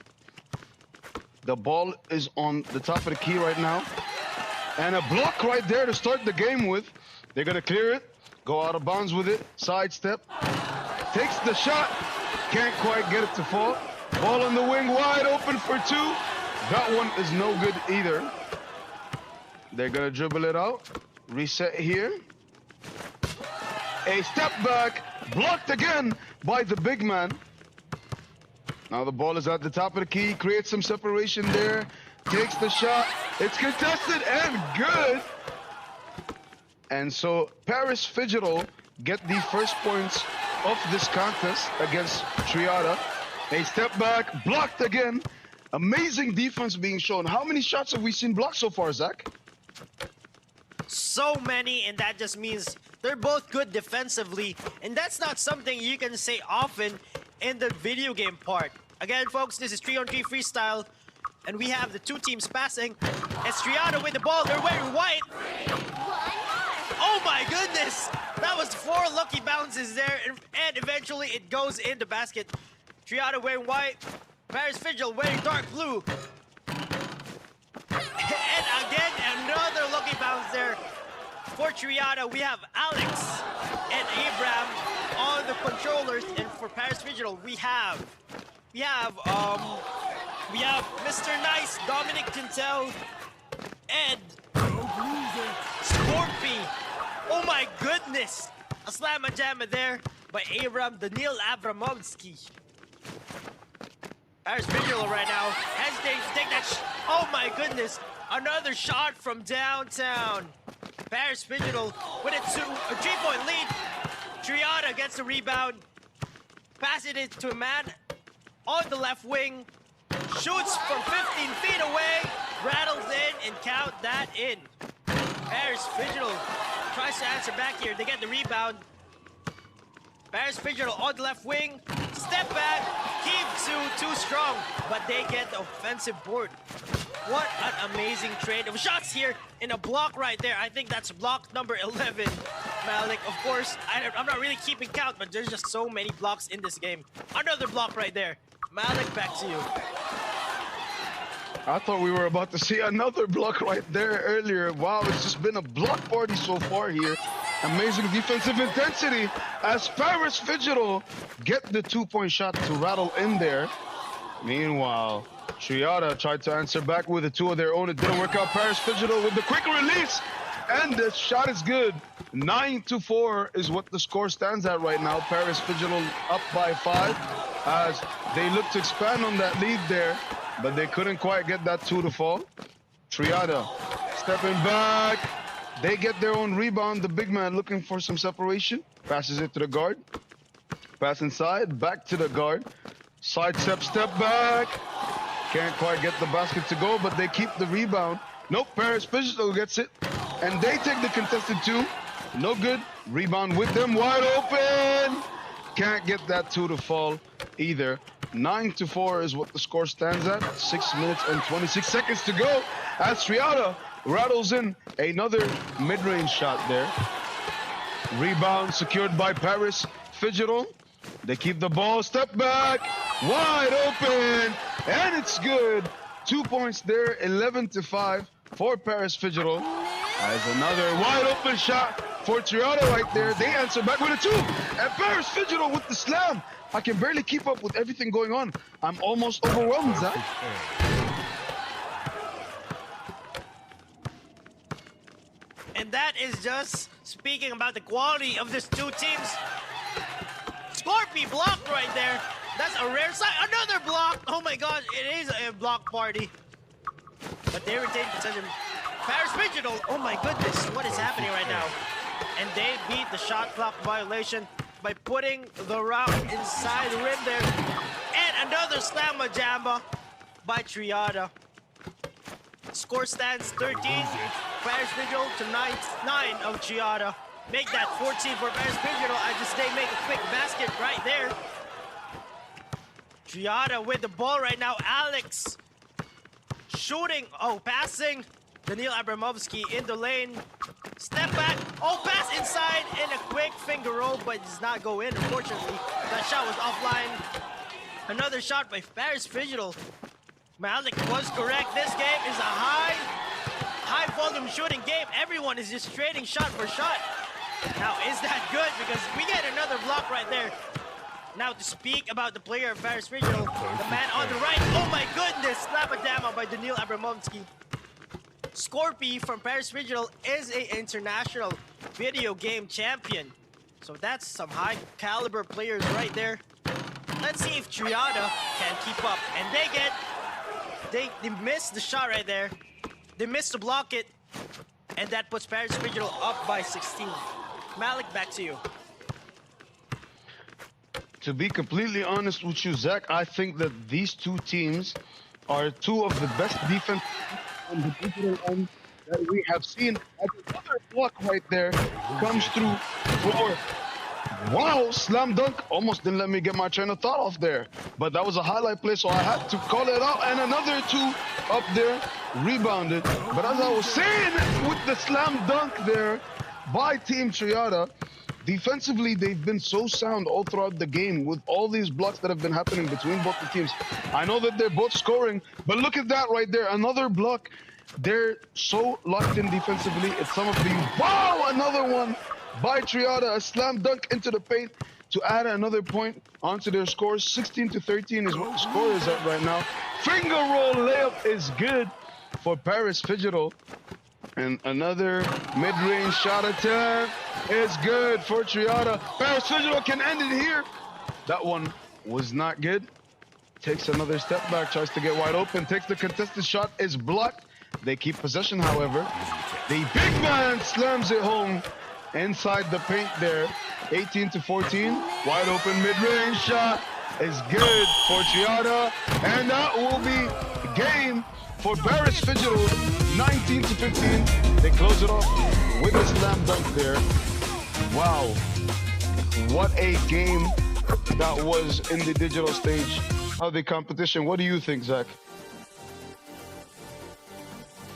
The ball is on the top of the key right now. And a block right there to start the game with. They're gonna clear it, go out of bounds with it, sidestep, takes the shot, can't quite get it to fall. Ball on the wing, wide open for two. That one is no good either. They're gonna dribble it out, reset here. A step back, blocked again by the big man. Now the ball is at the top of the key, creates some separation there, takes the shot, it's contested and good. And so Paris Phygital get the first points of this contest against Triada. A step back, blocked again. Amazing defense being shown. How many shots have we seen blocked so far, Zach? So many, and that just means they're both good defensively, and that's not something you can say often in the video game part. Again, folks, this is 3-on-3 freestyle, and we have the two teams passing. It's Triada with the ball, they're wearing white. Oh my goodness! That was 4 lucky bounces there, and eventually it goes in the basket. Triada wearing white, Paris Phygital wearing dark blue. And again, another lucky bounce there. For Triada, we have Alex and Abraham on the controllers, and for Paris Phygital, we have Mr. Nice, Dominic Tintel, and Scorpy. Oh my goodness! A slamma jamma there by Abraham Daniil Abramovsky. Paris Phygital right now hesitating to take that oh my goodness! Another shot from downtown. Paris Phygital with a 3-point lead. Triada gets the rebound, passes it to a man on the left wing, shoots from 15 feet away, rattles in and count that in. Paris Phygital tries to answer back here. They get the rebound. Paris Phygital on the left wing, step back, keep too strong, but they get the offensive board. What an amazing trade of shots here in a block right there. I think that's block number 11, Malik. Of course, I'm not really keeping count, but there's just so many blocks in this game. Another block right there. Malik, back to you. I thought we were about to see another block right there earlier. Wow, it's just been a block party so far here. Amazing defensive intensity as Paris Phygital get the 2-point shot to rattle in there. Meanwhile, Triada tried to answer back with a 2 of their own. It didn't work out. Paris Phygital with the quick release, and the shot is good. 9-4 is what the score stands at right now. Paris Phygital up by 5 as they look to expand on that lead there, but they couldn't quite get that 2 to fall. Triada stepping back. They get their own rebound. The big man looking for some separation. Passes it to the guard. Pass inside, back to the guard. Side step back. Can't quite get the basket to go, but they keep the rebound. Nope, Paris Phygital gets it. And they take the contested 2. No good. Rebound with them, wide open. Can't get that 2 to fall either. 9-4 is what the score stands at. 6 minutes and 26 seconds to go as Triada rattles in another mid-range shot there. Rebound secured by Paris Phygital. They keep the ball, step back, wide open, and it's good. 2 points there, 11-5 for Paris Phygital. As another wide open shot for Triada right there. They answer back with a 2, and Paris Phygital with the slam. I can barely keep up with everything going on. I'm almost overwhelmed, Zach. And that is just speaking about the quality of these two teams. Scorpy blocked right there. That's a rare sight. Another block. Oh my God, it is a block party. But they retain possession. Paris Phygital. Oh my goodness, what is happening right now? And they beat the shot clock violation by putting the rock inside the rim there. And another slamma jamba by Triada. Score stands 13. Paris Phygital to 9 of Triada. Make that 14 for Paris Phygital. I just they make a quick basket right there. Triada with the ball right now. Alex shooting. Oh, passing. Daniil Abramovsky in the lane. Step back. Oh, pass inside and a quick finger roll, but does not go in, unfortunately. That shot was offline. Another shot by Paris Phygital. Halyk was correct. This game is a high volume shooting game. Everyone is just trading shot for shot. Now, is that good? Because we get another block right there. Now, to speak about the player of Paris Phygital, the man on the right. Oh my goodness! Slapadama by Daniil Abramovsky. Scorpy from Paris Phygital is an international video game champion. So that's some high caliber players right there. Let's see if Triada can keep up. And they missed the shot right there. They missed to block it. And that puts Paris Phygital up by 16. Halyk, back to you. To be completely honest with you, Zach, I think that these two teams are two of the best defense on the digital end that we have seen. And another block right there comes through for, wow, slam dunk. Almost didn't let me get my train of thought off there. But that was a highlight play, so I had to call it out. And another two up there, rebounded. But as I was saying, with the slam dunk there by Team Triada, defensively, they've been so sound all throughout the game with all these blocks that have been happening between both the teams. I know that they're both scoring, but look at that right there. Another block. They're so locked in defensively. It's some of these. Wow, another one by Triada. A slam dunk into the paint to add another point onto their scores. 16-13 is what the score is at right now. Finger roll layup is good for Paris Phygital. And another mid-range shot attempt is good for Triada. Paris Phygital can end it here. That one was not good. Takes another step back, tries to get wide open, takes the contested shot, is blocked. They keep possession, however. The big man slams it home inside the paint there. 18-14, wide open mid-range shot is good for Triada. And that will be game for Paris Phygital, 19-15. They close it off with a slam dunk there. Wow, what a game that was in the digital stage of the competition. What do you think, Zach?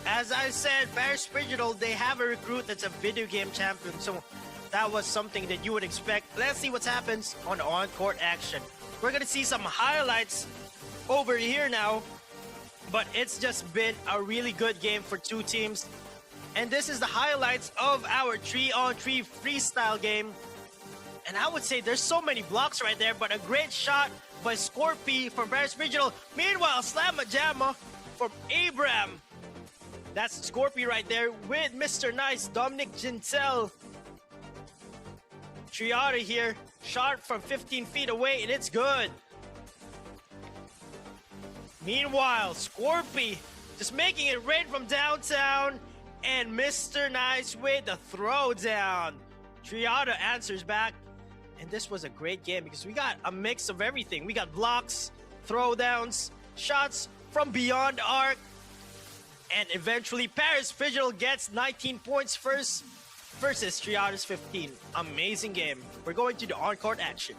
As I said, Paris Phygital, they have a recruit that's a video game champion, so that was something that you would expect. Let's see what happens on the on-court action. We're gonna see some highlights over here now. But it's just been a really good game for two teams. And this is the highlights of our 3-on-3 freestyle game. And I would say there's so many blocks right there, but a great shot by Scorpy from Paris Phygital. Meanwhile, Slamma-Jamma from Abram. That's Scorpy right there with Mr. Nice, Dominic Gintel. Triada here, shot from 15 feet away, and it's good. Meanwhile, Scorpy just making it rain from downtown, and Mr. Nice with the throwdown. Triada answers back, and this was a great game because we got a mix of everything. We got blocks, throwdowns, shots from beyond arc, and eventually Paris Phygital gets 19 points first versus Triada's 15. Amazing game. We're going to the on-court action.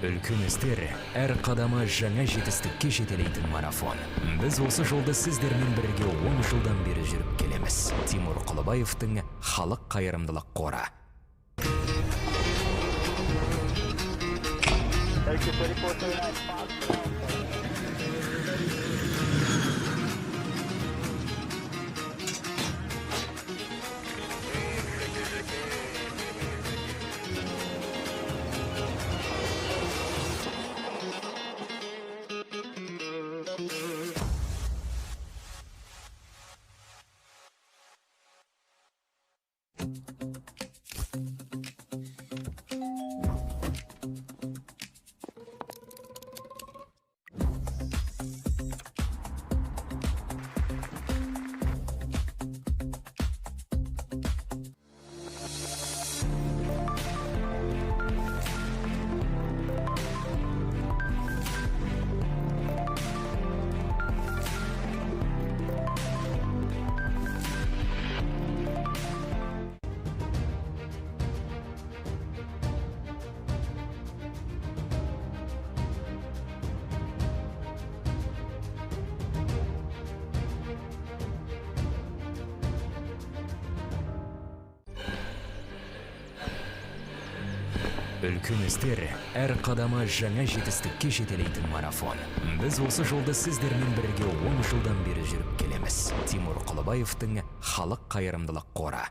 Үлкен істер әр қадамы жаңа жетістікке жетелейтін марафон. Біз осы жолды сіздермен бірге 10 жылдан бері жүріп келеміз. Тимур Құлыбаевтың халық қайырымдылық қоры. Үлкен істер әр қадамы жаңа жетістікке жетелейтін марафон. Біз осы жолды сіздермен бірге 10 жылдан бері жүріп келеміз. Тимур Құлыбаевтың Халық қайырымдылық қоры.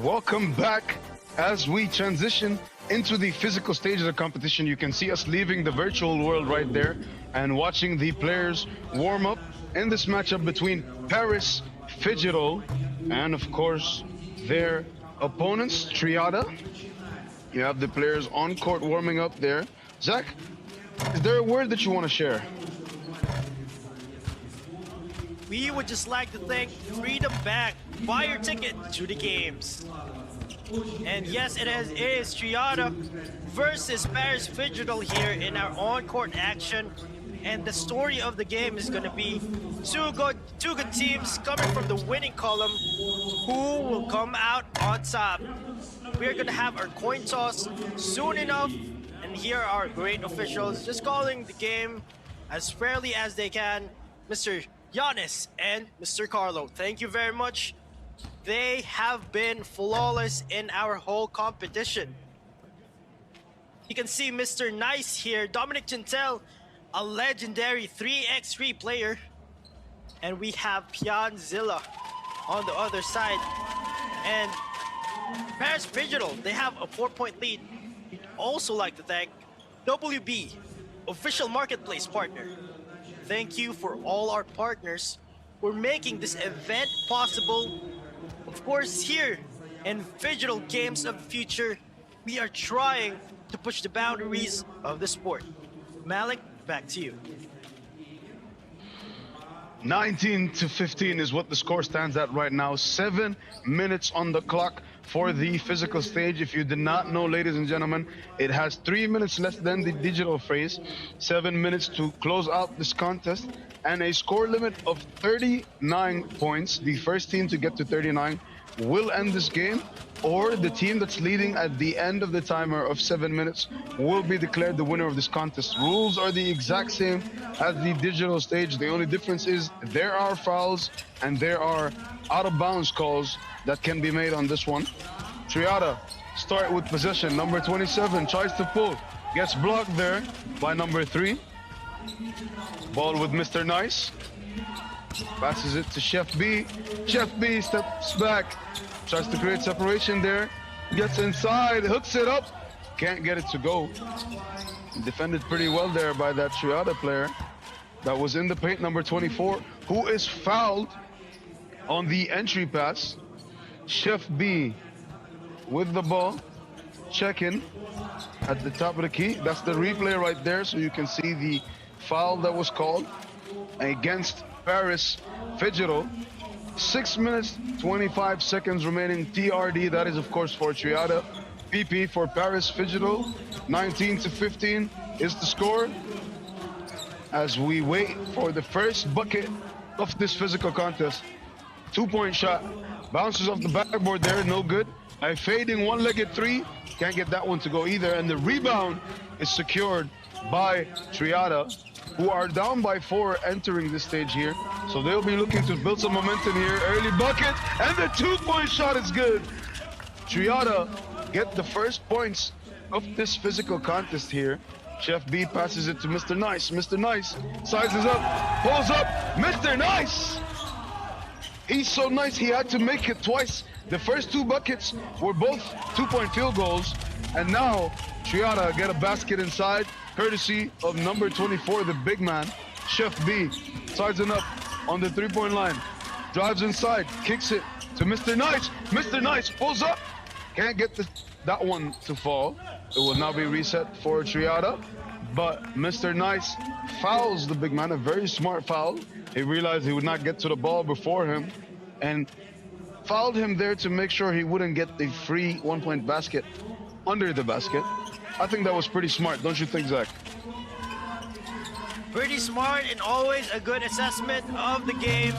Welcome back. As we transition into the physical stage of the competition, you can see us leaving the virtual world right there and watching the players warm up in this matchup between Paris, Phygital, and of course their opponents, Triada. You have the players on court warming up there. Zach, is there a word that you want to share? We would just like to thank Freedom Bank. Buy your ticket to the games. And yes, it is Triada versus Paris Phygital here in our on-court action. And the story of the game is going to be two good teams coming from the winning column who will come out on top. We're going to have our coin toss soon enough. And here are great officials just calling the game as fairly as they can. Mr. Giannis and Mr. Carlo, thank you very much. They have been flawless in our whole competition. You can see Mr. Nice here, Dominic Gentel, a legendary 3x3 player. And we have Pianzilla on the other side. And Paris Phygital, they have a 4-point lead. We'd also like to thank WB, official marketplace partner. Thank you for all our partners for making this event possible. Of course, here in Phygital Games of the Future, we are trying to push the boundaries of the sport. Malik, back to you. 19-15 is what the score stands at right now. 7 minutes on the clock for the physical stage. If you did not know, ladies and gentlemen, it has 3 minutes less than the digital phase. 7 minutes to close out this contest, and a score limit of 39 points. The first team to get to 39 will end this game, or the team that's leading at the end of the timer of 7 minutes will be declared the winner of this contest. Rules are the exact same as the digital stage. The only difference is there are fouls and there are out-of-bounds calls that can be made on this one. Triada start with possession. Number 27 tries to pull, gets blocked there by number 3. Ball with Mr. Nice. Passes it to Chef B. Chef B steps back, tries to create separation there. Gets inside, hooks it up. Can't get it to go. Defended pretty well there by that Triada player that was in the paint, number 24, who is fouled on the entry pass. Chef B with the ball, checking at the top of the key. That's the replay right there, so you can see the foul that was called against Paris Phygital. 6 minutes, 25 seconds remaining. TRD, that is of course for Triada. PP for Paris Phygital. 19-15 is the score. As we wait for the first bucket of this physical contest. 2-point shot, bounces off the backboard there, no good. A fading one-legged 3, can't get that one to go either. And the rebound is secured by Triada, who are down by 4 entering this stage here. So they'll be looking to build some momentum here. Early bucket, and the 2-point shot is good. Triada get the first points of this physical contest here. Chef B passes it to Mr. Nice. Mr. Nice sizes up, pulls up, Mr. Nice! He's so nice, he had to make it twice. The first 2 buckets were both 2-point field goals, and now Triada get a basket inside, courtesy of number 24, the big man, Chef B. Sizing up on the 3-point line, drives inside, kicks it to Mr. Nice. Mr. Nice pulls up, can't get that one to fall. It will now be reset for Triada, but Mr. Nice fouls the big man, a very smart foul. He realized he would not get to the ball before him and fouled him there to make sure he wouldn't get the free 1-point basket under the basket. I think that was pretty smart, don't you think, Zach? Pretty smart and always a good assessment of the game.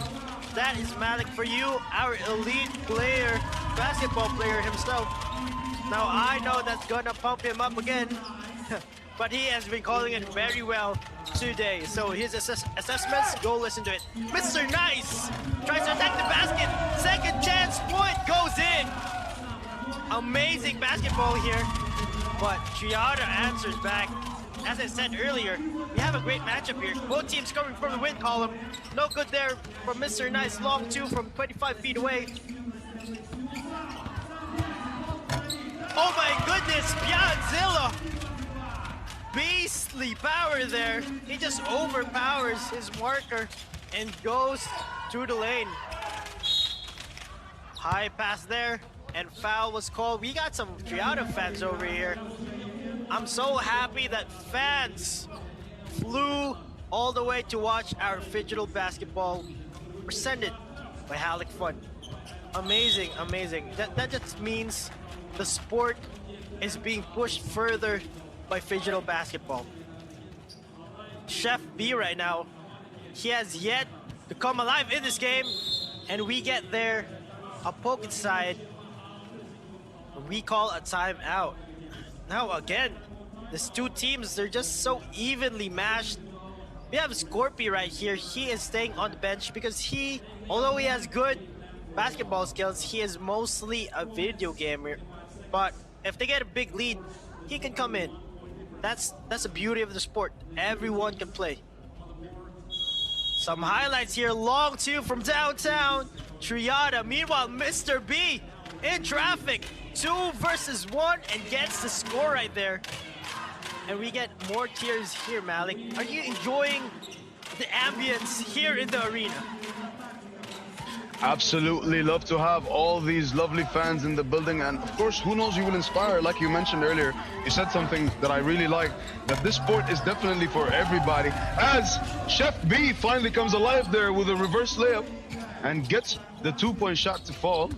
That is Malik for you, our elite player, basketball player himself. Now I know that's gonna pump him up again, but he has been calling it very well. today. So his assessments, go listen to it. Mr. Nice tries to attack the basket. Second chance point goes in. Amazing basketball here. But Triada answers back. As I said earlier, we have a great matchup here. Both teams coming from the win column. No good there from Mr. Nice. Long two from 25 feet away. Oh my goodness, Piazzilla. Beastly power there. He just overpowers his marker and goes through the lane. High pass there, and foul was called. We got some Triada fans over here. I'm so happy that fans flew all the way to watch our Phygital basketball presented by Halyk Fun. Amazing, amazing. That just means the sport is being pushed further by Phygital basketball. Chef B right now, he has yet to come alive in this game, and we get there, a poke inside, we call a timeout. Now again, these two teams, they're just so evenly matched. We have Scorpy right here. He is staying on the bench because he, although he has good basketball skills, he is mostly a video gamer. But if they get a big lead, he can come in. That's the beauty of the sport. Everyone can play. Some highlights here. Long two from downtown. Triada. Meanwhile, Mr. B in traffic. 2 versus 1 and gets the score right there. And we get more tears here, Malik. Are you enjoying the ambience here in the arena? Absolutely, love to have all these lovely fans in the building, and of course, who knows, you will inspire. Like you mentioned earlier, you said something that I really like, that this sport is definitely for everybody. As Chef B finally comes alive there with a reverse layup and gets the 2-point shot to fall.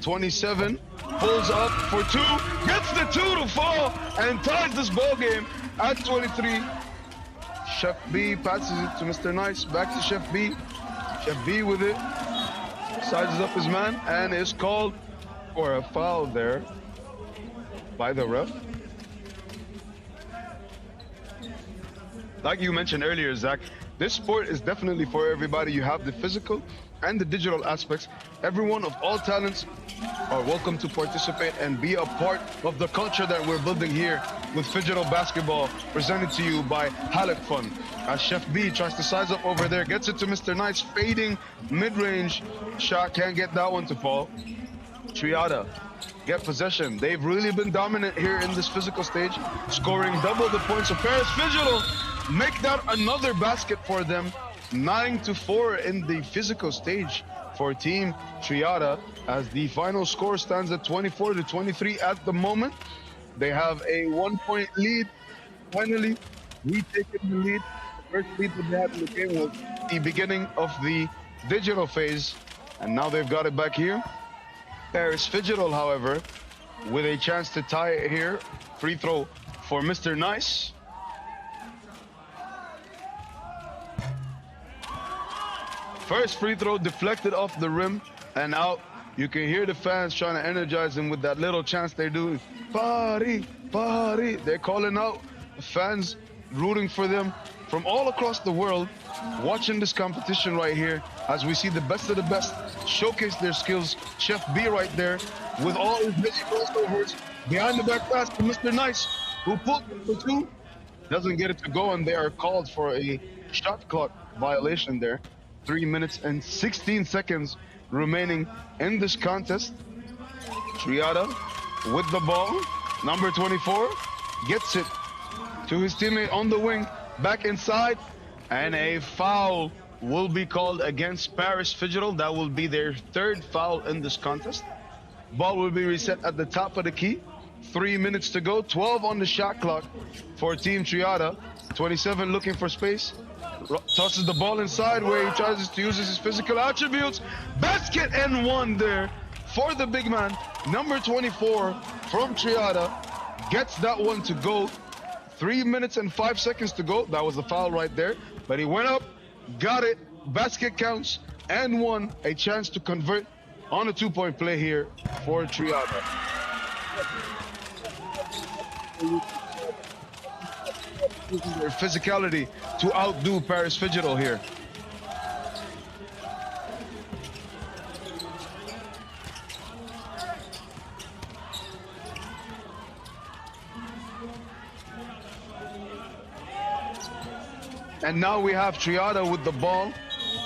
27, pulls up for 2, gets the 2 to fall, and ties this ball game at 23. Chef B passes it to Mr. Nice, back to Chef B. Chef B with it. Sizes up his man and is called for a foul there by the ref. Like you mentioned earlier, Zach, this sport is definitely for everybody. You have the physical and the digital aspects. Everyone of all talents are welcome to participate and be a part of the culture that we're building here with Phygital basketball, presented to you by Halyk Fun. As Chef B tries to size up over there, gets it to Mr. Nice, fading mid-range shot, can't get that one to fall. Triada get possession. They've really been dominant here in this physical stage, scoring double the points of Paris. Phygital make that another basket for them. 9-4 in the physical stage for Team Triada, as the final score stands at 24-23 at the moment. They have a 1-point lead. Finally, we take in the lead. The first lead that they had in the game was the beginning of the digital phase, and now they've got it back here. Paris Phygital, however, with a chance to tie it here. Free throw for Mr. Nice. First free throw deflected off the rim and out. You can hear the fans trying to energize him with that little chance they're doing. Party, party. They're calling out. The fans rooting for them from all across the world, watching this competition right here as we see the best of the best showcase their skills. Chef B right there with all his busy crossovers. Behind the back pass to Mr. Nice, who pulled for 2. Doesn't get it to go, and they are called for a shot clock violation there. 3 minutes and 16 seconds remaining in this contest. Triada with the ball. Number 24 gets it to his teammate on the wing. Back inside, and a foul will be called against Paris Phygital. That will be their 3rd foul in this contest. Ball will be reset at the top of the key. 3 minutes to go. 12 on the shot clock for Team Triada. 27 looking for space. Tosses the ball inside where he tries to use his physical attributes. Basket and 1 there for the big man. Number 24 from Triada gets that one to go. 3 minutes and 5 seconds to go. That was the foul right there. But he went up, got it. Basket counts and 1. A chance to convert on a 2-point play here for Triada. using their physicality to outdo Paris Phygital here. And now we have Triada with the ball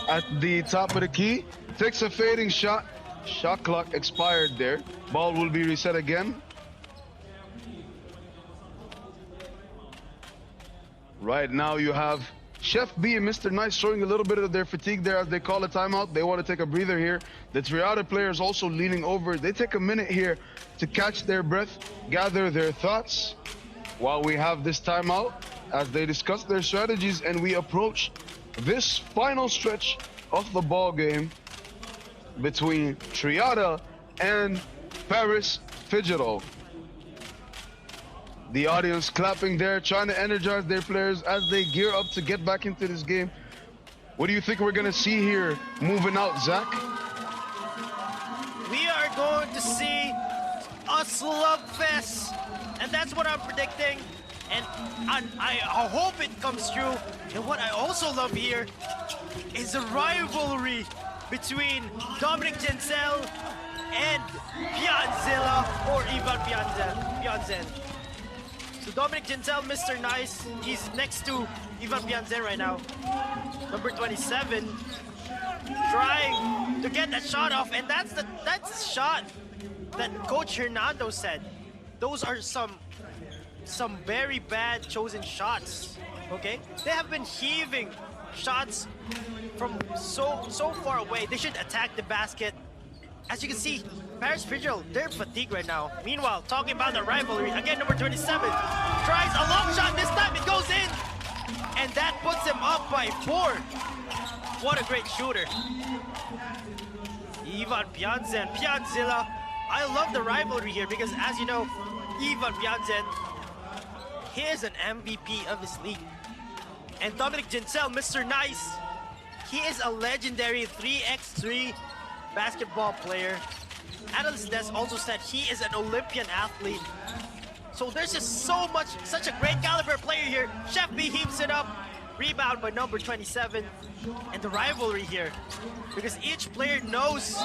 at the top of the key. Takes a fading shot. Shot clock expired there. Ball will be reset again. Right now you have Chef B and Mr. Nice showing a little bit of their fatigue there as they call a timeout. They want to take a breather here. The Triada players also leaning over. They take a minute here to catch their breath, gather their thoughts while we have this timeout as they discuss their strategies and we approach this final stretch of the ball game between Triada and Paris Phygital. The audience clapping there, trying to energize their players as they gear up to get back into this game. What do you think we're gonna see here moving out, Zach? We are going to see a slugfest, and that's what I'm predicting. And I hope it comes true. And what I also love here is a rivalry between Dominic Gensel and Pianzilla, or Ivan Pianzen. So Dominic Gensel, Mr. Nice, he's next to Ivan Pianzen right now. Number 27, trying to get that shot off, and that's the shot that Coach Hernando said. Those are some very bad chosen shots. Okay, they have been heaving shots from so far away. They should attack the basket. As you can see, Paris Phygital, they're fatigued right now. Meanwhile, talking about the rivalry, again, number 27 tries a long shot. This time it goes in, and that puts him up by 4. What a great shooter. Ivan Pianzen, Pianzilla. I love the rivalry here because, as you know, Ivan Pianzen, he is an MVP of his league. And Dominic Gensel, Mr. Nice, he is a legendary 3x3 basketball player. Analyst Des also said he is an Olympian athlete. So there's just such a great caliber player here. Chef B heaps it up. Rebound by number 27. And the rivalry here, because each player knows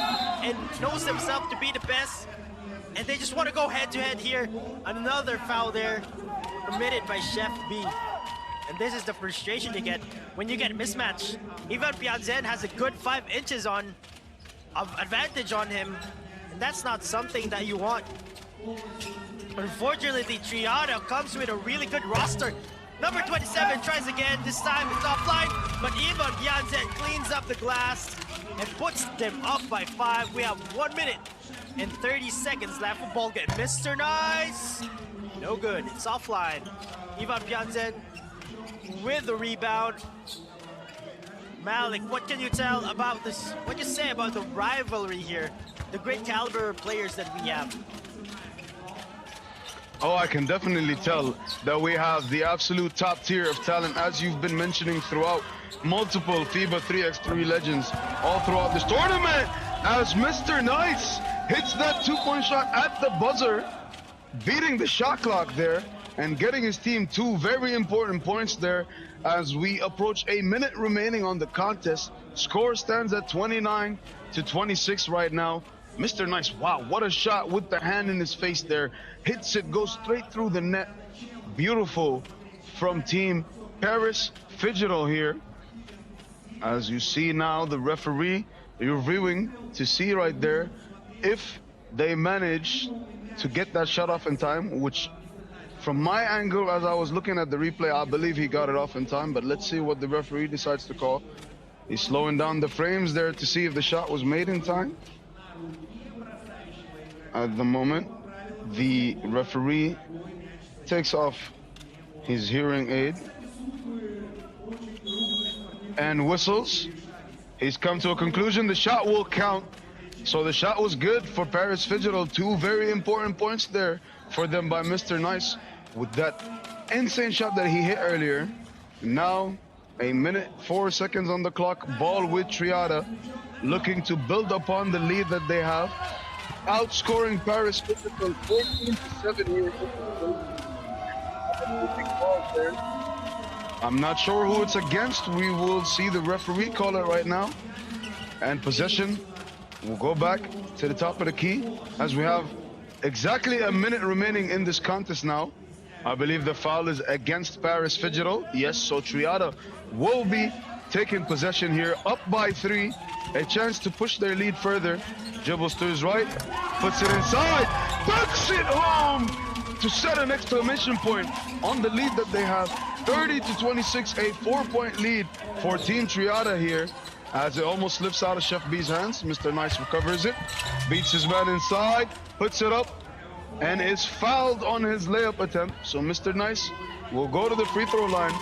himself to be the best, and they just want to go head to head here. Another foul there committed by Chef B. And this is the frustration you get when you get mismatch. Ivan Pianzen has a good 5 inches of advantage on him, and that's not something that you want. Unfortunately, Triada comes with a really good roster. Number 27 tries again. This time it's offline, but Ivan Pianzen cleans up the glass and puts them up by 5. We have 1 minute and 30 seconds left for ball game. Mr. Nice, no good. It's offline. Ivan Pianzen with the rebound. Malik, what can you tell about this? What can you say about the rivalry here? The great caliber of players that we have. Oh, I can definitely tell that we have the absolute top tier of talent, as you've been mentioning throughout multiple FIBA 3x3 legends all throughout this tournament, as Mr. Nice hits that 2-point shot at the buzzer, beating the shot clock there and getting his team 2 very important points there as we approach a minute remaining on the contest. Score stands at 29-26 right now. Mr. Nice, wow, what a shot with the hand in his face there. Hits it, goes straight through the net. Beautiful from Team Paris Phygital here. As you see now, the referee reviewing to see right there if they manage to get that shot off in time, which from my angle, as I was looking at the replay, I believe he got it off in time, but let's see what the referee decides to call. He's slowing down the frames there to see if the shot was made in time. At the moment, the referee takes off his hearing aid and whistles. He's come to a conclusion. The shot will count. So the shot was good for Paris Phygital. 2 very important points there for them by Mr. Nice with that insane shot that he hit earlier. Now, a minute, 4 seconds on the clock. Ball with Triada, looking to build upon the lead that they have. Outscoring Paris Phygital 14-7 here. Big balls there. I'm not sure who it's against. We will see the referee call it right now. And possession will go back to the top of the key as we have exactly a minute remaining in this contest now. I believe the foul is against Paris Phygital. Yes, so Triada will be taking possession here, up by 3. A chance to push their lead further. Dribbles to his right, puts it inside, backs it home to set an exclamation point on the lead that they have. 30-26, a 4-point lead for Team Triada here as it almost slips out of Chef B's hands. Mr. Nice recovers it, beats his man inside, puts it up, and is fouled on his layup attempt. So Mr. Nice will go to the free throw line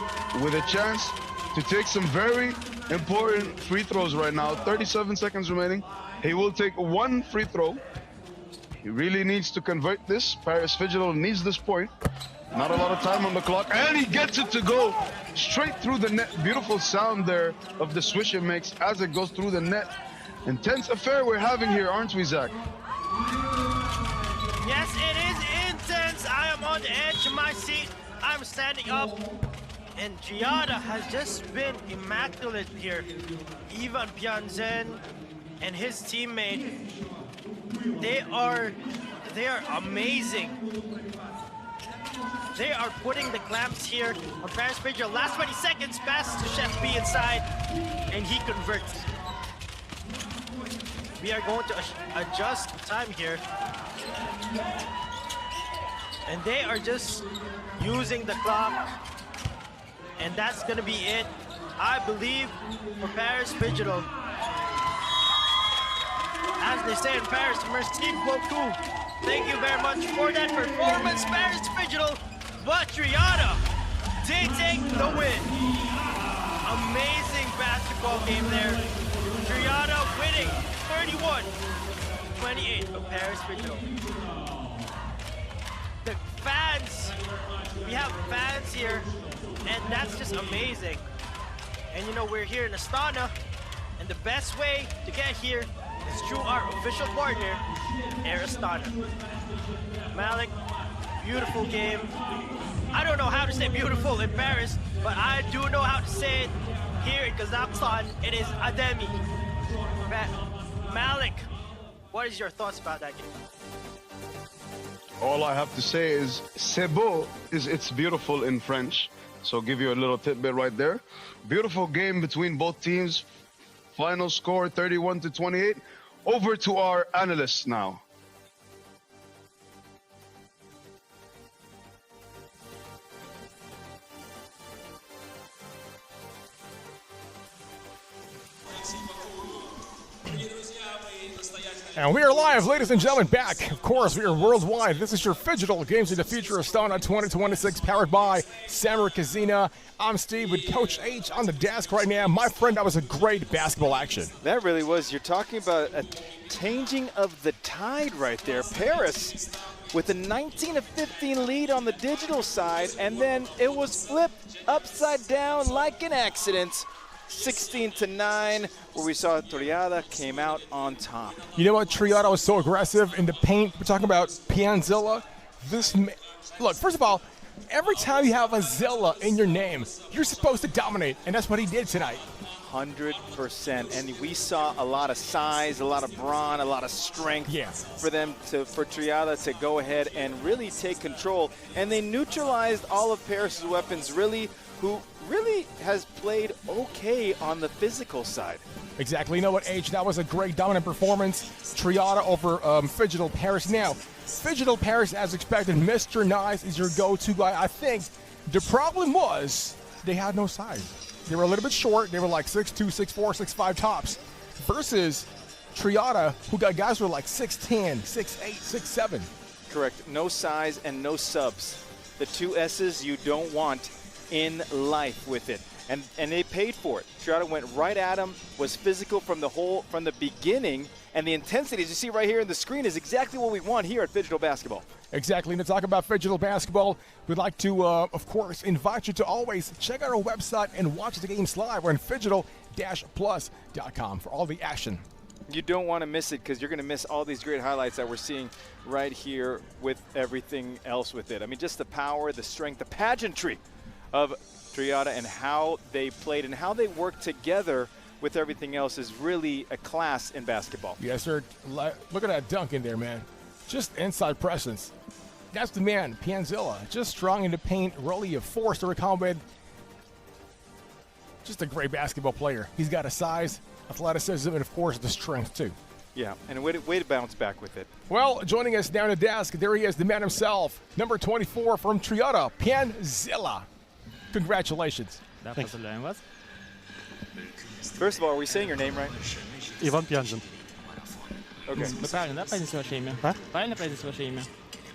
with a chance to take some very important free throws right now. 37 seconds remaining. He will take 1 free throw. He really needs to convert this. Paris Phygital needs this point. Not a lot of time on the clock, and he gets it to go straight through the net. Beautiful sound there of the swish it makes as it goes through the net. Intense affair we're having here, aren't we, Zach? Yes, it is intense. I am on the edge of my seat. I'm standing up. And Triada has just been immaculate here. Ivan Pianzen and his teammate, they are amazing. They are putting the clamps here on Paris Phygital. Last 20 seconds, pass to Chef B inside, and he converts. We are going to adjust time here. And they are just using the clock. And that's going to be it, I believe, for Paris Phygital. As they say in Paris, merci beaucoup. Thank you very much for that performance, Paris Phygital. But Triada, they take the win. Amazing basketball game there. Triada winning 31-28 of Paris Phygital. The fans, we have fans here, and that's just amazing. And you know, we're here in Astana, and the best way to get here is through our official partner, Air Astana. Malik, beautiful game. I don't know how to say beautiful in Paris, but I do know how to say it here in Kazakhstan. It is Ademi. Malik, what is your thoughts about that game? All I have to say is c'est beau, it's beautiful in French. So give you a little tidbit right there. Beautiful game between both teams. Final score 31-28. Over to our analysts now. And we are live, ladies and gentlemen, back. Of course, we are worldwide. This is your Phygital Games of the Future Astana 2026, powered by Samurai Casino. I'm Steve with Coach H on the desk right now. My friend, that was a great basketball action. That really was. You're talking about a changing of the tide right there. Paris with a 19-15 lead on the digital side, and then it was flipped upside down like an accident. 16-9, where we saw Triada came out on top. You know what? Triada was so aggressive in the paint. We're talking about Pianzilla. Look, first of all, every time you have a Zilla in your name, you're supposed to dominate, and that's what he did tonight. 100%, and we saw a lot of size, a lot of brawn, a lot of strength for Triada to go ahead and really take control, and they neutralized all of Paris' weapons, who really has played okay on the physical side. Exactly. You know what, H? That was a great dominant performance. Triada over Phygital Paris. Now, Phygital Paris, as expected, Mr. Nice is your go-to guy. I think the problem was they had no size. They were a little bit short. They were like 6'2", 6'4", 6'5" tops. Versus Triada, who got guys who were like 6'10", 6'8", 6'7". Correct. No size and no subs. The two S's you don't want in life with it, and they paid for it. Triada went right at him, was physical from the beginning, and the intensity, as you see right here in the screen, is exactly what we want here at Phygital Basketball. Exactly. And to talk about Phygital Basketball, we'd like to, of course, invite you to always check out our website and watch the games live. We're on Phygital-plus.com for all the action. You don't want to miss it, because you're going to miss all these great highlights that we're seeing right here with everything else with it. I mean, just the power, the strength, the pageantry of Triada, and how they played and how they worked together with everything else is really a class in basketball. Yes, sir. Look at that dunk in there, man. Just inside presence. That's the man, Pianzilla. Just strong in the paint, really a force to reckon with. Just a great basketball player. He's got a size, athleticism, and of course the strength too. Yeah, and a way to bounce back with it. Well, joining us down the desk, there he is, the man himself, number 24 from Triada, Pianzilla. Congratulations. First of all, are we saying your name right? Иван Пьянжин. Okay. Правильно, да, произнеси ваше имя? А? Правильно произнеси ваше имя?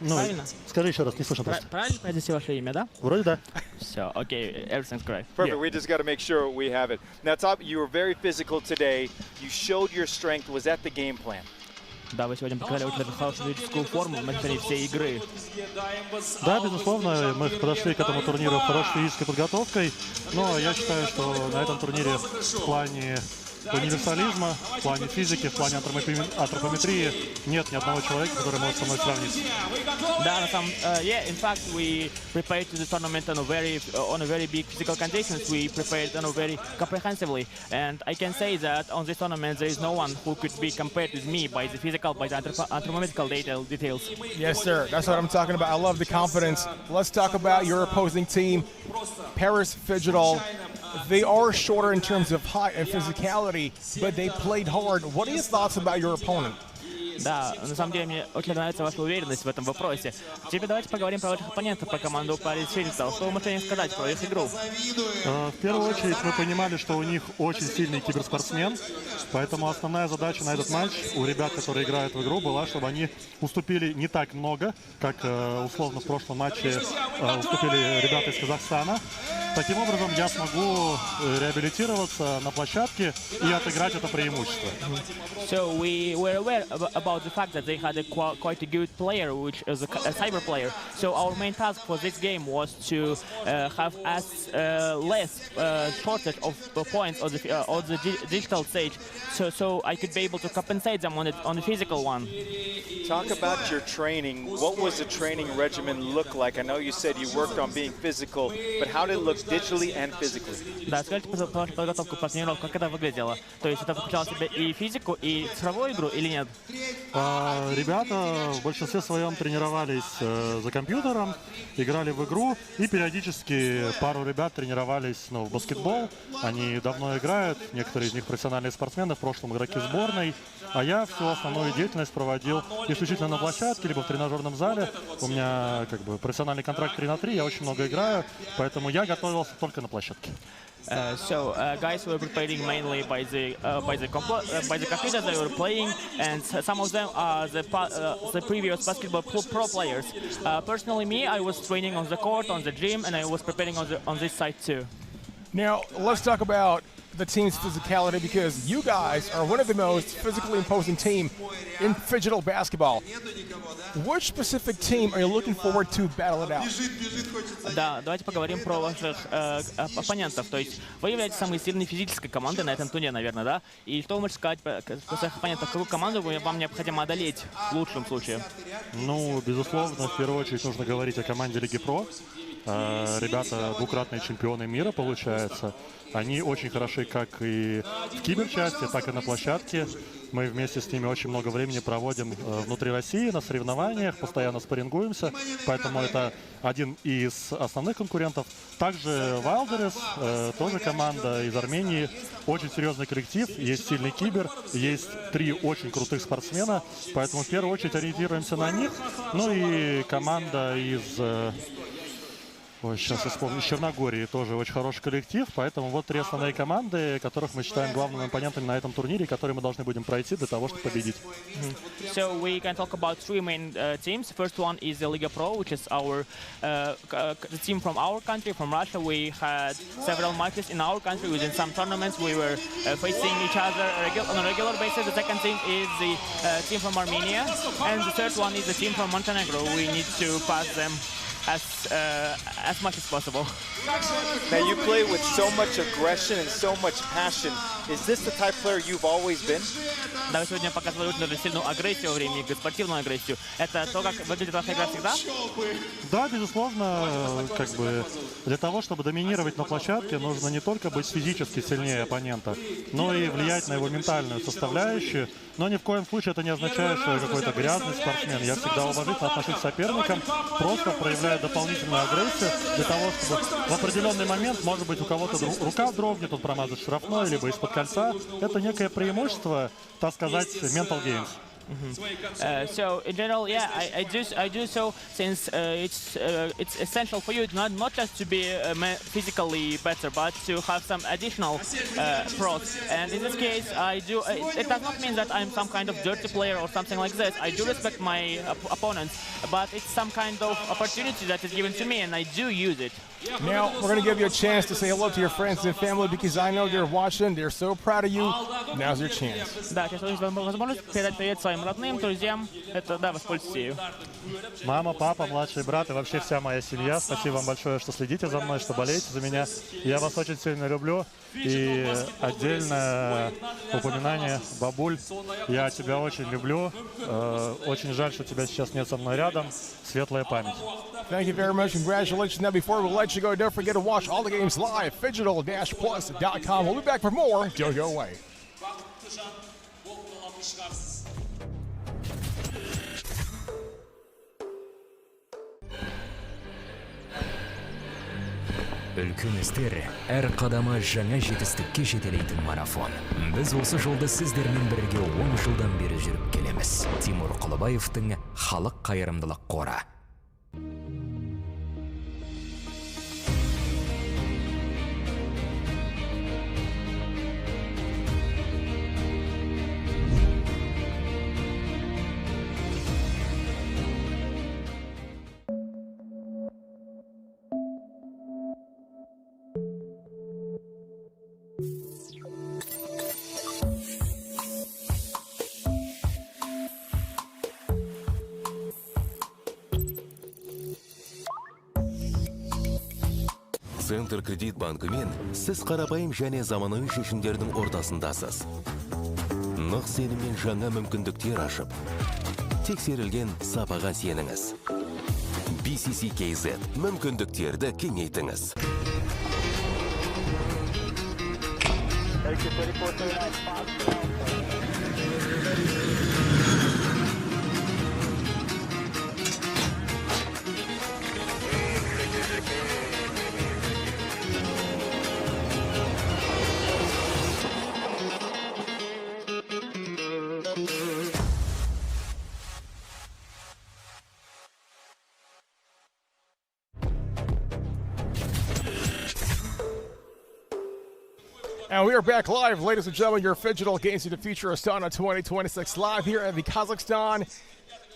Ну, Правильно? скажи еще раз, не слышно просто. Правильно произнеси ваше имя, да? Вроде да. Все, окей, everything's great. Perfect. We just got to make sure we have it. Now, Top, you were very physical today. You showed your strength. Was that the game plan? Да, вы сегодня показали очень даже хорошую физическую форму в начале всей игры. Да, безусловно, мы подошли к этому турниру хорошей физической подготовкой, но я считаю, что на этом турнире в плане универсализма, в плане физики, в плане антропометрии нет ни одного человека, который может со мной сравниться. Да, in fact, we prepared to the tournament on a very big physical conditions. We prepared very comprehensively, and I can say that on this tournament there is no one who could be compared with me by the physical, by the anthropometrical details. Yes, sir. That's what I'm talking about. I love the confidence. Let's talk about your opposing team, Paris Phygital. They are shorter in terms of height and physicality, but they played hard. What are your thoughts about your opponent? Да, на самом деле мне очень нравится ваша уверенность в этом вопросе. Теперь давайте поговорим про ваших оппонентов, про команду Paris Phygital. Что вы можете сказать про их игру? В первую очередь мы понимали, что у них очень сильный киберспортсмен, поэтому основная задача на этот матч у ребят, которые играют в игру, была, чтобы они уступили не так много, как условно в прошлом матче уступили ребята из Казахстана. Таким образом, я смогу реабилитироваться на площадке и отыграть это преимущество. So we were aware about the fact that they had quite a good player, which is a cyber player. So our main task for this game was to have as less shortage of points on the digital stage, so I could be able to compensate them on the physical one. Talk about your training. What was the training regimen look like? I know you said you worked on being physical, but how did it look digitally and physically? Да, скажите про вашу подготовку по тренировкам, как это выглядело? То есть это включало в себя и физику, и цифровую игру, или нет? Ребята в большинстве своем тренировались за компьютером, играли в игру, и периодически пару ребят тренировались в баскетбол. Они давно играют, некоторые из них профессиональные спортсмены, в прошлом игроки сборной. А я всю основную деятельность проводил исключительно на площадке, либо в тренажерном зале. У меня профессиональный контракт 3 на 3, я очень много играю, поэтому я готовился только на площадке. So guys were preparing mainly by the computer they were playing, and some of them are the previous basketball pro players. Personally, me, I was training on the court, on the gym, and I was preparing on this side too. Now let's talk about the team's physicality, because you guys are one of the most physically imposing team in Phygital basketball. Which specific team are you looking forward to battle it out? Да, давайте поговорим про ваших оппонентов. То есть вы являетесь самой сильной физической командой на этом турнире, наверное, да? И что вы можете сказать про своих оппонентов? Какую команду вам необходимо одолеть в лучшем случае? Ну, безусловно, в первую очередь нужно говорить о команде Лиги Про. Ребята двукратные чемпионы мира, получается. Они очень хороши как и в киберчасти, так и на площадке. Мы вместе с ними очень много времени проводим внутри России на соревнованиях, постоянно спаррингуемся, поэтому это один из основных конкурентов. Также Wilders, тоже команда из Армении, очень серьезный коллектив, есть сильный кибер, есть 3 очень крутых спортсмена, поэтому в первую очередь ориентируемся на них. Ну и команда из... сейчас я вспомню, Черногории тоже очень хороший коллектив, поэтому вот 3 основные команды, которых мы считаем главными оппонентами на этом турнире, которые мы должны будем пройти для того, чтобы победить. So we can talk about 3 main teams. First one is the Liga Pro, which is our the team from our country, from Russia. We had several matches in our country within some tournaments. We were facing each other on a regular basis. The second team is the team from Armenia, and the third one is the team from Montenegro. We need to pass them as much as possible. Now you play with so much aggression and so much passion. Is this the type of player you've always been? Да, вы сегодня показывали очень сильную агрессию во время игры, спортивную агрессию. Это то, как выглядит ваша игра всегда? Да, безусловно, как бы для того, чтобы доминировать на площадке, нужно не только быть физически сильнее оппонента, но и влиять на его ментальную составляющую. Но ни в коем случае это не означает, что я какой-то грязный спортсмен. Я всегда уважительно отношусь к соперникам, просто проявляю дополнительную агрессию для того, чтобы в определенный момент, может быть, у кого-то рука дрогнет, он промазает штрафной, либо из-под кольца. Это некое преимущество, так сказать, mental games. So in general, yeah, I do so since it's essential for you not just to be physically better, but to have some additional pros. And in this case, I do. It does not mean that I'm some kind of dirty player or something like this. I do respect my opponents, but it's some kind of opportunity that is given to me, and I do use it. Now, we're going to give you a chance to say hello to your friends and family because I know they're watching. They're so proud of you. Now's your chance. Да, сейчас есть возможность передать привет своим родным, друзьям. Это, да, воспользуйтесь ею. Мама, папа, младший брат и вообще вся моя семья. Спасибо вам большое, что следите за мной, что болеете за меня. Я вас очень сильно люблю. И отдельное упоминание, бабуль, я тебя очень люблю. Очень жаль, что тебя сейчас нет со мной рядом. Светлая память. Thank you very much. Congratulations. Now, before we let you go, don't forget to watch all the games live. Phygital-plus.com. We'll be back for more. Don't go away. Үлкен істер әр қадамы жаңа жетістікке жетелейтін марафон. Біз осы жолды сіздермен бірге 10 жылдан бері жүріп келеміз. Тимур Құлыбаевтың халық қайырымдылық қоры. Центр кредит банкымен сіз қарапайым және заманауи шешімдердің ортасындасыз. Нық сеніммен жаңа мүмкіндіктер ашып, тексерілген сапаға сеніңіз. BCC-KZ мүмкіндіктерді кеңейтіңіз. And we are back live, ladies and gentlemen. Your Phygital Games of the Future Astana 2026 live here at the Kazakhstan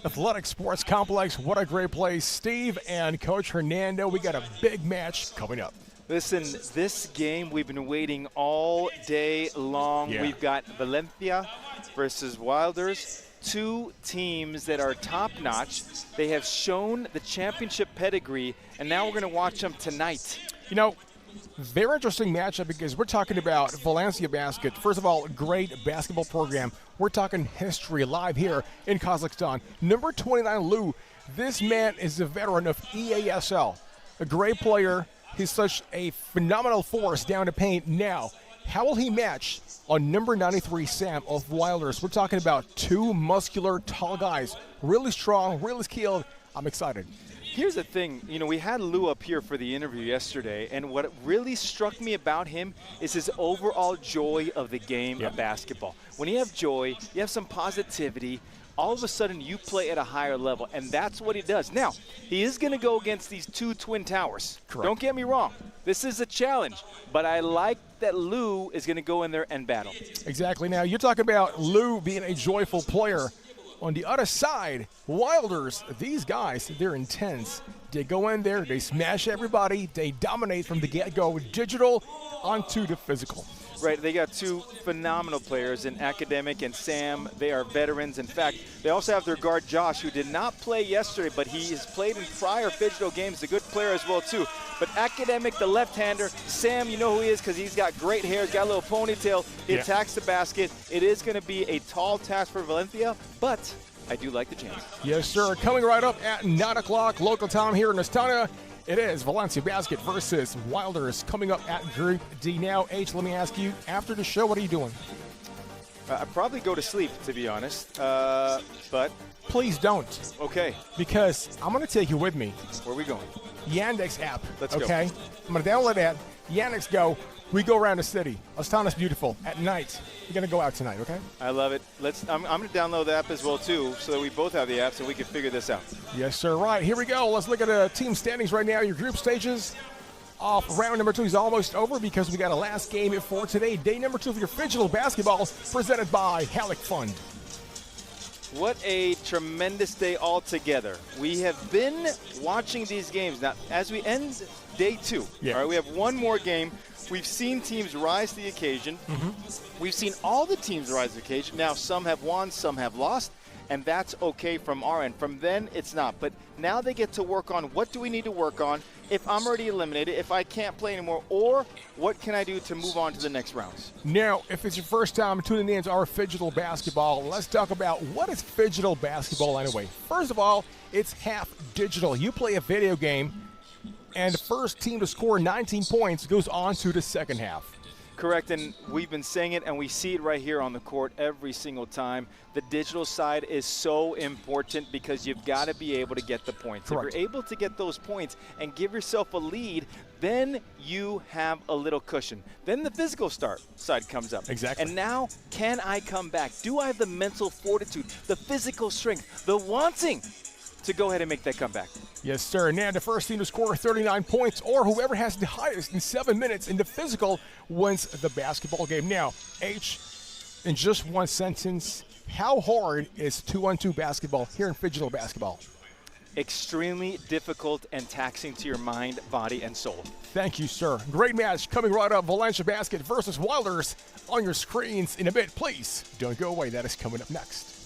Athletic Sports Complex. What a great place. Steve and Coach Hernando, we got a big match coming up. Listen, this game we've been waiting all day long. Yeah. We've got Valencia versus Wilders, two teams that are top-notch. They have shown the championship pedigree, and now we're going to watch them tonight. You know, very interesting matchup because we're talking about Valencia Basket. First of all, great basketball program. We're talking history live here in Kazakhstan. Number 29, Lou. This man is a veteran of EASL. A great player. He's such a phenomenal force down to paint. Now, how will he match on number 93, Sam of Wilders? We're talking about two muscular, tall guys. Really strong, really skilled. I'm excited. Here's the thing, you know, we had Lou up here for the interview yesterday, and what really struck me about him is his overall joy of the game of basketball. When you have joy, you have some positivity, all of a sudden you play at a higher level, and that's what he does. Now, he is going to go against these two Twin Towers. Correct. Don't get me wrong. This is a challenge, but I like that Lou is going to go in there and battle. Exactly. Now, you're talking about Lou being a joyful player. On the other side, Wilders, these guys, they're intense. They go in there, they smash everybody, they dominate from the get-go. Digital onto the physical. Right, they got two phenomenal players in Academic and Sam. They are veterans. In fact, they also have their guard Josh, who did not play yesterday, but he has played in prior Phygital games. A good player as well, too. But Academic, the left-hander, Sam, you know who he is because he's got great hair, got a little ponytail. He attacks the basket. It is going to be a tall task for Valencia, but I do like the chance. Yes, sir. Coming right up at 9 o'clock local time here in Astana. It is Valencia Basket versus Wilders coming up at Group D. Now, H, let me ask you, after the show, what are you doing? I'd probably go to sleep, to be honest, but... Please don't. Okay. Because I'm going to take you with me. Where are we going? Yandex app. Let's go. Okay? I'm going to download that. Yandex Go. We go around the city. Astana's beautiful. At night. We're going to go out tonight, okay? I love it. I'm going to download the app as well, too, so that we both have the apps and we can figure this out. Yes, sir. Right. Here we go. Let's look at the team standings right now. Your group stages. Off round number 2 is almost over because we got a last game for today. Day number 2 for your Phygital basketball presented by Halyk Fund. What a tremendous day altogether. We have been watching these games. Now, as we end day 2, all right, we have one more game. We've seen teams rise to the occasion. We've seen all the teams rise to the occasion. Now, some have won, some have lost, and that's okay from our end. From then, it's not. But now they get to work on what do we need to work on if I'm already eliminated, if I can't play anymore, or what can I do to move on to the next rounds? Now, if it's your first time tuning in to our Phygital basketball, let's talk about what is Phygital basketball anyway. First of all, it's half digital. You play a video game, and the first team to score 19 points goes on to the second half. Correct, and we've been saying it, and we see it right here on the court every single time. The digital side is so important because you've got to be able to get the points. Correct. If you're able to get those points and give yourself a lead, then you have a little cushion. Then the physical side comes up. Exactly. And now, can I come back? Do I have the mental fortitude, the physical strength, the wanting to go ahead and make that comeback? Yes, sir. Now the first team to score 39 points or whoever has the highest in 7 minutes in the physical wins the basketball game. Now, H, in just one sentence, how hard is 2-on-2 basketball here in Phygital basketball? Extremely difficult and taxing to your mind, body, and soul. Thank you, sir. Great match coming right up. Valencia Basket versus Wilders on your screens in a bit. Please don't go away. That is coming up next.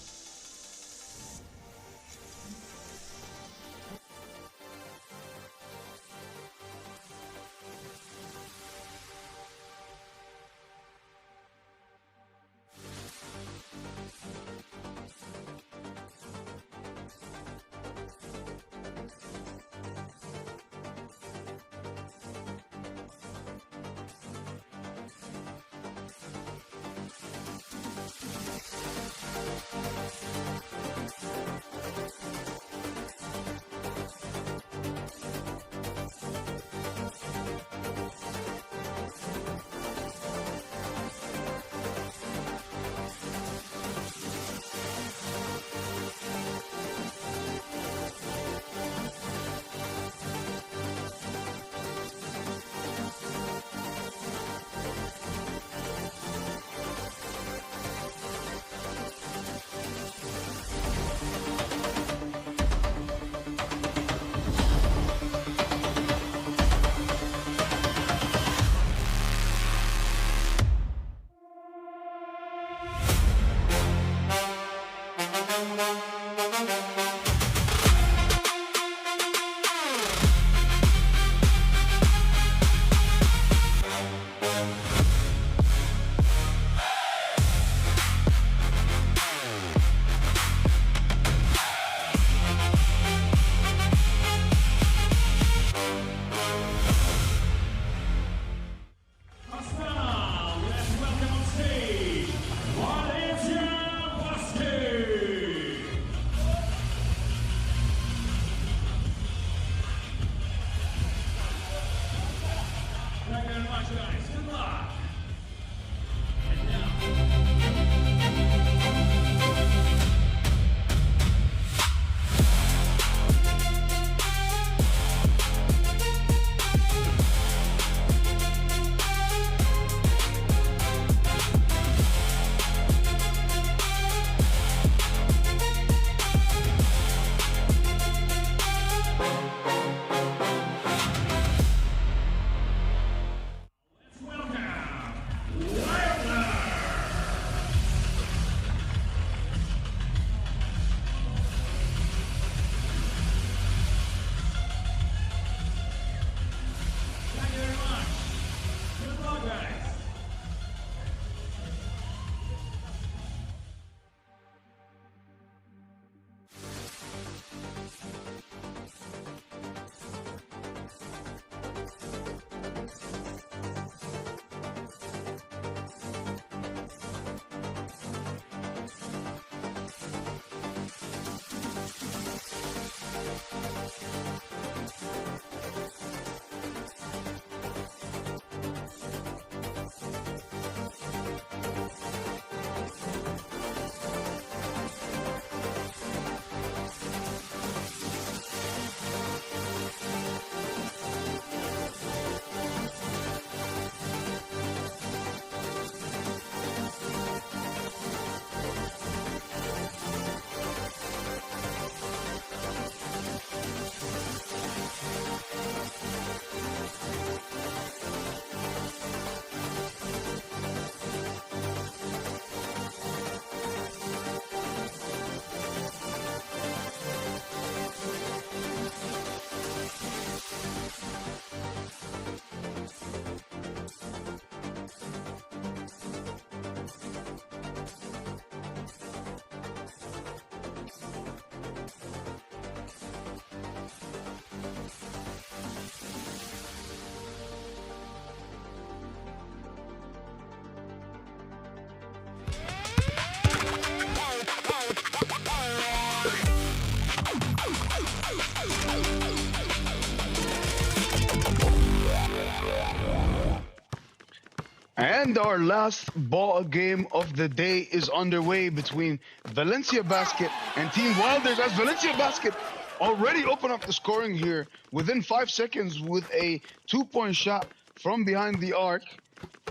And our last ball game of the day is underway between Valencia Basket and Team Wilders, as Valencia Basket already open up the scoring here within 5 seconds with a 2-point shot from behind the arc.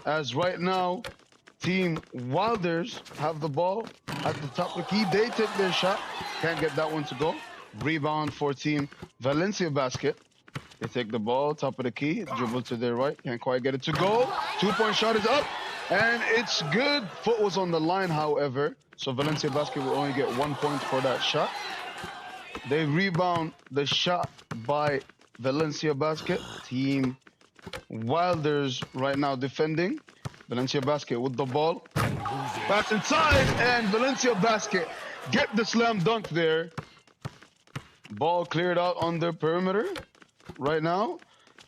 As right now, Team Wilders have the ball at the top of the key. They take their shot. Can't get that one to go. Rebound for Team Valencia Basket. They take the ball, top of the key, dribble to their right. Can't quite get it to go. 2-point shot is up, and it's good. Foot was on the line, however. So Valencia Basket will only get 1 point for that shot. They rebound the shot by Valencia Basket. Team Wilders right now defending. Valencia Basket with the ball. Pass inside, and Valencia Basket get the slam dunk there. Ball cleared out on the perimeter right now.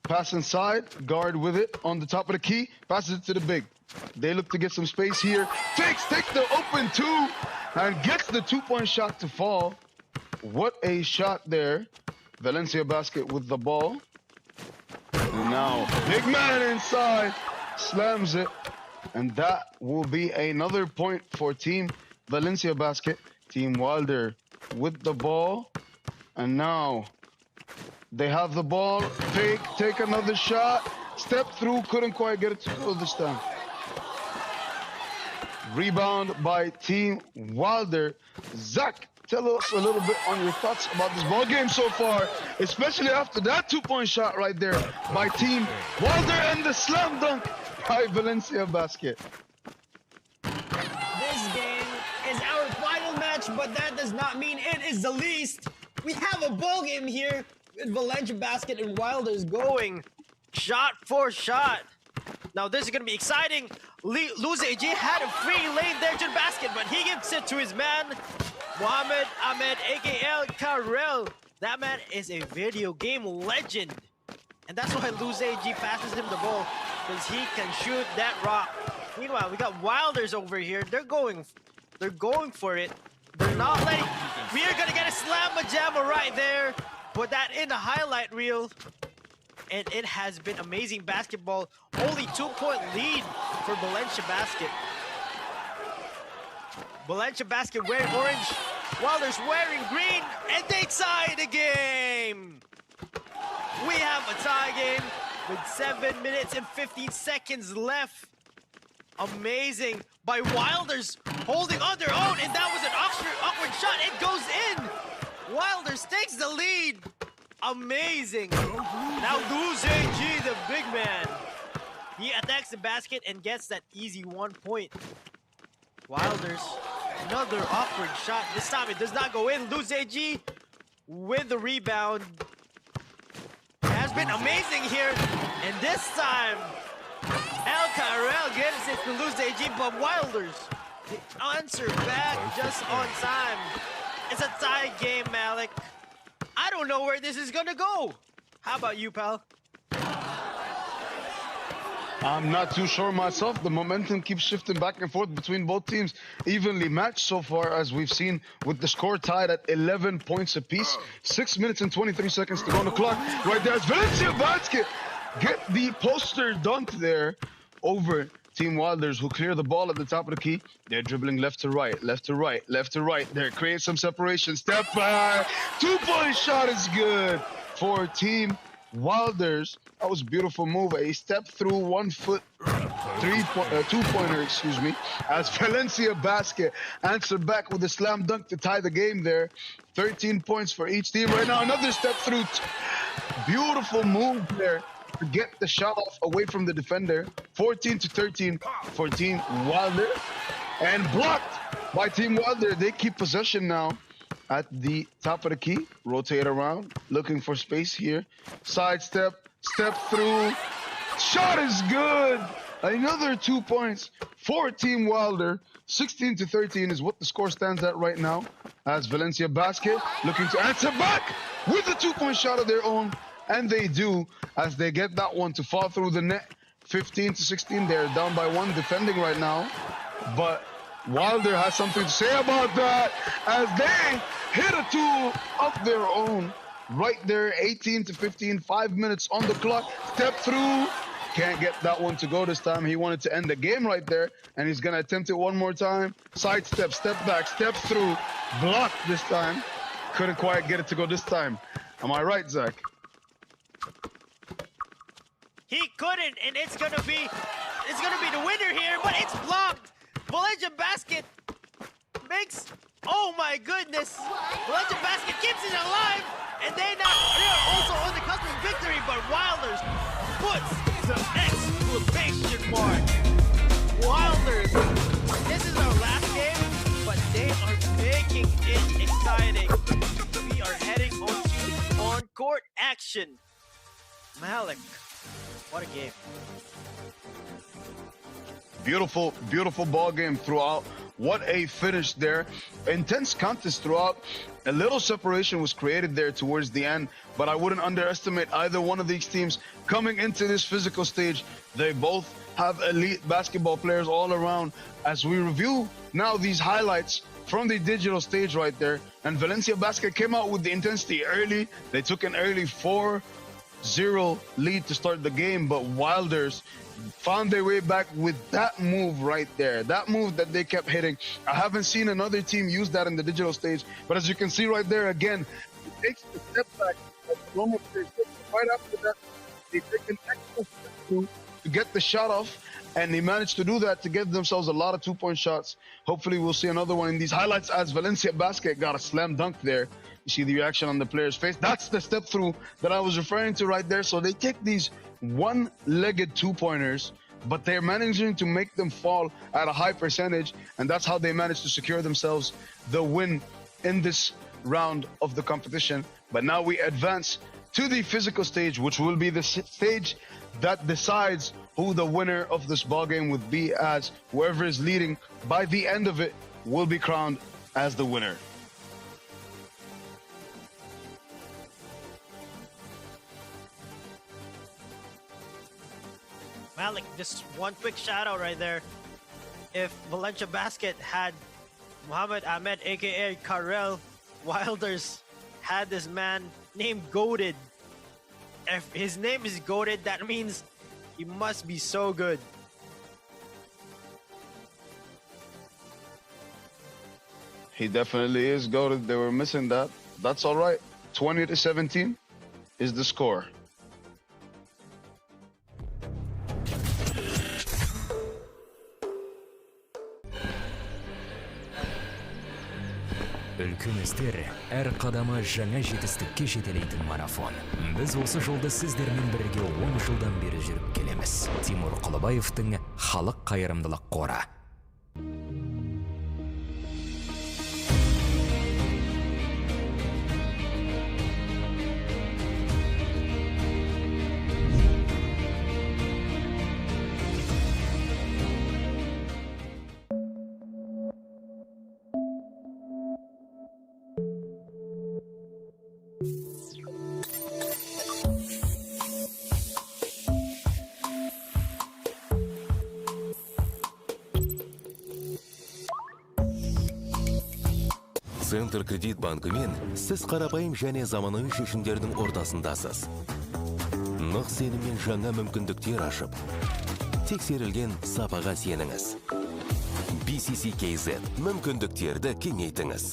Pass inside, guard with it on the top of the key. Passes it to the big. They look to get some space here. Takes the open two and gets the 2-point shot to fall. What a shot there. Valencia Basket with the ball. And now, big man inside, slams it. And that will be another point for Team Valencia Basket. Team Wilder with the ball. And now, they have the ball. Take another shot. Step through, couldn't quite get it to go this time. Rebound by Team Wilder. Zach, tell us a little bit on your thoughts about this ball game so far, especially after that 2-point shot right there by Team Wilder and the slam dunk by Valencia Basket. This game is our final match, but that does not mean it is the least. We have a ball game here with Valencia Basket and Wilders going shot for shot. Now this is going to be exciting. Luz AG had a free lane there to the basket, but he gives it to his man, Mohamed Ahmed, aka Karel. That man is a video game legend. And that's why Luz AG passes him the ball, because he can shoot that rock. Meanwhile, we got Wilders over here. They're going for it. They're not letting. We are going to get a slam-a-jamma right there. Put that in the highlight reel. And it has been amazing basketball. Only 2-point lead for Valencia Basket. Valencia Basket wearing orange, Wilders wearing green, and they tie the game. We have a tie game with 7 minutes and 15 seconds left. Amazing by Wilders holding on their own, and that was an awkward shot. It goes in. Wilders takes the lead. Amazing. Now Luz AG, the big man. He attacks the basket and gets that easy 1 point. Wilders, another awkward shot. This time it does not go in. Luz AG with the rebound. Has been amazing here. And this time, El Karel gets it to Luz AG, but Wilders, the answer back just on time. It's a tie game, Malik. I don't know where this is gonna go. How about you, pal? I'm not too sure myself. The momentum keeps shifting back and forth between both teams. Evenly matched so far, as we've seen, with the score tied at 11 points apiece. 6 minutes and 23 seconds to go on the clock. Right there, Valencia Basket get the poster dunk there over Team Wilders, who clear the ball at the top of the key. They're dribbling left to right, left to right, left to right. They're creating some separation. Step back. 2-point shot is good for Team Wilders. That was a beautiful move. A step through 1 foot, 2-pointer, excuse me, as Valencia Basket answered back with a slam dunk to tie the game there. 13 points for each team right now. Another step through. Beautiful move there to get the shot off away from the defender. 14-13 for Team Wilder. And blocked by Team Wilder. They keep possession now at the top of the key. Rotate around, looking for space here. Sidestep, step through. Shot is good. Another 2 points for Team Wilder. 16-13 is what the score stands at right now, as Valencia Basket looking to answer back with a 2-point shot of their own. And they do, as they get that one to fall through the net. 15-16, they're down by 1 defending right now. But Wilder has something to say about that, as they hit a 2 of their own right there. 18-15, 5 minutes on the clock. Step through, can't get that one to go this time. He wanted to end the game right there, and he's gonna attempt it one more time. Side step, step back, step through, block this time. Couldn't quite get it to go this time. Am I right, Zach? He couldn't, and it's gonna be the winner here, but it's blocked. Valencia Basket makes, oh my goodness. Valencia Basket keeps it alive, and they are also on the cusp of victory, but Wilders puts the exclamation mark. Wilders, this is our last game, but they are making it exciting. We are heading onto on-court action. Halyk, what a game. Beautiful, beautiful ball game throughout. What a finish there. Intense contest throughout. A little separation was created there towards the end, but I wouldn't underestimate either one of these teams coming into this physical stage. They both have elite basketball players all around. As we review now these highlights from the digital stage right there, and Valencia Basket came out with the intensity early. They took an early 4-0 lead to start the game, but Wilders found their way back with that move right there. That move that they kept hitting. I haven't seen another team use that in the digital stage, but as you can see right there again, it takes the step back like normal stage. Right after that, they take an extra step through to get the shot off, and they managed to do that to get themselves a lot of two-point shots. Hopefully we'll see another one in these highlights as Valencia Basket got a slam dunk there. You see the reaction on the player's face. That's the step through that I was referring to right there. So they take these one-legged two-pointers, but they're managing to make them fall at a high percentage, and that's how they manage to secure themselves the win in this round of the competition. But now we advance to the physical stage, which will be the stage that decides who the winner of this ball game would be, as whoever is leading by the end of it will be crowned as the winner. Halyk, just one quick shout out right there. If Valencia Basket had Muhammad Ahmed, aka Karel, Wilders had this man named Goated. If his name is Goated, that means he must be so good. He definitely is goated. They were missing that. That's all right. 20-17 is the score. Үлкен істер әр қадамы жаңа жетістікке жетелейтін марафон. Біз осы жолды сіздермен бірге 10 жылдан бері жүріп келеміз. Тимур Құлыбаевтың Халық қайырымдылық қоры. Центр кредит банкымен сіз қарапайым және заманауи шешімдердің ортасындасыз. Нық сеніммен жаңа мүмкіндіктер ашып, тексерілген сапаға сеніңіз. BCC-KZ мүмкіндіктерді кеңейтіңіз.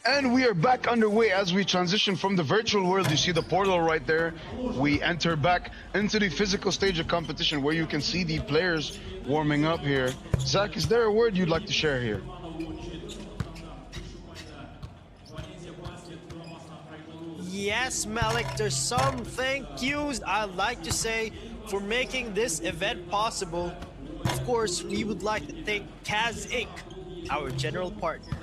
And we are back underway as we transition from the virtual world. You see the portal right there. We enter back into the physical stage of competition where you can see the players warming up here. Zach, is there a word you'd like to share here? Yes, Malik, there's some thank yous I'd like to say for making this event possible. Of course, we would like to thank Kaz Inc., our general partner.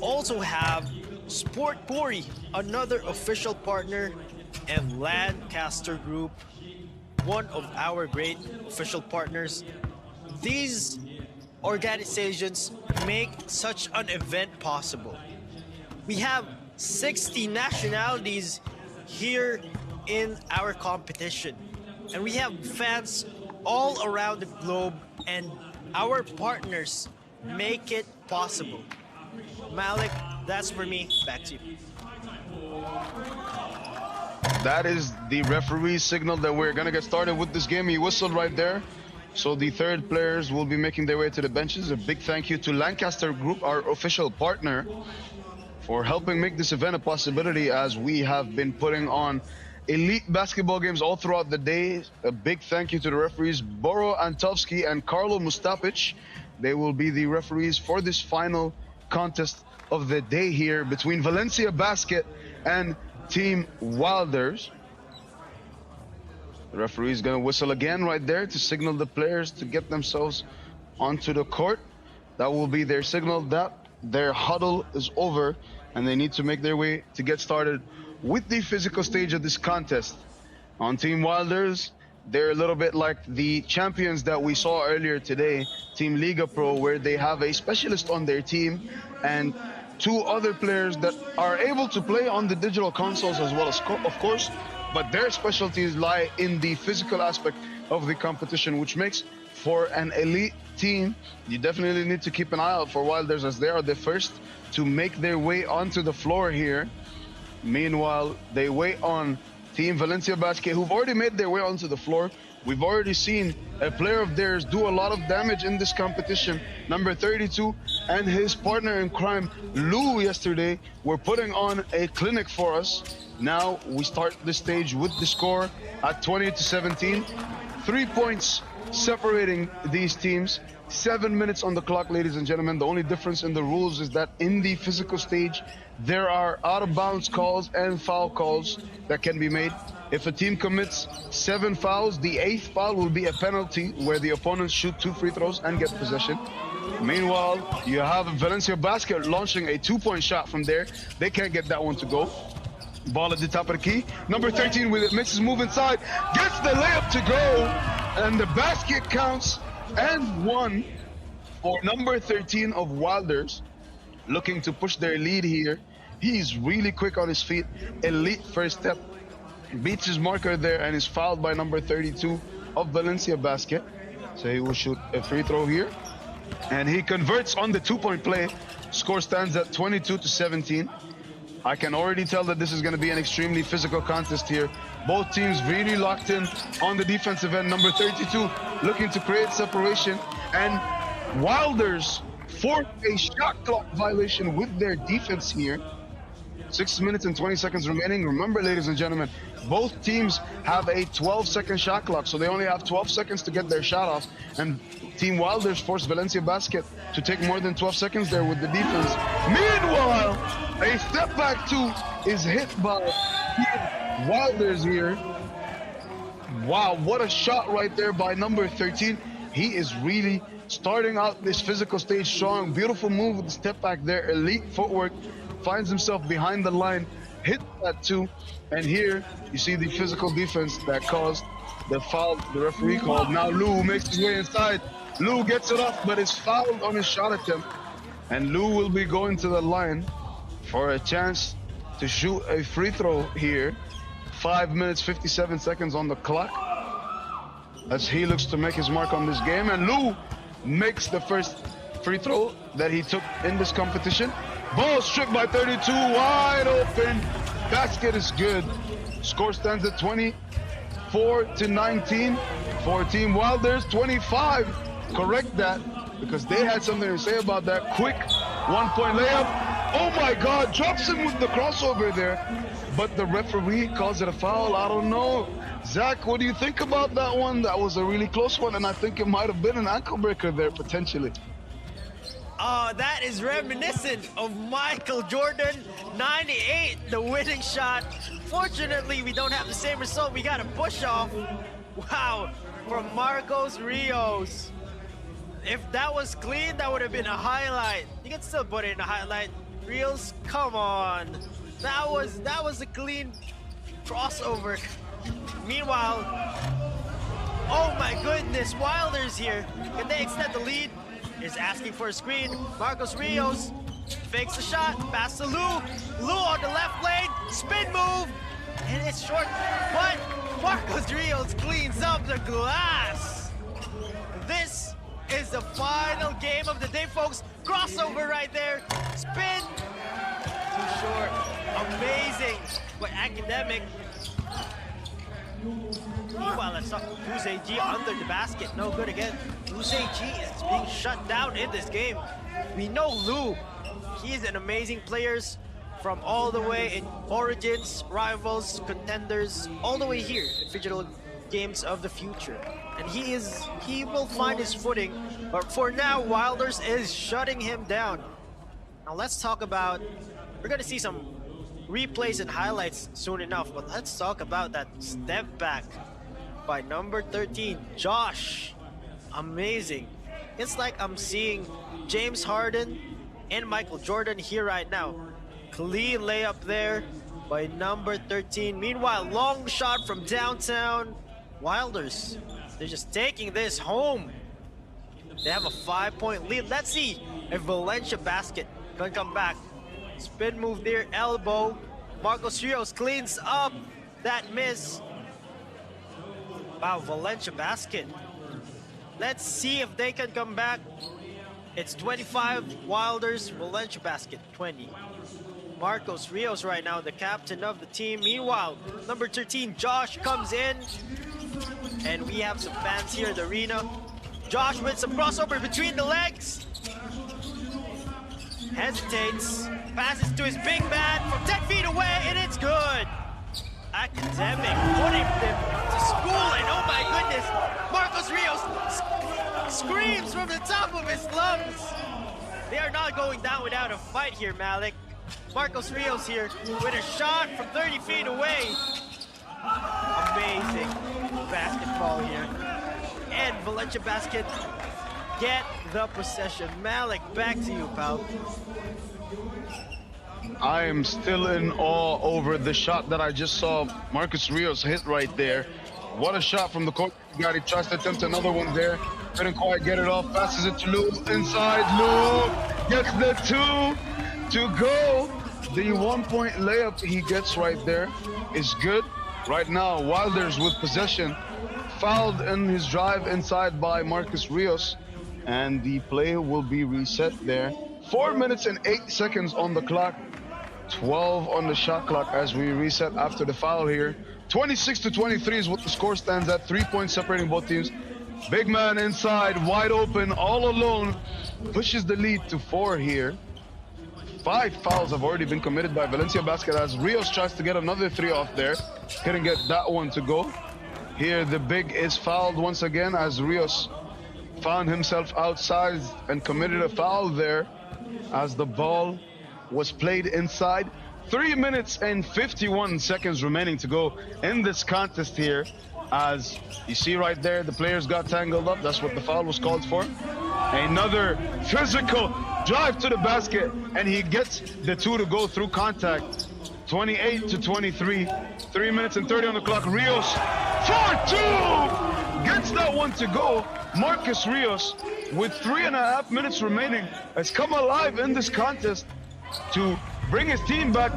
also have Sport Puri, another official partner, and Lancaster Group, one of our great official partners. These organizations make such an event possible. We have 60 nationalities here in our competition, and we have fans all around the globe, and our partners make it possible. Malik, that's for me. Back to you. That is the referee's signal that we're gonna get started with this game. He whistled right there. So the third players will be making their way to the benches. A big thank you to Lancaster Group, our official partner, for helping make this event a possibility, as we have been putting on elite basketball games all throughout the day. A big thank you to the referees, Boro Antovsky and Carlo Mustapic. They will be the referees for this final contest of the day here between Valencia Basket and Team Wilders. The referee is going to whistle again right there to signal the players to get themselves onto the court. That will be their signal that their huddle is over and they need to make their way to get started with the physical stage of this contest. On Team Wilders, they're a little bit like the champions that we saw earlier today, Team Liga Pro, where they have a specialist on their team and two other players that are able to play on the digital consoles as well, as of course, but their specialties lie in the physical aspect of the competition, which makes for an elite team. You definitely need to keep an eye out for Wilders, as they are the first to make their way onto the floor here. Meanwhile, they wait on Team Valencia Basket, who've already made their way onto the floor. We've already seen a player of theirs do a lot of damage in this competition. Number 32 and his partner in crime, Lou, yesterday were putting on a clinic for us. Now we start the stage with the score at 20-17. 3 points separating these teams. 7 minutes on the clock, ladies and gentlemen. The only difference in the rules is that in the physical stage, there are out-of-bounds calls and foul calls that can be made. If a team commits 7 fouls, the 8th foul will be a penalty where the opponents shoot 2 free throws and get possession. Meanwhile, you have Valencia Basket launching a 2-point shot from there. They can't get that one to go. Ball at the top of the key. Number 13 with it, makes his move inside, gets the layup to go, and the basket counts and one for number 13 of Wilders, looking to push their lead here. He's really quick on his feet, elite first step, beats his marker there and is fouled by number 32 of Valencia Basket. So he will shoot a free throw here, and he converts on the 2-point play. Score stands at 22-17. I can already tell that this is going to be an extremely physical contest here. Both teams really locked in on the defensive end. Number 32 looking to create separation, and Wilders forced a shot clock violation with their defense here. 6 minutes and 20 seconds remaining. Remember, ladies and gentlemen, both teams have a 12-second shot clock, so they only have 12 seconds to get their shot off. And Team Wilders forced Valencia Basket to take more than 12 seconds there with the defense. Meanwhile, a step back two is hit by Team Wilders here. Wow, what a shot right there by number 13. He is really starting out this physical stage strong. Beautiful move with the step back there, elite footwork. Finds himself behind the line, hit that two, and here you see the physical defense that caused the foul the referee called. Now Lou makes his way inside. Lou gets it off, but is fouled on his shot attempt, and Lou will be going to the line for a chance to shoot a free throw here. 5 minutes 57 seconds on the clock as he looks to make his mark on this game, and Lou makes the first free throw that he took in this competition. Ball stripped by 32, wide open. Basket is good. Score stands at 24-19 for Team Wilders. 25, correct that, because they had something to say about that. Quick 1-point layup. Oh my God, drops him with the crossover there, but the referee calls it a foul. I don't know. Zach, what do you think about that one? That was a really close one, and I think it might have been an ankle breaker there, potentially. That is reminiscent of Michael Jordan, 98, the winning shot. Fortunately, we don't have the same result. We got a push off. Wow, from Marcos Rios. If that was clean, that would have been a highlight. You can still put it in a highlight. Rios, come on. That was a clean crossover. Meanwhile, oh my goodness, Wilder's here. Can they extend the lead? Is asking for a screen. Marcos Rios fakes the shot, pass to Lou. Lou on the left lane, spin move, and it's short, but Marcos Rios cleans up the glass. This is the final game of the day, folks. Crossover right there, spin, too short, amazing, but Academic. Meanwhile, let's talk Jose G under the basket, no good again. Jose G is being shut down in this game. We know Lou, he is an amazing player from all the way in Origins, Rivals, Contenders, all the way here in Phygital Games of the Future. And he will find his footing, but for now, Wilders is shutting him down. Now let's talk about, we're gonna see some replays and highlights soon enough, but let's talk about that step back by number 13, Josh. Amazing. It's like I'm seeing James Harden and Michael Jordan here right now. Clean layup there by number 13. Meanwhile, long shot from downtown. Wilders, they're just taking this home. They have a 5-point lead. Let's see if Valencia basket can come back. Spin move there, elbow. Marcos Rios cleans up that miss. Wow, Valencia basket. Let's see if they can come back. It's 25 Wilders, Valencia basket 20. Marcos Rios right now, the captain of the team. Meanwhile, number 13, Josh comes in. And we have some fans here in the arena. Josh with some crossover between the legs. Hesitates, passes to his big man from 10 feet away, and it's good. Academic putting them to school, and oh my goodness, Marcos Rios screams from the top of his lungs. They are not going down without a fight here, Malik. Marcos Rios here with a shot from 30 feet away. Amazing basketball here. And Valencia basket get the possession. Malik, back to you, pal. I am still in awe over the shot that I just saw Marcos Rios hit right there. What a shot from the court. He tries to attempt another one there. Couldn't quite get it off. Passes it to Lou. Inside, Lou gets the 2 to go. The 1-point layup he gets right there is good. Right now, Wilders with possession. Fouled in his drive inside by Marcos Rios. And the play will be reset there. 4 minutes and 8 seconds on the clock. 12 on the shot clock as we reset after the foul here. 26-23 is what the score stands at. 3 points separating both teams. Big man inside, wide open, all alone. Pushes the lead to 4 here. 5 fouls have already been committed by Valencia basket as Rios tries to get another 3 off there. Couldn't get that one to go. Here the big is fouled once again as Rios found himself outside and committed a foul there as the ball was played inside. 3 minutes and 51 seconds remaining to go in this contest here. As you see right there, the players got tangled up. That's what the foul was called for. Another physical drive to the basket, and he gets the 2 to go through contact. 28-23, 3 minutes and 30 on the clock. Rios, 4-2, gets that one to go. Marcos Rios, with 3.5 minutes remaining, has come alive in this contest to bring his team back.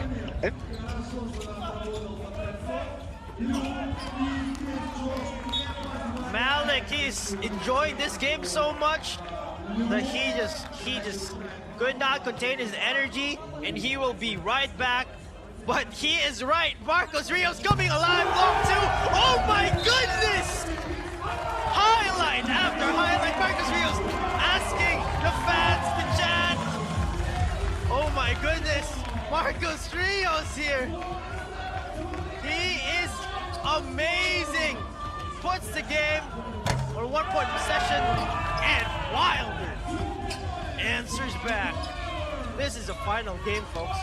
Malik, he's enjoying this game so much that he just could not contain his energy, and he will be right back. But he is right. Marcos Rios coming alive, long 2. Oh my goodness! Highlight after highlight. Marcos Rios asking the fans to chant. Oh my goodness! Marcos Rios here. He is amazing. Puts the game on 1-point possession, and Wilder answers back. This is a final game, folks,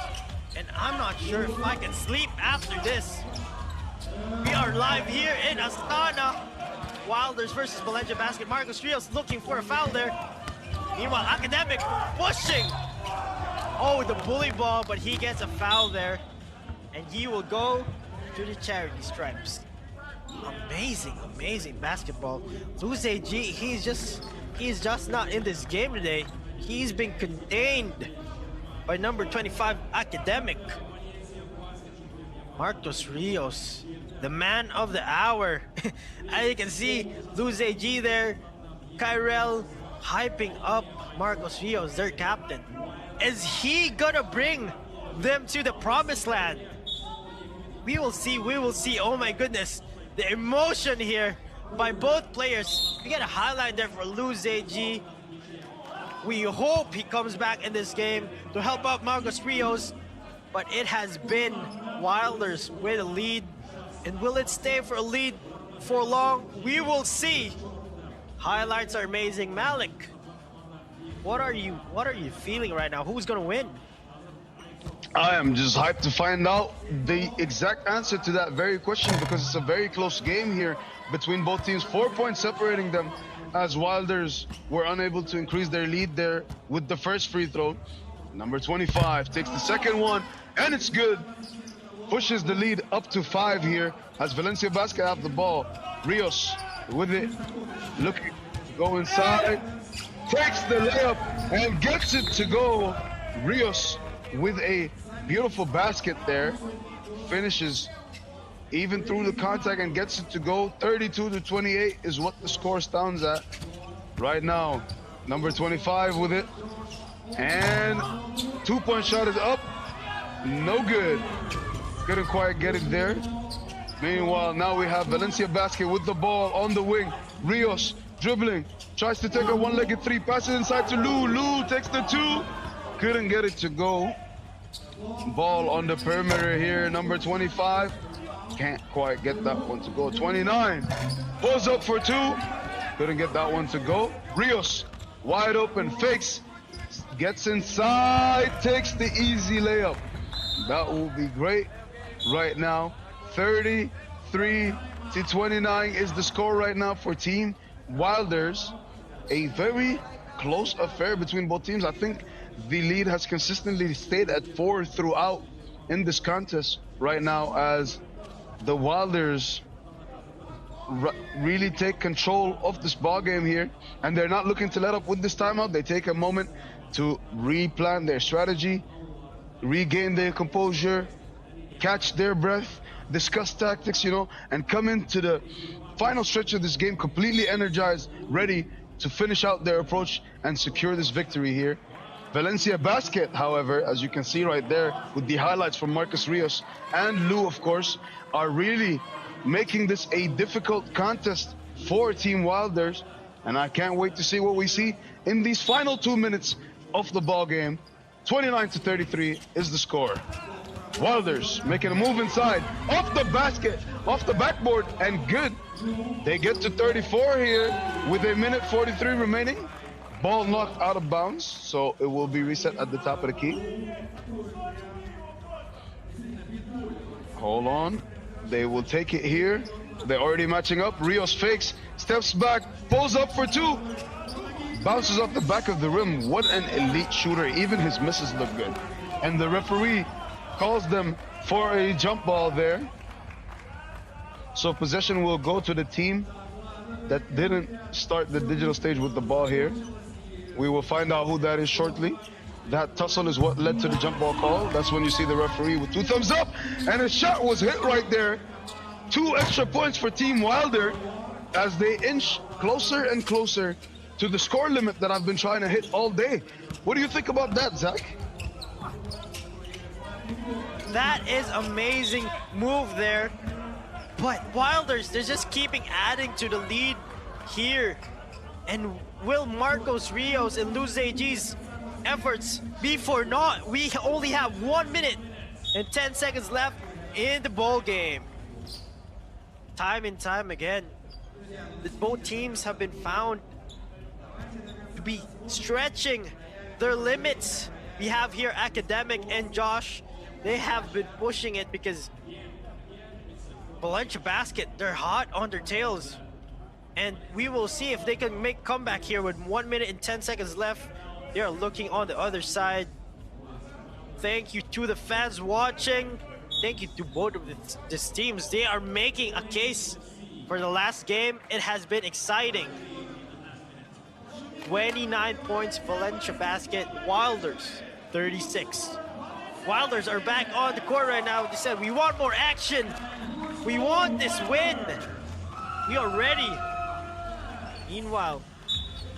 and I'm not sure if I can sleep after this. We are live here in Astana. Wilders versus Valencia basket. Marcos Rios looking for a foul there. Meanwhile, Academic pushing. Oh, the bully ball, but he gets a foul there. And he will go to the charity stripes. Amazing, amazing basketball. Luz AG, he's just not in this game today. He's been contained by number 25 Academic. Marcos Rios, the man of the hour. As you can see, Luz AG there, Kyrell hyping up Marcos Rios, their captain. Is he gonna bring them to the promised land? We will see, oh my goodness. The emotion here by both players. We get a highlight there for Luz AG. We hope he comes back in this game to help out Marcos Rios, but it has been Wilders with a lead. And will it stay for a lead for long? We will see. Highlights are amazing. Malik, what are you feeling right now? Who's gonna win? I am just hyped to find out the exact answer to that very question, because it's a very close game here between both teams. 4 points separating them, as Wilders were unable to increase their lead there with the first free throw. Number 25 takes the second one, and it's good. Pushes the lead up to 5 here as Valencia Basket have the ball. Rios with it, looking to go inside, takes the layup and gets it to go. Rios with a beautiful basket there, finishes even through the contact and gets it to go. 32-28 is what the score stands at right now. Number 25 with it, and 2-point shot is up, no good. Couldn't quite get it there. Meanwhile, now we have Valencia Basket with the ball on the wing. Rios dribbling, tries to take a one-legged three, passes inside to Lou. Lou takes the 2, couldn't get it to go. Ball on the perimeter here, number 25. Can't quite get that one to go. 29 pulls up for 2, couldn't get that one to go. Rios wide open, fakes, gets inside, takes the easy layup. That will be great right now. 33-29 is the score right now for Team Wilders. A very close affair between both teams. I think the lead has consistently stayed at 4 throughout in this contest right now, as the Wilders really take control of this ball game here, and they're not looking to let up with this timeout. They take a moment to replan their strategy, regain their composure, catch their breath, discuss tactics, and come into the final stretch of this game completely energized, ready to finish out their approach and secure this victory here. Valencia Basket, however, as you can see right there with the highlights from Marcos Rios and Lou, of course, are really making this a difficult contest for Team Wilders, and I can't wait to see what we see in these final 2 minutes of the ball game. 29-33 is the score. Wilders making a move inside, off the basket, off the backboard, and good. They get to 34 here with 1:43 remaining. Ball knocked out of bounds, so it will be reset at the top of the key. Hold on. They will take it here. They're already matching up. Rios fakes, steps back, pulls up for 2. Bounces off the back of the rim. What an elite shooter. Even his misses look good. And the referee calls them for a jump ball there. So possession will go to the team that didn't start the digital stage with the ball here. We will find out who that is shortly. That tussle is what led to the jump ball call. That's when you see the referee with 2 thumbs up, and a shot was hit right there. 2 extra points for Team Wilder as they inch closer and closer to the score limit that I've been trying to hit all day. What do you think about that, Zach? That is amazing move there. But Wilders, they're just keeping adding to the lead here. And will Marcos Rios and Luz AG's efforts be for naught? We only have 1 minute and 10 seconds left in the ball game. Time and time again, both teams have been found to be stretching their limits. We have here Academic and Josh. They have been pushing it because Valencia Basket, they're hot on their tails. And we will see if they can make comeback here with 1 minute and 10 seconds left. They are looking on the other side. Thank you to the fans watching. Thank you to both of these teams. They are making a case for the last game. It has been exciting. 29 points, Valencia Basket. Wilders, 36. Wilders are back on the court right now. They said, we want more action. We want this win. We are ready. Meanwhile,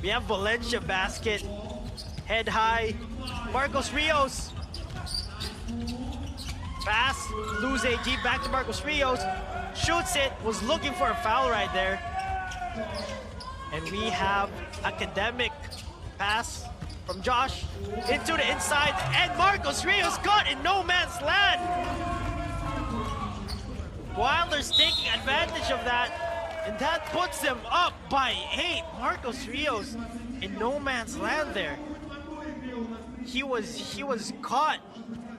we have Valencia Basket. Head high. Marcos Rios. Pass. Lose AG. Back to Marcos Rios. Shoots it. Was looking for a foul right there. And we have Academic. Pass from Josh into the inside. And Marcos Rios caught in no man's land. Wilders taking advantage of that. And that puts them up by 8. Marcos Rios in no man's land there. He was caught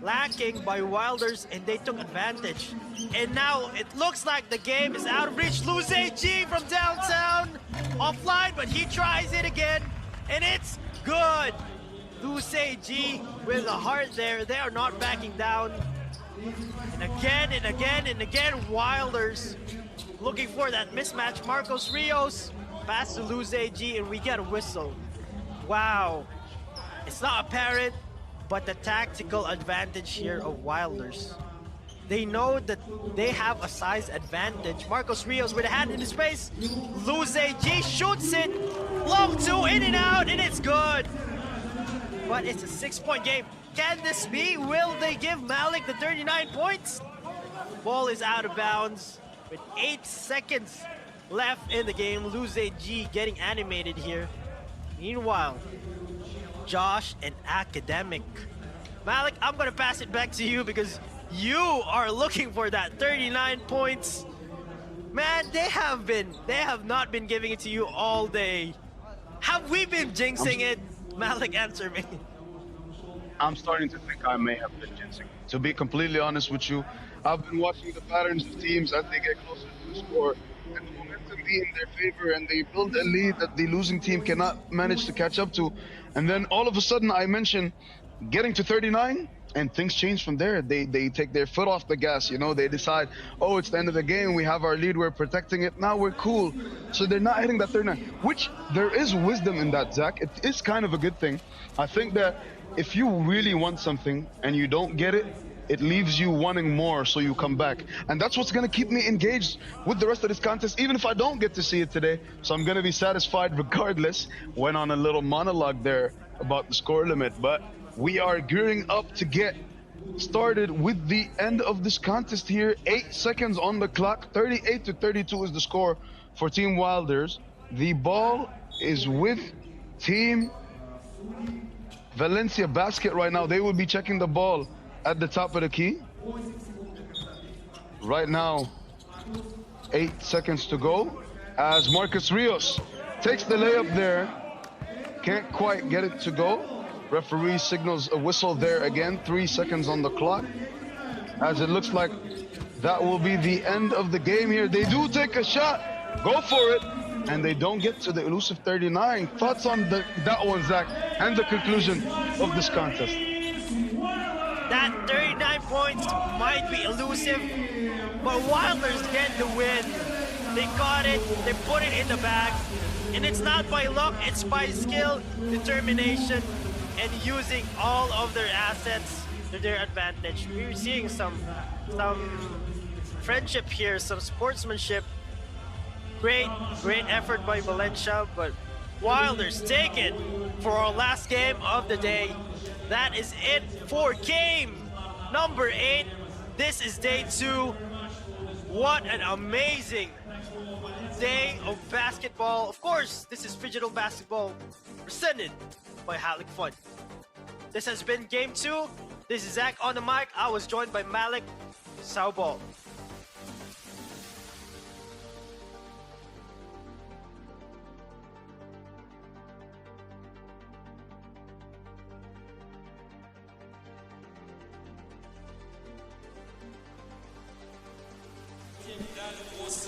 lacking by Wilders and they took advantage. And now it looks like the game is out of reach. Lose AG from downtown. Offline, but he tries it again. And it's good. Lose AG with a heart there. They are not backing down. And again and again and again, Wilders looking for that mismatch. Marcos Rios pass to Lose AG and we get a whistle. Wow. It's not apparent, but the tactical advantage here of Wilders. They know that they have a size advantage. Marcos Rios with a hand in his face. Lose AG shoots it. Long two, in and out, and it's good. But it's a 6-point game. Can this be? Will they give Malik the 39 points? Ball is out of bounds with 8 seconds left in the game. Lose AG getting animated here. Meanwhile, Josh and Academic. Malik, I'm gonna pass it back to you because you are looking for that 39 points. Man, they have not been giving it to you all day. Have we been jinxing it? Malik, answer me. I'm starting to think I may have been jinxing. To be completely honest with you, I've been watching the patterns of teams as they get closer to the score, and the momentum be in their favor, and they build a lead that the losing team cannot manage to catch up to. And then all of a sudden, I mention getting to 39, and things change from there. They take their foot off the gas, you know. They decide, oh, it's the end of the game. We have our lead. We're protecting it. Now we're cool. So they're not hitting that 39, which there is wisdom in that, Zach. It is kind of a good thing. I think that if you really want something and you don't get it, it leaves you wanting more, so you come back. And that's what's going to keep me engaged with the rest of this contest, even if I don't get to see it today. So I'm going to be satisfied regardless. Went on a little monologue there about the score limit, but we are gearing up to get started with the end of this contest here. 8 seconds on the clock. 38-32 is the score for Team Wilders. The ball is with Team Valencia Basket right now. They will be checking the ball at the top of the key. Right now, 8 seconds to go as Marcos Rios takes the layup there. Can't quite get it to go. Referee signals a whistle there again. 3 seconds on the clock, as it looks like that will be the end of the game here. They do take a shot, go for it, and they don't get to the elusive 39. Thoughts on that one, Zach, and the conclusion of this contest? That 39 points might be elusive, but Wilders get the win. They got it, they put it in the bag, and it's not by luck, it's by skill, determination, and using all of their assets to their advantage. We're seeing some friendship here, some sportsmanship. Great effort by Valencia, but Wilders take it for our last game of the day. That is it for game number 8. This is day 2. What an amazing day of basketball. Of course, this is Phygital basketball presented by Halyk Fund. This has been game 2. This is Zach on the mic. I was joined by Malik. Saubal.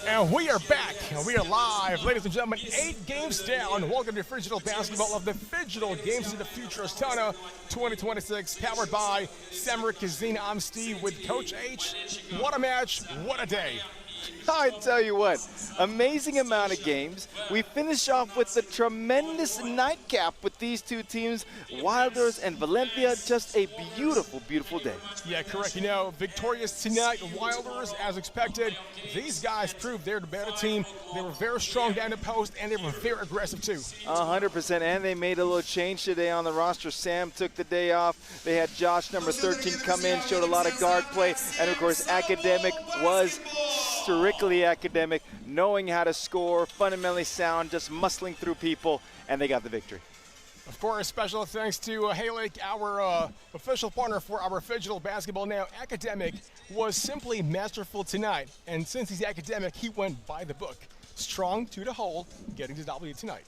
And we are back, and we are live, ladies and gentlemen, 8 games down. Welcome to Phygital Basketball of the Phygital Games of the Future Astana 2026, powered by Semric Casino. I'm Steve with Coach H. What a match, what a day. I tell you what, amazing amount of games. We finish off with a tremendous nightcap with these two teams, Wilders and Valencia. Just a beautiful, beautiful day. Yeah, correct. You know, victorious tonight, Wilders, as expected. These guys proved they're the better team. They were very strong down the post, and they were very aggressive too. 100%, and they made a little change today on the roster. Sam took the day off. They had Josh, number 13, come in, showed a lot of guard play, and of course, Academic was strictly academic, knowing how to score, fundamentally sound, just muscling through people, and they got the victory. Of course, special thanks to Halyk, our official partner for our Phygital Basketball Now. Academic was simply masterful tonight, and since he's academic, he went by the book. Strong to the hole, getting the W tonight.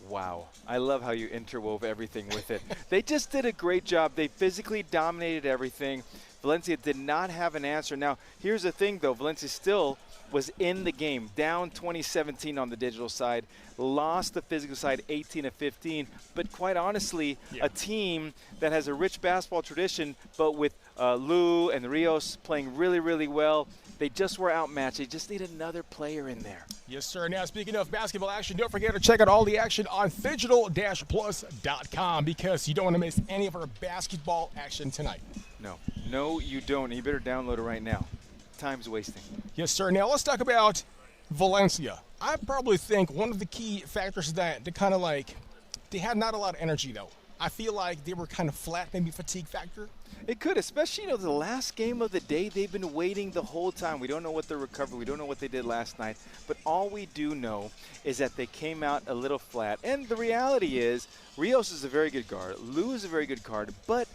Wow, I love how you interwove everything with it. They just did a great job. They physically dominated everything. Valencia did not have an answer. Now, here's the thing, though. Valencia still was in the game, down 2017 on the digital side, lost the physical side 18-15. But quite honestly, a team that has a rich basketball tradition, but with Lou and Rios playing really, really well, they just were outmatched. They just need another player in there. Yes, sir. Now, speaking of basketball action, don't forget to check out all the action on Phygital-plus.com because you don't want to miss any of our basketball action tonight. No, you don't. You better download it right now. Time's wasting. Yes, sir. Now, let's talk about Valencia. I probably think one of the key factors that they kind of like, they had not a lot of energy, though. I feel like they were kind of flat, maybe fatigue factor. It could, especially, the last game of the day, they've been waiting the whole time. We don't know what their recovery, we don't know what they did last night, but all we do know is that they came out a little flat. And the reality is, Rios is a very good guard, Lou is a very good guard, but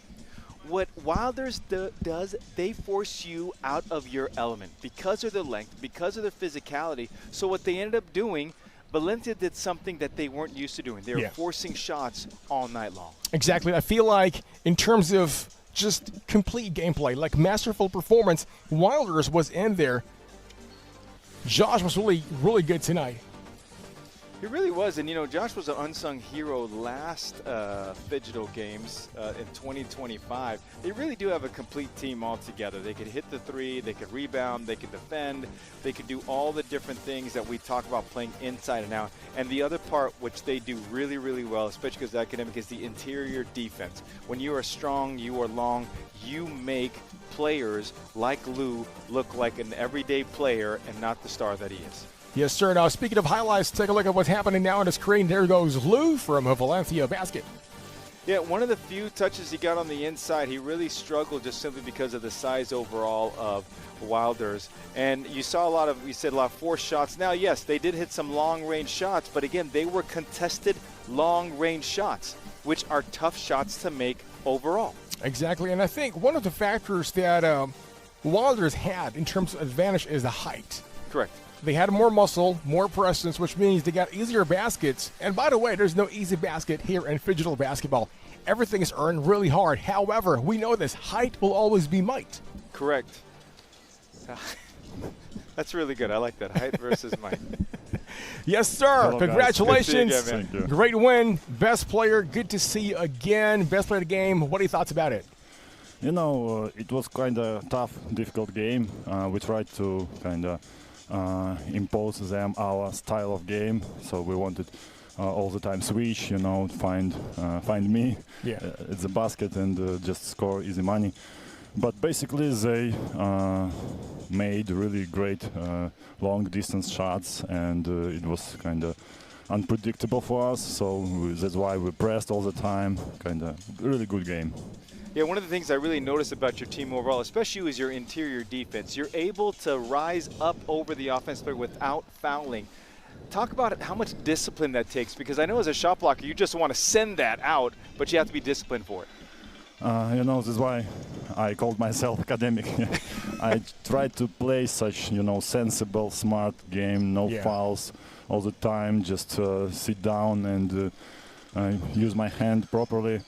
what Wilders does, they force you out of your element because of their length, because of their physicality. So what they ended up doing, Valencia did something that they weren't used to doing. They were forcing shots all night long. Exactly. I feel like in terms of just complete gameplay, like masterful performance, Wilders was in there. Josh was really, really good tonight. He really was, and Josh was an unsung hero last Phygital games in 2025. They really do have a complete team all together. They could hit the three, they could rebound, they could defend, they could do all the different things that we talk about playing inside and out. And the other part, which they do really, really well, especially because academic, is the interior defense. When you are strong, you are long, you make players like Lou look like an everyday player and not the star that he is. Yes, sir. Now, speaking of highlights, take a look at what's happening now on the screen. There goes Lou from a Valencia basket. Yeah, one of the few touches he got on the inside, he really struggled just simply because of the size overall of Wilders. And you saw a lot of forced shots. Now, yes, they did hit some long-range shots, but again, they were contested long-range shots, which are tough shots to make overall. Exactly, and I think one of the factors that Wilders had in terms of advantage is the height. Correct. They had more muscle, more presence, which means they got easier baskets. And by the way, there's no easy basket here in Phygital basketball. Everything is earned really hard. However, we know this. Height will always be might. Correct. That's really good. I like that. Height versus might. Yes, sir. Hello, congratulations. Good to see you again, man. Great win. Best player. Good to see you again. Best player of the game. What are your thoughts about it? It was kind of tough, difficult game. We tried to kind of impose them our style of game, so we wanted all the time switch, find me at the basket and just score easy money. But basically they made really great long distance shots, and it was kind of unpredictable for us, so that's why we pressed all the time. Kind of really good game. Yeah, one of the things I really noticed about your team overall, especially is your interior defense. You're able to rise up over the offense player without fouling. Talk about how much discipline that takes, because I know as a shot blocker, you just want to send that out, but you have to be disciplined for it. This is why I called myself academic. I tried to play such, sensible, smart game, no fouls all the time, just sit down and use my hand properly.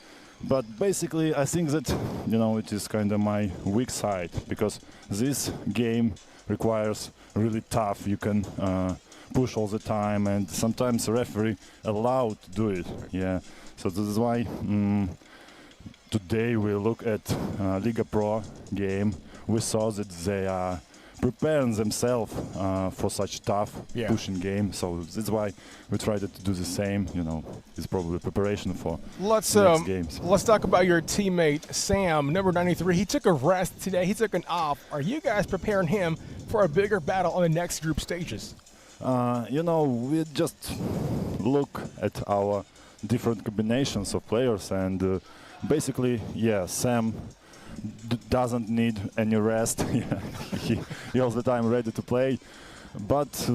But basically, I think that, it is kind of my weak side, because this game requires really tough. You can push all the time, and sometimes the referee allowed to do it. Yeah, so this is why today we look at Liga Pro game. We saw that they are preparing themselves for such tough pushing game. So that's why we tried to do the same. You know, it's probably preparation for next games. Let's talk about your teammate Sam, number 93. He took a rest today. He took an off. Are you guys preparing him for a bigger battle on the next group stages? You know, we just look at our different combinations of players, and basically, yeah, Sam doesn't need any rest. He all the time ready to play, but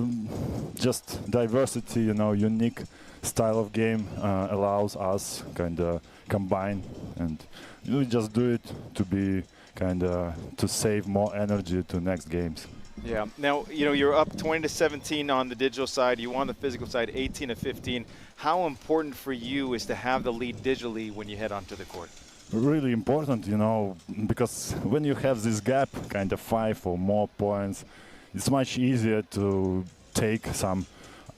just diversity, you know, unique style of game allows us kind of combine, and we just do it to be kind of to save more energy to next games. Yeah. Now, you know, you're up 20-17 on the digital side. You on the physical side, 18-15. How important for you is to have the lead digitally when you head onto the court? Really important, you know, because when you have this gap, kind of 5 or more points, it's much easier to take some,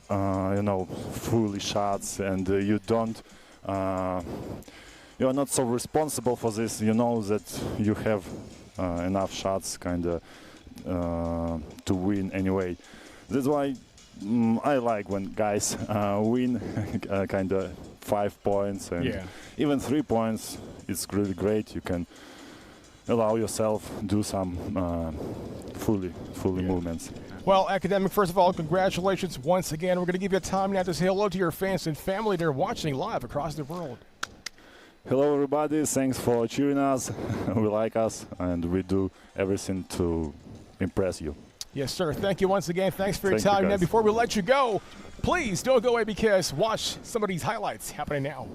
you know, foolish shots, and you don't, you're not so responsible for this. You know that you have enough shots, kind of, to win anyway. That's why I like when guys win kind of 5 points and even 3 points. It's really great. You can allow yourself do some fully movements. Well, Academic, first of all, congratulations once again. We're going to give you time now to say hello to your fans and family that are watching live across the world. Hello, everybody. Thanks for cheering us. We like us, and we do everything to impress you. Yes, sir. Thank you once again. Thanks for your time. Now, before we let you go, please don't go away, because watch some of these highlights happening now.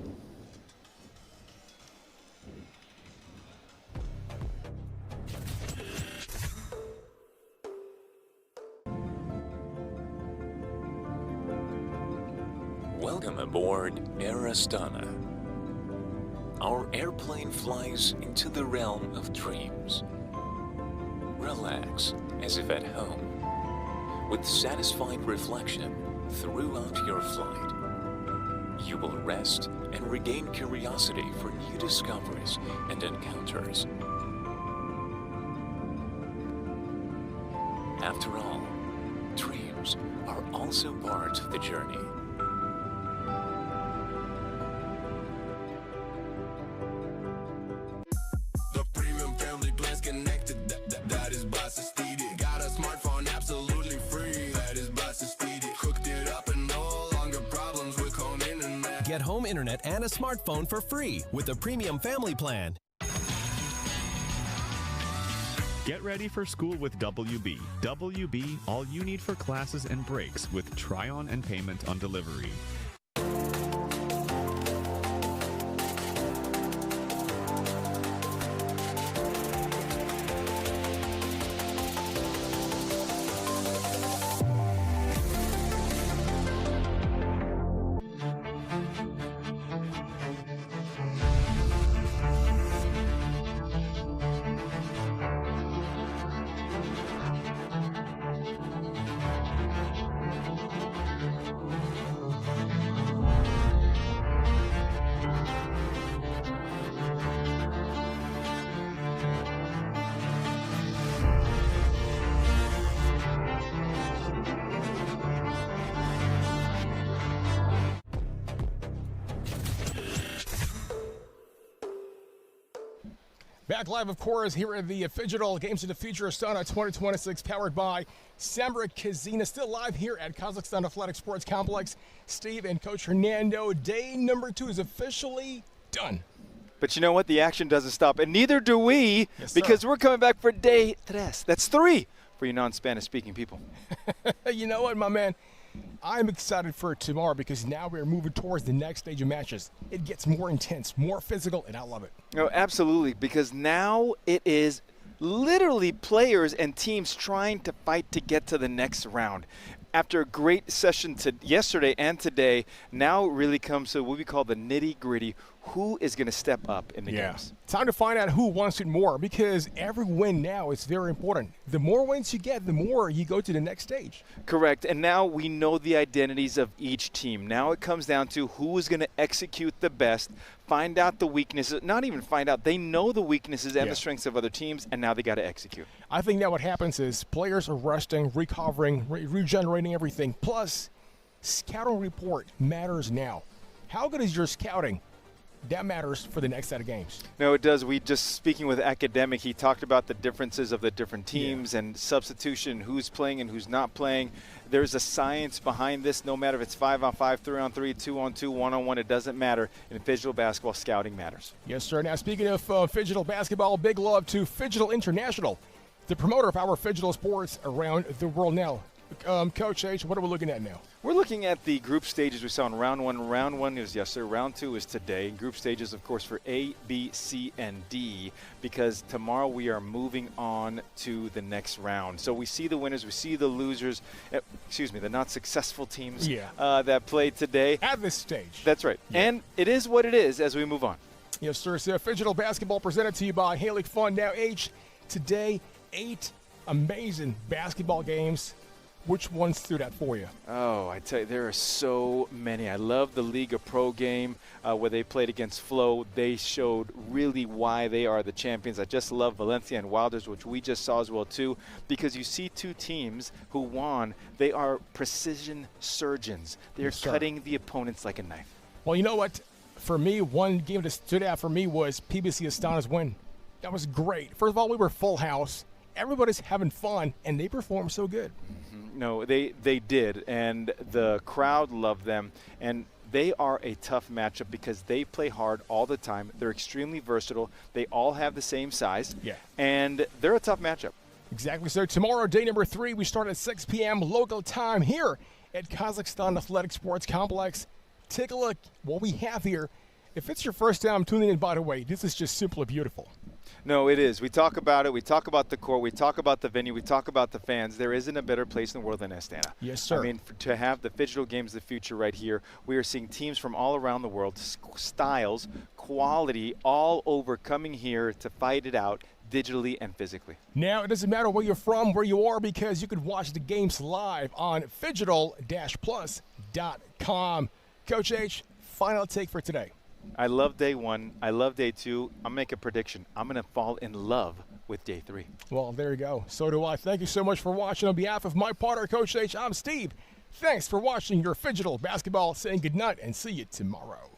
Welcome aboard Air Astana. Our airplane flies into the realm of dreams. Relax as if at home, with satisfied reflection throughout your flight. You will rest and regain curiosity for new discoveries and encounters. After all, dreams are also part of the journey. Get home internet and a smartphone for free with the Premium Family Plan. Get ready for school with WB. WB, all you need for classes and breaks with try-on and payment on delivery. Back live, of course, here at the Phygital Games of the Future Astana 2026, powered by Samra Kazina. Still live here at Kazakhstan Athletic Sports Complex. Steve and Coach Hernando, day number 2 is officially done. But you know what? The action doesn't stop, and neither do we, because we're coming back for day 3. That's 3 for you non-Spanish speaking people. You know what, my man? I'm excited for tomorrow, because now we're moving towards the next stage of matches. It gets more intense, more physical, and I love it. No, absolutely, because now it is literally players and teams trying to fight to get to the next round. After a great session yesterday and today, now it really comes to what we call the nitty-gritty. who is going to step up in the games. Time to find out who wants it more, because every win now is very important. The more wins you get, the more you go to the next stage. Correct. And now we know the identities of each team. Now it comes down to who is going to execute the best, find out the weaknesses, not even find out, they know the weaknesses and the strengths of other teams, and now they got to execute. I think that what happens is players are resting, recovering, regenerating everything. Plus, scouting report matters now. How good is your scouting? That matters for the next set of games. No, it does. We just, speaking with Academic, he talked about the differences of the different teams and substitution, who's playing and who's not playing. There's a science behind this, no matter if it's 5-on-5, 3-on-3, 2-on-2, 1-on-1, it doesn't matter. In Phygital basketball, scouting matters. Yes, sir. Now, speaking of Phygital basketball, big love to Phygital International, the promoter of our Phygital sports around the world now. Coach H, what are we looking at now? We're looking at the group stages we saw in round one. Round one is yesterday. Round two is today. Group stages, of course, for A, B, C, and D, because tomorrow we are moving on to the next round. So we see the winners, we see the losers, the not successful teams that played today. At this stage. That's right. Yeah. And it is what it is as we move on. Yes, sir. So Phygital basketball presented to you by Halyk Fund. Now, H, today, 8 amazing basketball games. Which one stood out for you? Oh, I tell you, there are so many. I love the Liga Pro game where they played against Flow. They showed really why they are the champions. I just love Valencia and Wilders, which we just saw as well, too, because you see two teams who won. They are precision surgeons. They're cutting the opponents like a knife. Well, you know what? For me, one game that stood out for me was PBC Astana's win. That was great. First of all, we were full house. Everybody's having fun, and they performed so good. No, they did, and the crowd loved them, and they are a tough matchup because they play hard all the time. They're extremely versatile. They all have the same size, and they're a tough matchup. Exactly. So tomorrow, day number 3, we start at 6 p.m. local time here at Kazakhstan Athletic Sports Complex. Take a look what we have here. If it's your first time tuning in, by the way, this is just simply beautiful. No, it is. We talk about it. We talk about the court. We talk about the venue. We talk about the fans. There isn't a better place in the world than Astana. Yes, sir. I mean, to have the Phygital Games of the future right here, we are seeing teams from all around the world, styles, quality, all over coming here to fight it out digitally and physically. Now, it doesn't matter where you're from, where you are, because you can watch the games live on Phygital-plus.com. Coach H, final take for today. I love day 1. I love day 2. I'll make a prediction. I'm going to fall in love with day 3. Well, there you go. So do I. Thank you so much for watching. On behalf of my partner, Coach H, I'm Steve. Thanks for watching your Phygital basketball. Saying goodnight and see you tomorrow.